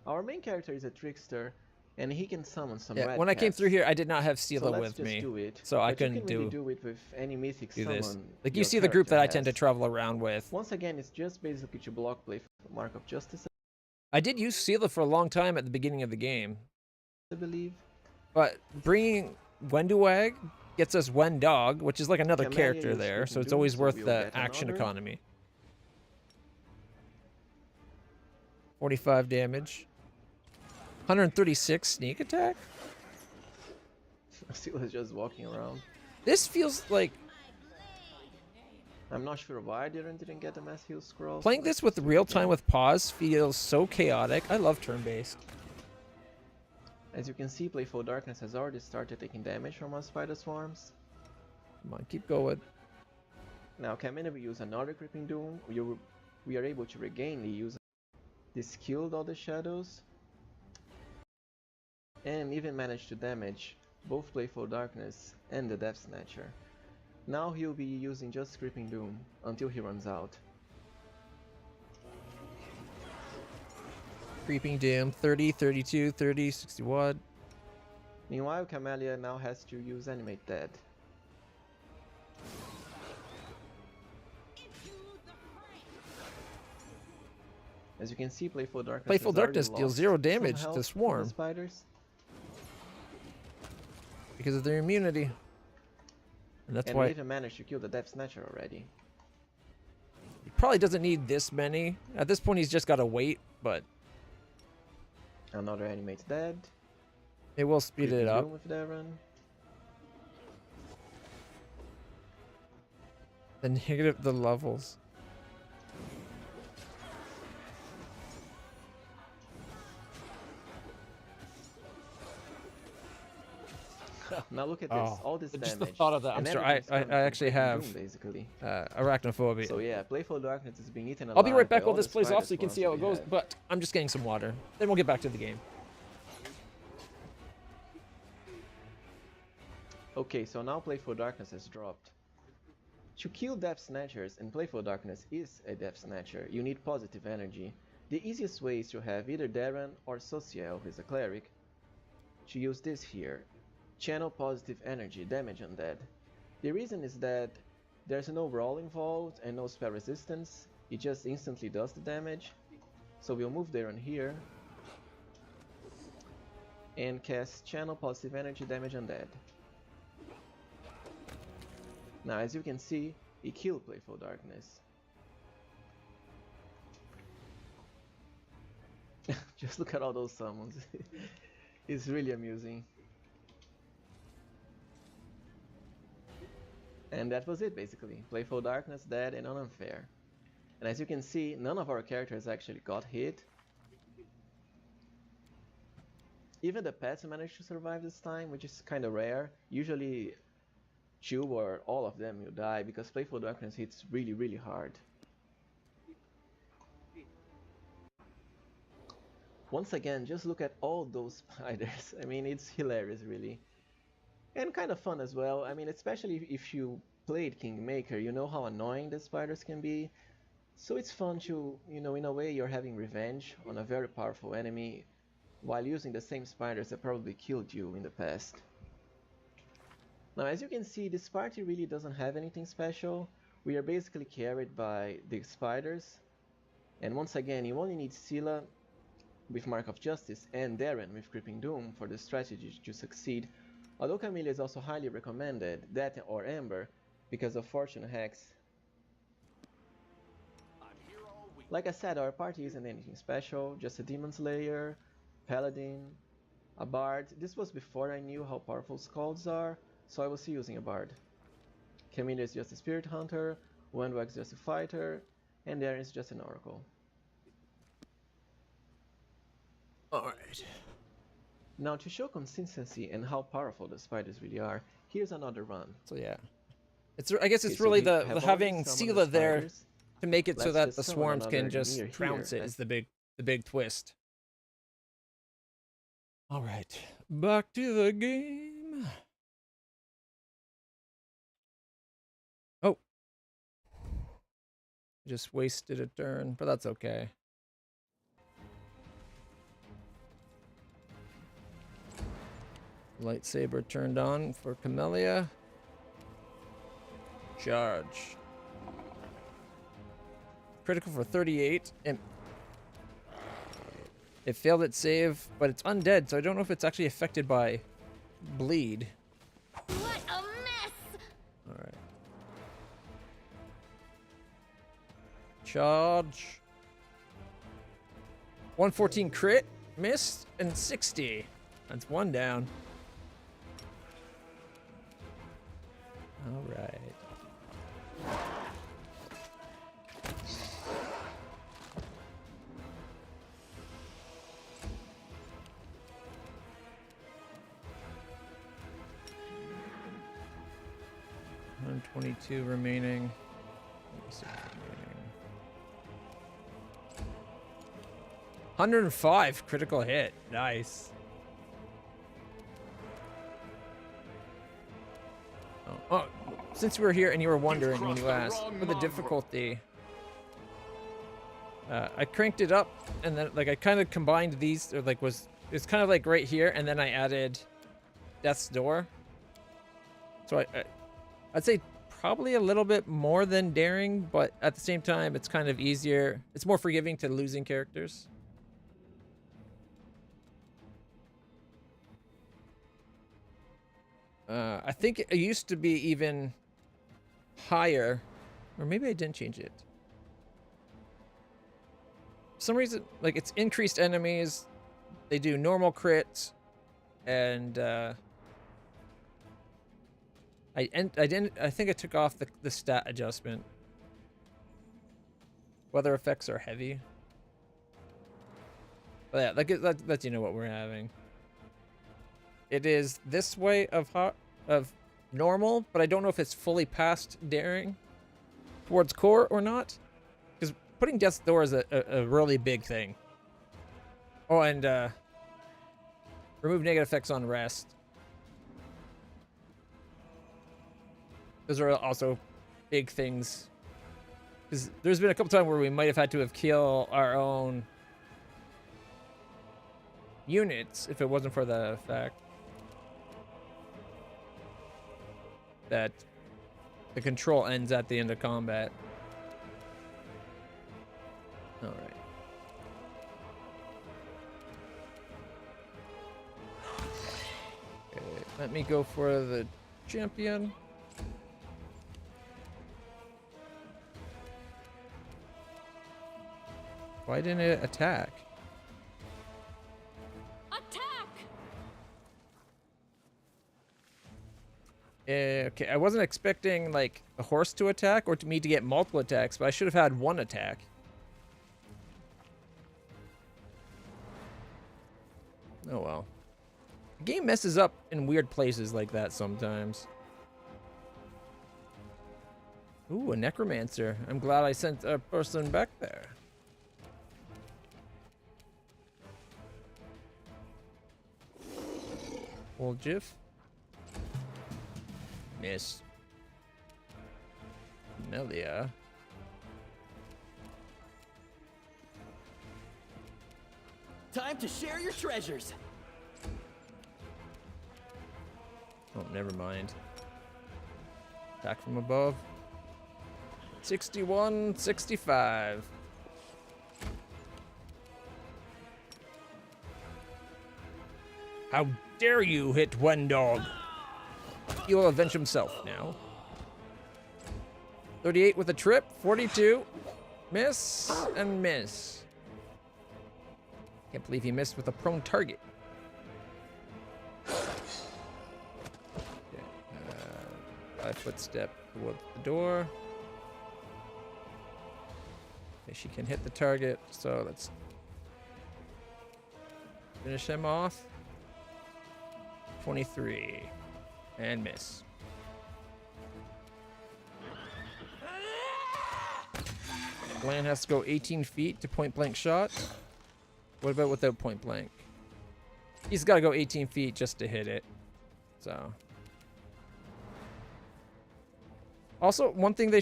Speaker 8: Our main character is a trickster, and he can summon some red
Speaker 1: when I came
Speaker 8: cats.
Speaker 1: through here, I did not have Sela
Speaker 8: So let's
Speaker 1: with
Speaker 8: just
Speaker 1: me,
Speaker 8: do it.
Speaker 1: so I
Speaker 8: But you
Speaker 1: couldn't
Speaker 8: can really do it with any mythic
Speaker 1: do this.
Speaker 8: summon
Speaker 1: Like, you
Speaker 8: your
Speaker 1: see the group that I
Speaker 8: character
Speaker 1: tend to
Speaker 8: has.
Speaker 1: travel around with.
Speaker 8: Once again, it's just basically to block Playful Mark of Justice,
Speaker 1: I did use Sela for a long time at the beginning of the game,
Speaker 8: I believe.
Speaker 1: but bringing Wenduwag gets us Wendog, which is like another
Speaker 8: Camellia
Speaker 1: character
Speaker 8: used
Speaker 1: there, so
Speaker 8: Creeping
Speaker 1: it's
Speaker 8: Doom,
Speaker 1: always
Speaker 8: so
Speaker 1: worth
Speaker 8: we'll
Speaker 1: the
Speaker 8: get
Speaker 1: action
Speaker 8: another.
Speaker 1: economy. 45 damage. 136 sneak attack?
Speaker 8: Sela's just walking around.
Speaker 1: This feels like
Speaker 8: I'm not sure why I didn't get the Mass Heal Scroll.
Speaker 1: playing this with real time with pause feels so chaotic. I love turn-based.
Speaker 8: As you can see, Playful Darkness has already started taking damage from our spider swarms.
Speaker 1: Come on, keep going.
Speaker 8: Now, whenever we use another Creeping Doom, we are able to regain the use. This killed all the shadows, and even managed to damage both Playful Darkness and the Death Snatcher. Now he'll be using just Creeping Doom until he runs out.
Speaker 1: Creeping Doom, 30, 32, 30, 61.
Speaker 8: Meanwhile, Camellia now has to use Animate Dead. As you can see, Playful Darkness
Speaker 1: Playful
Speaker 8: has already
Speaker 1: Darkness deals
Speaker 8: lost
Speaker 1: 0
Speaker 8: some
Speaker 1: damage
Speaker 8: health
Speaker 1: to
Speaker 8: the
Speaker 1: Swarm
Speaker 8: spiders.
Speaker 1: because of their immunity. And that's
Speaker 8: And
Speaker 1: why
Speaker 8: we even managed to kill the Death Snatcher already.
Speaker 1: he probably doesn't need this many. At this point, he's just got to wait, but
Speaker 8: Another Animate Dead.
Speaker 1: it will speed
Speaker 8: Creeping
Speaker 1: it up.
Speaker 8: Doom with Darren.
Speaker 1: The negative, the levels.
Speaker 8: Now look at this, all this
Speaker 1: just
Speaker 8: damage.
Speaker 1: the thought of that. I'm
Speaker 8: and
Speaker 1: sorry,
Speaker 8: everything's
Speaker 1: I
Speaker 8: coming from
Speaker 1: actually
Speaker 8: Creeping
Speaker 1: have
Speaker 8: Doom, basically.
Speaker 1: Arachnophobia.
Speaker 8: So yeah, Playful Darkness is being eaten alive.
Speaker 1: I'll be right back
Speaker 8: by
Speaker 1: while
Speaker 8: all
Speaker 1: this
Speaker 8: the
Speaker 1: plays off
Speaker 8: spider
Speaker 1: so you can
Speaker 8: swarms
Speaker 1: see how
Speaker 8: that
Speaker 1: it
Speaker 8: we
Speaker 1: goes,
Speaker 8: have.
Speaker 1: but I'm just getting some water. Then we'll get back to the game.
Speaker 8: Okay, so now Playful Darkness has dropped. To kill Death Snatchers, and Playful Darkness is a Death Snatcher, you need positive energy. The easiest way is to have either Darren or Sociel, who is a cleric, to use this here. Channel positive energy, damage undead. The reason is that there's no brawl involved and no spell resistance, it just instantly does the damage. So we'll move Darren here and cast Channel positive energy, damage undead. Now, as you can see, he killed Playful Darkness. Just look at all those summons. It's really amusing. And that was it, basically. Playful Darkness, dead, and unfair. And as you can see, none of our characters actually got hit. Even the pets managed to survive this time, which is kind of rare. Usually 2 or all of them will die because Playful Darkness hits really, really hard. Once again, just look at all those spiders. I mean, it's hilarious, really. And kind of fun as well. I mean, especially if you played Kingmaker, you know how annoying the spiders can be. So it's fun to, you know, in a way you're having revenge on a very powerful enemy while using the same spiders that probably killed you in the past. Now, as you can see, this party really doesn't have anything special. We are basically carried by the spiders. And once again, you only need Sela with Mark of Justice and Darren with Creeping Doom for the strategy to succeed. Although Camellia is also highly recommended, that or Amber, because of Fortune hacks. Like I said, our party isn't anything special, just a Demon Slayer, Paladin, a Bard. This was before I knew how powerful Skalds are, so I was still using a Bard. Camellia is just a Spirit Hunter, Wendwag is just a Fighter, and Darren is just an Oracle.
Speaker 1: Alright.
Speaker 8: Now, to show consistency and how powerful the spiders really are, here's another run.
Speaker 1: So yeah. I guess it's
Speaker 8: Okay, so
Speaker 1: really
Speaker 8: we
Speaker 1: the
Speaker 8: have already
Speaker 1: having
Speaker 8: summoned
Speaker 1: Sela
Speaker 8: the
Speaker 1: there
Speaker 8: spiders.
Speaker 1: to make it so
Speaker 8: Let's
Speaker 1: that
Speaker 8: just
Speaker 1: the
Speaker 8: summon
Speaker 1: swarms can
Speaker 8: another
Speaker 1: just
Speaker 8: near
Speaker 1: trounce
Speaker 8: here.
Speaker 1: it is the big twist. All right, back to the game. Oh, just wasted a turn, but that's okay. Lightsaber turned on for Camellia. Charge. Critical for 38. And it failed its save, but it's undead, so I don't know if it's actually affected by bleed.
Speaker 2: What a mess!
Speaker 1: Alright. Charge. 114 crit. Missed. And 60. That's one down. Alright. $122 remaining. 26 remaining. 105 critical hit. Nice. Oh, since we were here and you were wondering when you asked for the difficulty, I cranked it up and then like I kind of combined these, or like it's kind of like right here, and then I added Death's Door. So I'd say probably a little bit more than Daring, but at the same time, it's kind of easier. It's more forgiving to losing characters. I think it used to be even higher, or maybe I didn't change it. For some reason, like it's increased enemies. They do normal crits, and I think I took off the stat adjustment. Weather effects are heavy. But yeah, that lets you know what we're having. It is this way of normal, but I don't know if it's fully past Daring towards core or not. Because putting Death's Door is a really big thing. Oh, and remove negative effects on rest. Those are also big things. Because there's been a couple times where we might have had to have killed our own units if it wasn't for the fact that the control ends at the end of combat. All right. Okay, let me go for the champion. Why didn't it attack? Okay, I wasn't expecting like a horse to attack or to me to get multiple attacks, but I should have had one attack. Oh well. The game messes up in weird places like that sometimes. Ooh, a necromancer. I'm glad I sent a person back there. Old Jiff. Miss. Melia.
Speaker 6: Time to share your treasures.
Speaker 1: Oh, never mind. Attack from above. 61, 65. How dare you hit one dog? He'll avenge himself now. 38 with a trip. 42. Miss and miss. Can't believe he missed with a prone target. Okay. 5-foot step towards the door. Okay, she can hit the target, so let's finish him off. 23. And miss. Land has to go 18 feet to point blank shot. What about without point blank? He's got to go 18 feet just to hit it. So. Also, one thing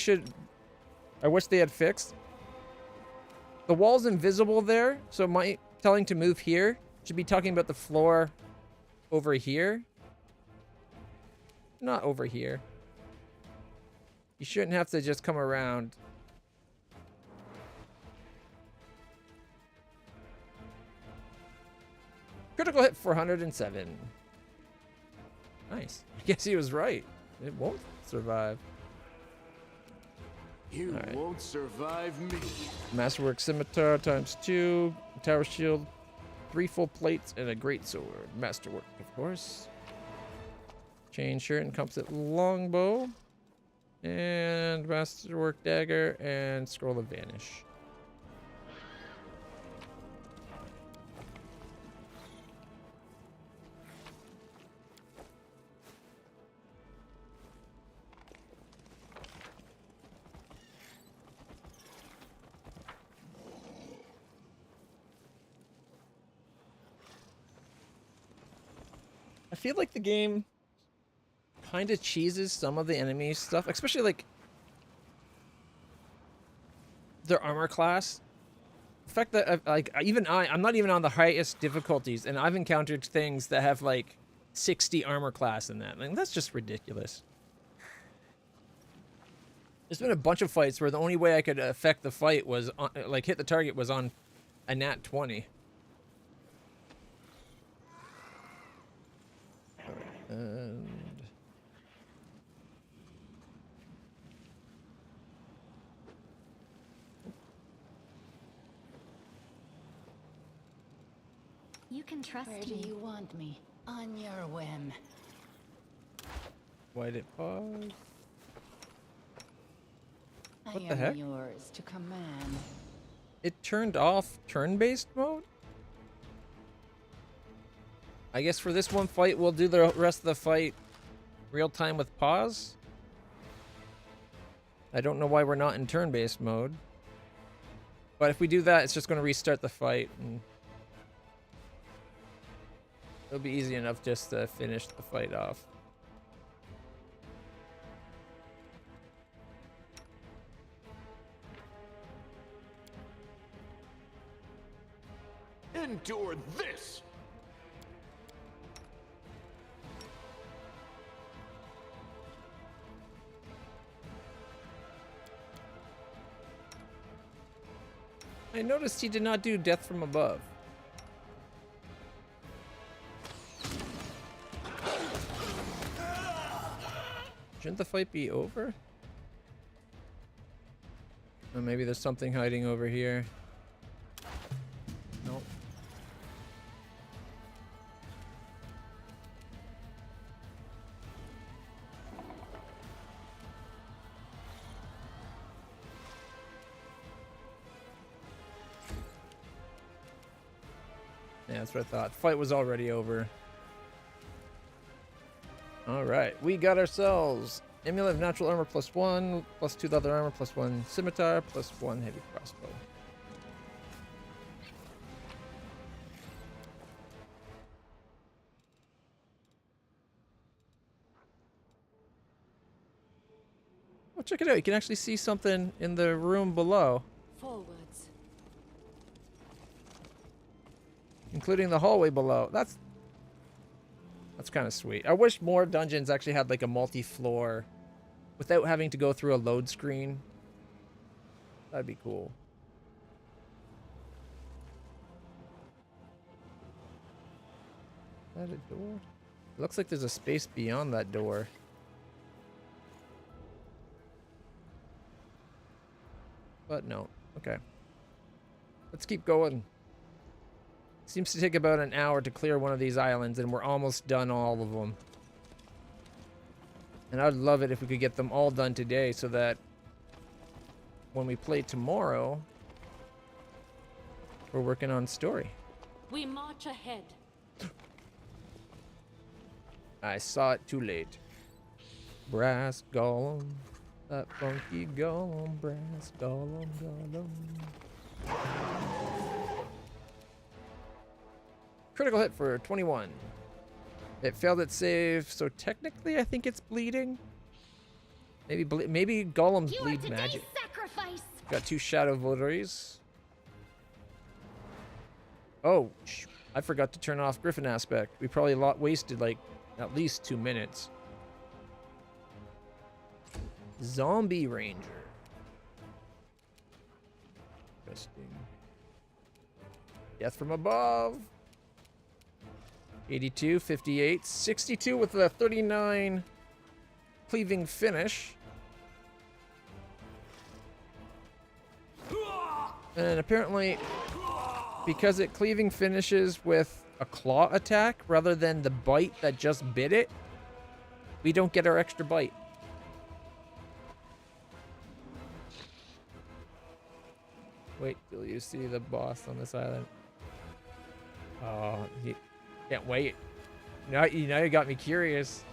Speaker 1: I wish they had fixed. The wall's invisible there, so my telling to move here should be talking about the floor over here. Not over here. You shouldn't have to just come around. Critical hit 407. Nice. I guess he was right. It won't survive.
Speaker 3: You won't survive me.
Speaker 1: Masterwork Scimitar ×2. Tower Shield. 3 full plates and a great sword. Masterwork, of course. Chain shirt and composite longbow. And Masterwork dagger and Scroll of Vanish. I feel like the game kind of cheeses some of the enemy stuff, especially like their armor class. The fact that I'm not even on the highest difficulties, and I've encountered things that have like 60 armor class in that. Like, that's just ridiculous. There's been a bunch of fights where the only way I could affect the fight was on, like hit the target was on a nat 20. And
Speaker 2: You can trust
Speaker 5: Where do
Speaker 2: me.
Speaker 5: you want me? On your whim.
Speaker 1: why did it pause?
Speaker 5: I
Speaker 1: What the
Speaker 5: am
Speaker 1: heck?
Speaker 5: yours to command.
Speaker 1: It turned off turn-based mode? I guess for this one fight, we'll do the rest of the fight real time with pause. I don't know why we're not in turn-based mode. But if we do that, it's just going to restart the fight. And it'll be easy enough just to finish the fight off.
Speaker 3: Endure this!
Speaker 1: I noticed he did not do death from above. Shouldn't the fight be over? Or maybe there's something hiding over here. Nope. Yeah, that's what I thought. The fight was already over. Alright, we got ourselves Amulet of Natural Armor +1, +2 Leather Armor, +1 Scimitar, +1 Heavy Crossbow. Oh, check it out. You can actually see something in the room below,
Speaker 7: Forwards.
Speaker 1: including the hallway below. That's kind of sweet. I wish more dungeons actually had like a multi-floor without having to go through a load screen. That'd be cool. Is that a door? It looks like there's a space beyond that door. But no. Okay. Let's keep going. Seems to take about an hour to clear one of these islands, and we're almost done all of them. And I'd love it if we could get them all done today so that when we play tomorrow, we're working on story.
Speaker 7: We march ahead.
Speaker 1: I saw it too late. Brass Golem. That funky golem brass, golem, golem. Critical hit for 21. It failed its save, so technically I think it's bleeding. Maybe golems
Speaker 2: You are
Speaker 1: bleed
Speaker 2: today's
Speaker 1: magic.
Speaker 2: sacrifice.
Speaker 1: Got 2 shadow votaries. Oh, I forgot to turn off Griffin aspect. We probably wasted like at least 2 minutes. Zombie Ranger. Interesting. Death from above. 82, 58, 62 with a 39 cleaving finish. And apparently, because it cleaving finishes with a claw attack rather than the bite that just bit it, we don't get our extra bite. Wait till you see the boss on this island. Oh, can't wait. Now you got me curious.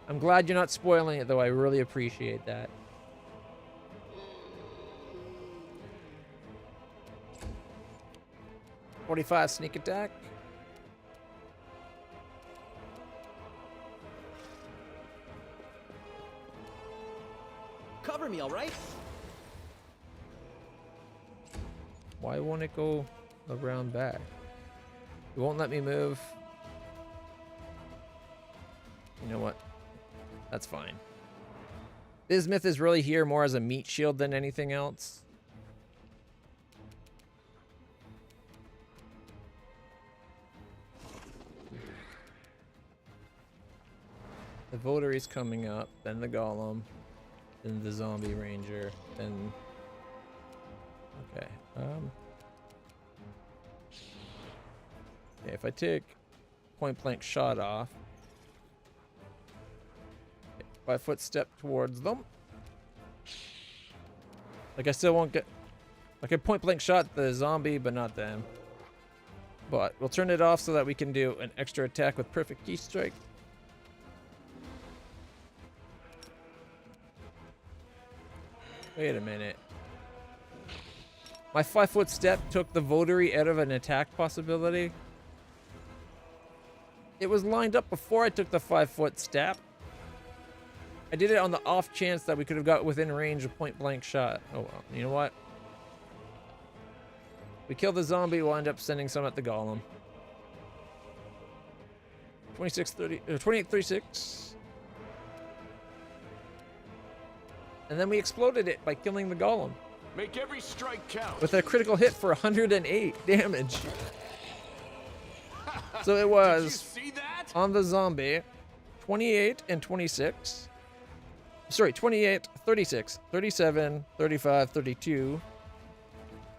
Speaker 1: I'm glad you're not spoiling it, though. I really appreciate that. .45 sneak attack.
Speaker 6: Cover me, all right?
Speaker 1: Why won't it go around back? It won't let me move. You know what? That's fine. Bismuth is really here more as a meat shield than anything else. The votary's coming up, then the golem, then the zombie ranger, then... Okay, okay, if I take point blank shot off, 5 foot step towards them. Like I still won't get, like I point blank shot the zombie, but not them. But we'll turn it off so that we can do an extra attack with perfect key strike. Wait a minute. My 5 foot step took the votary out of an attack possibility. It was lined up before I took the 5 foot step. I did it on the off chance that we could have got within range of point blank shot. Oh well, you know what? We kill the zombie, we'll end up sending some at the golem. 28-36. And then we exploded it by killing the golem.
Speaker 3: Make every strike count.
Speaker 1: With a critical hit for 108 damage. So it was,
Speaker 3: Did you see that?
Speaker 1: on the zombie, 28 and 26. Sorry, 28, 36, 37, 35, 32.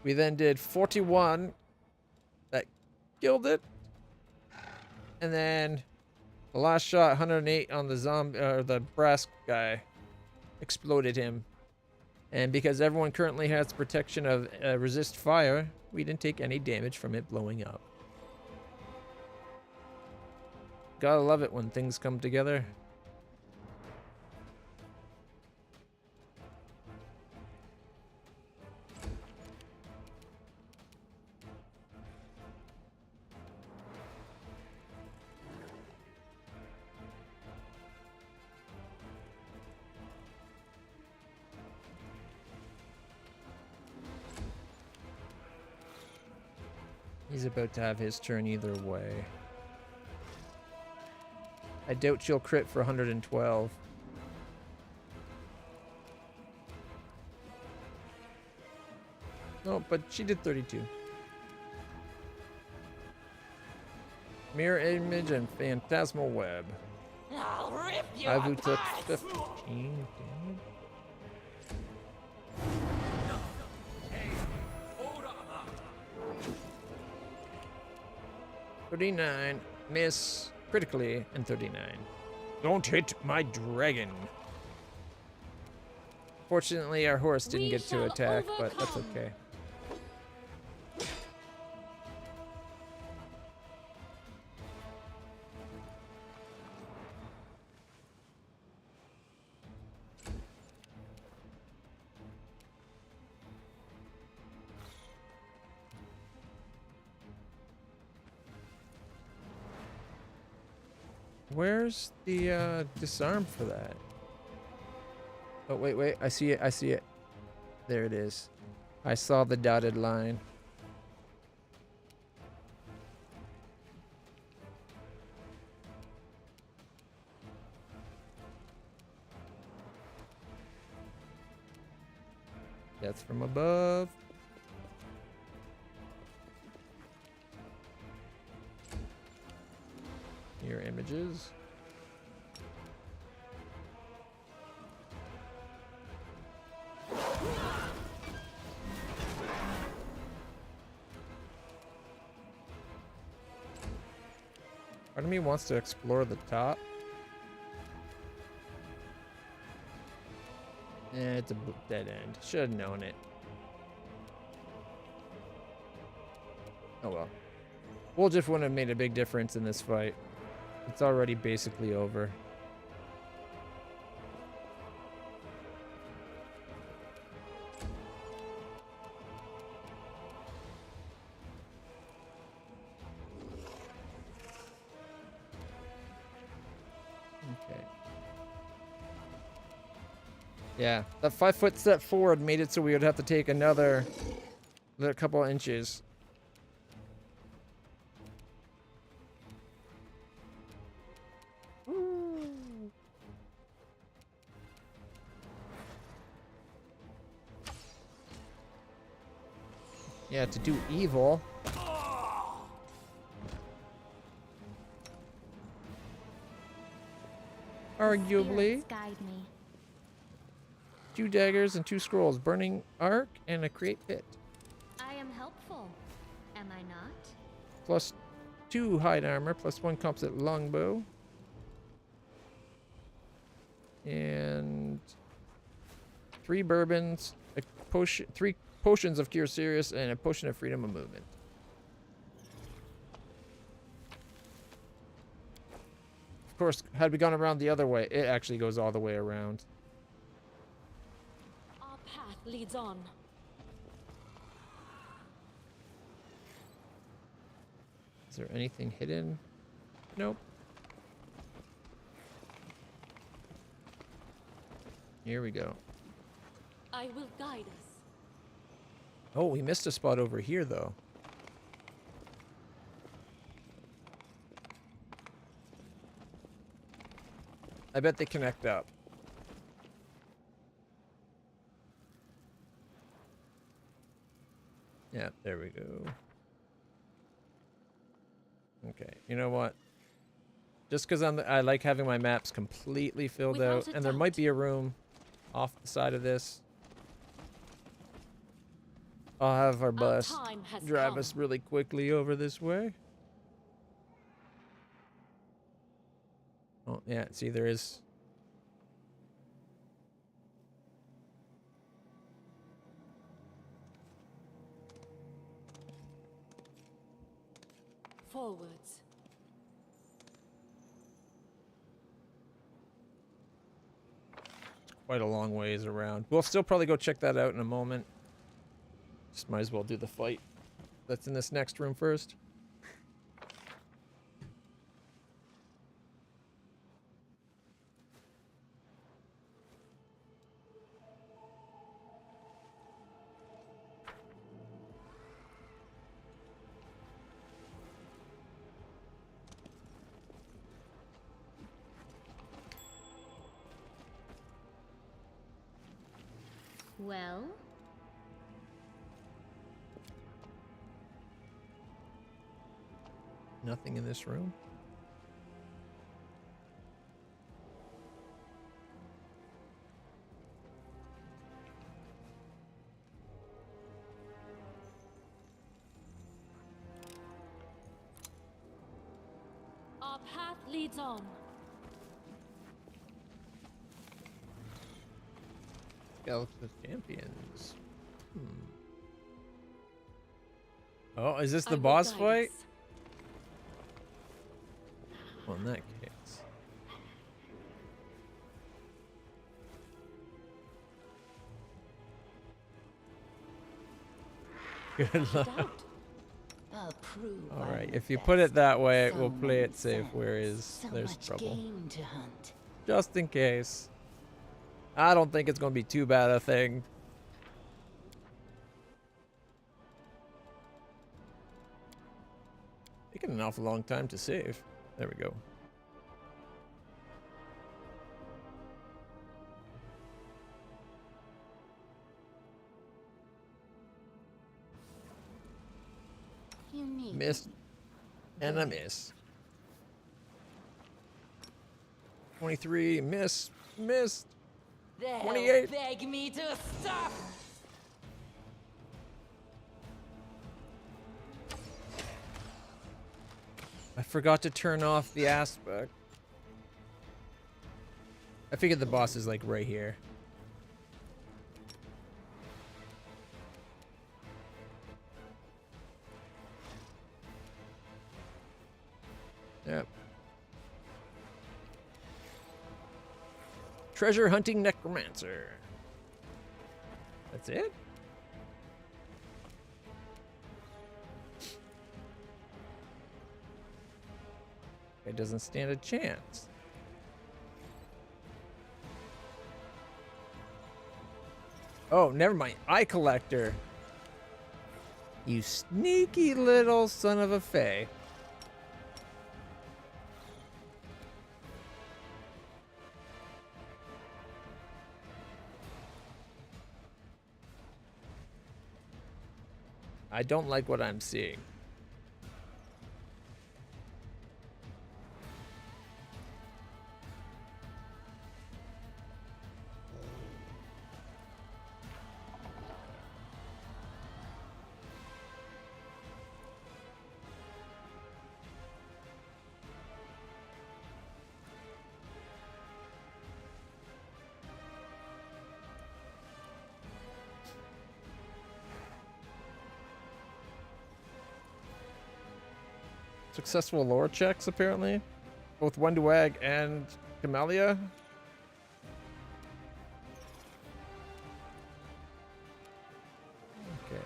Speaker 1: We then did 41. That killed it. And then the last shot, 108 on the zombie, or the brass guy. Exploded him. And because everyone currently has protection of resist fire, we didn't take any damage from it blowing up. Gotta love it when things come together. He's about to have his turn either way. I doubt she'll crit for 112. No, but she did 32. Mirror image and phantasmal web.
Speaker 4: I'll rip you
Speaker 1: Ivu took
Speaker 4: apart.
Speaker 1: 15 damage. $39, miss critically, and 39. Don't hit my dragon. Fortunately, our horse didn't
Speaker 7: We
Speaker 1: get to
Speaker 7: shall
Speaker 1: attack, but that's
Speaker 7: overcome.
Speaker 1: okay. Where's the disarm for that? Oh, wait. I see it. There it is. I saw the dotted line. That's from above. Your images. Part of me wants to explore the top. It's a dead end. Should have known it. Oh well. Wolf wouldn't have made a big difference in this fight. It's already basically over. Okay. Yeah, that 5-foot step forward made it so we would have to take another couple inches. Yeah, to do evil. Arguably.
Speaker 2: Spirits guide me.
Speaker 1: 2 daggers and 2 scrolls. Burning arc and a create pit.
Speaker 2: I am helpful, am I not?
Speaker 1: Plus 2 hide armor, plus 1 composite longbow. And 3 bourbons, a potion, 3 potions of Cure Serious, and a potion of freedom of movement. Of course, had we gone around the other way, it actually goes all the way around.
Speaker 7: Our path leads on.
Speaker 1: Is there anything hidden? Nope. Here we go.
Speaker 7: I will guide us.
Speaker 1: Oh, we missed a spot over here, though. I bet they connect up. Yeah, there we go. Okay, you know what? Just because I like having my maps completely filled
Speaker 7: Without
Speaker 1: out,
Speaker 7: a
Speaker 1: and there might
Speaker 7: doubt.
Speaker 1: be a room off the side of this. I'll have our bus
Speaker 7: time has
Speaker 1: drive
Speaker 7: come.
Speaker 1: us really quickly over this way. Oh, yeah, see, there is.
Speaker 7: Forwards.
Speaker 1: Quite a long ways around. We'll still probably go check that out in a moment. Just might as well do the fight that's in this next room first.
Speaker 2: Well,
Speaker 1: Nothing in this room.
Speaker 7: Our path leads on.
Speaker 1: Galaxy Champions. Oh, is this
Speaker 7: I
Speaker 1: the
Speaker 7: will
Speaker 1: boss
Speaker 7: guide
Speaker 1: fight?
Speaker 7: us.
Speaker 1: Well, in that case. Good luck.
Speaker 7: Doubt.
Speaker 5: I'll prove
Speaker 1: All right,
Speaker 5: find
Speaker 1: if you
Speaker 5: the
Speaker 1: put it
Speaker 5: best.
Speaker 1: that way,
Speaker 5: So
Speaker 1: we'll play
Speaker 5: many
Speaker 1: it safe. Where
Speaker 5: scents,
Speaker 1: is
Speaker 5: so
Speaker 1: there's
Speaker 5: much
Speaker 1: trouble?
Speaker 5: game to hunt.
Speaker 1: Just in case. I don't think it's gonna be too bad a thing. Taking an awful long time to save. There we go.
Speaker 5: You need
Speaker 1: Missed. And a miss. 23, miss, missed.
Speaker 4: They'll
Speaker 1: 28.
Speaker 4: beg me to stop.
Speaker 1: I forgot to turn off the aspect. I figured the boss is like right here. Yep. Treasure hunting necromancer. That's it? It doesn't stand a chance. Oh, never mind. Eye collector. You sneaky little son of a fae. I don't like what I'm seeing. Successful lore checks, apparently. Both Wendwag and Camellia. Okay.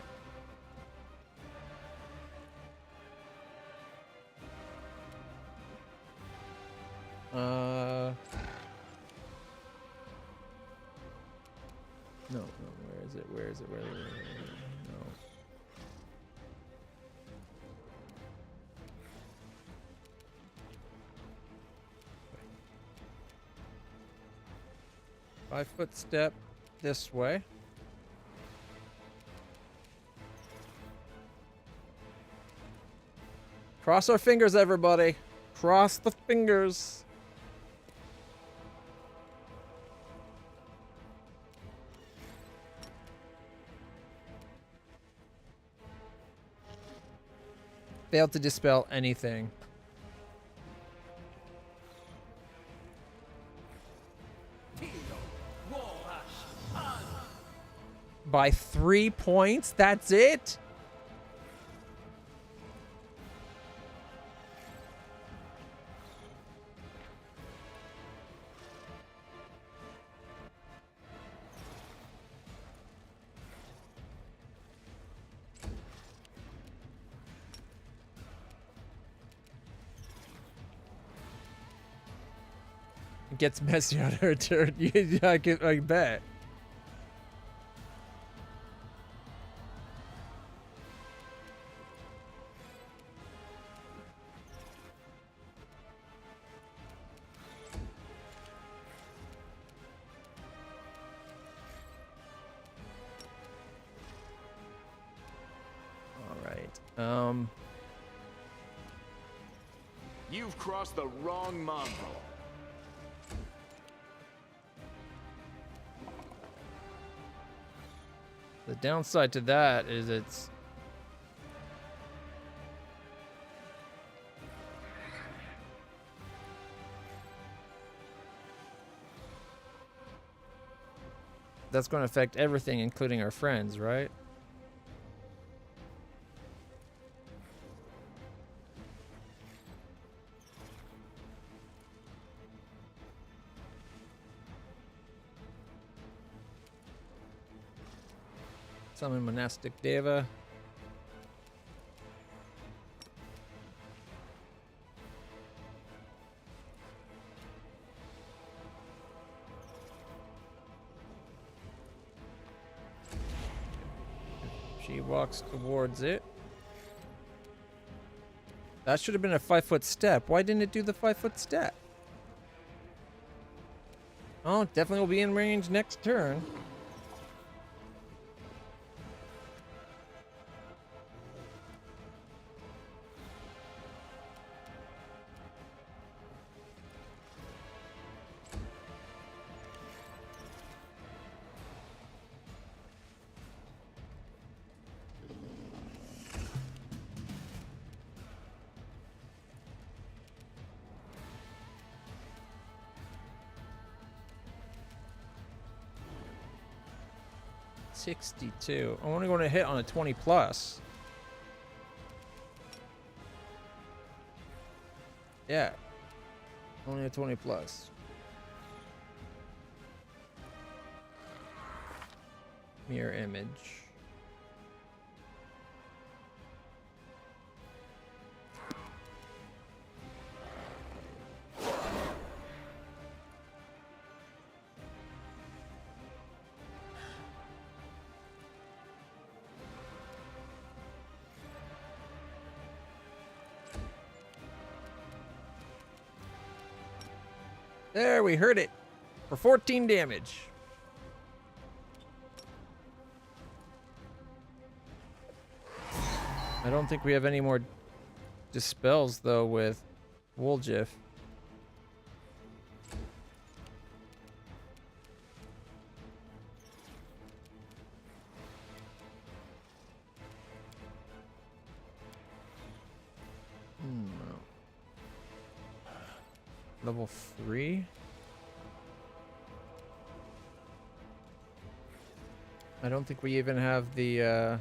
Speaker 1: No, where is it? Where is it? Where is it? No. Five-foot step this way. Cross our fingers, everybody. Cross the fingers. Failed to dispel anything. By 3 points? That's it? It gets messy on her turn. I bet.
Speaker 3: You've crossed the wrong mongrel.
Speaker 1: The downside to that is it's that's going to affect everything, including our friends, right? Summon Monastic Deva. She walks towards it. That should have been a 5-foot step. Why didn't it do the 5-foot step? Oh, definitely will be in range next turn. $62. I'm only going to hit on a 20 plus. Yeah. Only a 20 plus. Mirror image. There, we heard it. For 14 damage. I don't think we have any more dispels, though, with Wooljiff. Level 3? I don't think we even have the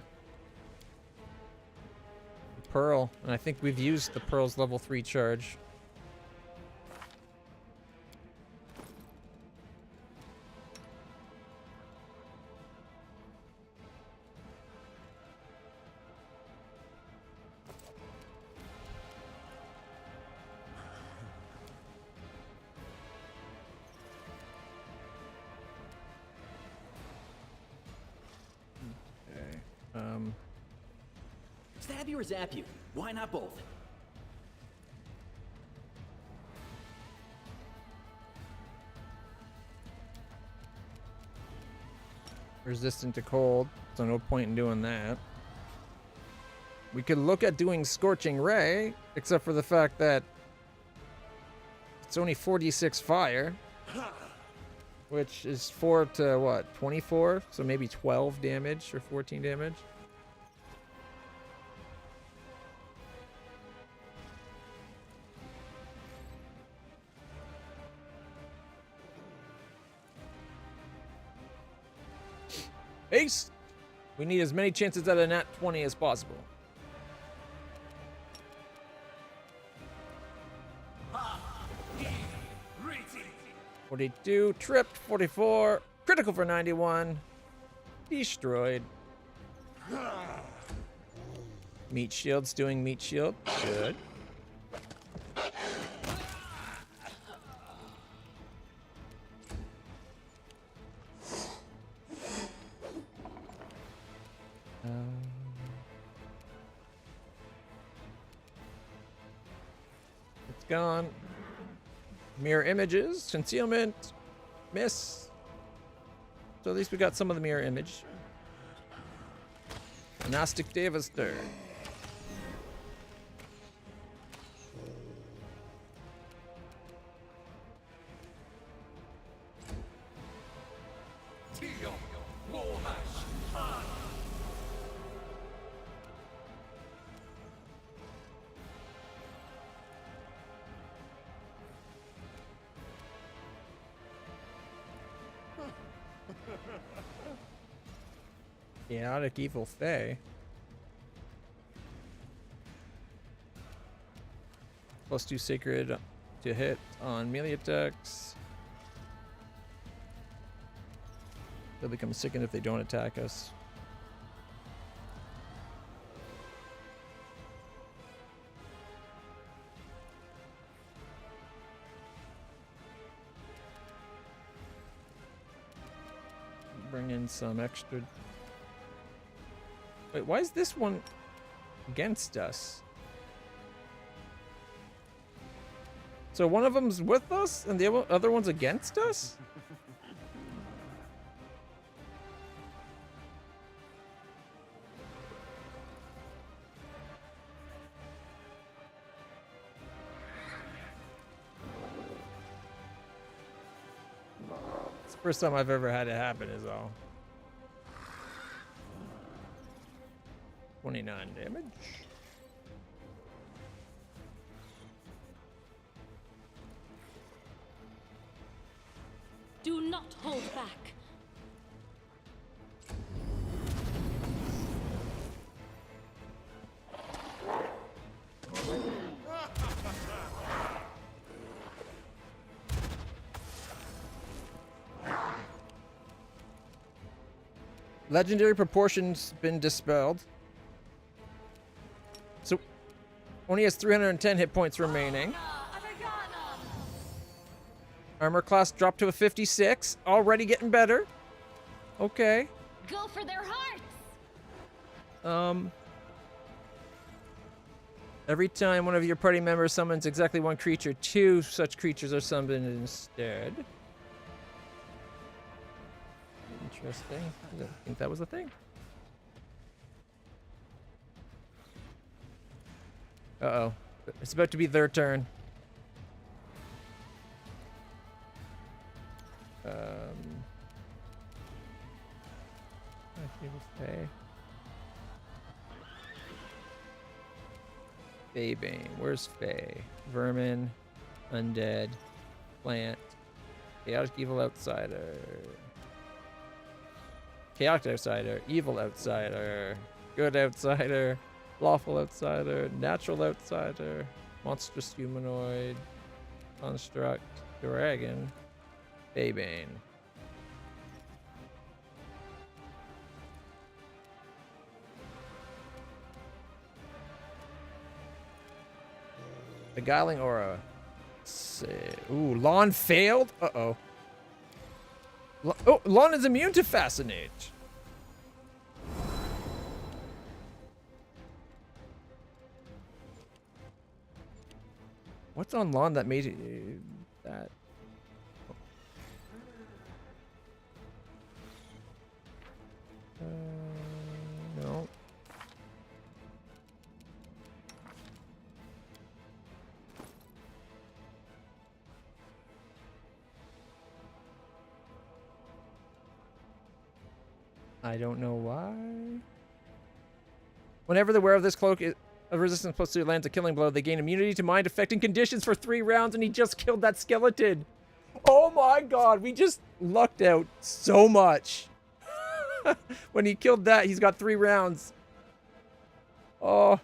Speaker 1: Pearl, and I think we've used the Pearl's level 3 charge.
Speaker 6: Stab you or zap you? Why not both?
Speaker 1: Resistant to cold, so no point in doing that. We could look at doing Scorching Ray, except for the fact that it's only 46 fire, which is 4 to what, 24? So maybe 12 damage or 14 damage. Ace! We need as many chances at a nat 20 as possible. 42, tripped, 44, critical for 91, destroyed. Meat shield's doing meat shield, good. It's gone. Mirror images, concealment, miss. So at least we got some of the mirror image. Gnostic Devastator. Chaotic Evil Fae. +2 Sacred to hit on melee attacks. They'll become sickened if they don't attack us. Bring in some extra. Wait, why is this one against us? So one of them's with us and the other one's against us? It's the first time I've ever had it happen is all. 29 damage.
Speaker 7: Do not hold back.
Speaker 1: Legendary proportions been dispelled. So only has 310 hit points remaining. Armor class dropped to a 56. Already getting better. Okay.
Speaker 2: Go for their hearts!
Speaker 1: Every time one of your party members summons exactly one creature, 2 such creatures are summoned instead. Interesting. I didn't think that was a thing. Uh-oh. It's about to be their turn. Faebane. Where's Fae? Vermin. Undead. Plant. Chaotic Evil Outsider. Chaotic Outsider. Evil Outsider. Good Outsider. Lawful Outsider. Natural Outsider. Monstrous Humanoid. Construct. Dragon. Faebane. Beguiling Aura. Ooh, Lon failed? Uh-oh. Oh, Lon is immune to Fascinate. What's on Lon that made it that? No. I don't know why. Whenever the wearer of this cloak is of resistance plus 2 lands a killing blow, they gain immunity to mind affecting conditions for 3 rounds, and he just killed that skeleton. Oh my god, we just lucked out so much. When he killed that, he's got 3 rounds. Oh.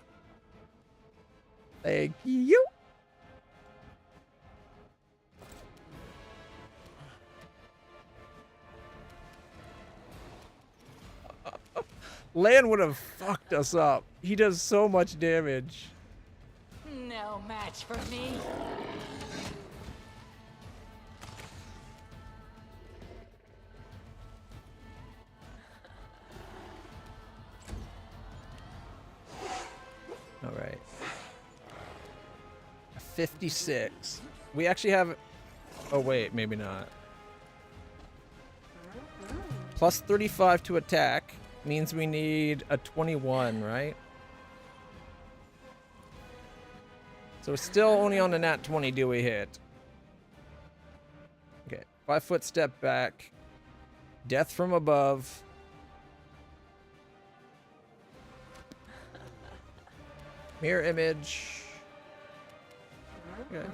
Speaker 1: Thank you. Lan would have fucked us up. He does so much damage.
Speaker 4: No match for me.
Speaker 1: All right. 56. We actually have... Oh, wait. Maybe not. Plus 35 to attack means we need a 21, right? So still only on the nat 20 do we hit. Okay. 5-foot step back. Death from above. Mirror image. Okay.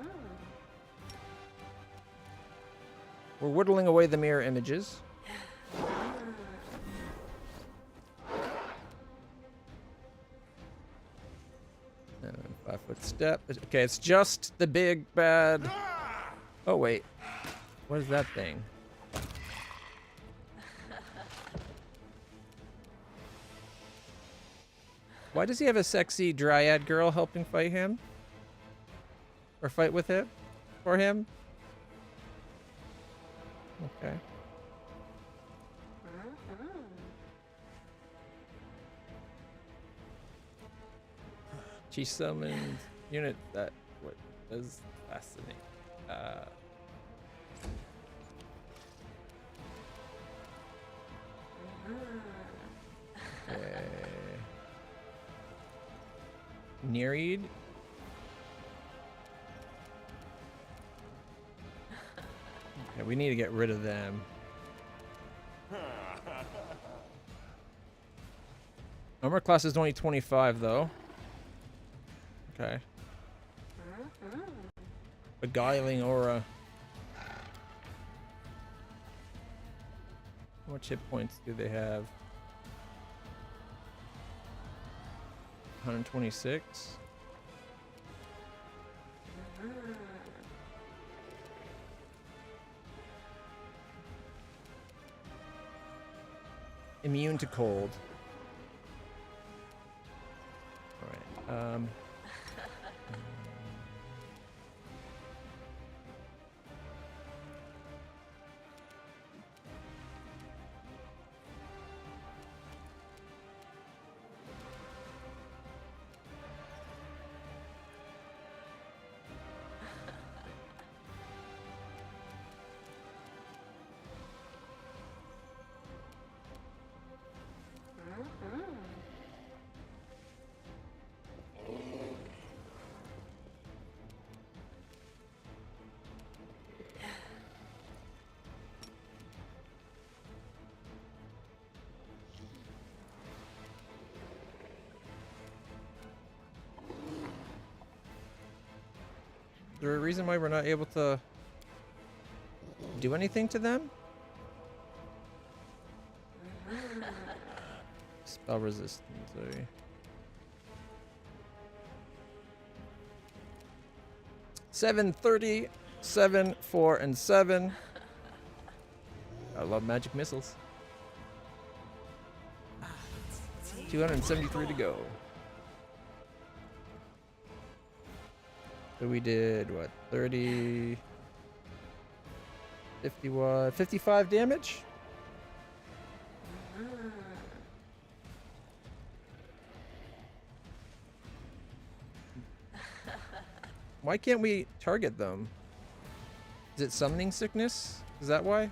Speaker 1: We're whittling away the mirror images. And 5-foot step. Okay, it's just the big bad. Oh, wait. What is that thing? Why does he have a sexy dryad girl helping fight him? Or fight with him? For him? Okay. She summoned unit that what does fascinate. Okay. Nereid. Yeah, we need to get rid of them. Armor class is only 25 though. Okay. Beguiling aura. How much hit points do they have? 126. Immune to cold. All right. Is there a reason why we're not able to do anything to them? Spell resistance. Sorry. 730, 7, 4, and 7. I love magic missiles. 273 to go. So we did what? 30, 51, 55 damage? Why can't we target them? Is it summoning sickness? Is that why?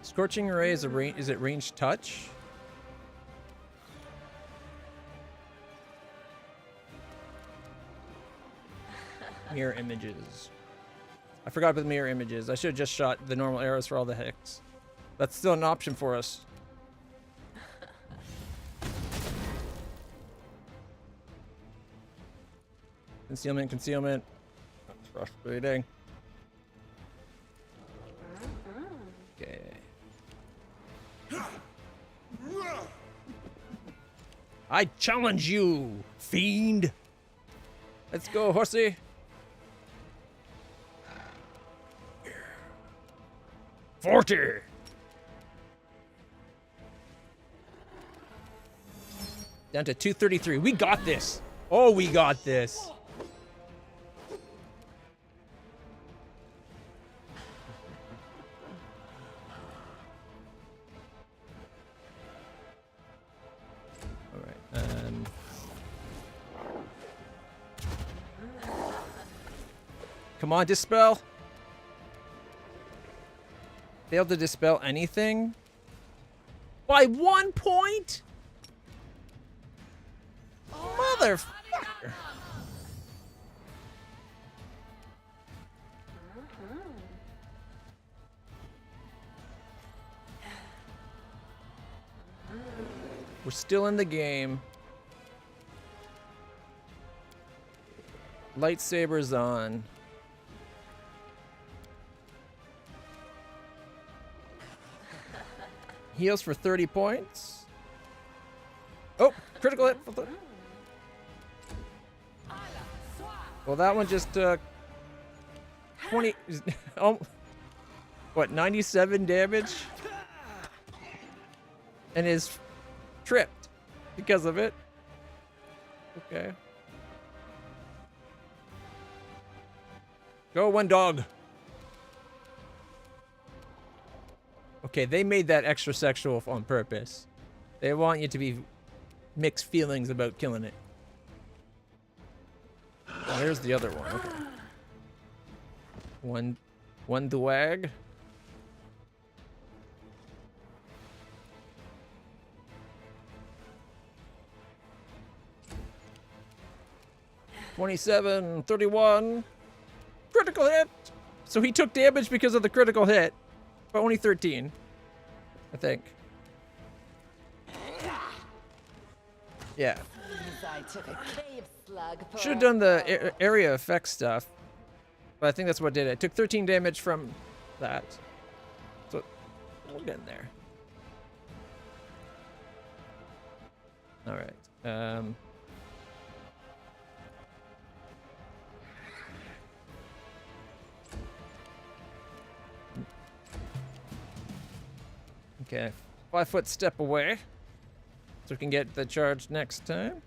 Speaker 1: Scorching Ray is is it ranged touch? Mirror images. I forgot about the mirror images. I should have just shot the normal arrows for all the hex. That's still an option for us. Concealment, concealment. That's frustrating. Okay. I challenge you, fiend. Let's go, horsey. 40. Down to 233. We got this. Oh, we got this. All right. Come on, dispel. Failed to dispel anything? By 1 point? Motherfucker. We're still in the game. Lightsabers on. Heals for 30 points. Oh, Critical hit. Well, that one just took 20. Oh, what, 97 damage? And is tripped because of it. Okay. Go, one dog. Okay, they made that extra sexual on purpose. They want you to be mixed feelings about killing it. Oh, here's the other one. Okay. One dwag. $27, $31. Critical hit. So he took damage because of the critical hit, but only 13, I think. Yeah. Should have done the area effect stuff, but I think that's what did it. I took 13 damage from that. So we'll get in there. All right. Okay, 5 foot step away, so we can get the charge next time.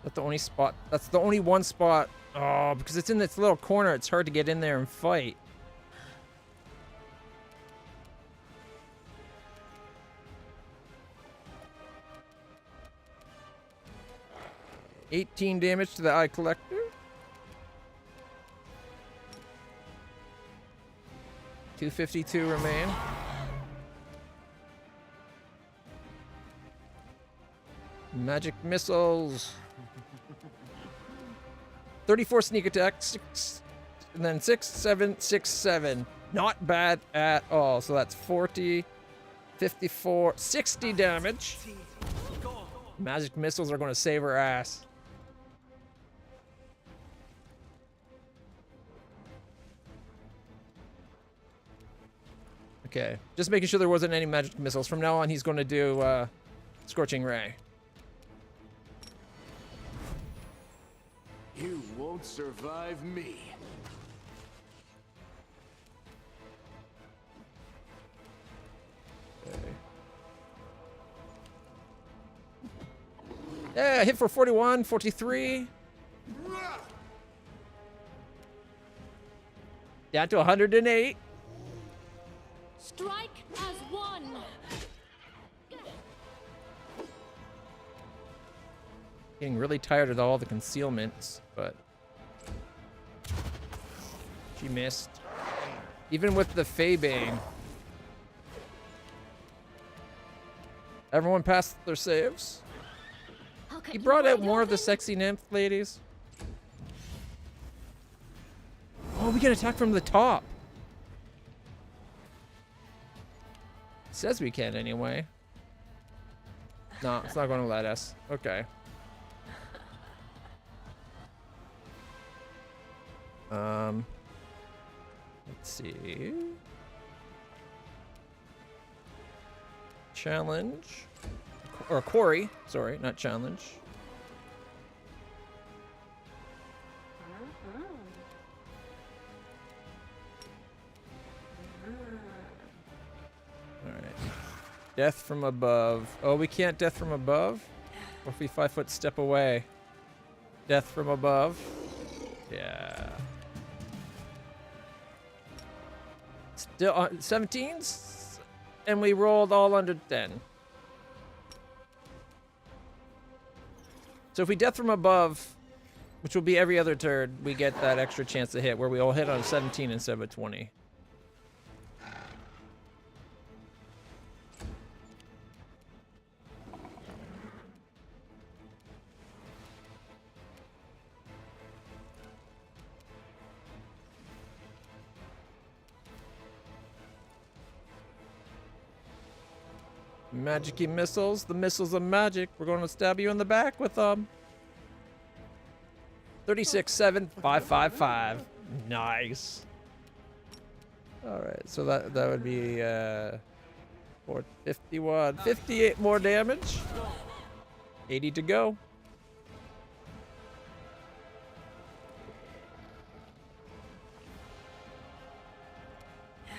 Speaker 1: That's the only spot. That's the only one spot. Oh, because it's in this little corner, it's hard to get in there and fight. $18 damage to the eye collector. $252 remain. Magic missiles. 34 sneak attack, 6, and then 6, 7, 6, 7. Not bad at all. So that's 40, 54, 60 damage. Magic missiles are going to save her ass. Okay, just making sure there wasn't any magic missiles. From now on, he's going to do Scorching Ray.
Speaker 3: You won't survive me.
Speaker 1: Okay. Yeah, hit for 41, 43. Down to 108.
Speaker 7: Strike as one.
Speaker 1: Getting really tired of all the concealments, but she missed. Even with the Feybane. Everyone passed their saves. He brought out more of the sexy nymph ladies. Oh, we can attack from the top. Says we can anyway. No, it's not going to let us. Okay. Let's see. Challenge. Or quarry. Sorry, not challenge. Alright. Death from above. Oh, we can't death from above? What if we 5 foot step away? Death from above. Yeah. Still 17s? And we rolled all under 10. So if we death from above, which will be every other turn, we get that extra chance to hit, where we all hit on 17 instead of a 20. Magic-y missiles. The missiles of magic. We're going to stab you in the back with them. 36,7,555. Nice. All right, so that would be 451, 58 more damage. 80 to go.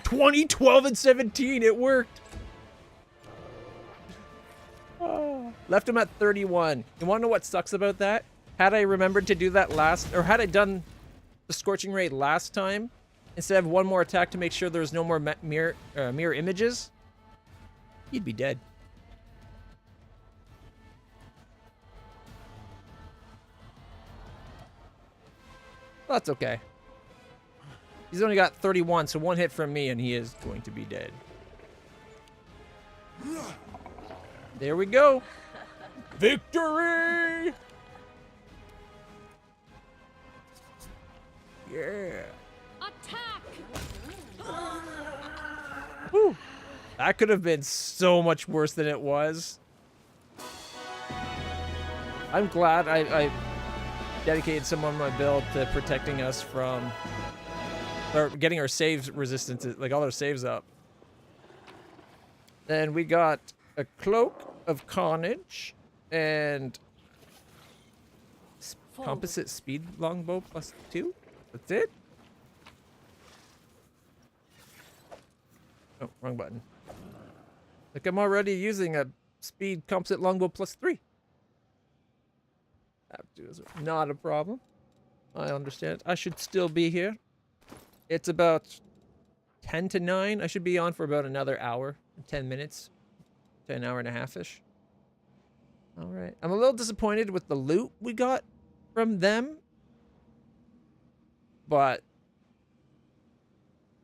Speaker 1: $20, $12, and 17. It worked. Oh. Left him at 31. You want to know what sucks about that? Had I remembered to do that last, or had I done the Scorching Ray last time, instead of one more attack to make sure there's no more mirror images, he'd be dead. That's okay. He's only got 31, so one hit from me and he is going to be dead. There we go. Victory! Yeah.
Speaker 7: Attack!
Speaker 1: Whew. That could have been so much worse than it was. I'm glad I dedicated some of my build to protecting us from, or getting our saves resistances, like all our saves up. Then we got a Cloak of Carnage and composite speed longbow +2. That's it. Oh, wrong button. Like I'm already using a speed composite longbow +3. That is not a problem. I understand. I should still be here. It's about 10 to 9. I should be on for about another hour, 10 minutes, to an hour and a half-ish. All right. I'm a little disappointed with the loot we got from them, but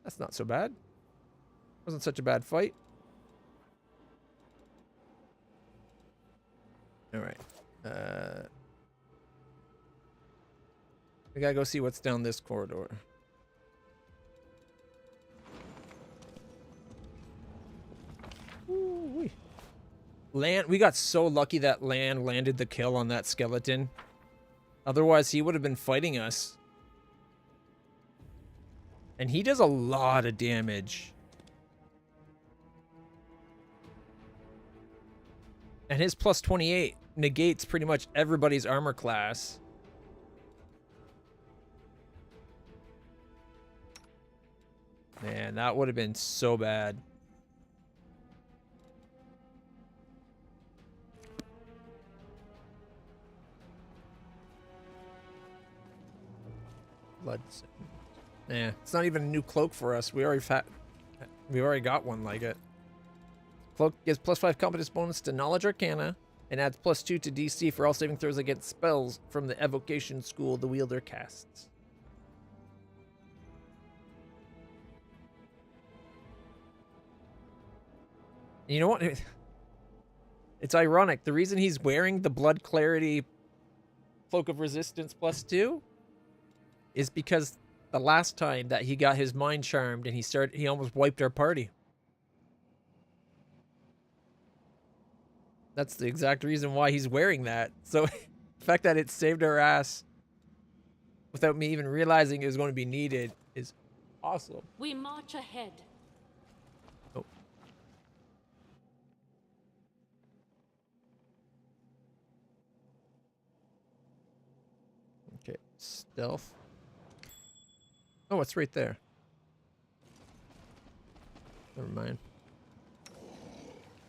Speaker 1: that's not so bad. Wasn't such a bad fight. All right. We gotta go see what's down this corridor. Ooh-wee. Land. We got so lucky that Land landed the kill on that skeleton. Otherwise, he would have been fighting us. And he does a lot of damage. And his +28 negates pretty much everybody's armor class. Man, that would have been so bad. Blood. Yeah, it's not even a new cloak for us. We already got one like it. Cloak gives +5 competence bonus to Knowledge Arcana and adds +2 to DC for all saving throws against spells from the Evocation School the wielder casts. You know what? It's ironic. The reason he's wearing the Blood Clarity Cloak of Resistance +2 is because the last time that he got his mind charmed and he almost wiped our party. That's the exact reason why he's wearing that. So the fact that it saved our ass without me even realizing it was going to be needed is awesome.
Speaker 7: We march ahead.
Speaker 1: Oh. Okay, stealth. Oh, it's right there. Never mind.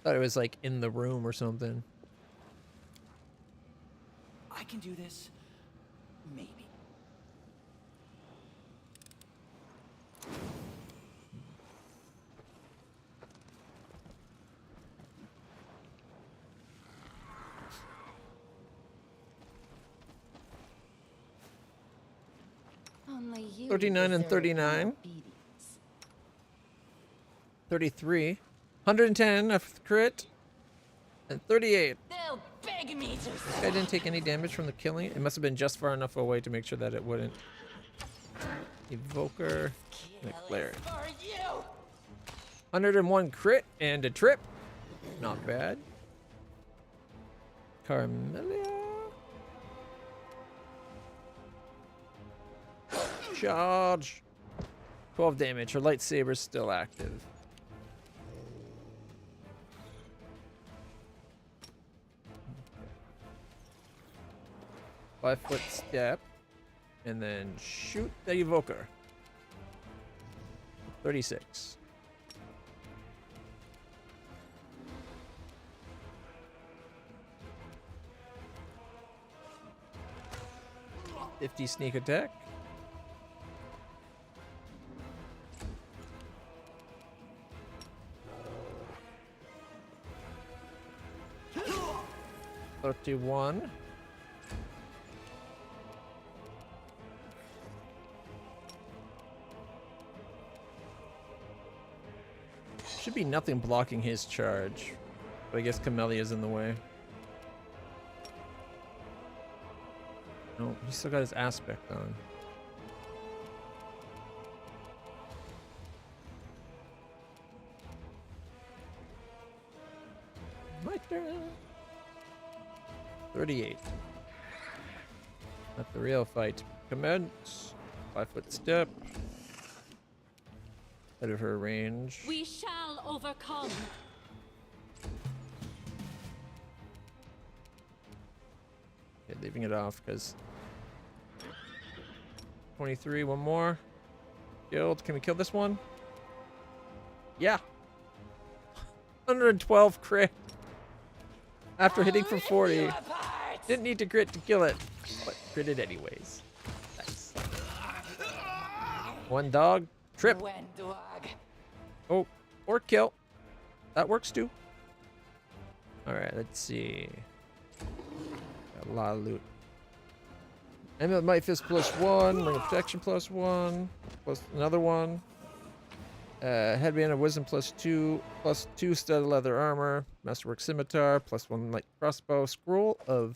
Speaker 1: Thought it was like in the room or something.
Speaker 6: I can do this. Maybe.
Speaker 5: Only you
Speaker 1: 39 and
Speaker 5: deserve
Speaker 1: 39.
Speaker 5: obedience.
Speaker 1: 33. 110 of crit. And 38.
Speaker 4: They'll beg me to.
Speaker 1: This guy didn't take any damage from the killing. It must have been just far enough away to make sure that it wouldn't. Evoker. And a cleric.
Speaker 4: For you.
Speaker 1: 101 crit and a trip. Not bad. Carmelia. Charge. 12 damage. Her lightsaber's still active. Okay. 5-foot step. And then shoot the evoker. 36. $50 sneak attack. $31. Should be nothing blocking his charge. But I guess Camellia's in the way. No, he's still got his aspect on. My turn. 38. Let the real fight commence. 5-foot step. Out of her range.
Speaker 7: We shall overcome.
Speaker 1: Okay, leaving it off because 23, one more. Killed. Can we kill this one? Yeah. 112 crit. After hitting for 40. Didn't need to crit to kill it, but critted anyways. Nice. One dog. Trip. Oh, or kill. That works too. Alright, let's see. Got a lot of loot. Amulet Might Fist +1, Ring of Protection +1, plus another one. Headband of Wisdom +2, +2 studded leather armor, Masterwork Scimitar, +1 light crossbow, Scroll of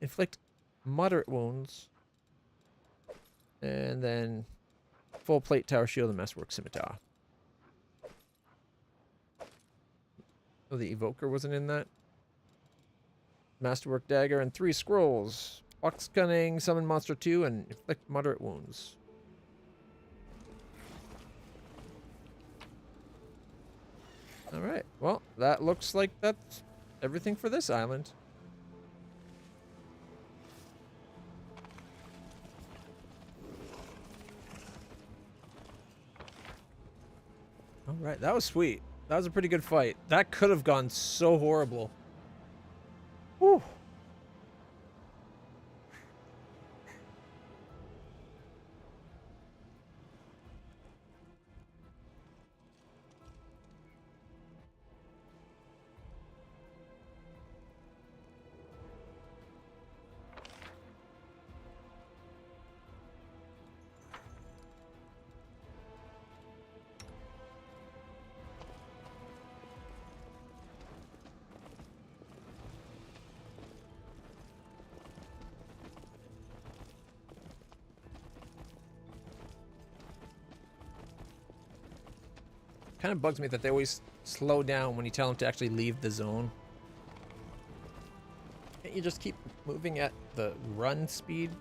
Speaker 1: Inflict Moderate Wounds, and then full plate tower shield and Masterwork Scimitar. Oh, the Evoker wasn't in that. Masterwork Dagger and 3 scrolls. Fox Cunning, Summon Monster 2, and Inflict Moderate Wounds. Alright, well, that looks like that's everything for this island. Alright, that was sweet. That was a pretty good fight. That could have gone so horrible. Whew. Kind of bugs me that they always slow down when you tell them to actually leave the zone. Can't you just keep moving at the run speed?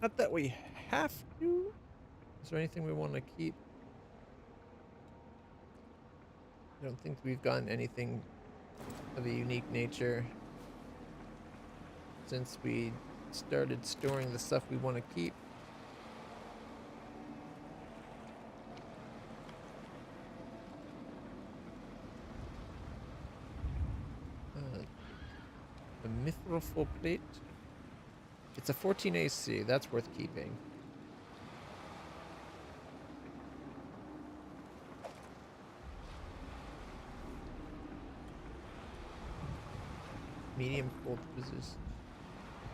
Speaker 1: Not that we have to. Is there anything we want to keep? I don't think we've gotten anything of a unique nature since we started storing the stuff we want to keep. The Mithril Full Plate. It's a 14 AC. That's worth keeping. Medium full resist.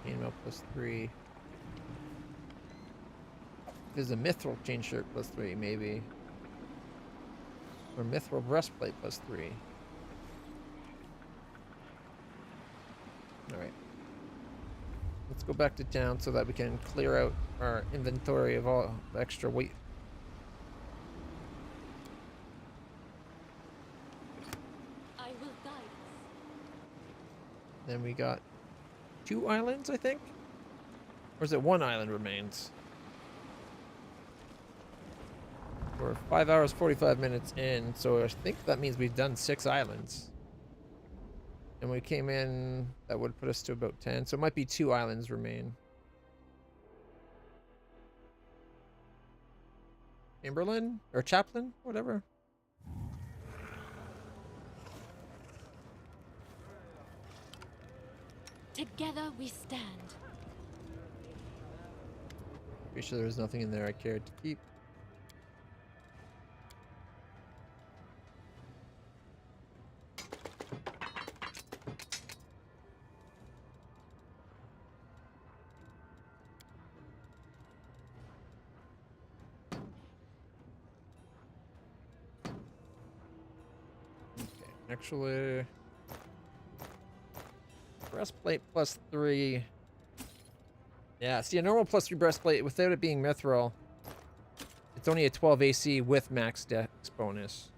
Speaker 1: Animal +3. There's a Mithril chain shirt +3, maybe. Or Mithril breastplate +3. Alright. let's go back to town so that we can clear out our inventory of all the extra weight.
Speaker 7: I will guide us.
Speaker 1: Then we got 2 islands, I think? Or is it 1 island remains? We're 5 hours, 45 minutes in, so I think that means we've done 6 islands. And we came in, that would put us to about 10, so it might be 2 islands remain. Chamberlain? Or Chaplain? Whatever.
Speaker 7: Together we stand.
Speaker 1: Pretty sure there was nothing in there I cared to keep. Actually, breastplate +3. Yeah, see, a normal +3 breastplate without it being mithril, it's only a 12 AC with max dex bonus.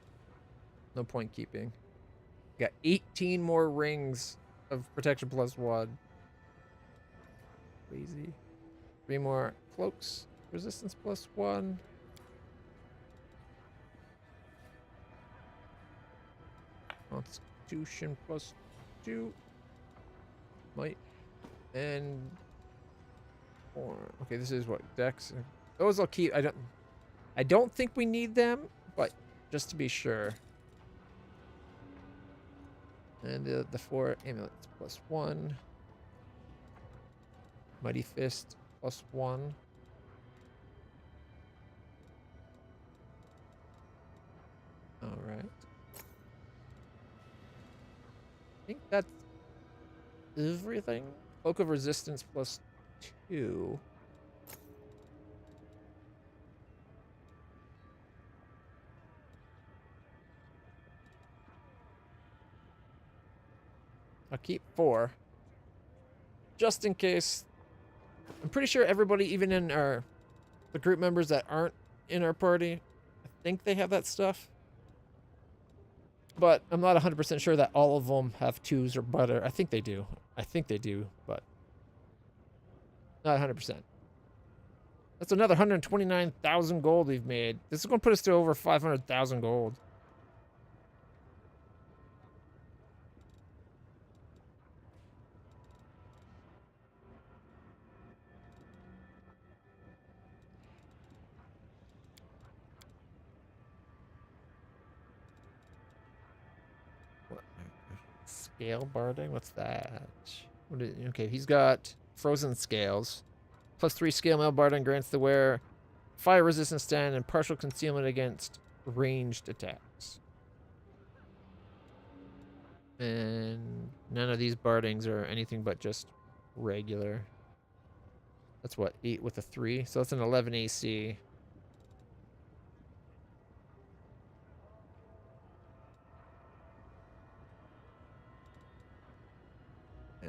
Speaker 1: No point keeping. Got 18 more rings of protection +1. Crazy. 3 more cloaks, resistance +1. Constitution +2. Might. And 4. Okay, this is what, dex. Those I'll keep. I don't think we need them, but just to be sure. And the 4 amulets +1. Mighty Fist +1. All right. I think that's everything. Cloak of Resistance +2. I'll keep 4. Just in case. I'm pretty sure everybody, even in the group members that aren't in our party, I think they have that stuff. But I'm not 100% sure that all of them have 2s or better. I think they do. I think they do, but not 100%. That's another 129,000 gold we've made. This is going to put us to over 500,000 gold. Scale barding? What's that? Okay, he's got frozen scales. +3 scale mail barding grants the wearer fire resistance stand and partial concealment against ranged attacks. And none of these bardings are anything but just regular. That's what, 8 with a 3? So that's an 11 AC. Yeah.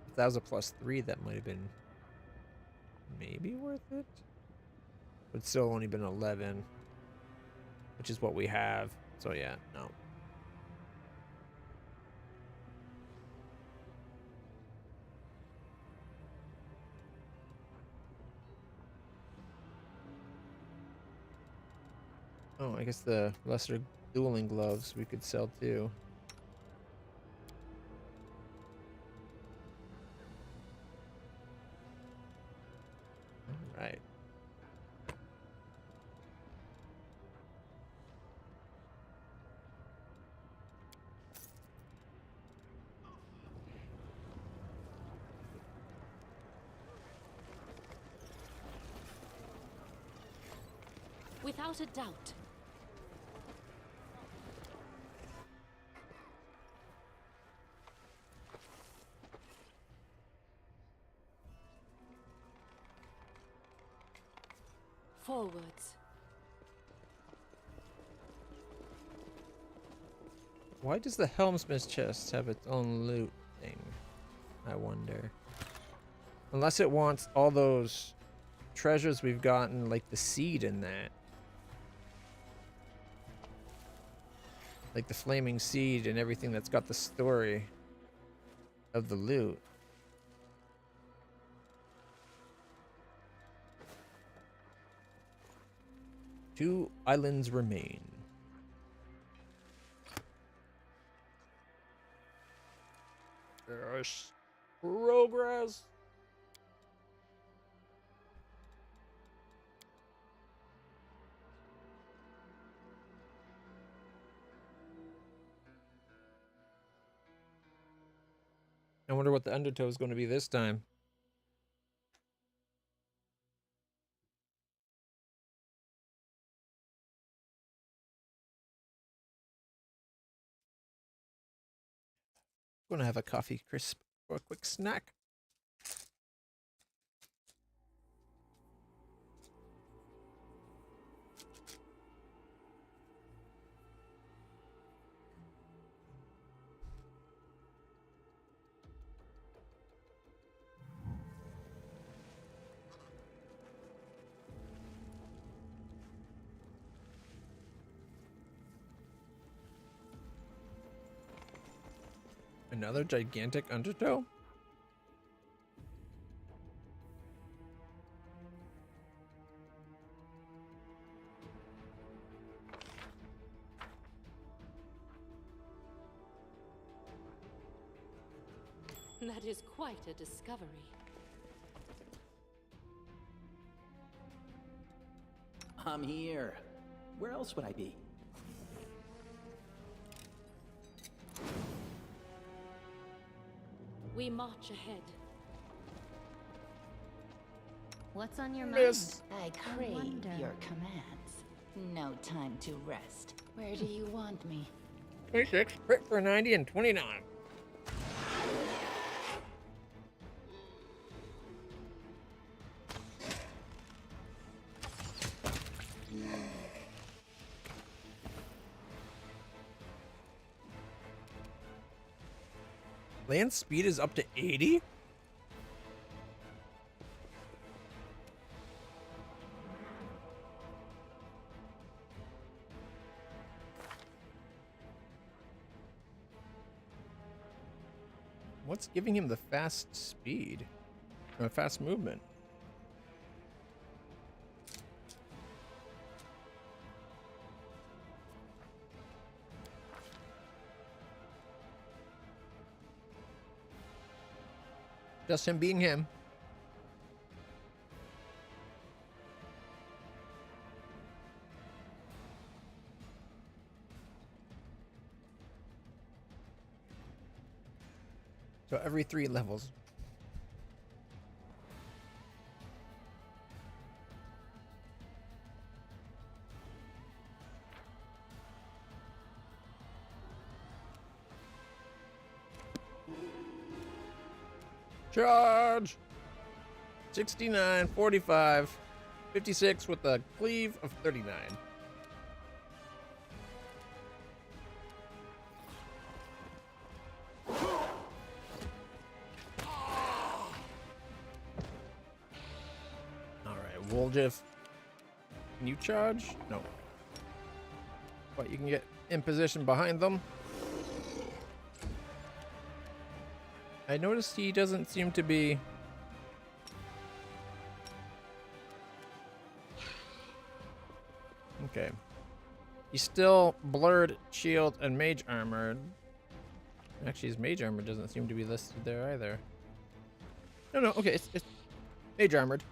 Speaker 1: If that was a +3, that might have been maybe worth it. But it's still only been 11, which is what we have. So yeah, no. Oh, I guess the lesser dueling gloves we could sell too. All right.
Speaker 7: Without a doubt. Forwards.
Speaker 1: Why does the helmsmith's chest have its own loot thing? I wonder. Unless it wants all those treasures we've gotten, like the seed in that. Like the flaming seed and everything that's got the story of the loot. Two islands remain. Yes. Progress. I wonder what the undertow is going to be this time. Gonna have a coffee crisp for a quick snack. Another gigantic undertow?
Speaker 7: That is quite a discovery.
Speaker 6: I'm here. Where else would I be?
Speaker 7: We march ahead.
Speaker 2: What's on your
Speaker 1: Miss.
Speaker 5: I crave
Speaker 2: wonder.
Speaker 5: your commands. No time to rest. Where do you want me?
Speaker 1: 26, crit for 90, and 29. Land speed is up to 80? What's giving him the fast speed? Or fast movement? Just him being him. So every 3 levels. Charge! 69, 45, 56 with a cleave of 39. Alright, Woljif. Can you charge? No. But you can get in position behind them. I noticed he doesn't seem to be... Okay. He's still blurred, shield, and mage armored. Actually, his mage armor doesn't seem to be listed there either. No, okay, it's mage armored.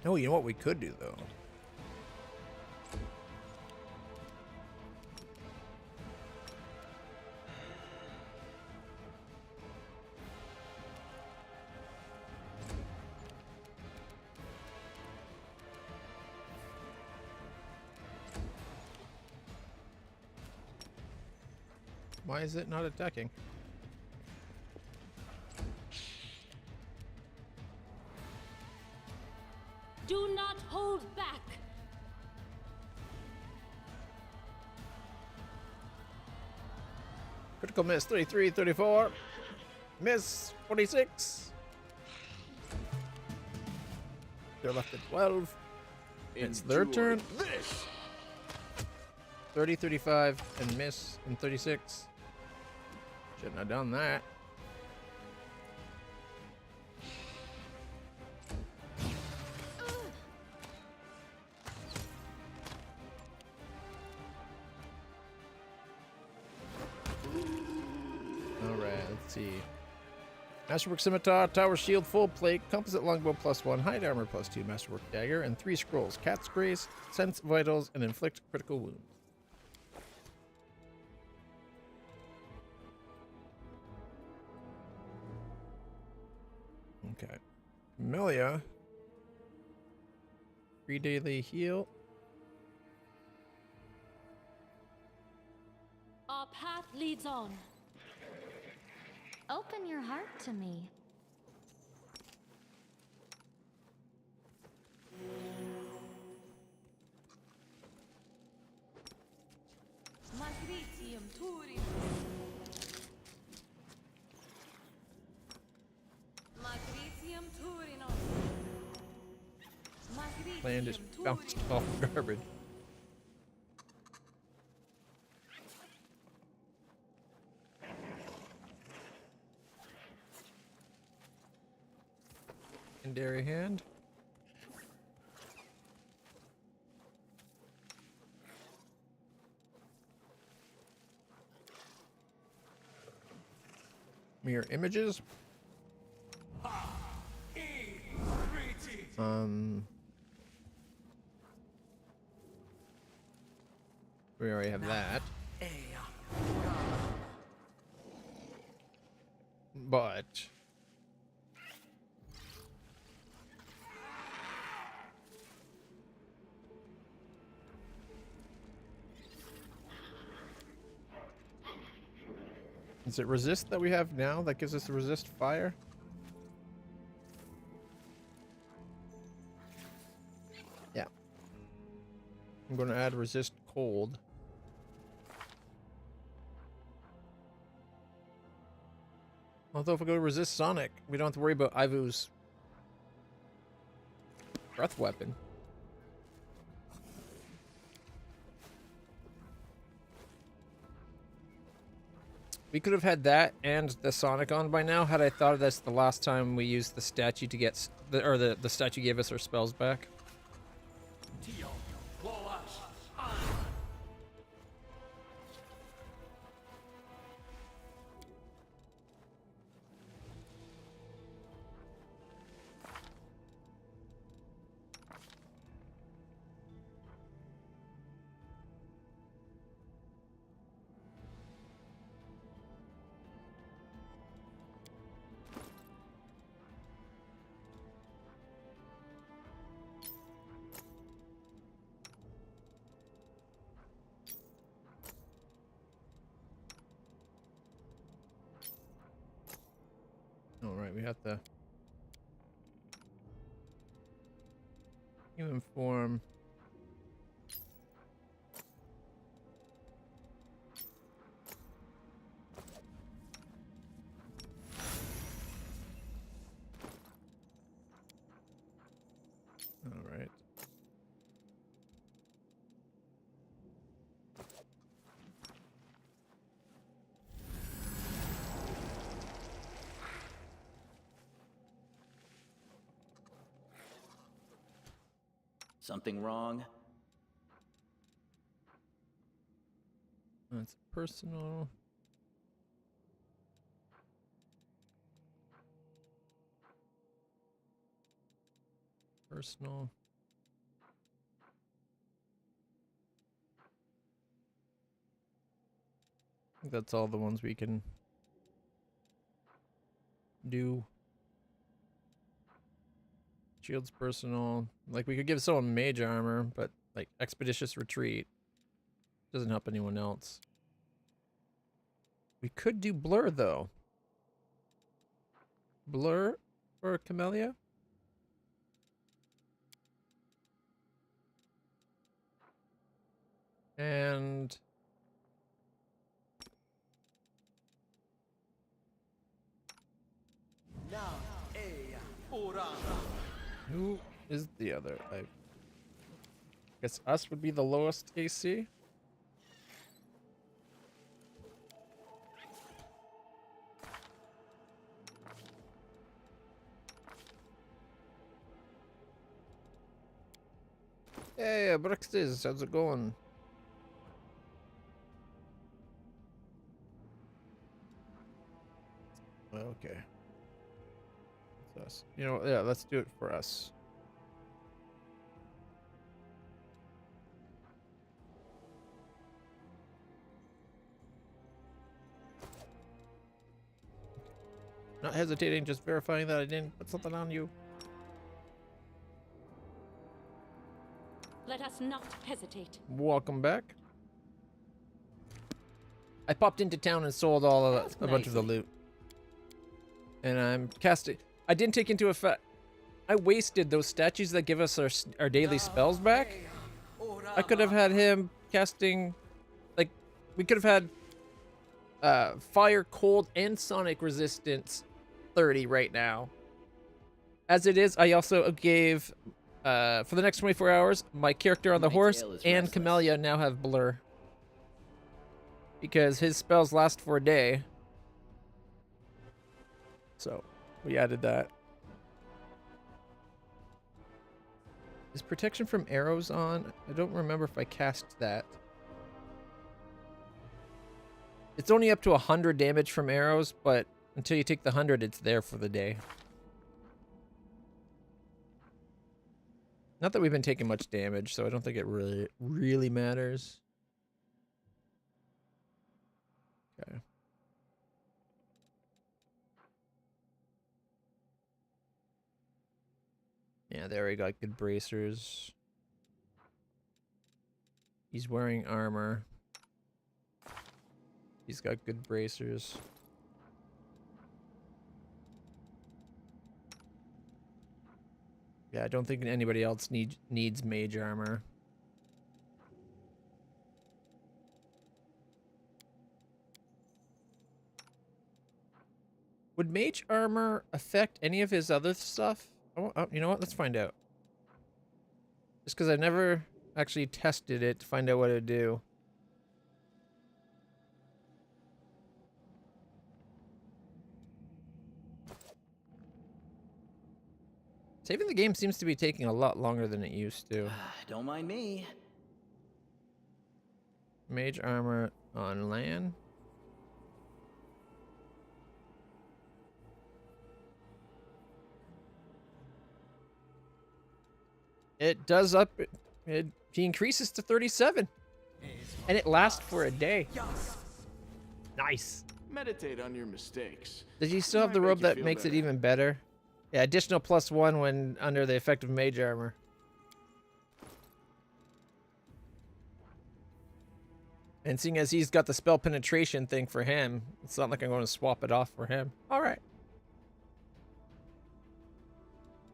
Speaker 1: Oh, you know what we could do, though? Why is it not attacking?
Speaker 7: Do not hold back.
Speaker 1: Critical miss 33, 34. Miss 46. They're left at 12. It's their
Speaker 3: Endure
Speaker 1: turn.
Speaker 3: This.
Speaker 1: 30, 35, and miss in 36. Shouldn't have done that. Alright, let's see. Masterwork Scimitar, Tower Shield, Full Plate, Composite Longbow +1, Hide Armor +2, Masterwork Dagger, and 3 scrolls. Cat's Grace, Sense Vitals, and Inflict Critical Wounds. Okay. Amelia. 3 daily heal.
Speaker 7: Our path leads on.
Speaker 2: Open your heart to me.
Speaker 4: Magritium Turin. Magritium Turinos.
Speaker 1: Land just
Speaker 4: Magritium
Speaker 1: bounced
Speaker 4: Turin.
Speaker 1: off garbage. Secondary hand. Mirror images. We already have that. But is it resist that we have now that gives us the resist fire? Yeah. I'm going to add resist cold. Although if we go to resist sonic, we don't have to worry about Ivu's breath weapon. We could have had that and the sonic on by now had I thought of this the last time we used the statue to get the statue gave us our spells back.
Speaker 3: Tio, Wallace.
Speaker 1: All right, we have the human form. All right.
Speaker 6: Something wrong?
Speaker 1: That's personal. Personal. I think that's all the ones we can do. Shield's personal. Like, we could give someone mage armor, but, like, expeditious retreat doesn't help anyone else. We could do blur though. Blur for Camellia? And who is the other? I guess us would be the lowest AC. Hey, Brixis, how's it going? Okay. It's us. You know, yeah, let's do it for us. Not hesitating, just verifying that I didn't put something on you.
Speaker 7: Let us not hesitate.
Speaker 1: Welcome back. I popped into town and sold all of a bunch of the loot. And I'm casting. I didn't take into effect. I wasted those statues that give us our daily spells back. I could have had him casting, like, we could have had fire, cold, and sonic resistance 30 right now. As it is, I also gave, for the next 24 hours, my character on the horse and Camellia now have blur. Because his spells last for a day. So, we added that. Is protection from arrows on? I don't remember if I cast that. It's only up to 100 damage from arrows, but until you take the 100, it's there for the day. Not that we've been taking much damage, so I don't think it really matters. Okay. Yeah, there we got good bracers. He's wearing armor. He's got good bracers. Yeah, I don't think anybody else needs mage armor. Would mage armor affect any of his other stuff? Oh, you know what? Let's find out. Just because I never actually tested it to find out what it'd do. Saving the game seems to be taking a lot longer than it used to.
Speaker 6: Don't mind me.
Speaker 1: Mage armor on land. It does up. He increases to 37. And it lasts for a day. Nice.
Speaker 3: Meditate on your mistakes.
Speaker 1: Does he still have the robe that makes it even better? Yeah, additional +1 when under the effect of mage armor. And seeing as he's got the spell penetration thing for him, it's not like I'm going to swap it off for him. All right.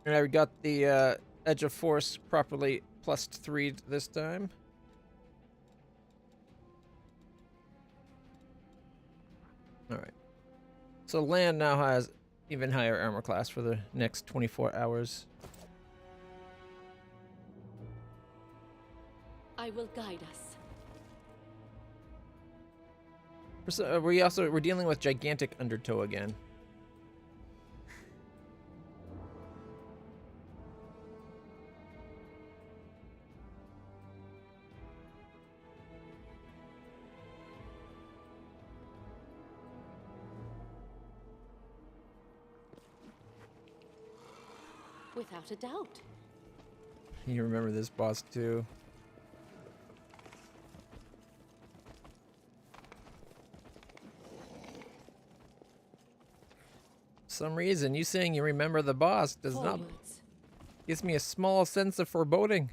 Speaker 1: And I got the Edge of Force properly +3 this time. All right. So land now has even higher armor class for the next 24 hours.
Speaker 7: I will guide us.
Speaker 1: So, we're dealing with gigantic undertow again.
Speaker 7: Without a doubt.
Speaker 1: You remember this boss too. For some reason, you saying you remember the boss does not gives me a small sense of foreboding.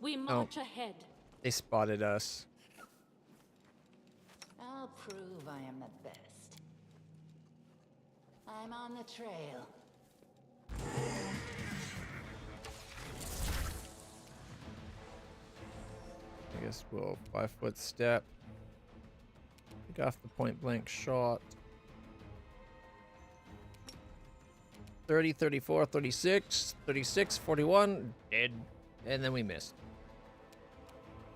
Speaker 7: We march ahead.
Speaker 1: They spotted us.
Speaker 5: I'll prove I am the best. I'm on the trail.
Speaker 1: I guess we'll 5-foot step. Take off the point blank shot. 30, 34, 36, 36, 41, dead. And then we missed.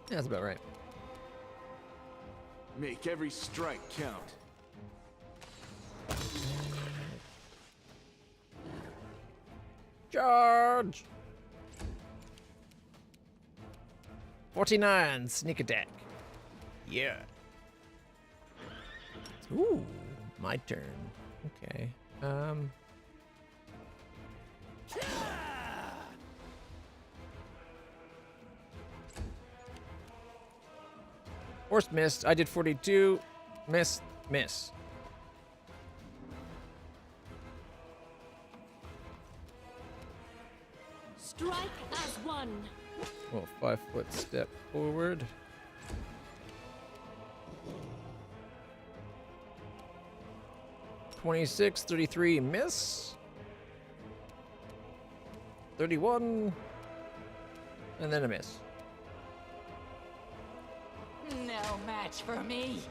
Speaker 1: Yeah, that's about right.
Speaker 3: Make every strike count.
Speaker 1: Charge! 49, sneak attack. Yeah. Ooh, my turn. Okay. Worst missed. I did 42. Miss. Miss.
Speaker 7: Strike as one.
Speaker 1: Well, 5-foot step forward. $26, 33, miss. 31, and then a miss.
Speaker 5: No match for me.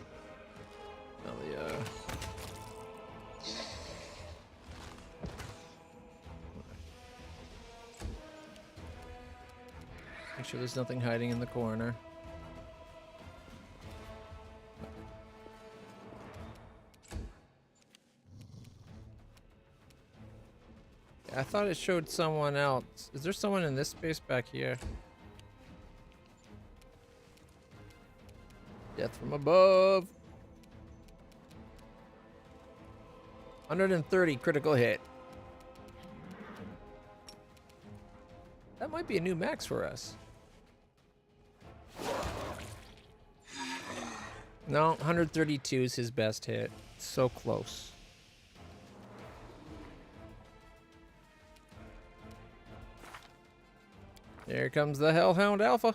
Speaker 1: Oh, yeah. Make sure there's nothing hiding in the corner. I thought it showed someone else. Is there someone in this space back here? Death from above. 130 critical hit. That might be a new max for us. No, 132 is his best hit. So close. There comes the Hellhound Alpha.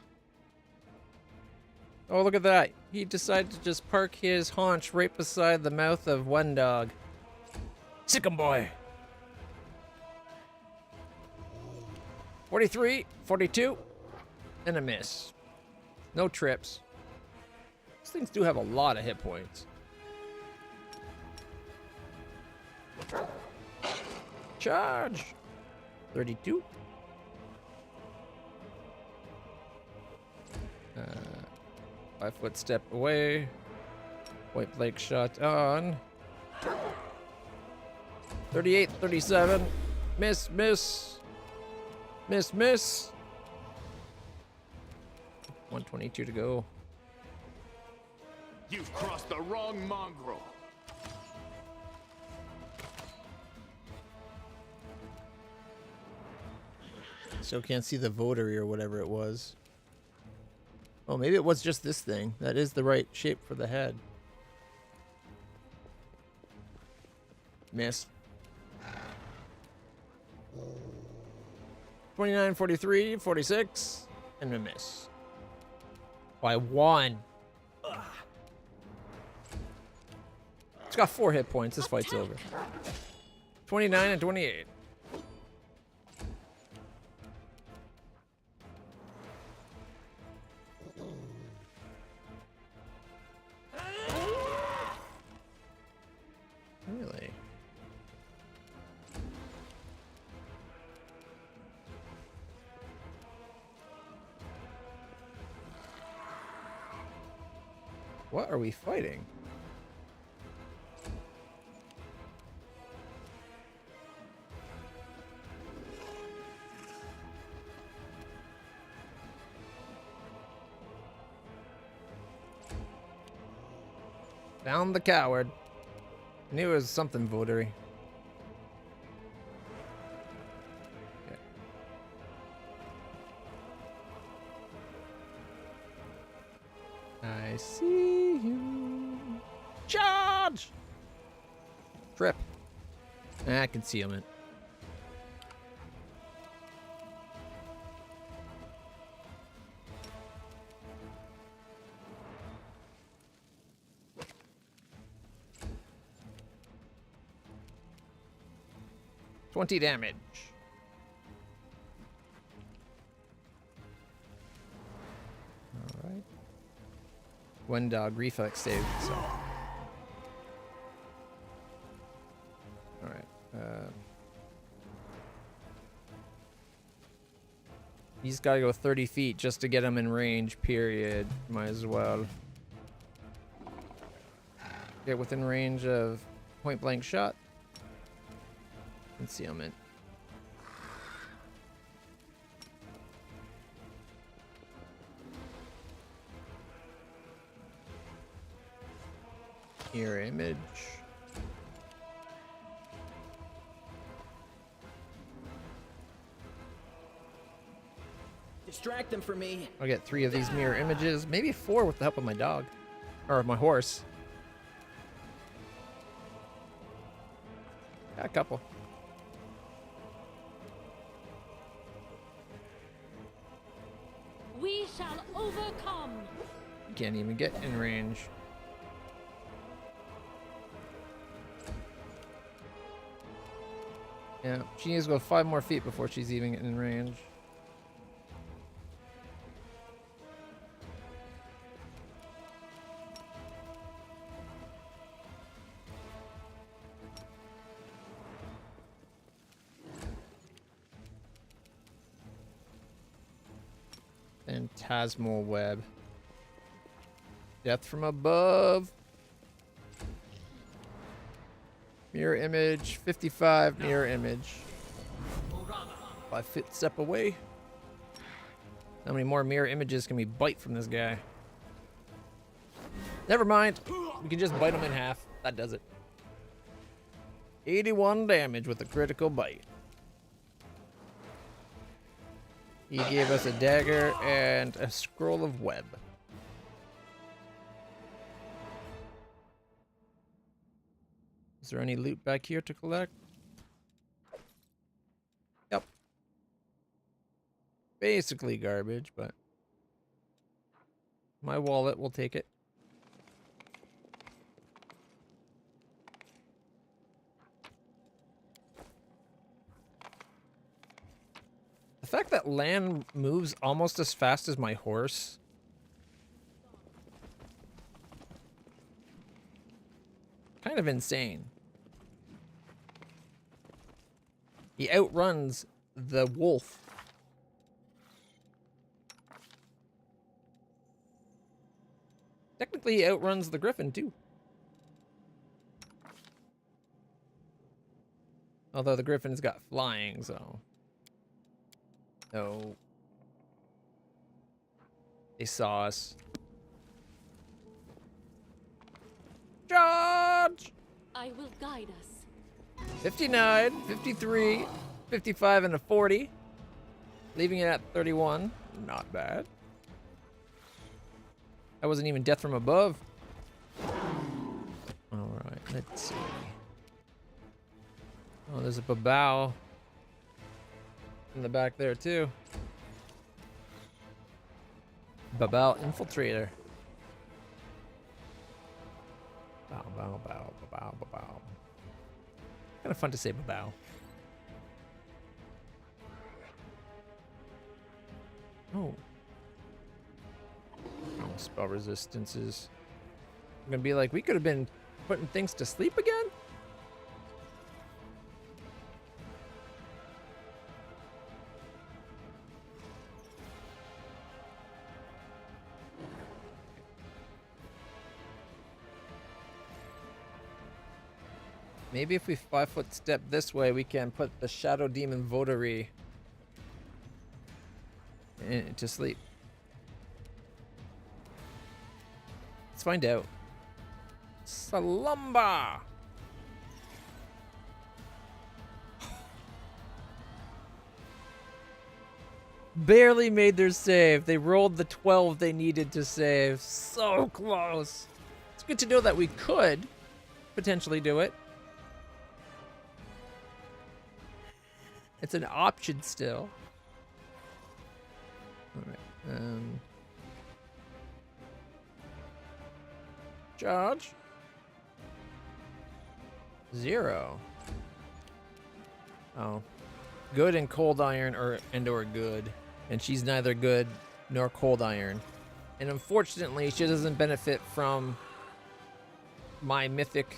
Speaker 1: Oh, look at that. He decided to just park his haunch right beside the mouth of one dog. Sick 'em, boy. 43, 42, and a miss. No trips. These things do have a lot of hit points. Charge. 32. 5-foot step away. Point blank shot on. 38, 37. Miss, miss. Miss, miss. 122 to go.
Speaker 3: You've crossed the wrong mongrel.
Speaker 1: Still can't see the votary or whatever it was. Oh, maybe it was just this thing. That is the right shape for the head. Miss. 29, 43, 46, and a miss. By one. Ugh. It's got 4 hit points. This fight's over. 29 and 28. Really? What are we fighting? Found the coward. Knew it was something votary. Okay. I see you. Charge! Trip. Ah, concealment. 20 damage. Alright. One dog reflex save. So. Alright. He's got to go 30 feet just to get him in range, period. Might as well. Get within range of point blank shot. Concealment. Mirror image.
Speaker 6: Distract them for me.
Speaker 1: I'll get 3 of these mirror images, maybe 4 with the help of my dog. Or my horse. Yeah, a couple.
Speaker 7: We shall overcome.
Speaker 1: Can't even get in range. Yeah, she needs to go 5 more feet before she's even in range. Phantasmal web. Death from above. Mirror image, 55, mirror image. 5 foot step away. How many more mirror images can we bite from this guy? Never mind. We can just bite him in half. That does it. 81 damage with a critical bite. He gave us a dagger and a scroll of web. Is there any loot back here to collect? Yep. Basically garbage, but my wallet will take it. The fact that land moves almost as fast as my horse. Kind of insane. He outruns the wolf. Technically, he outruns the griffin, too. Although the griffin's got flying, so... No. They saw us. Charge!
Speaker 7: I will guide us.
Speaker 1: 59, 53, 55, and a 40. Leaving it at 31. Not bad. That wasn't even death from above. Alright, let's see. Oh, there's a babao in the back there, too. Babao infiltrator. Bow, bow, bow, bow, bow, bow. Kind of fun to say babao. Oh. Oh, spell resistances. I'm gonna be like, we could have been putting things to sleep again? Maybe if we 5-foot step this way, we can put the Shadow Demon Votary to sleep. Let's find out. Salamba! Barely made their save. They rolled the 12 they needed to save. So close. It's good to know that we could potentially do it. It's an option still. Alright. Charge. 0. Oh. Good and cold iron or good. And she's neither good nor cold iron. And unfortunately, she doesn't benefit from my mythic...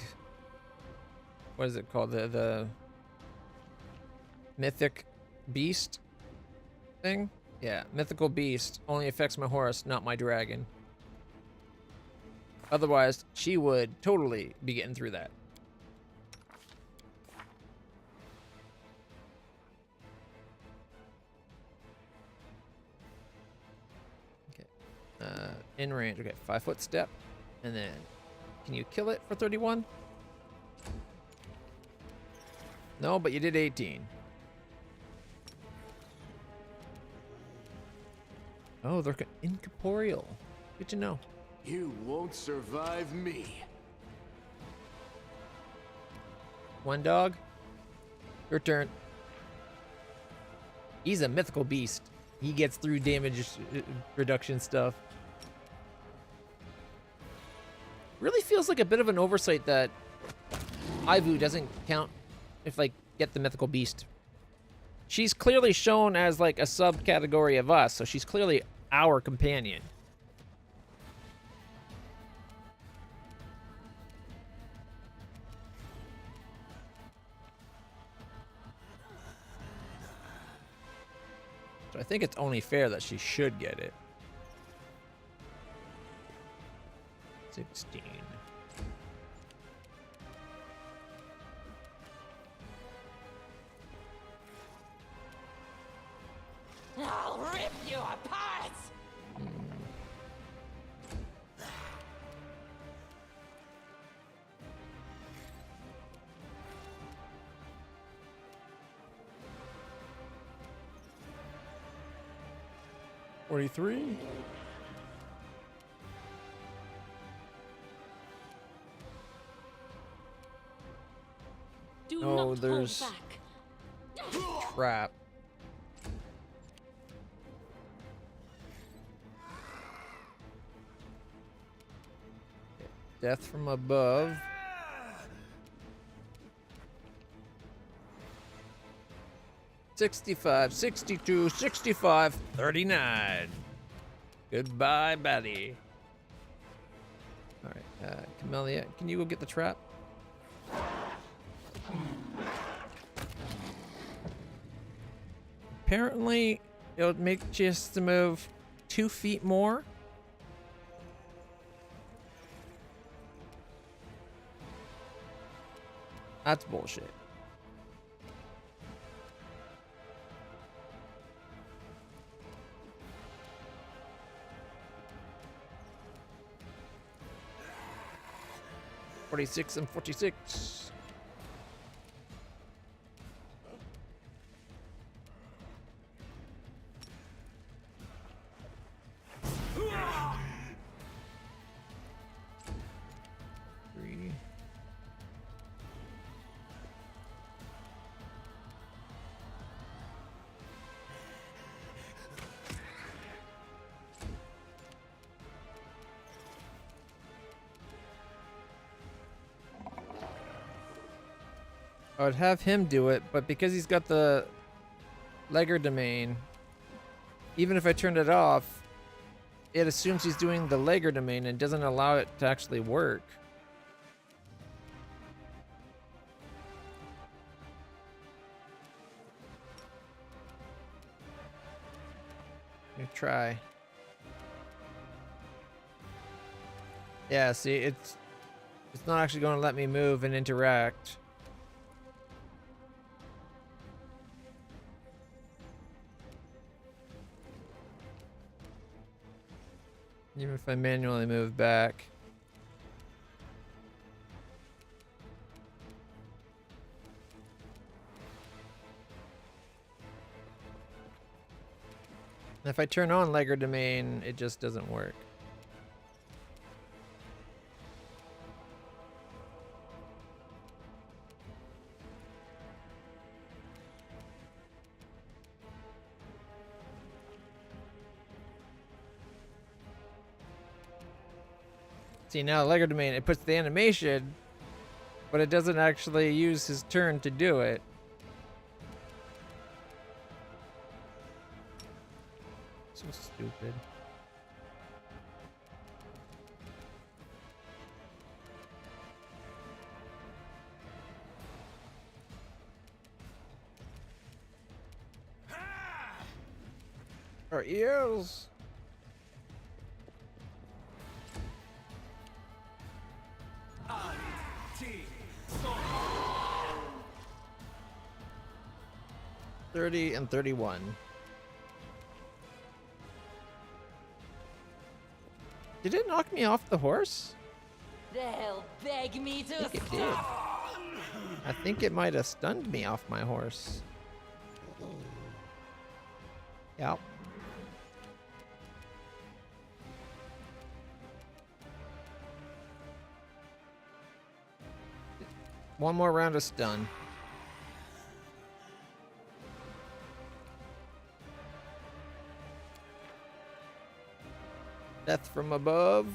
Speaker 1: What is it called? The mythic beast thing? Yeah, mythical beast only affects my horse, not my dragon. Otherwise, she would totally be getting through that. Okay. In range. Okay, 5-foot step. And then, can you kill it for 31? No, but you did 18. Oh, they're incorporeal. Good to know.
Speaker 3: You won't survive me.
Speaker 1: One dog. Your turn. He's a mythical beast. He gets through damage reduction stuff. Really feels like a bit of an oversight that Ivu doesn't count if like get the mythical beast. She's clearly shown as like a subcategory of us, so she's clearly our companion. So I think it's only fair that she should get it. 16.
Speaker 4: I'll rip you apart!
Speaker 1: $43.
Speaker 7: Do
Speaker 1: Oh,
Speaker 7: not
Speaker 1: there's
Speaker 7: hold back.
Speaker 1: trap. Death from above. $65, $62, $65, $39. Goodbye, Betty. All right, Camellia, can you go get the trap? Apparently, it would make just to move 2 feet more. That's bullshit. $46 and $46. Three. I would have him do it, but because he's got the Legger domain, even if I turned it off, it assumes he's doing the Legger domain and doesn't allow it to actually work. Let me try. Yeah, see, it's not actually going to let me move and interact. Even if I manually move back. And if I turn on Legger domain, it just doesn't work. See, now Legger domain, it puts the animation, but it doesn't actually use his turn to do it. stupid. Our ears. $30 and $31. Did it knock me off the horse?
Speaker 4: They'll beg me to
Speaker 1: I think it did. I think it might have stunned me off my horse. Yep. One more round of stun. Death from above.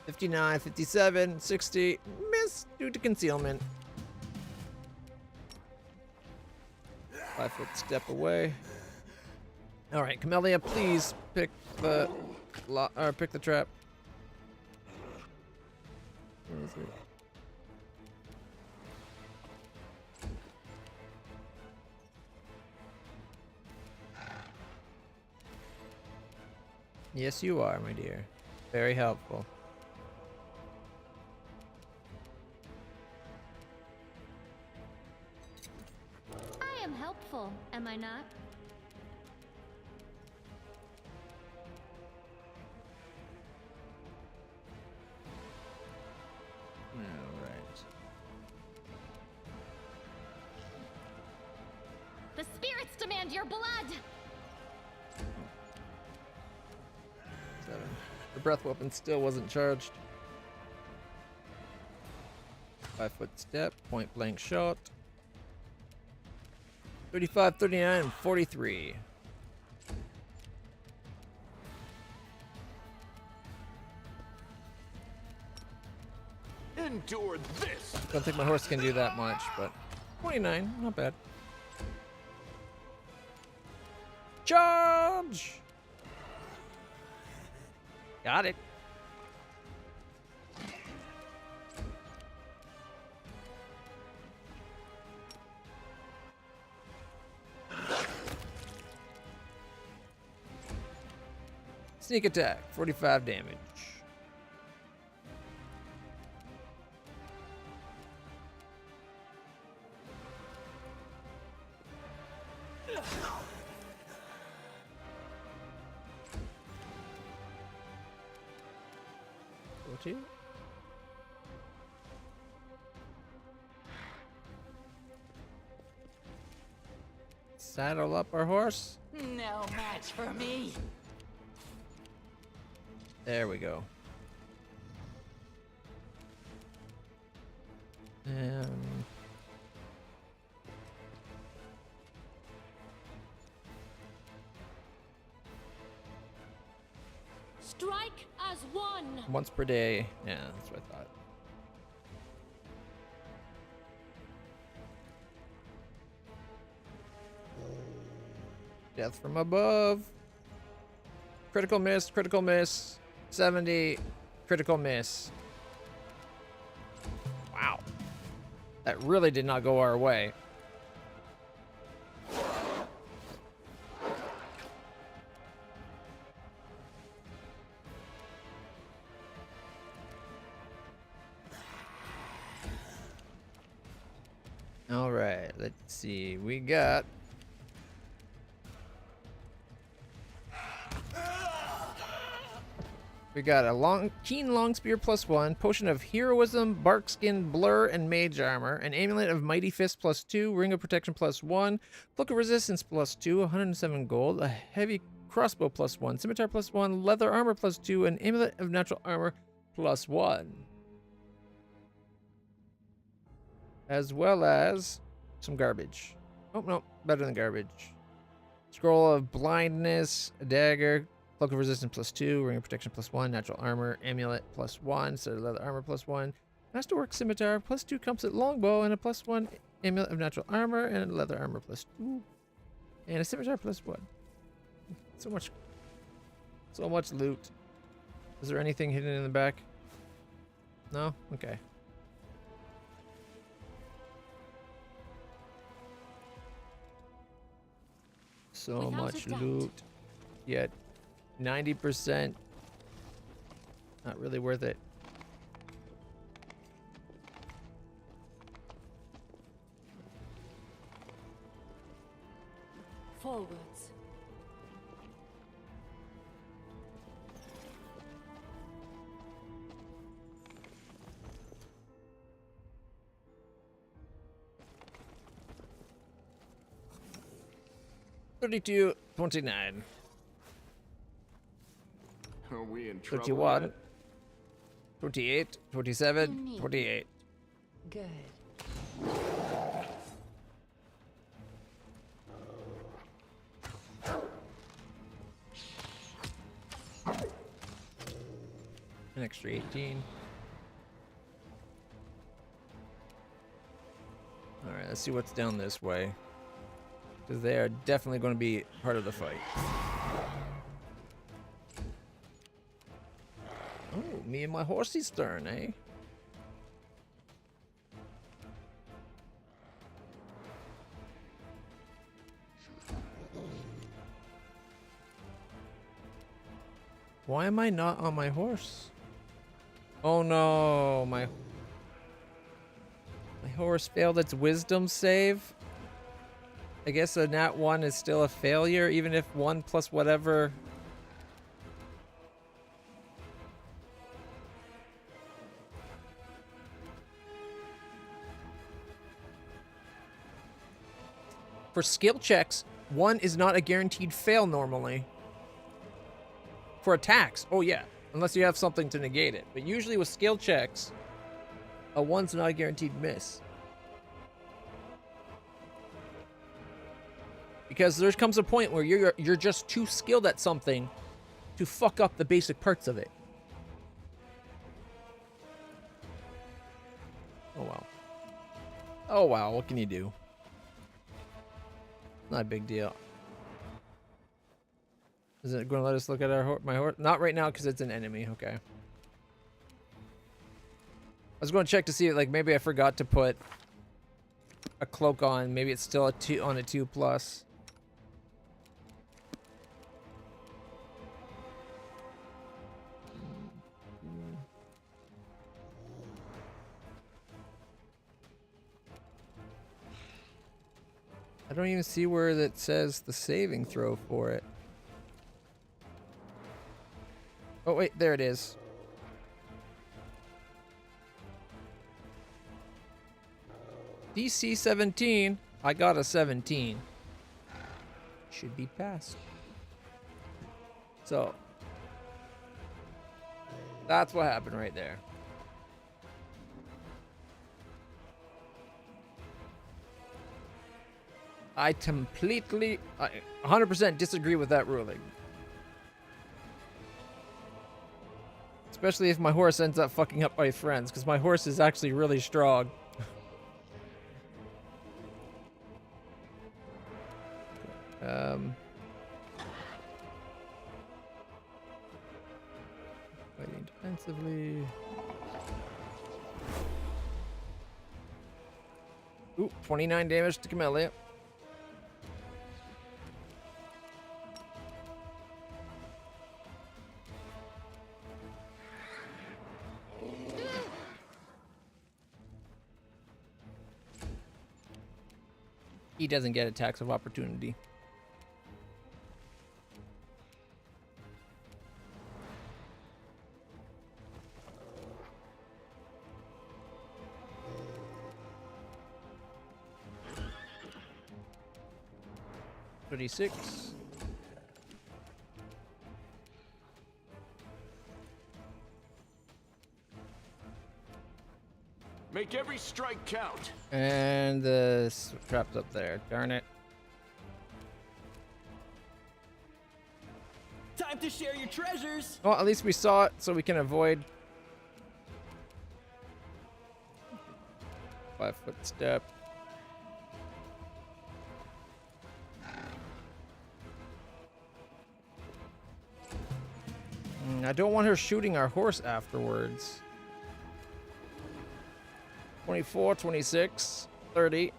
Speaker 1: 59, 57, 60. Miss due to concealment. 5-foot step away. All right, Camellia, please pick the pick the trap. Where is it? Yes, you are, my dear. Very helpful.
Speaker 2: I am helpful, am I not?
Speaker 1: Alright.
Speaker 2: The spirits demand your blood!
Speaker 1: 7. The breath weapon still wasn't charged. 5-foot step, point blank shot. 35, 39, and 43.
Speaker 3: Endure this.
Speaker 1: Don't think my horse can do that much, but 29, not bad. Charge! Got it. Sneak attack, 45 damage. Saddle up our horse.
Speaker 4: No match for me.
Speaker 1: There we go.
Speaker 7: Strike as one.
Speaker 1: Once per day. Yeah, that's what I thought. Death from above. Critical miss, critical miss. 70, critical miss. Wow. That really did not go our way. All right, let's see. We got a keen long spear +1, potion of heroism, barkskin, blur, and mage armor, an amulet of mighty fist +2, ring of protection +1, cloak of resistance +2, 107 gold, a heavy crossbow +1, scimitar +1, leather armor +2, an amulet of natural armor +1. As well as some garbage. Oh, no, better than garbage. Scroll of blindness, a dagger, cloak of resistance +2, ring of protection +1, natural armor, amulet +1, so leather armor +1, masterwork scimitar +2 composite longbow, and a +1 amulet of natural armor and leather armor +2. And a scimitar plus what? So much loot. Is there anything hidden in the back? No? Okay. So
Speaker 7: Without
Speaker 1: much
Speaker 7: a doubt.
Speaker 1: loot. Yet 90%. Not really worth it.
Speaker 7: Forwards.
Speaker 1: $32, $29,
Speaker 3: Are we in trouble?
Speaker 1: $31,
Speaker 3: yet?
Speaker 1: $28, $27, $28.
Speaker 5: Good.
Speaker 1: An extra 18. Alright, let's see what's down this way. Because they are definitely going to be part of the fight. Oh, me and my horsey's turn, eh? Why am I not on my horse? Oh no, my horse failed its wisdom save. I guess a nat 1 is still a failure, even if 1 plus whatever. For skill checks, 1 is not a guaranteed fail normally. For attacks, oh yeah, unless you have something to negate it. But usually with skill checks, a 1's not a guaranteed miss. Because there comes a point where you're just too skilled at something to fuck up the basic parts of it. Oh well. Oh wow, what can you do? Not a big deal. Is it going to let us look at my horse? Not right now because it's an enemy. Okay. I was going to check to see, like, maybe I forgot to put a cloak on. Maybe it's still a 2 plus. I don't even see where that says the saving throw for it. Oh wait, there it is. DC 17. I got a 17. Should be passed. So that's what happened right there. I completely, 100% disagree with that ruling. Especially if my horse ends up fucking up my friends, because my horse is actually really strong. Fighting defensively. Ooh, 29 damage to Camellia. He doesn't get attacks of opportunity. $36.
Speaker 3: Make every strike count.
Speaker 1: And the trap's up there. Darn it.
Speaker 6: Time to share your treasures.
Speaker 1: Well, at least we saw it, so we can avoid 5-foot step. I don't want her shooting our horse afterwards. 24, 26, 30.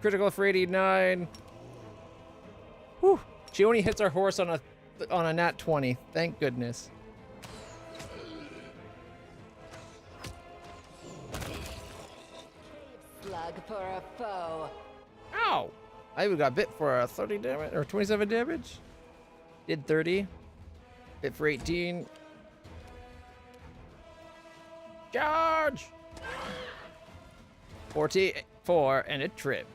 Speaker 1: Critical for 89. Whew. She only hits our horse on a nat 20. Thank goodness.
Speaker 5: Slug for a foe.
Speaker 1: Ow! I even got bit for a 30 damage or 27 damage. Did 30. Bit for 18. Charge! 44 and a trip.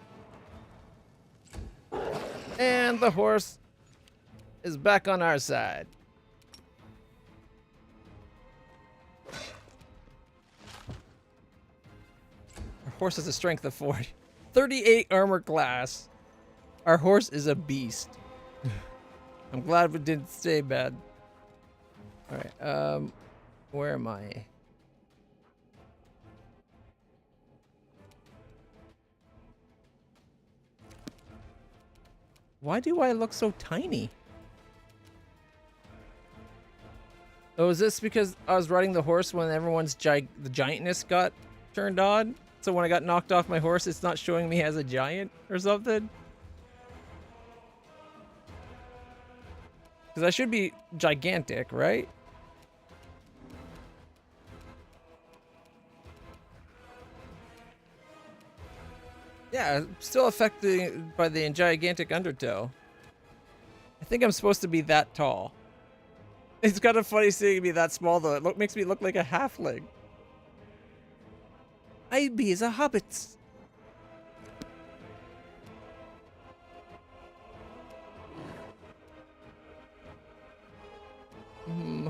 Speaker 1: And the horse is back on our side. Our horse has a strength of 40. 38 armor class. Our horse is a beast. I'm glad it didn't stay bad. Alright, where am I? Why do I look so tiny? Oh, is this because I was riding the horse when everyone's the giantness got turned on? So when I got knocked off my horse, it's not showing me as a giant or something? Because I should be gigantic, right? Yeah, still affected by the gigantic undertow. I think I'm supposed to be that tall. It's kind of funny seeing me that small, though. It makes me look like a halfling. I be as a hobbit.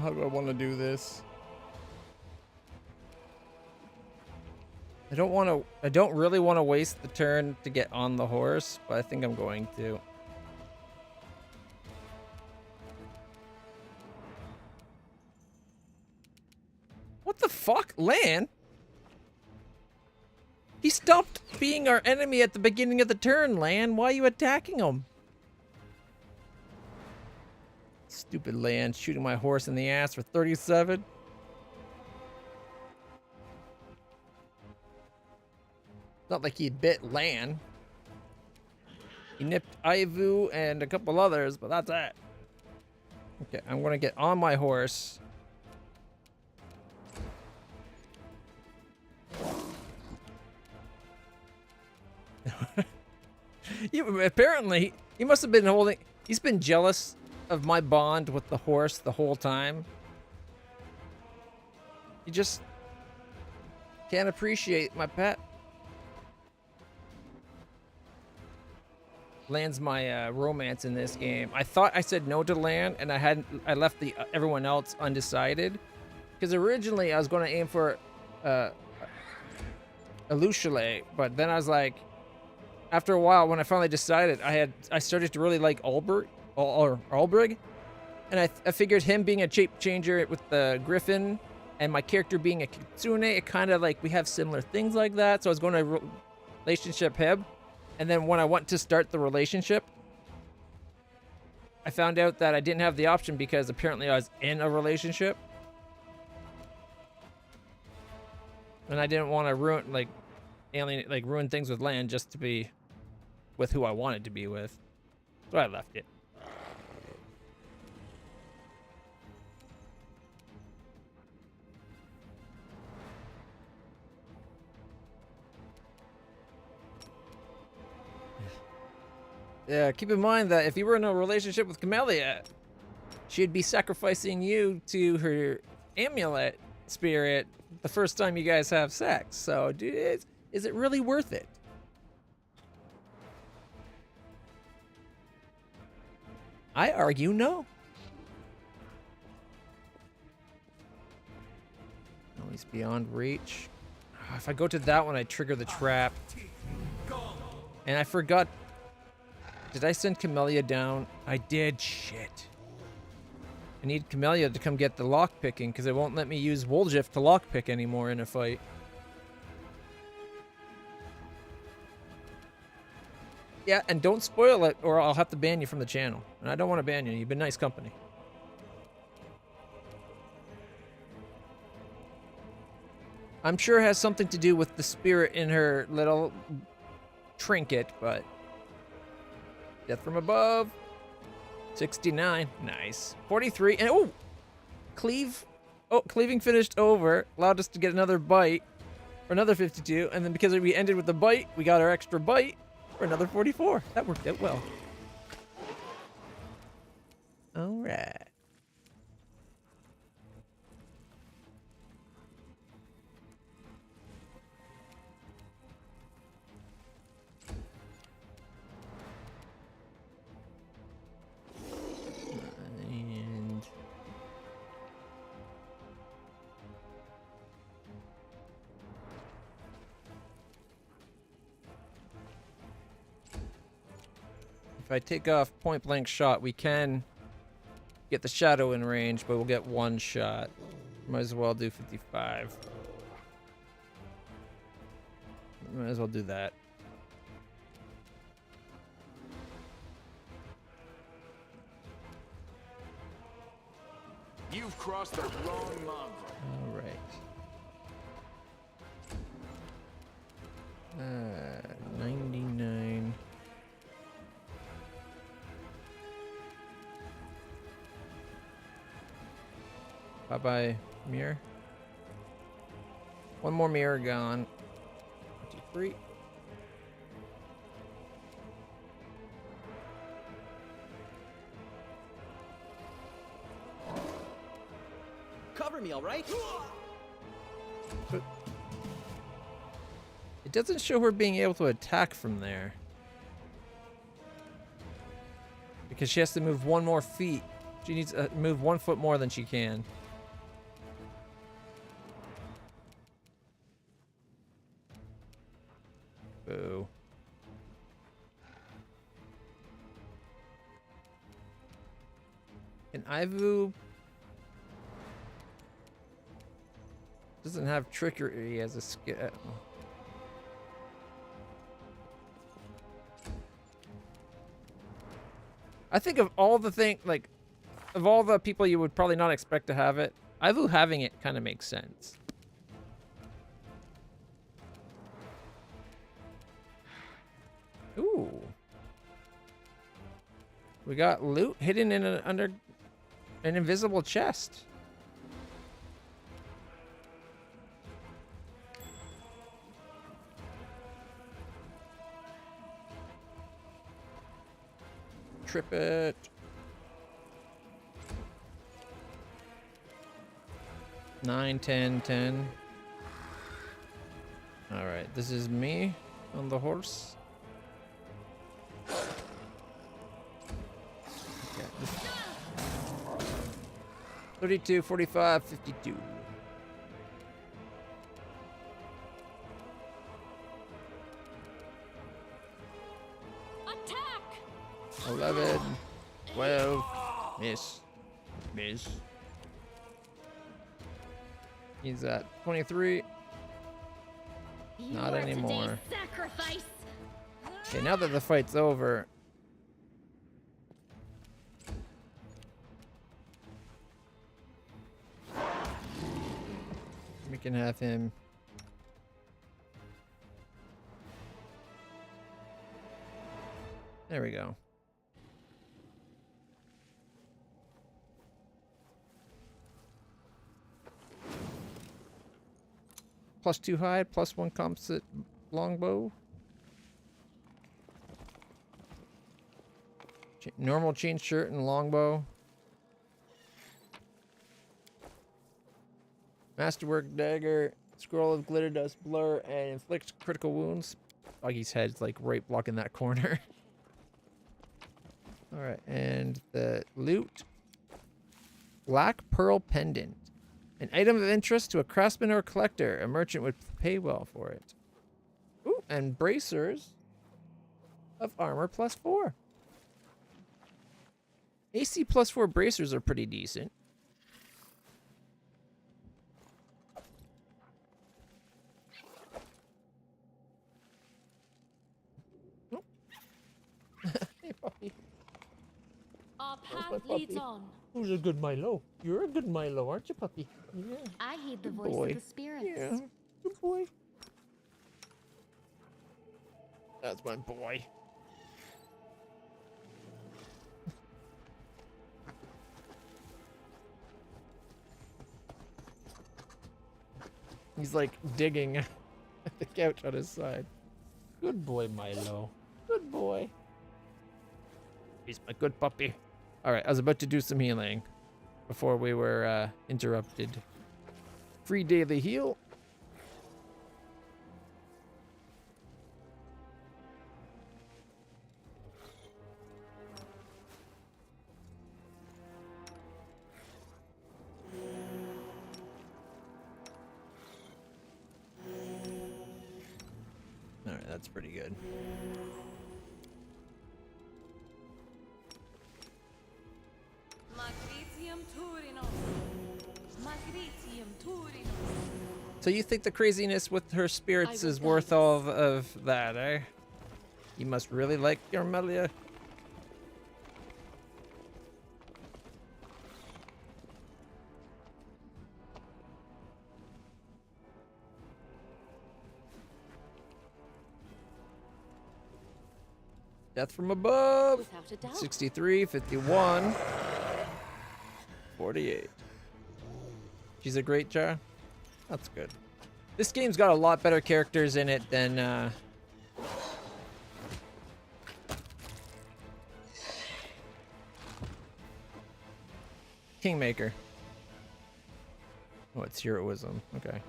Speaker 1: How do I want to do this? I don't really want to waste the turn to get on the horse, but I think I'm going to. What the fuck? Lan? He stopped being our enemy at the beginning of the turn, Lan. Why are you attacking him? Stupid Lan shooting my horse in the ass for 37. Not like he bit Lan. He nipped Ivu and a couple others, but that's it. Okay, I'm gonna get on my horse. Apparently, he must have been holding... He's been jealous of my bond with the horse the whole time. He just can't appreciate my pet. Lan's my romance in this game. I thought I said no to Lan, and I left everyone else undecided. Because originally I was going to aim for Alushinyrra, but then I was like, after a while, when I finally decided, I started to really like Albrig, and I figured him being a shape changer with the Griffin, and my character being a Kitsune, it kind of like we have similar things like that. So I was going to relationship him, and then when I went to start the relationship, I found out that I didn't have the option because apparently I was in a relationship, and I didn't want to ruin things with Lan just to be with who I wanted to be with. So I left it. Yeah, keep in mind that if you were in a relationship with Camellia, she'd be sacrificing you to her amulet spirit the first time you guys have sex. So, dude, is it really worth it? I argue no. Oh, he's beyond reach. If I go to that one, I trigger the trap. And I forgot. Did I send Camellia down? I did. Shit. I need Camellia to come get the lockpicking because it won't let me use Woljif to lockpick anymore in a fight. Yeah, and don't spoil it or I'll have to ban you from the channel. And I don't want to ban you. You've been nice company. I'm sure it has something to do with the spirit in her little trinket, but death from above. 69, nice. 43, and oh, cleaving finished over, allowed us to get another bite for another 52, and then because we ended with the bite, we got our extra bite for another 44. That worked out well. All right. And if I take off point blank shot, we can get the shadow in range, but we'll get one shot. Might as well do 55. Might as well do that.
Speaker 3: You've crossed the wrong monk.
Speaker 1: All right. 99. Bye-bye, mirror. One more mirror gone. 23.
Speaker 6: Cover me, all right?
Speaker 1: But it doesn't show her being able to attack from there. Because she has to move one more feet. She needs to move 1 foot more than she can. Boo. And Ivu doesn't have trickery as a skill. I think of all the of all the people you would probably not expect to have it, Ivu having it kind of makes sense. Ooh. We got loot hidden in under an invisible chest. Trip it. Nine, 10, 10. All right, this is me on the horse. Okay. 32, 45, 52.
Speaker 7: Attack!
Speaker 1: 11, 12, miss, miss. He's at 23. Not anymore.
Speaker 2: Sacrifice.
Speaker 1: Okay, now that the fight's over. We can have him. There we go. +2 hide, +1 composite longbow. Normal chain shirt and longbow. Masterwork dagger, scroll of glitter dust blur, and inflicts critical wounds. Buggy's head's like right blocking that corner. Alright, and the loot. Black pearl pendant. An item of interest to a craftsman or collector. A merchant would pay well for it. Ooh, and bracers of armor +4. AC +4 bracers are pretty decent. Oh. Hey, puppy.
Speaker 7: Our
Speaker 1: my
Speaker 7: path leads
Speaker 1: puppy.
Speaker 7: on.
Speaker 1: Who's a good Milo? You're a good Milo, aren't you, puppy? Yeah.
Speaker 2: I heed the
Speaker 1: Good
Speaker 2: voice
Speaker 1: boy.
Speaker 2: of the spirits.
Speaker 1: Yeah. Good boy. That's my boy. He's like digging at the couch on his side. Good boy, Milo. Good boy. He's my good puppy. All right, I was about to do some healing before we were interrupted. Free daily heal. All right, that's pretty good. So you think the craziness with her spirits is worth all of that, eh? You must really like your Melia. Death from above.
Speaker 7: Without a doubt.
Speaker 1: 63, 51, 48. She's a great jar. That's good. This game's got a lot better characters in it than Kingmaker. Oh, it's heroism. Okay.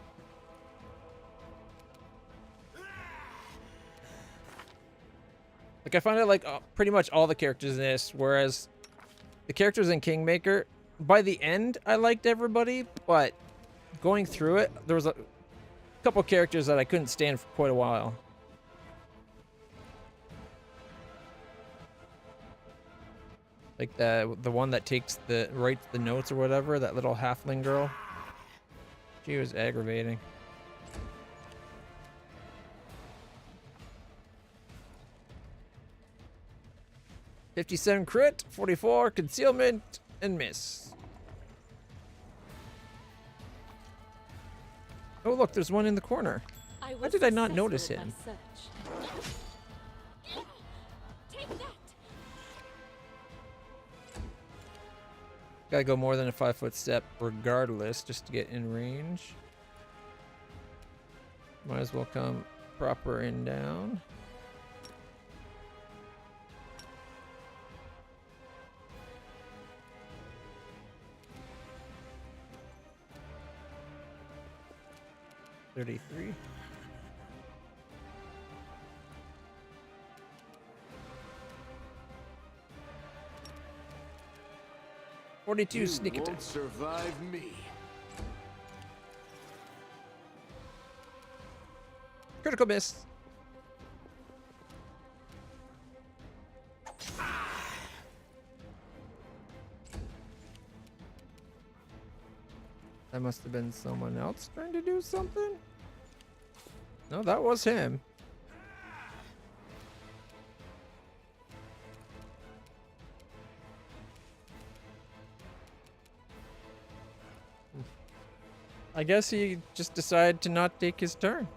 Speaker 1: Like, I find it like pretty much all the characters in this, whereas the characters in Kingmaker, by the end, I liked everybody, but going through it, there was a couple characters that I couldn't stand for quite a while. Like the one that writes the notes or whatever, that little halfling girl. She was aggravating. $57 crit, 44 concealment, and miss. Oh look, there's one in the corner. Why did I not notice him?
Speaker 7: Take that.
Speaker 1: Gotta go more than a 5-foot step regardless, just to get in range. Might as well come proper in down. $33. $42 sneak attack.
Speaker 3: Won't survive me.
Speaker 1: Critical miss. That must have been someone else trying to do something. No, that was him. I guess he just decided to not take his turn.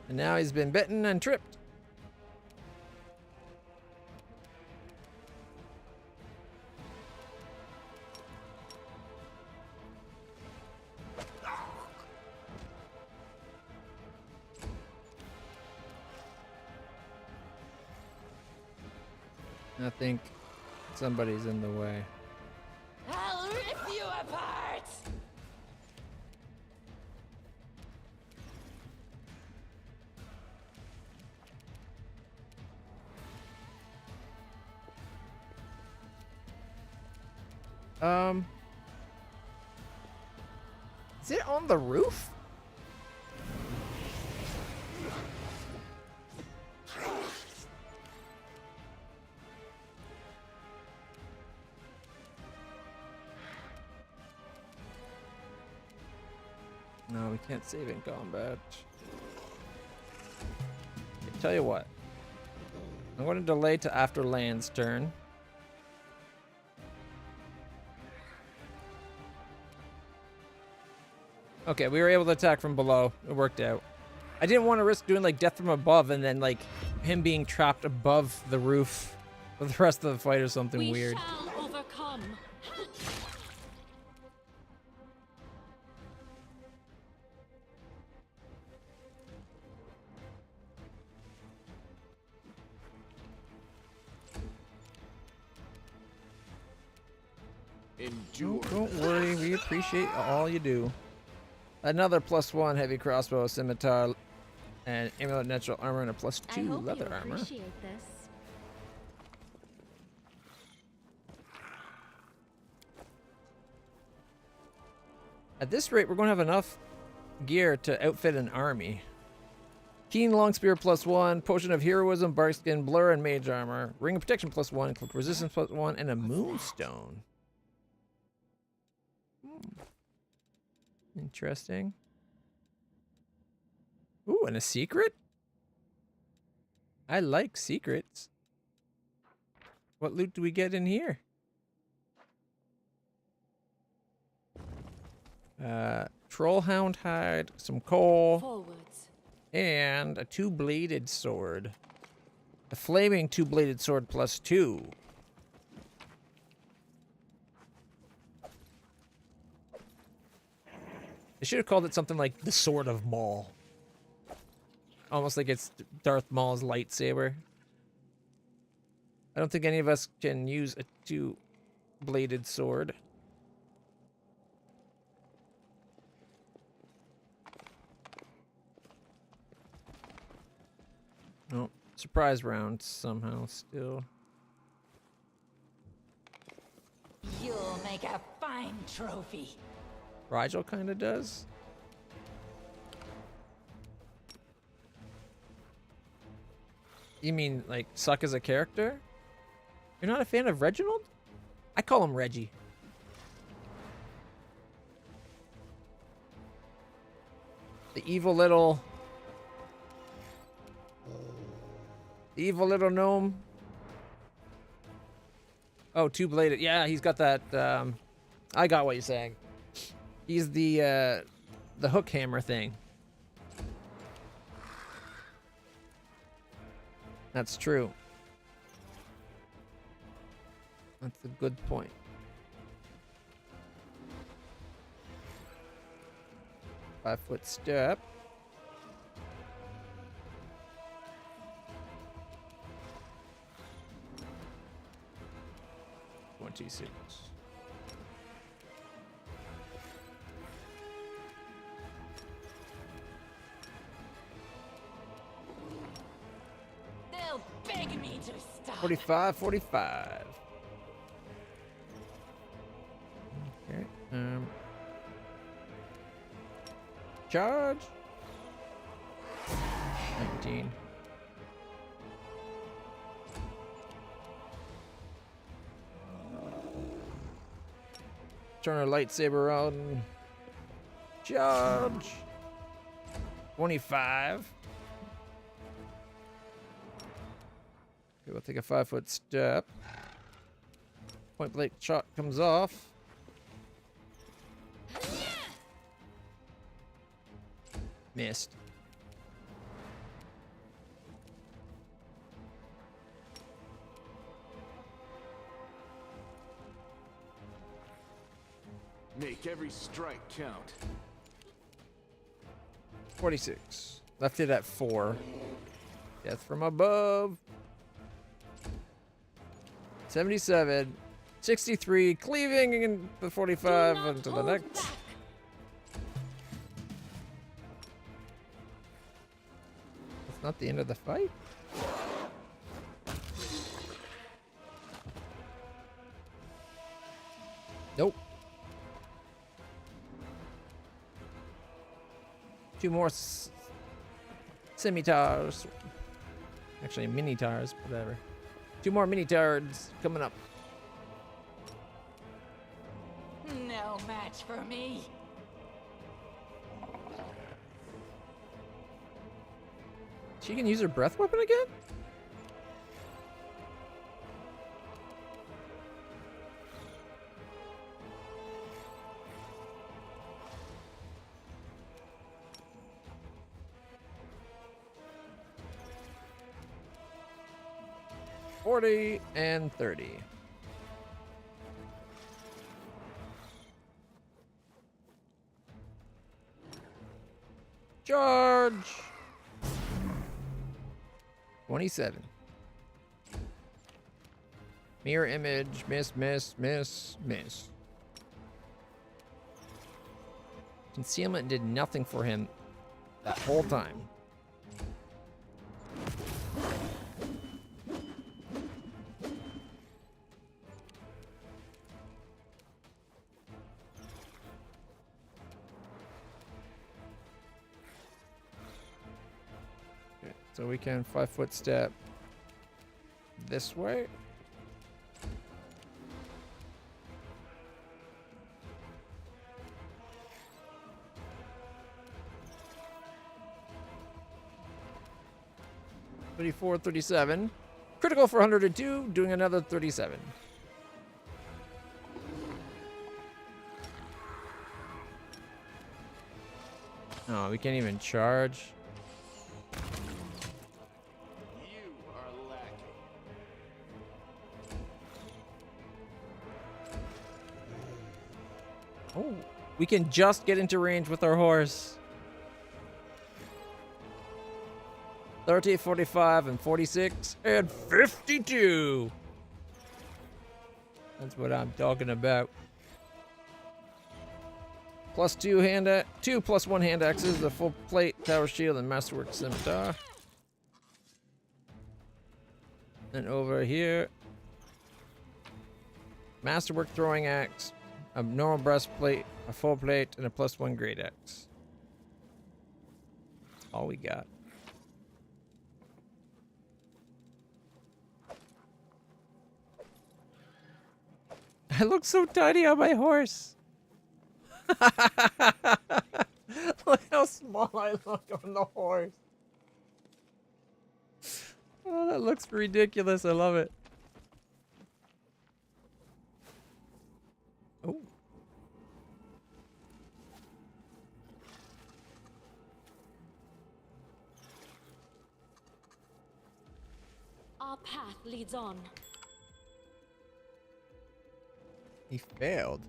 Speaker 1: And now he's been bitten and tripped. I think somebody's in the way.
Speaker 4: I'll rip you apart!
Speaker 1: Is it on the roof? No, we can't save in combat. Okay, tell you what. I'm going to delay to after Land's turn. Okay, we were able to attack from below. It worked out. I didn't want to risk doing like death from above and then like him being trapped above the roof for the rest of the fight or something
Speaker 7: We
Speaker 1: weird.
Speaker 7: shall overcome.
Speaker 3: Endure.
Speaker 1: Don't worry, we appreciate all you do. Another +1 heavy crossbow, scimitar, and amulet natural armor, and a
Speaker 2: I
Speaker 1: +2
Speaker 2: hope
Speaker 1: leather
Speaker 2: you
Speaker 1: armor.
Speaker 2: appreciate this.
Speaker 1: At this rate, we're going to have enough gear to outfit an army. Keen long spear +1, potion of heroism, barkskin, blur, and mage armor. Ring of protection +1, cloak resistance +1, and a moonstone. Interesting. Ooh, and a secret? I like secrets. What loot do we get in here? Trollhound hide, some coal,
Speaker 7: Forwards.
Speaker 1: and a two-bladed sword. A flaming two-bladed sword +2. They should have called it something like the Sword of Maul. Almost like it's Darth Maul's lightsaber. I don't think any of us can use a two-bladed sword. Oh, surprise round somehow still.
Speaker 5: You'll make a fine trophy.
Speaker 1: Rigel kind of does. You mean like suck as a character? You're not a fan of Reginald? I call him Reggie. The evil little gnome. Oh, two-bladed. Yeah, he's got that. I got what you're saying. He's the hook hammer thing. That's true. That's a good point. Five-foot step. $26.
Speaker 5: They'll beg me to stop.
Speaker 1: 45. Okay. Charge. 19. Turn our lightsaber on. Charge. 25. Okay, we'll take a 5-foot step. Point blank shot comes off. Missed.
Speaker 3: Make every strike count.
Speaker 1: 46. Left it at 4. Death from above. 77. 63. Cleaving in the 45
Speaker 7: Do not
Speaker 1: into the
Speaker 7: hold
Speaker 1: next.
Speaker 7: back.
Speaker 1: That's not the end of the fight. Nope. 2 more scimitars. Actually, mini-tars, whatever. 2 more mini-tards coming up.
Speaker 5: No match for me.
Speaker 1: She can use her breath weapon again? 40 and 30. Charge! 27. Mirror image. Miss, miss, miss, miss. Concealment did nothing for him that whole time. Okay, so we can 5-foot step this way. $34, 37. Critical for 102, doing another 37. Oh, we can't even charge.
Speaker 3: You are lacking.
Speaker 1: Oh, we can just get into range with our horse. 30, 45, and 46, and 52. That's what I'm talking about. +2 2 plus 1 hand axes, the full plate, tower shield, and masterwork scimitar. And over here, masterwork throwing axe, a normal breastplate, a full plate, and a +1 great axe. That's all we got. I look so tiny on my horse. Look how small I look on the horse. Oh, that looks ridiculous. I love it. Oh.
Speaker 7: Our path leads on.
Speaker 1: He failed.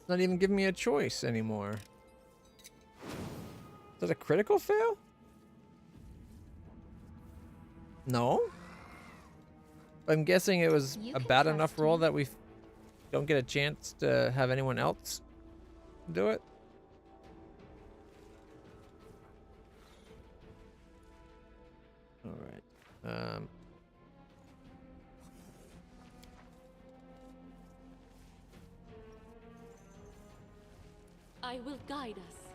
Speaker 1: It's not even giving me a choice anymore. Is that a critical fail? No? I'm guessing it was
Speaker 2: You
Speaker 1: a
Speaker 2: can
Speaker 1: bad
Speaker 2: trust
Speaker 1: enough roll
Speaker 2: me.
Speaker 1: that we don't get a chance to have anyone else do it. All right.
Speaker 7: I will guide us.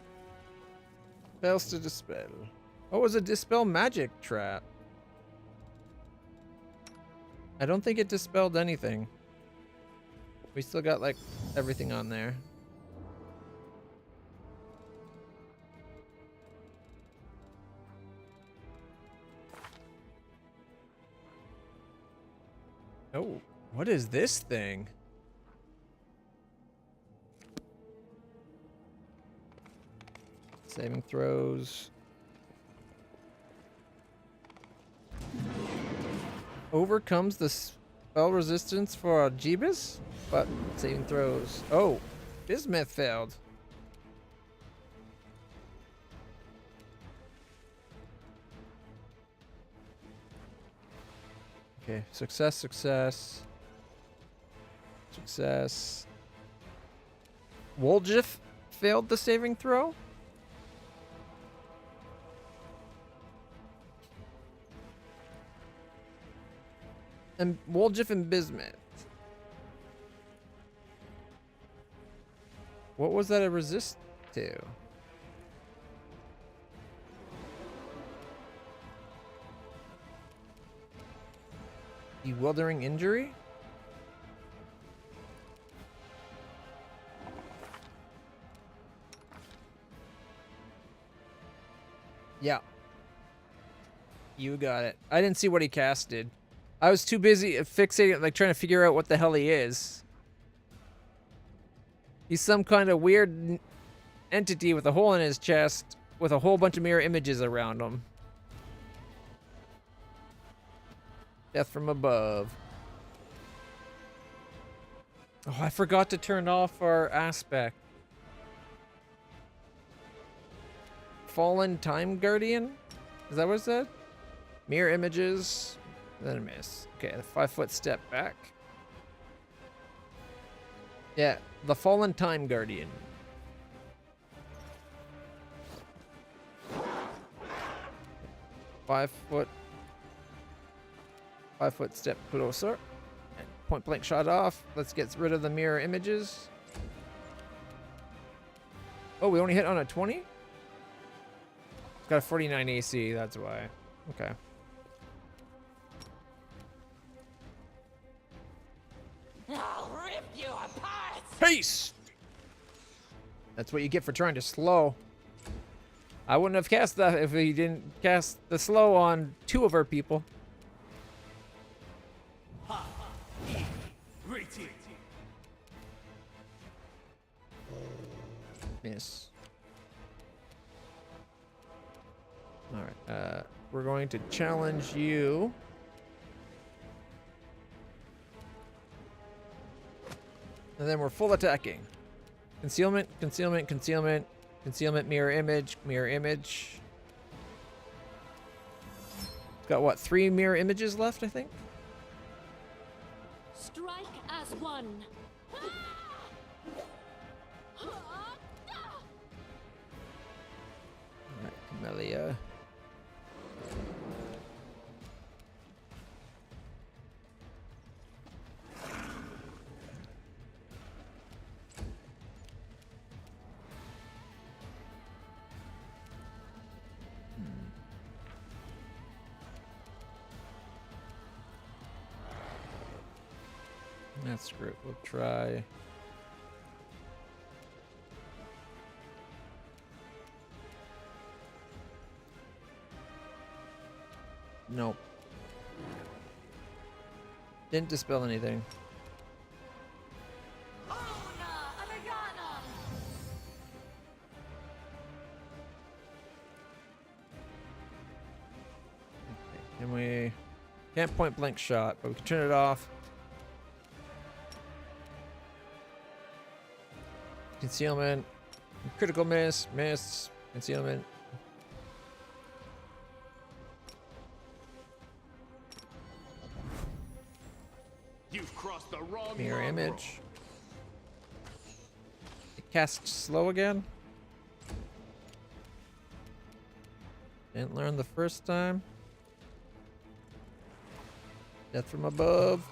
Speaker 1: Spells to dispel. Oh, it was a dispel magic trap. I don't think it dispelled anything. We still got like everything on there. Oh, what is this thing? Saving throws. Overcomes the spell resistance for Jeebus, but saving throws. Oh, Bismuth failed. Okay, success, success. Success. Woljif failed the saving throw. And Woljif and Bismuth. What was that a resist to? Bewildering injury? Yeah. You got it. I didn't see what he casted. I was too busy fixating, like trying to figure out what the hell he is. He's some kind of weird entity with a hole in his chest with a whole bunch of mirror images around him. Death from above. Oh, I forgot to turn off our aspect. Fallen Time Guardian? Is that what it said? Mirror images. Then a miss. Okay, the 5-foot step back. Yeah, the Fallen Time Guardian. Five foot step closer. And point blank shot off. Let's get rid of the mirror images. Oh, we only hit on a 20? It's got a 49 AC, that's why. Okay.
Speaker 4: I'll rip you apart!
Speaker 1: Peace! That's what you get for trying to slow. I wouldn't have cast that if he didn't cast the slow on 2 of our people. Miss. Alright, we're going to challenge you. And then we're full attacking. Concealment, concealment, concealment, concealment, mirror image, mirror image. Got what, 3 mirror images left, I think?
Speaker 7: Strike as one.
Speaker 1: Alright, Camellia. That's great. We'll try. Nope. Didn't dispel anything. Okay, can we... Can't point blank shot, but we can turn it off. Concealment. Critical miss. Miss. Concealment.
Speaker 3: You've crossed the wrong
Speaker 1: Mirror
Speaker 3: mob.
Speaker 1: image. It casts slow again. Didn't learn the first time. Death from above.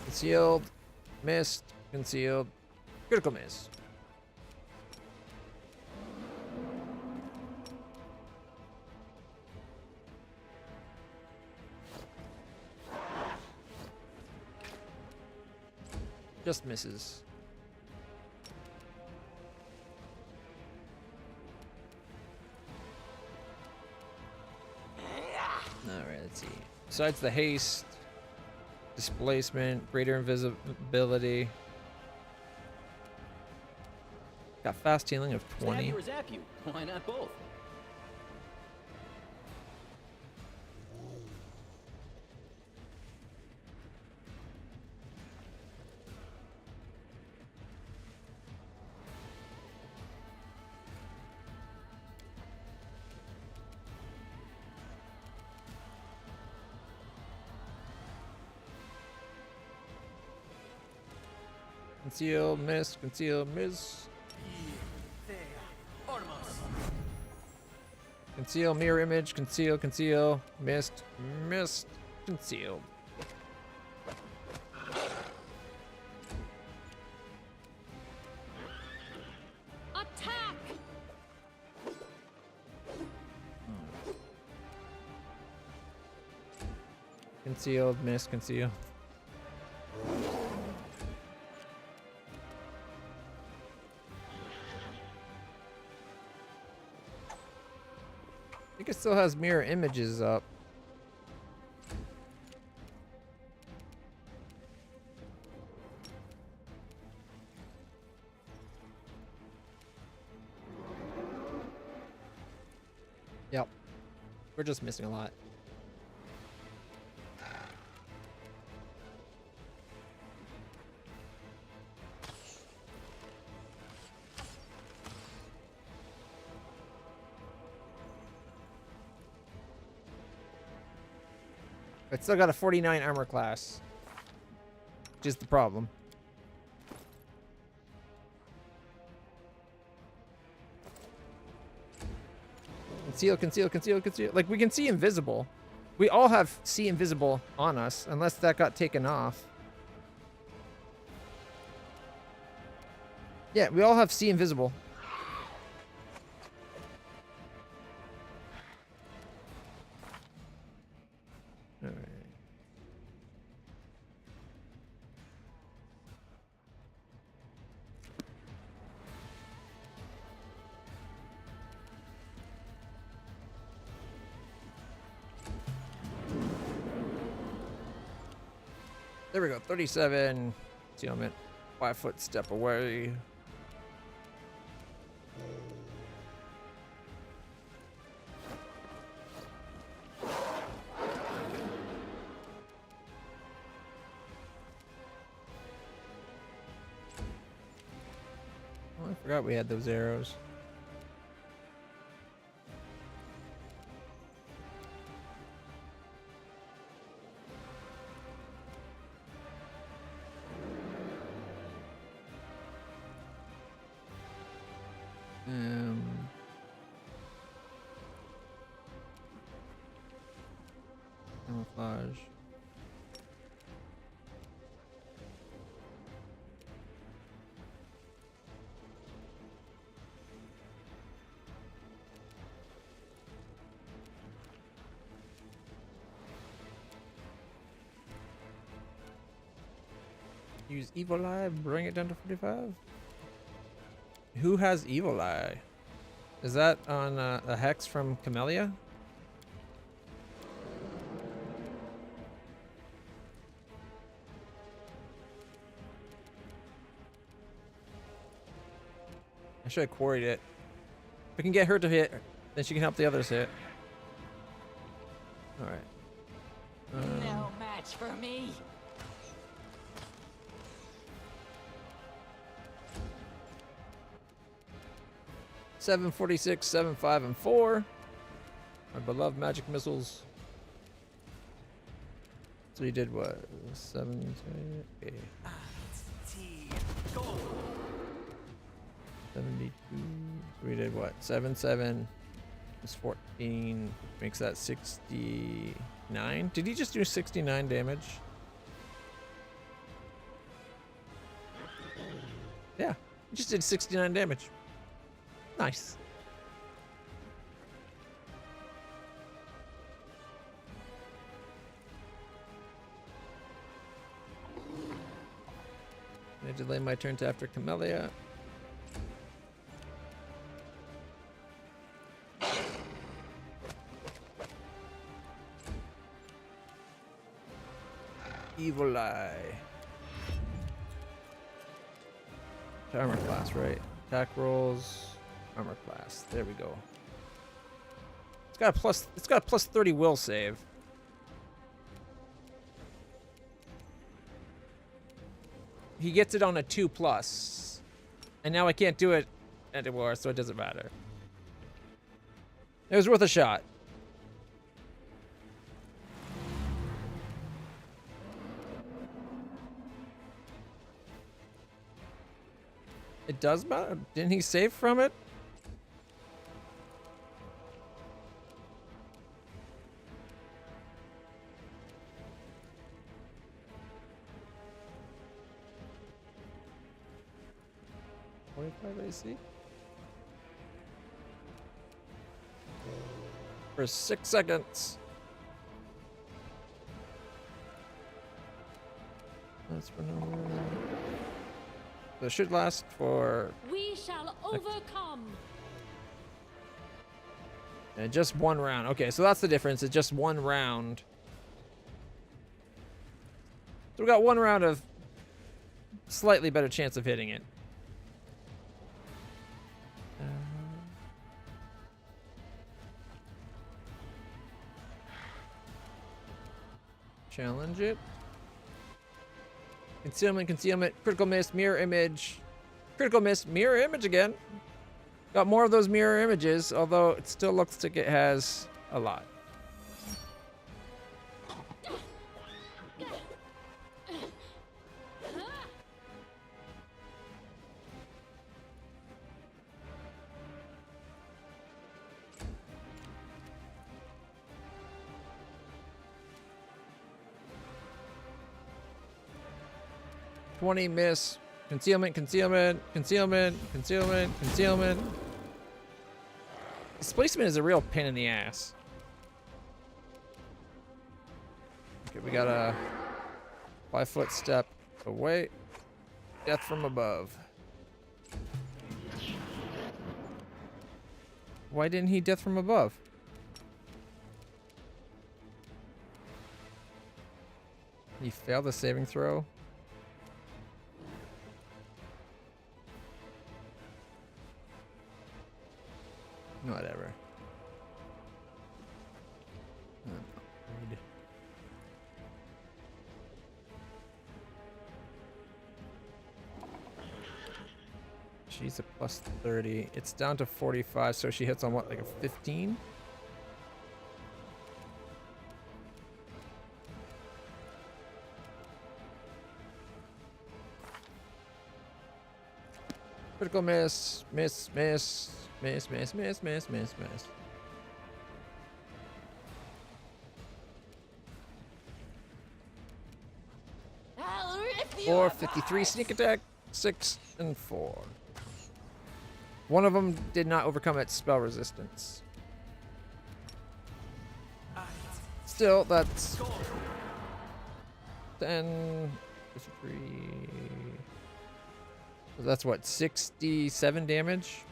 Speaker 1: Concealed. Missed. Concealed. Critical miss. Just misses. Alright, let's see. Besides the haste, displacement, greater invisibility. Got fast healing of 20.
Speaker 6: Stab you or zap you? Why not both?
Speaker 1: Conceal, miss, conceal, miss. Conceal, mirror image, conceal, conceal, missed, missed, concealed.
Speaker 7: Attack!
Speaker 1: Concealed, missed, concealed. I think it still has mirror images up. Yep. We're just missing a lot. It's still got a 49 armor class. Which is the problem. Conceal, conceal, conceal, conceal. Like, we can see invisible. We all have see invisible on us, unless that got taken off. Yeah, we all have see invisible. Alright. There we go, 37. See, I'm at 5 foot step away. Oh, I forgot we had those arrows. Camouflage. Use Evil Eye, bring it down to 45. Who has Evil Eye? Is that on a hex from Camellia? I should have quarried it. If we can get her to hit, then she can help the others hit. Alright.
Speaker 4: No match for me.
Speaker 1: Seven 46, 7, 5, and 4. Our beloved magic missiles. So you did what? 7, 8. 72. So we did what? 7, 7 is 14. Makes that 69. Did he just do 69 damage? Yeah, he just did 69 damage. Nice. I delay my turn to after Camellia. Evil Eye. Armor class, right? Attack rolls. Armor class. There we go. It's got a plus 30 will save. He gets it on a 2+. And now I can't do it anymore, so it doesn't matter. It was worth a shot. It does matter? Didn't he save from it? AC? For 6 seconds. That's for no. So it should last for.
Speaker 7: We shall overcome.
Speaker 1: And just 1 round. Okay, so that's the difference. It's just 1 round. So we got 1 round of slightly better chance of hitting it. Challenge it. Concealment, concealment, critical miss, mirror image. Critical miss, mirror image again. Got more of those mirror images, although it still looks like it has a lot. 20 miss. Concealment, concealment, concealment, concealment, concealment. Displacement is a real pain in the ass. Okay, we got a 5-foot step away. Death from above. Why didn't he death from above? He failed the saving throw. Whatever. She's a plus 30. It's down to 45, so she hits on what, like a 15? Critical miss, miss, miss, miss, miss, miss, miss, miss, miss.
Speaker 4: I'll rip you
Speaker 1: 453 sneak attack, 6 and 4. One of them did not overcome its spell resistance. Still, that's 10, 53. So that's what, 67 damage?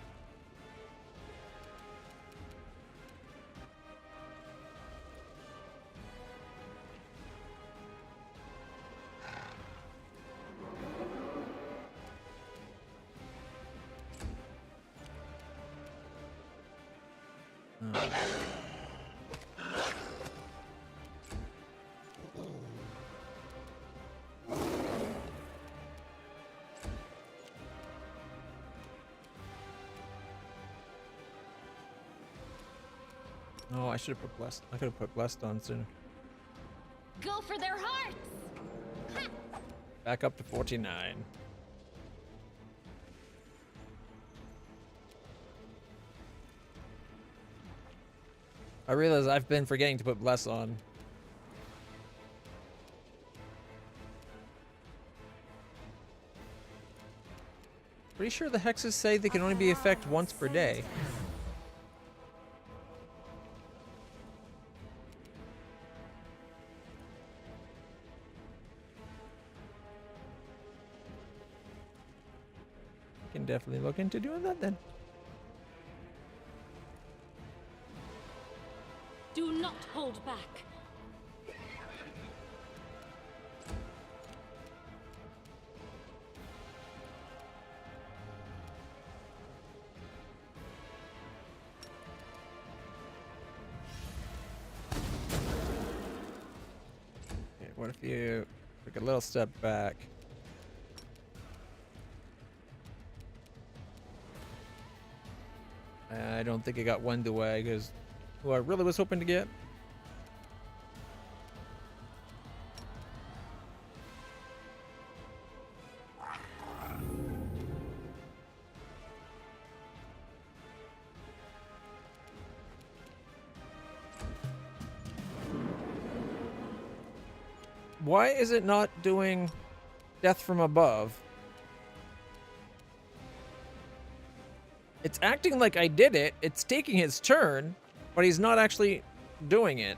Speaker 1: No, I should have put blessed. I could have put blessed on sooner.
Speaker 2: Go for their hearts!
Speaker 1: Back up to 49. I realize I've been forgetting to put bless on. Pretty sure the hexes say they can only be effect once per day. Can definitely look into doing that then.
Speaker 7: Do not hold back.
Speaker 1: Okay, what if you took a little step back? I don't think it got wind away because who I really was hoping to get. Why is it not doing death from above? It's acting like I did it. It's taking his turn, but he's not actually doing it.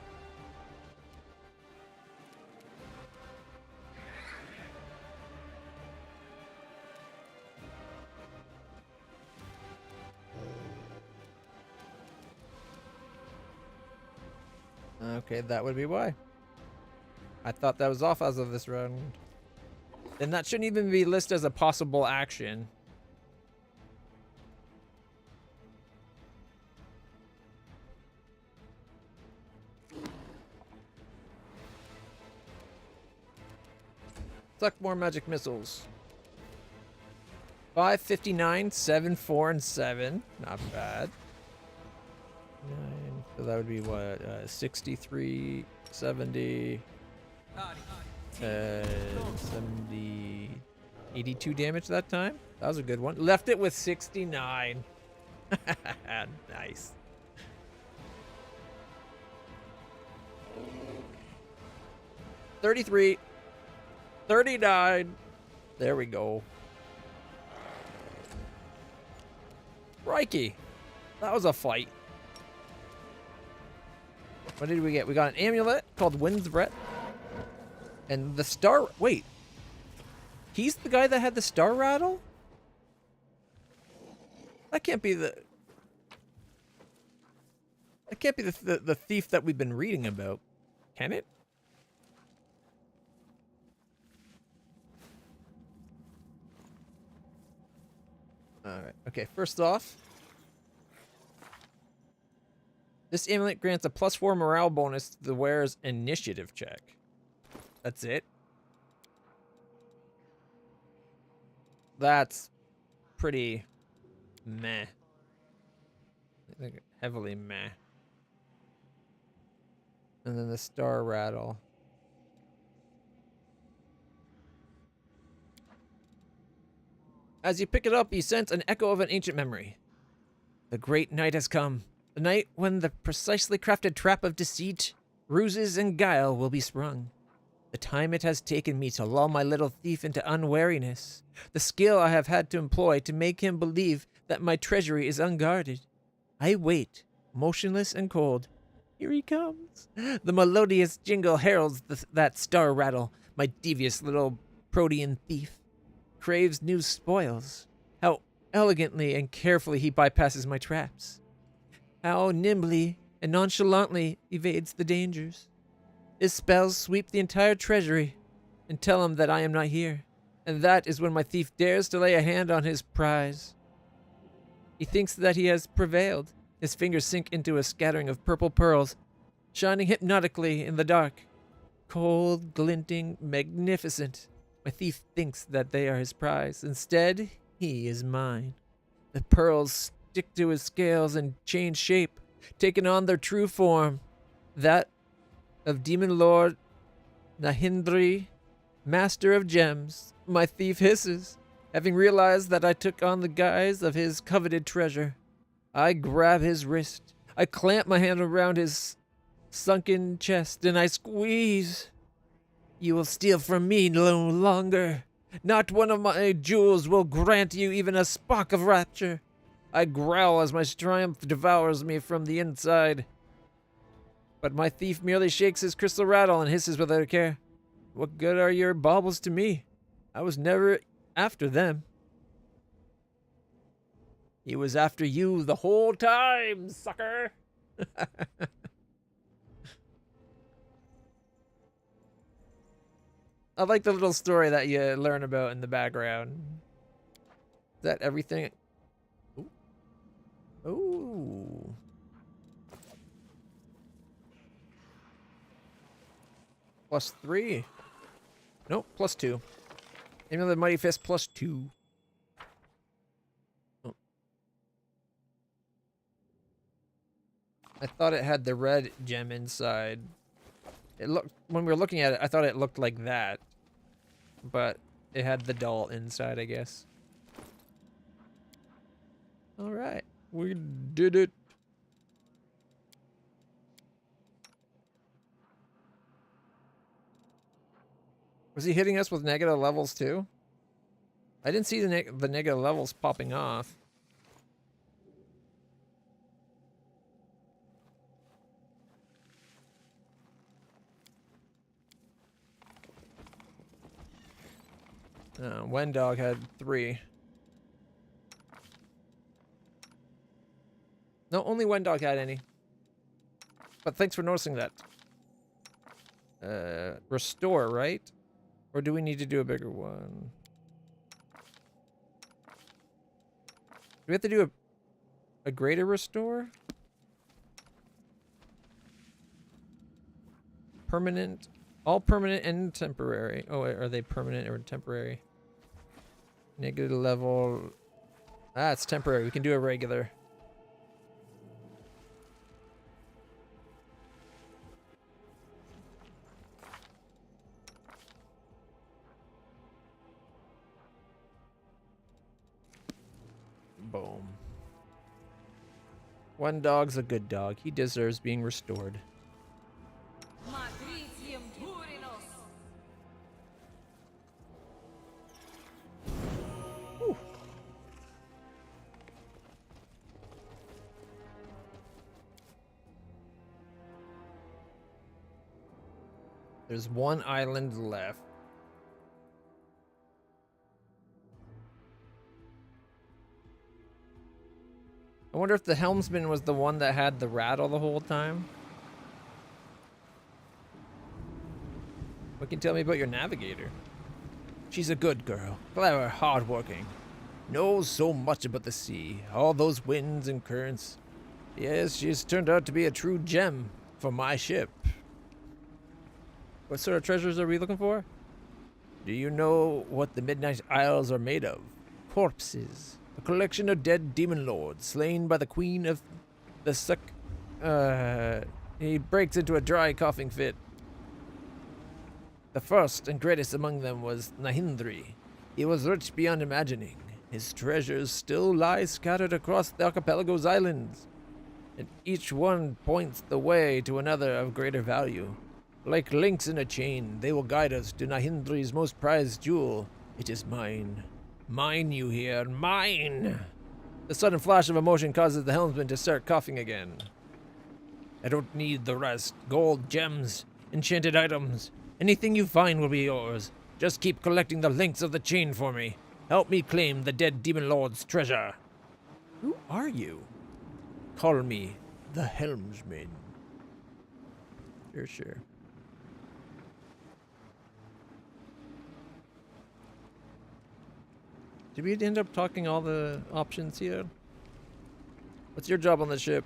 Speaker 1: Okay, that would be why. I thought that was off as of this round. Then that shouldn't even be listed as a possible action. Suck more magic missiles. 559, 7, 4, and 7. Not bad. 9. So that would be what? 63, 70, 70, 82 damage that time. That was a good one. Left it with 69. Nice. $33. 39, There we go. Crikey. That was a fight. What did we get? We got an amulet called Wind's Breath. And the star... Wait. He's the guy that had the star rattle? That can't be the... That can't be the thief that we've been reading about. Can it? Alright, okay, first off, this amulet grants a +4 morale bonus to the wearer's initiative check. That's it? That's pretty meh. I think heavily meh. And then the star rattle. As you pick it up, you sense an echo of an ancient memory. The great night has come. The night when the precisely crafted trap of deceit, ruses, and guile will be sprung. The time it has taken me to lull my little thief into unwariness. The skill I have had to employ to make him believe that my treasury is unguarded. I wait, motionless and cold. Here he comes. The melodious jingle heralds that star rattle. My devious little protean thief craves new spoils. How elegantly and carefully he bypasses my traps. How nimbly and nonchalantly evades the dangers. His spells sweep the entire treasury and tell him that I am not here. And that is when my thief dares to lay a hand on his prize. He thinks that he has prevailed. His fingers sink into a scattering of purple pearls, shining hypnotically in the dark. Cold, glinting, magnificent. My thief thinks that they are his prize. Instead, he is mine. The pearls stick to his scales and change shape, taking on their true form, that of Demon Lord Nahindri, Master of Gems. My thief hisses, having realized that I took on the guise of his coveted treasure. I grab his wrist. I clamp my hand around his sunken chest, and I squeeze. You will steal from me no longer. Not one of my jewels will grant you even a spark of rapture. I growl as my triumph devours me from the inside. But my thief merely shakes his crystal rattle and hisses without a care. What good are your baubles to me? I was never after them. He was after you the whole time, sucker. I like the little story that you learn about in the background. Is that everything? Ooh. Ooh. +3. Nope, +2. Amulet of the Mighty Fist +2. Oh. I thought it had the red gem inside. It looked, when we were looking at it, I thought it looked like that. But it had the doll inside, I guess. Alright, we did it. Was he hitting us with negative levels too? I didn't see the negative levels popping off. Wendog had 3. No, only Wendog had any. But thanks for noticing that. Restore, right? Or do we need to do a bigger one? Do we have to do a greater restore? Permanent. All permanent and temporary. Oh, wait, are they permanent or temporary? Negative level. Ah, it's temporary. We can do a regular. Boom. One dog's a good dog. He deserves being restored. There's one island left. I wonder if the helmsman was the one that had the rattle the whole time. What can you tell me about your navigator? She's a good girl, clever, hardworking. Knows so much about the sea, all those winds and currents. Yes, she's turned out to be a true gem for my ship. What sort of treasures are we looking for? Do you know what the Midnight Isles are made of? Corpses. A collection of dead demon lords slain by the queen of the suck. He breaks into a dry coughing fit. The first and greatest among them was Nahindri. He was rich beyond imagining. His treasures still lie scattered across the archipelago's islands, and each one points the way to another of greater value. Like links in a chain, they will guide us to Nahindri's most prized jewel. It is mine. Mine, you hear? Mine! The sudden flash of emotion causes the helmsman to start coughing again. I don't need the rest. Gold, gems, enchanted items. Anything you find will be yours. Just keep collecting the links of the chain for me. Help me claim the dead demon lord's treasure. Who are you? Call me the helmsman. Sure. Did we end up talking all the options here? What's your job on the ship?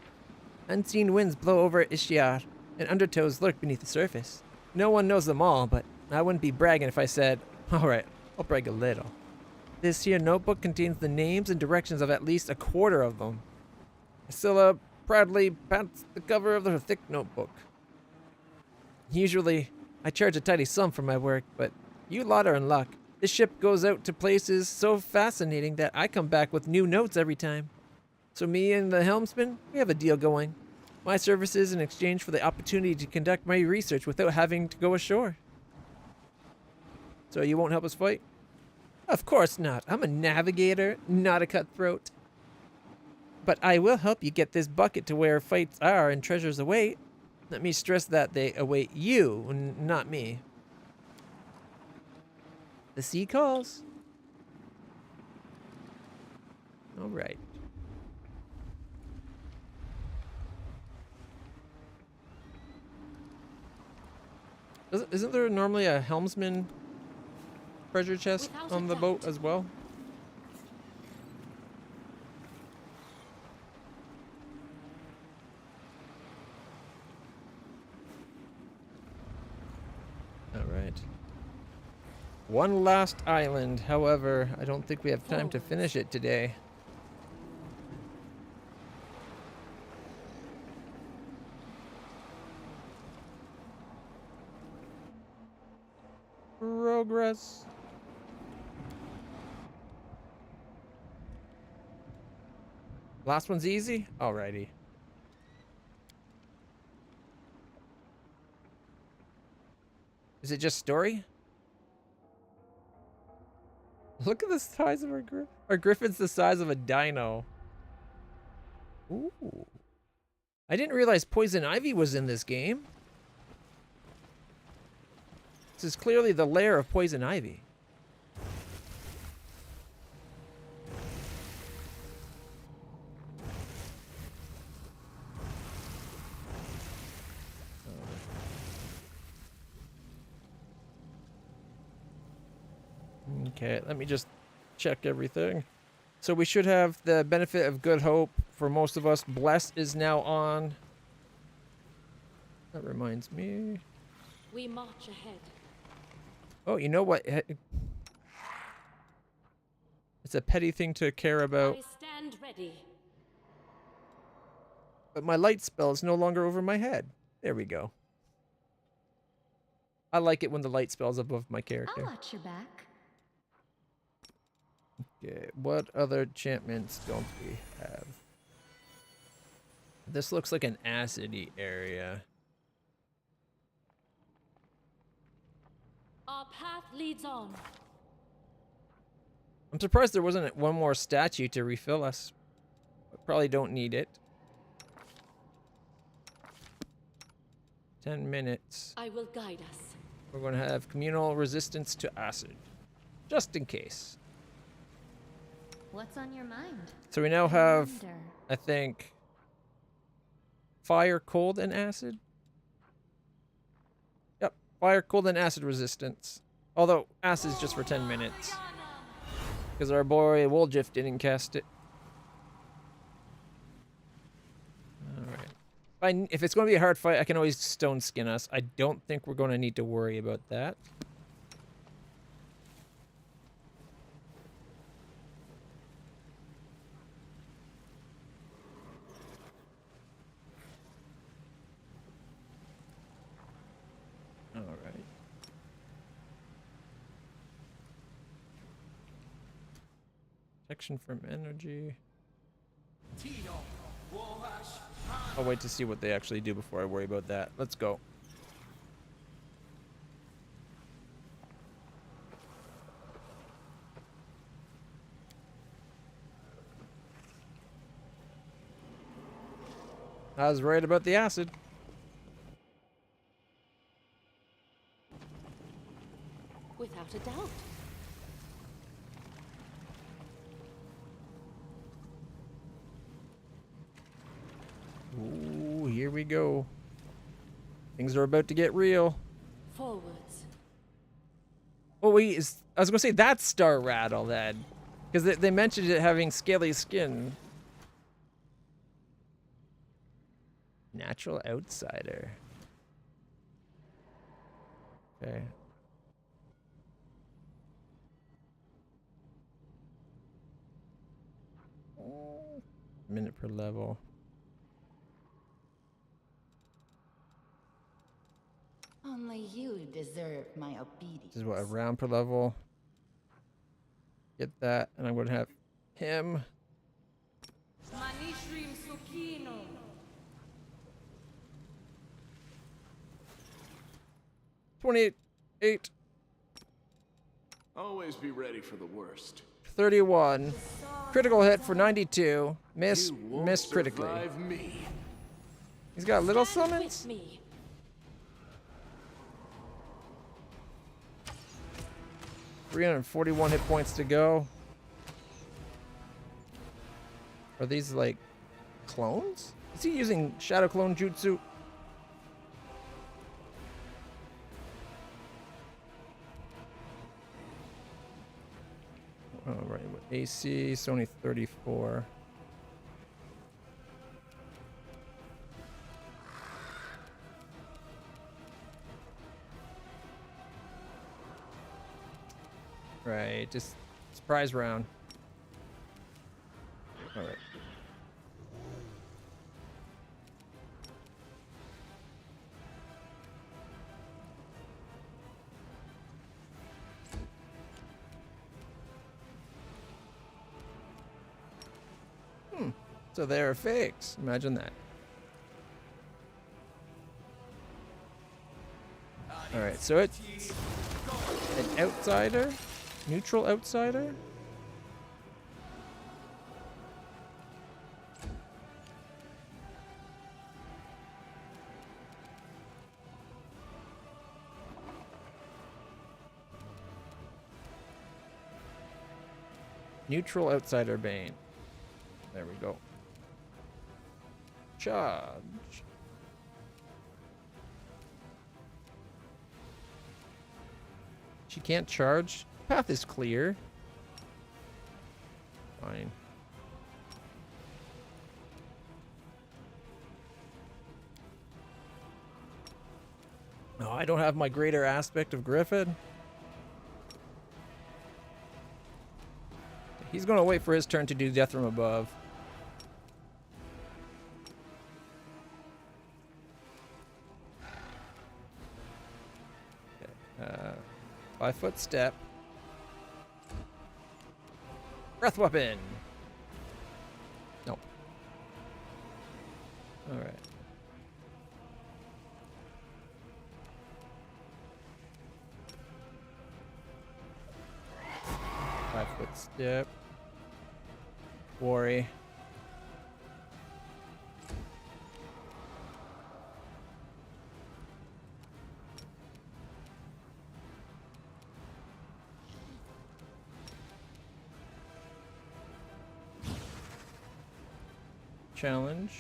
Speaker 1: Unseen winds blow over Ishiar, and undertows lurk beneath the surface. No one knows them all, but I wouldn't be bragging if I said, alright, I'll brag a little. This here notebook contains the names and directions of at least a quarter of them. Scylla proudly pats the cover of the thick notebook. Usually, I charge a tidy sum for my work, but you lot are in luck. This ship goes out to places so fascinating that I come back with new notes every time. So me and the helmsman, we have a deal going. My services in exchange for the opportunity to conduct my research without having to go ashore. So you won't help us fight? Of course not. I'm a navigator, not a cutthroat. But I will help you get this bucket to where fights are and treasures await. Let me stress that they await you, not me. The sea calls. All right. Isn't there normally a helmsman treasure chest
Speaker 7: Without
Speaker 1: on
Speaker 7: a
Speaker 1: the boat
Speaker 7: doubt.
Speaker 1: as well? All right. One last island, however, I don't think we have time to finish it today. Progress. Last one's easy? Alrighty. Is it just story? Look at the size of our griffin. Our griffin's the size of a dino. Ooh. I didn't realize poison ivy was in this game. This is clearly the lair of poison ivy. Okay, let me just check everything. So we should have the benefit of good hope for most of us. Bless is now on. That reminds me.
Speaker 7: We march ahead.
Speaker 1: Oh, you know what? It's a petty thing to care about.
Speaker 7: I stand ready.
Speaker 1: But my light spell is no longer over my head. There we go. I like it when the light spell's above my character.
Speaker 2: I'll watch your back.
Speaker 1: Okay, what other enchantments don't we have? This looks like an acidy area.
Speaker 7: Our path leads on.
Speaker 1: I'm surprised there wasn't one more statue to refill us. I probably don't need it. 10 minutes.
Speaker 7: I will guide us.
Speaker 1: we're going to have communal resistance to acid. Just in case.
Speaker 2: What's on your mind?
Speaker 1: So we now
Speaker 2: I
Speaker 1: have,
Speaker 2: wonder.
Speaker 1: I think, fire, cold, and acid. Yep, fire, cold, and acid resistance. Although, acid is just for 10 minutes. Because our boy Woljif didn't cast it. Alright. If it's going to be a hard fight, I can always stone skin us. I don't think we're going to need to worry about that. Alright. Protection from energy. I'll wait to see what they actually do before I worry about that. Let's go. I was right about the acid.
Speaker 7: Without a doubt.
Speaker 1: Ooh, here we go. Things are about to get real.
Speaker 7: Forwards.
Speaker 1: Oh wait, I was gonna say that's Star Rattle then, because they mentioned it having scaly skin. Natural outsider. Okay. Minute per level.
Speaker 5: Only you deserve my obedience.
Speaker 1: This is what, a round per level. Get that, and I'm gonna have him. 28,
Speaker 3: Always be ready for the worst.
Speaker 1: 31. Critical hit for 92. Missed critically.
Speaker 3: Survive me.
Speaker 1: He's got little
Speaker 7: Stand
Speaker 1: summons.
Speaker 7: with me.
Speaker 1: 341 hit points to go. Are these like clones? Is he using shadow clone jutsu? All right, with AC, it's only 34. Right, just surprise round. All right. So they're fakes. Imagine that. All right, so it's an outsider, neutral outsider. Neutral outsider Bane. There we go. Charge. She can't charge. Path is clear. Fine. No, I don't have my greater aspect of Griffin. He's gonna wait for his turn to do death from above. 5-foot step. Breath weapon. Nope. All right. Five-foot step. Worry. challenge.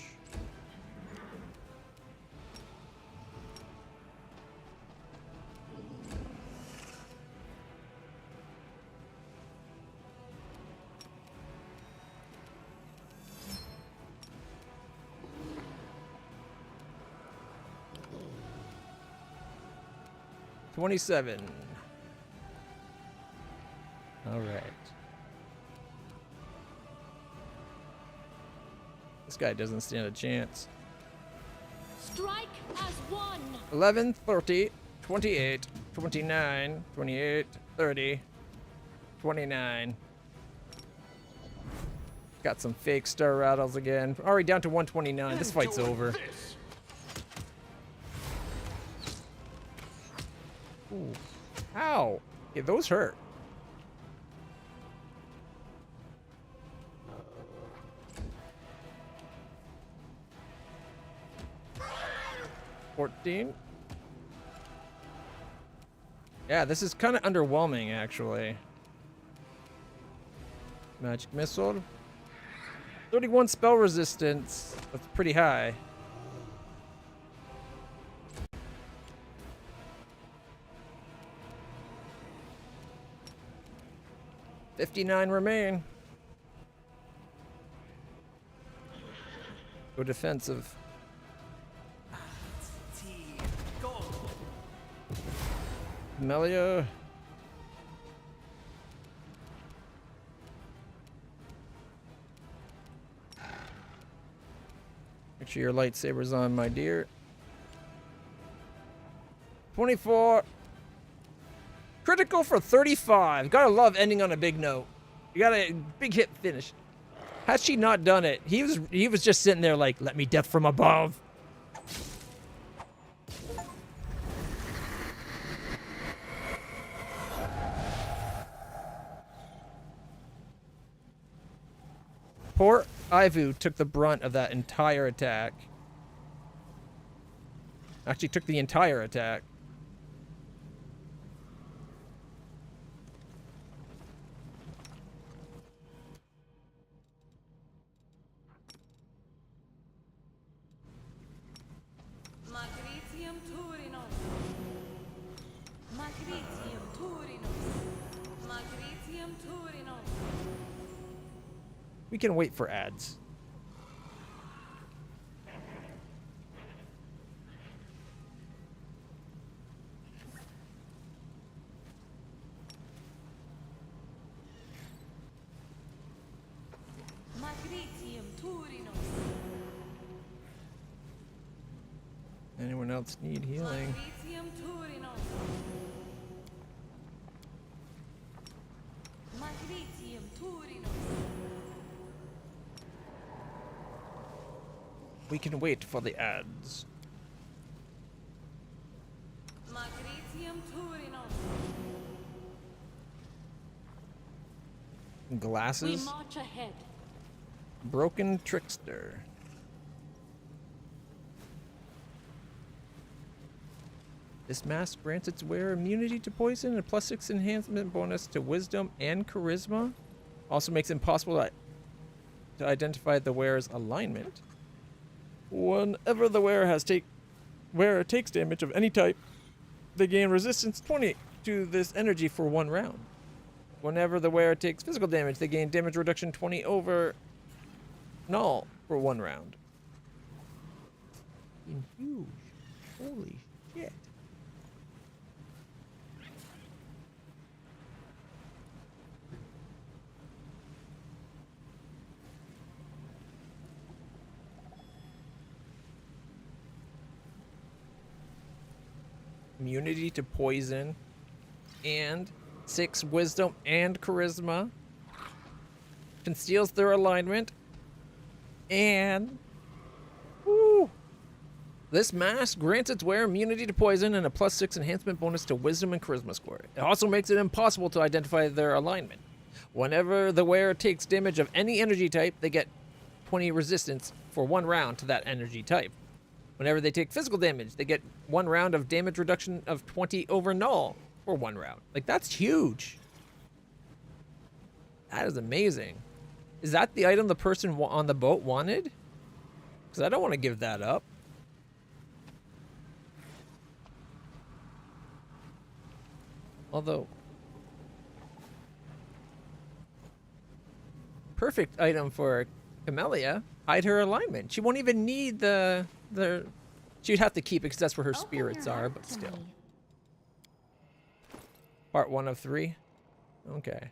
Speaker 1: $27. All right. This guy doesn't stand a chance.
Speaker 7: Strike as one.
Speaker 1: 11, 30, 28, 29, 28, 30, 29. Got some fake star rattles again. Already down to 129. This fight's
Speaker 3: Enjoy
Speaker 1: over.
Speaker 3: this.
Speaker 1: Ooh. Ow. Yeah, those hurt. $14. Yeah, this is kind of underwhelming, actually. Magic missile. 31 spell resistance. That's pretty high. $59 remain. Go defensive. Melia. Make sure your lightsaber's on, my dear. 24. Critical for 35. Gotta love ending on a big note. You got a big hit finish. Had she not done it, he was just sitting there like, let me death from above. Poor Ivu took the brunt of that entire attack. Actually took the entire attack.
Speaker 4: Magritium Turinum. Magritium Turinum. Magritium Turinum.
Speaker 1: We can wait for ads.
Speaker 4: Magritium Turinum.
Speaker 1: Anyone else need healing?
Speaker 4: Magritium Turinum. Magritium Turinum.
Speaker 1: We can wait for the ads.
Speaker 4: Magritium Turinum.
Speaker 7: We
Speaker 1: Glasses.
Speaker 7: march ahead.
Speaker 1: Broken Trickster. This mask grants its wearer immunity to poison and a +6 enhancement bonus to wisdom and charisma. Also makes it impossible to identify the wearer's alignment. Whenever the wearer takes damage of any type, they gain resistance 20 to this energy for 1 round. Whenever the wearer takes physical damage, they gain damage reduction 20 over null for 1 round. Huge. Holy shit. Immunity to poison and 6 wisdom and charisma. Conceals their alignment. And woo, this mask grants its wearer immunity to poison and a +6 enhancement bonus to wisdom and charisma score. It also makes it impossible to identify their alignment. Whenever the wearer takes damage of any energy type, they get 20 resistance for 1 round to that energy type. Whenever they take physical damage, they get 1 round of damage reduction of 20 over null for 1 round. Like, that's huge. That is amazing. Is that the item the person on the boat wanted? Because I don't want to give that up. Although, perfect item for Camellia. Hide her alignment. She won't even need the. She'd have to keep it because that's where her
Speaker 2: Open
Speaker 1: spirits
Speaker 2: your
Speaker 1: are,
Speaker 2: heart
Speaker 1: but
Speaker 2: to
Speaker 1: still.
Speaker 2: me.
Speaker 1: Part 1 of 3. Okay.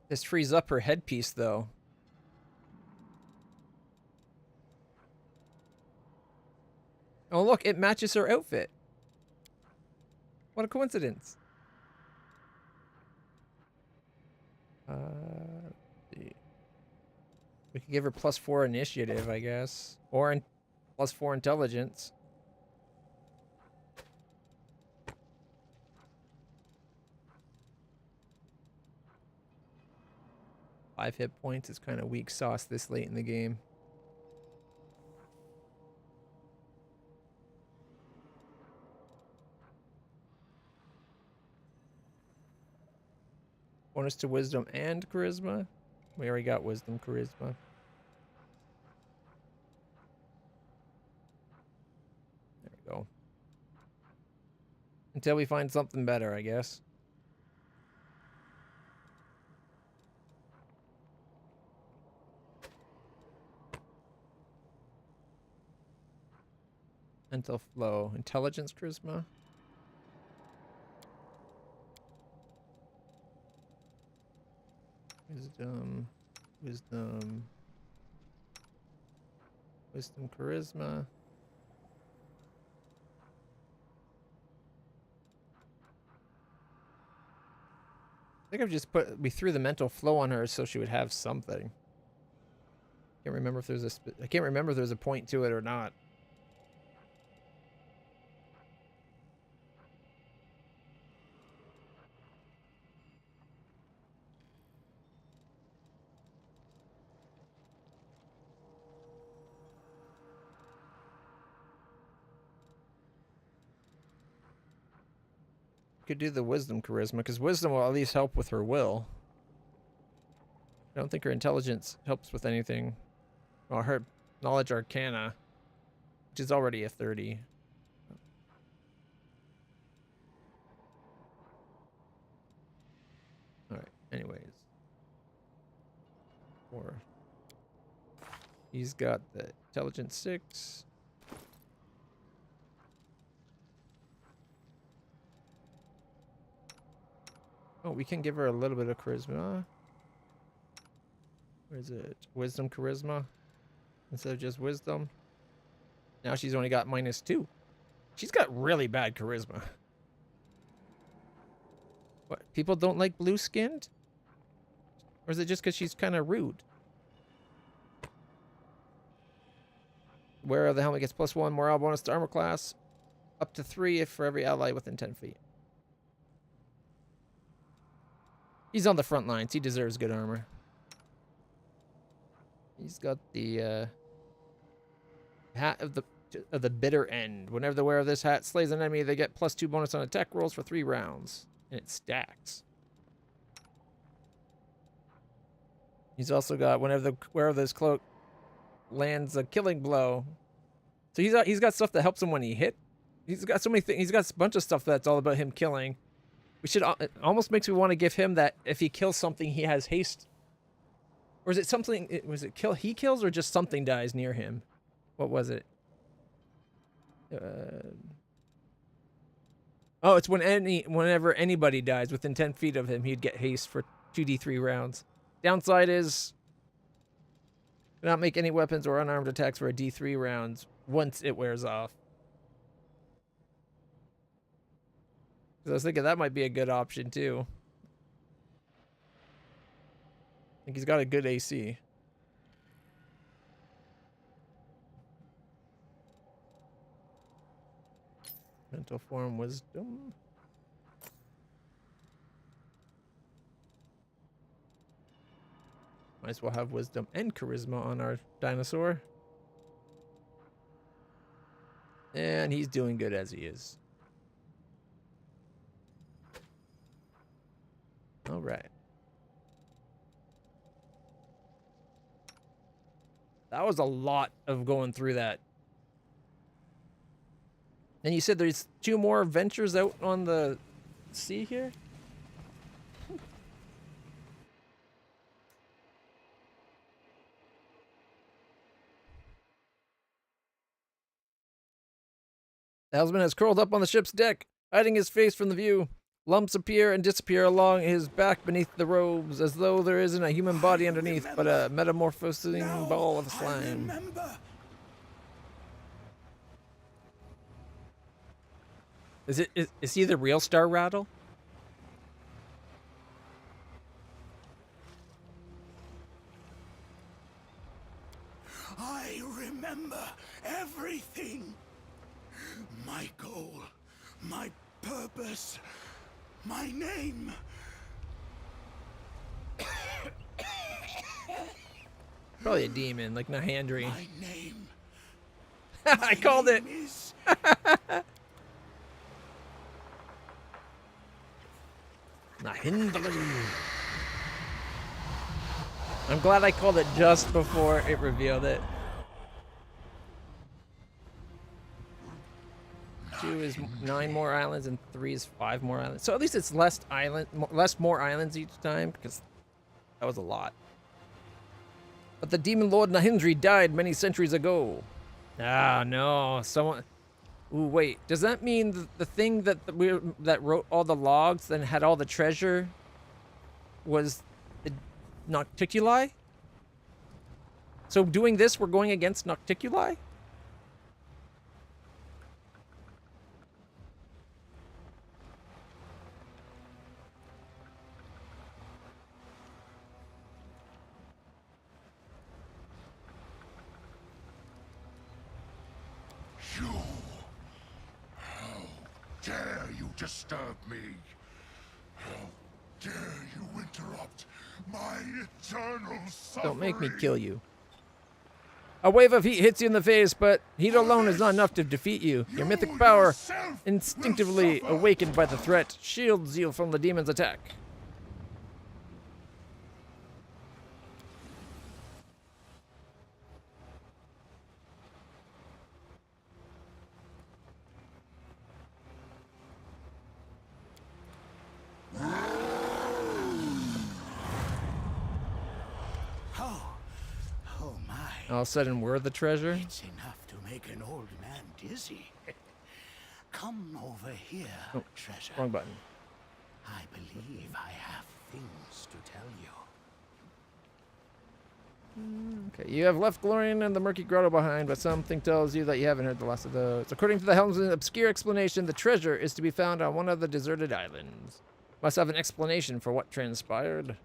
Speaker 1: This frees up her headpiece, though. Oh, look, it matches her outfit. What a coincidence. Let's see. We could give her +4 initiative, I guess. Or +4 intelligence. Five hit points is kind of weak sauce this late in the game. Bonus to wisdom and charisma. We already got wisdom, charisma. There we go. Until we find something better, I guess. Mental flow. Intelligence, charisma. Wisdom. Wisdom. Wisdom, charisma. I think I've just we threw the mental flow on her so she would have something. Can't remember if there's I can't remember if there's a point to it or not. Could do the wisdom charisma because wisdom will at least help with her will. I don't think her intelligence helps with anything. Well, her knowledge arcana, which is already a 30. All right. Anyways, 4. He's got the intelligence 6. Oh, we can give her a little bit of charisma. Where is it? Wisdom, charisma. Instead of just wisdom. Now she's only got -2. She's got really bad charisma. What? People don't like blue-skinned? Or is it just because she's kind of rude? Wearer of the helmet gets +1 morale bonus to armor class. Up to 3 if for every ally within 10 feet. He's on the front lines. He deserves good armor. He's got the hat of the bitter end. Whenever the wearer of this hat slays an enemy, they get +2 bonus on attack rolls for 3 rounds. And it stacks. He's also got whenever the wearer of this cloak lands a killing blow. So he's got stuff that helps him when he hit. He's got so many things. He's got a bunch of stuff that's all about him killing. We should. It almost makes me want to give him that if he kills something, he has haste. Or is it something? Was it kill? He kills or just something dies near him? What was it? Oh, it's whenever anybody dies within 10 feet of him, he'd get haste for 2d3 rounds. Downside is do not make any weapons or unarmed attacks for a d3 rounds once it wears off. Because I was thinking that might be a good option too. I think he's got a good AC. Mental form, wisdom. Might as well have wisdom and charisma on our dinosaur. And he's doing good as he is. right. That was a lot of going through that. And you said there's 2 more ventures out on the sea here? The helmsman has curled up on the ship's deck, hiding his face from the view. Lumps appear and disappear along his back beneath the robes, as though there isn't a human body underneath, but a metamorphosing ball of slime. Is he the real Star Rattle?
Speaker 3: I remember everything. My goal, my purpose, my name.
Speaker 1: Probably a demon, like Nahandri.
Speaker 3: My name.
Speaker 1: I called it.
Speaker 3: Is...
Speaker 1: Nahandri. I'm glad I called it just before it revealed it. 2 is 9 more islands and 3 is 5 more islands. So at least it's less more islands each time, because that was a lot. But the demon lord Nahandri died many centuries ago. Ah, no, someone. Ooh, wait. Does that mean the thing that that wrote all the logs and had all the treasure was the Nocticuli? So doing this, we're going against Nocticuli?
Speaker 3: You. How dare you disturb me? How dare you interrupt my eternal suffering?
Speaker 1: Don't make me kill you. A wave of heat hits you in the face, but heat alone is not enough to defeat you. Your mythic power, instinctively awakened by the threat, shields you from the demon's attack.
Speaker 3: Oh my.
Speaker 1: All of a sudden, we're the treasure?
Speaker 3: It's enough to make an old man dizzy. Come over here, treasure.
Speaker 1: Wrong button.
Speaker 3: I believe I have things to tell you.
Speaker 1: Okay, you have left Glorian and the murky grotto behind, but something tells you that you haven't heard the last of those. According to the helmsman's obscure explanation, the treasure is to be found on one of the deserted islands. Must have an explanation for what transpired.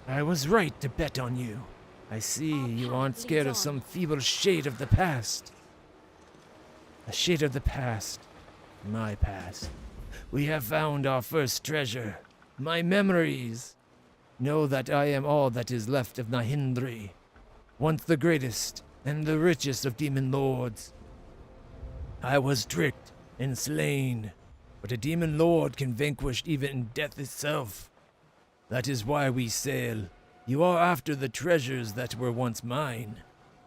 Speaker 1: I was right to bet on you. I see you aren't scared of some feeble shade of the past. A shade of the past. My past. We have found our first treasure. My memories. Know that I am all that is left of Nahandri. Once the greatest and the richest of demon lords. I was tricked and slain. But a demon lord can vanquish even death itself. That is why we sail. You are after the treasures that were once mine.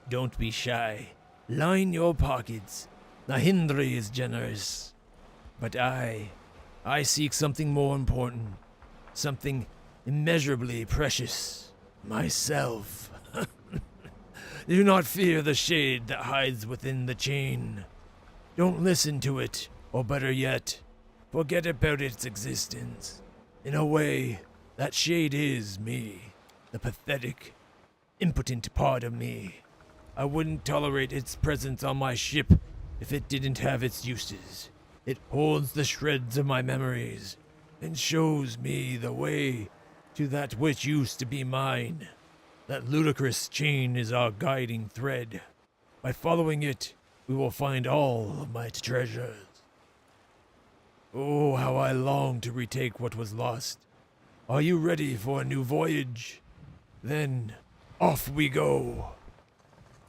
Speaker 1: Don't be shy. Line your pockets. Nahandri is generous. But I seek something more important. Something immeasurably precious. Myself. Do not fear the shade that hides within the chain. Don't listen to it, or better yet, forget about its existence. In a way, that shade is me, the pathetic, impotent part of me. I wouldn't tolerate its presence on my ship if it didn't have its uses. It holds the shreds of my memories and shows me the way to that which used to be mine. That ludicrous chain is our guiding thread. By following it, we will find all of my treasures. Oh, how I long to retake what was lost. Are you ready for a new voyage? Then, Off we go.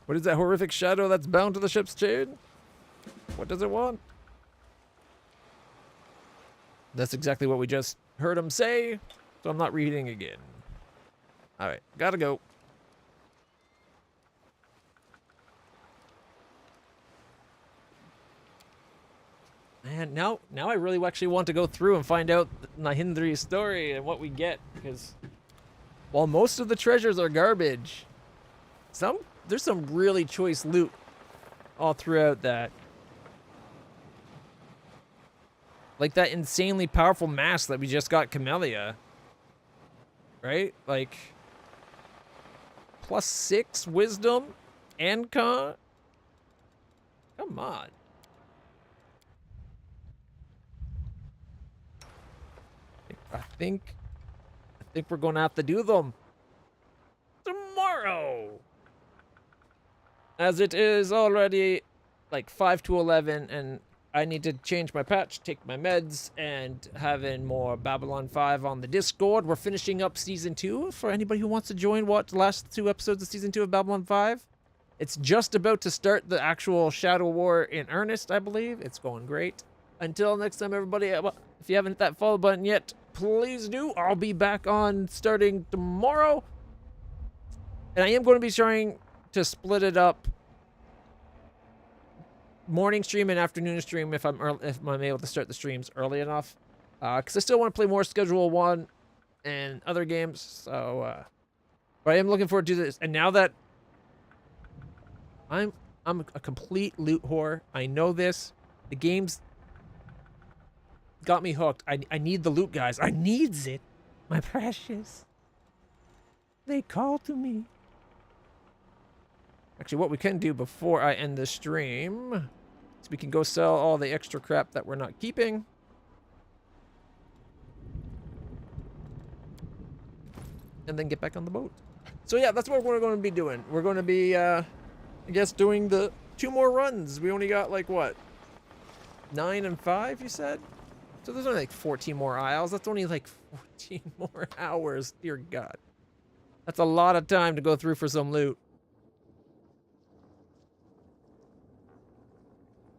Speaker 1: What is that horrific shadow that's bound to the ship's chain? What does it want? That's exactly what we just heard him say, so I'm not reading again. Alright, gotta go. Man, now I really actually want to go through and find out Nahindri's story and what we get, because while most of the treasures are garbage, there's some really choice loot all throughout that. Like that insanely powerful mask that we just got Camellia. Right? Like +6 wisdom and con. Come on. I think we're gonna have to do them tomorrow, as it is already like 5 to 11, and I need to change my patch, take my meds, and having more Babylon 5 on the Discord. We're finishing up season 2 for anybody who wants to join. Watch the last 2 episodes of season 2 of Babylon 5. It's just about to start the actual Shadow War in earnest, I believe. It's going great. Until next time, everybody, if you haven't hit that follow button yet, please do. I'll be back on starting tomorrow. And I am going to be trying to split it up. Morning stream and afternoon stream if I'm able to start the streams early enough. Because I still want to play more Schedule 1 and other games. So, but I am looking forward to this. And now that I'm a complete loot whore, I know this. The game's got me hooked. I need the loot, guys. I needs it. My precious. They call to me. Actually, what we can do before I end the stream is we can go sell all the extra crap that we're not keeping. And then get back on the boat. So yeah, that's what we're going to be doing. We're going to be, I guess, doing the 2 more runs. We only got, like, what? 9 and 5, you said? So there's only like 14 more aisles. That's only like 14 more hours. Dear God. That's a lot of time to go through for some loot.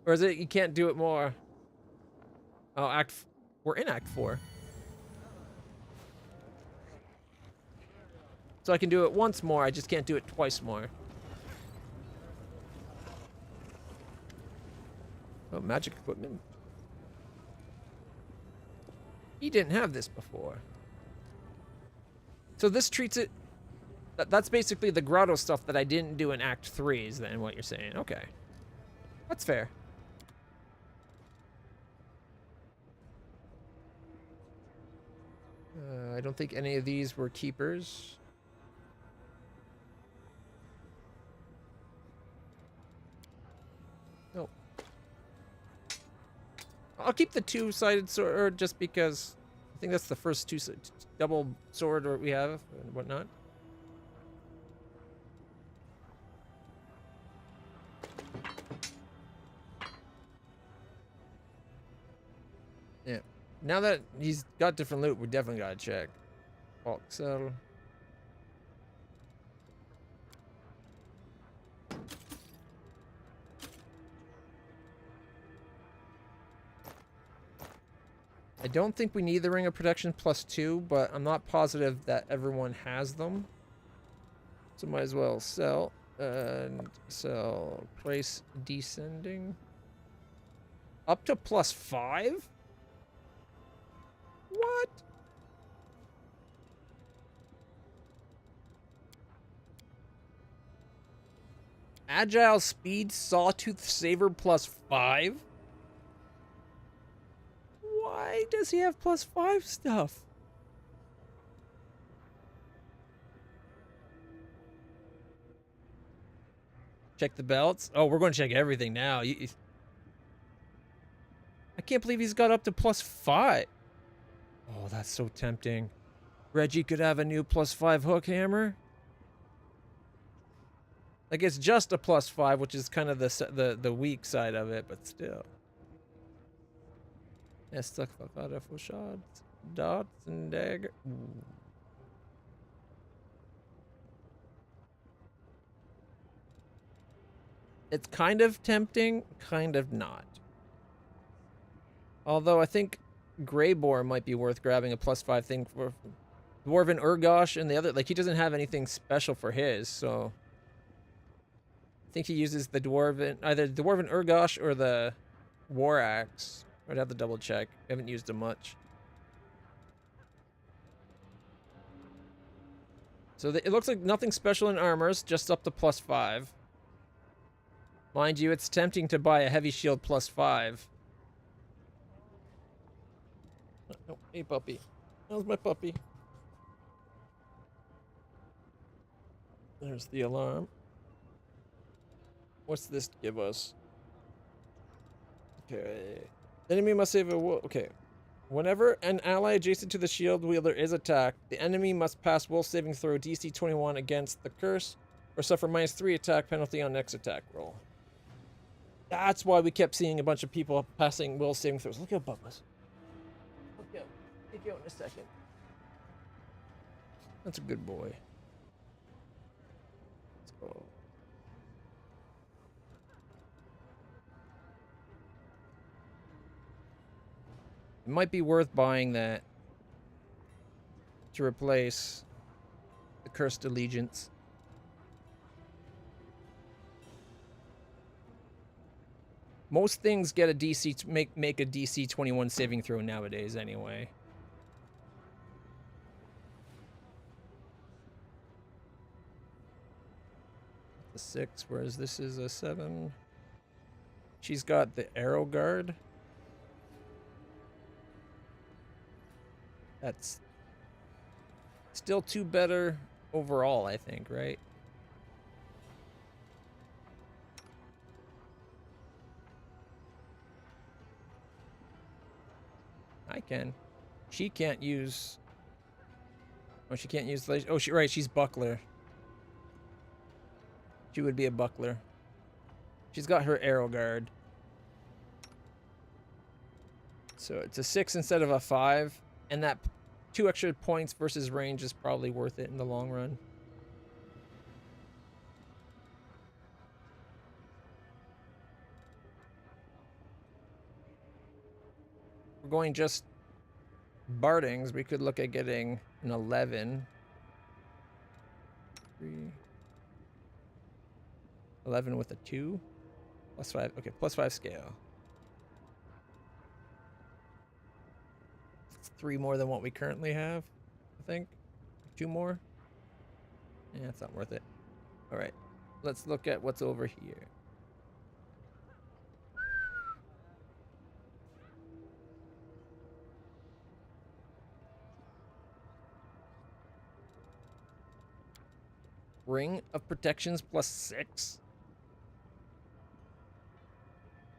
Speaker 1: Or is it you can't do it more? Oh, we're in Act 4. So I can do it once more. I just can't do it twice more. Oh, magic equipment. He didn't have this before. So this treats it... That's basically the grotto stuff that I didn't do in Act 3, is then what you're saying. Okay. That's fair. I don't think any of these were keepers. Nope. I'll keep the 2-sided sword just because I think that's the first double sword we have and whatnot. Yeah. Now that he's got different loot, we definitely gotta check. Bulk sell. I don't think we need the Ring of Protection +2, but I'm not positive that everyone has them. So might as well sell. And sell. Price descending. Up to +5? What? Agile Speed Sawtooth Saber +5? Why does he have +5 stuff? Check the belts. Oh, we're going to check everything now. I can't believe he's got up to +5. Oh, that's so tempting. Reggie could have a new +5 hook hammer. Like, it's just a +5, which is kind of the weak side of it, but still. Stuck for shots, dots, and dagger. Ooh. It's kind of tempting, kind of not. Although I think Greybore might be worth grabbing a +5 thing for. Dwarven Urgosh and the other, like, he doesn't have anything special for his, so I think he uses the Dwarven, either the Dwarven Urgosh or the War Axe. I'd have to double check. I haven't used them much. So it looks like nothing special in armors, just up to +5. Mind you, it's tempting to buy a heavy shield +5. Oh, hey puppy. How's my puppy? There's the alarm. What's this give us? Okay. Enemy must save a wolf. Okay. Whenever an ally adjacent to the shield wielder is attacked, the enemy must pass wolf saving throw DC 21 against the curse, or suffer -3 attack penalty on next attack roll. That's why we kept seeing a bunch of people passing wolf saving throws. Look at Bubba's. Look out. Take you out in a second. That's a good boy. It might be worth buying that to replace the Cursed Allegiance. Most things get a DC make a DC 21 saving throw nowadays anyway. A 6, whereas this is a 7. She's got the Arrow Guard. That's still 2 better overall, I think, right? I can. She can't use... Oh, she can't use... Oh, right, she's Buckler. She would be a Buckler. She's got her Arrow Guard. So it's a 6 instead of a 5. And that 2 extra points versus range is probably worth it in the long run. We're going just Bardings. We could look at getting an 11. 3. 11 with a 2. +5. Okay, +5 scale. 3 more than what we currently have, I think. 2 more. Yeah, it's not worth it. All right, let's look at what's over here. Ring of Protections +6.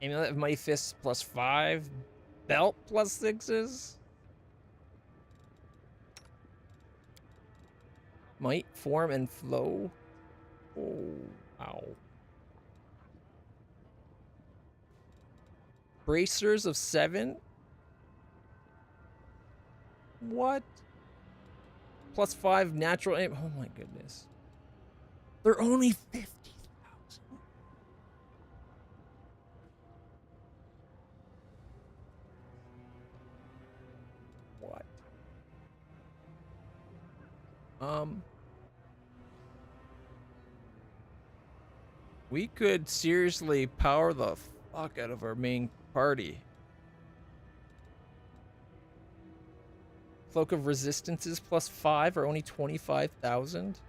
Speaker 1: Amulet of Mighty Fists +5. Belt +6s. Might, Form, and Flow. Oh, ow. Bracers of 7. What? +5 natural aim. Oh my goodness. They're only 50,000. What? We could seriously power the fuck out of our main party. Cloak of Resistances +5 are only 25,000.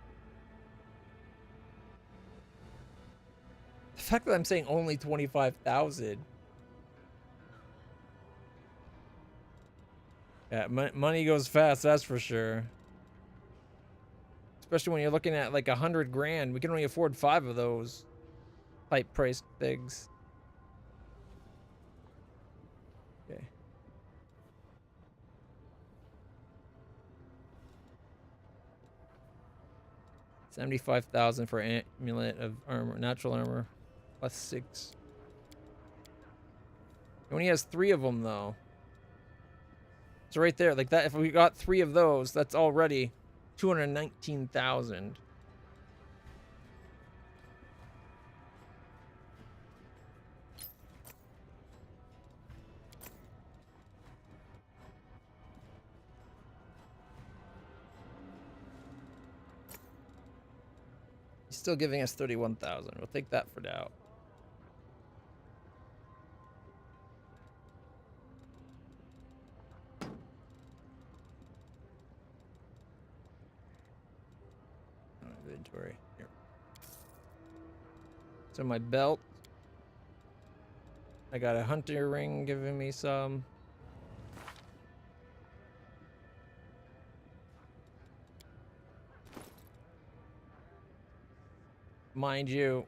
Speaker 1: The fact that I'm saying only 25,000. Yeah, money goes fast, that's for sure. Especially when you're looking at like 100 grand. We can only afford 5 of those type priced things. Okay. $75,000 for amulet of armor, natural armor, +6. He only has 3 of them though. So right there, like that. If we got 3 of those, that's already 219,000. He's still giving us 31,000. We'll take that for now. Inventory here. So my belt. I got a hunter ring giving me some. Mind you,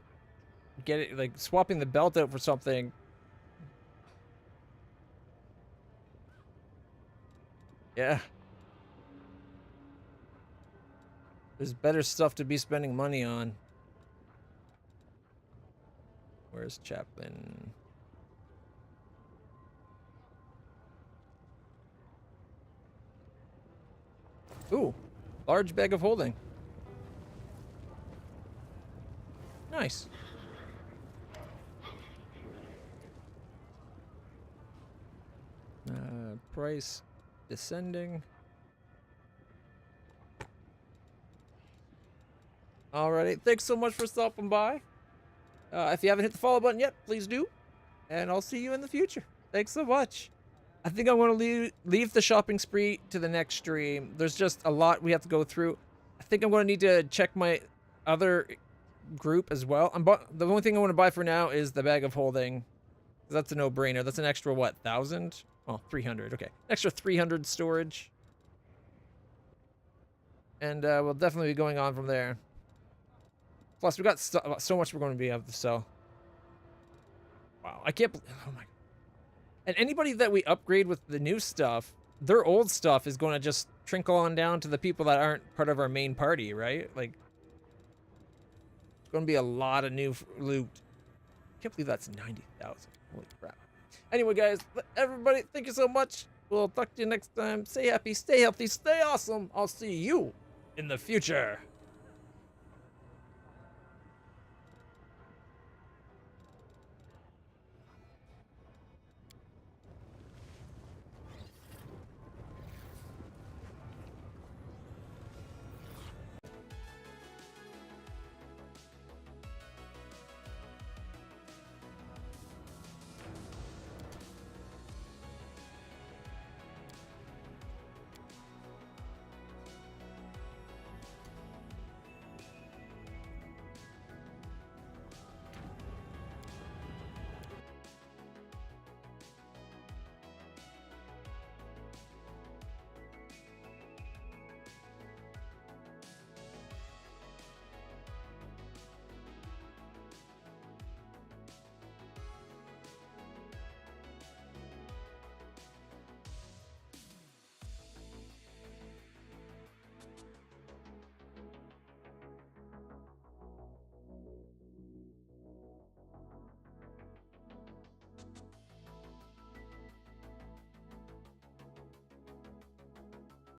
Speaker 1: get it like swapping the belt out for something. Yeah. There's better stuff to be spending money on. Where's Chaplin? Ooh, large bag of holding. Nice. Price descending. Alrighty, thanks so much for stopping by. If you haven't hit the follow button yet, please do. And I'll see you in the future. Thanks so much. I think I'm going to leave the shopping spree to the next stream. There's just a lot we have to go through. I think I'm going to need to check my other group as well. The only thing I want to buy for now is the bag of holding. That's a no-brainer. That's an extra, what, 1,000? Oh, 300. Okay. Extra 300 storage. And we'll definitely be going on from there. Plus, we got so much we're going to be able to sell. Wow. I can't believe... Oh, my... And anybody that we upgrade with the new stuff, their old stuff is going to just trickle on down to the people that aren't part of our main party, right? Like... Going to be a lot of new loot. Can't believe that's 90,000. Holy crap. Anyway, guys, everybody, thank you so much. We'll talk to you next time. Stay happy, stay healthy, stay awesome. I'll see you in the future.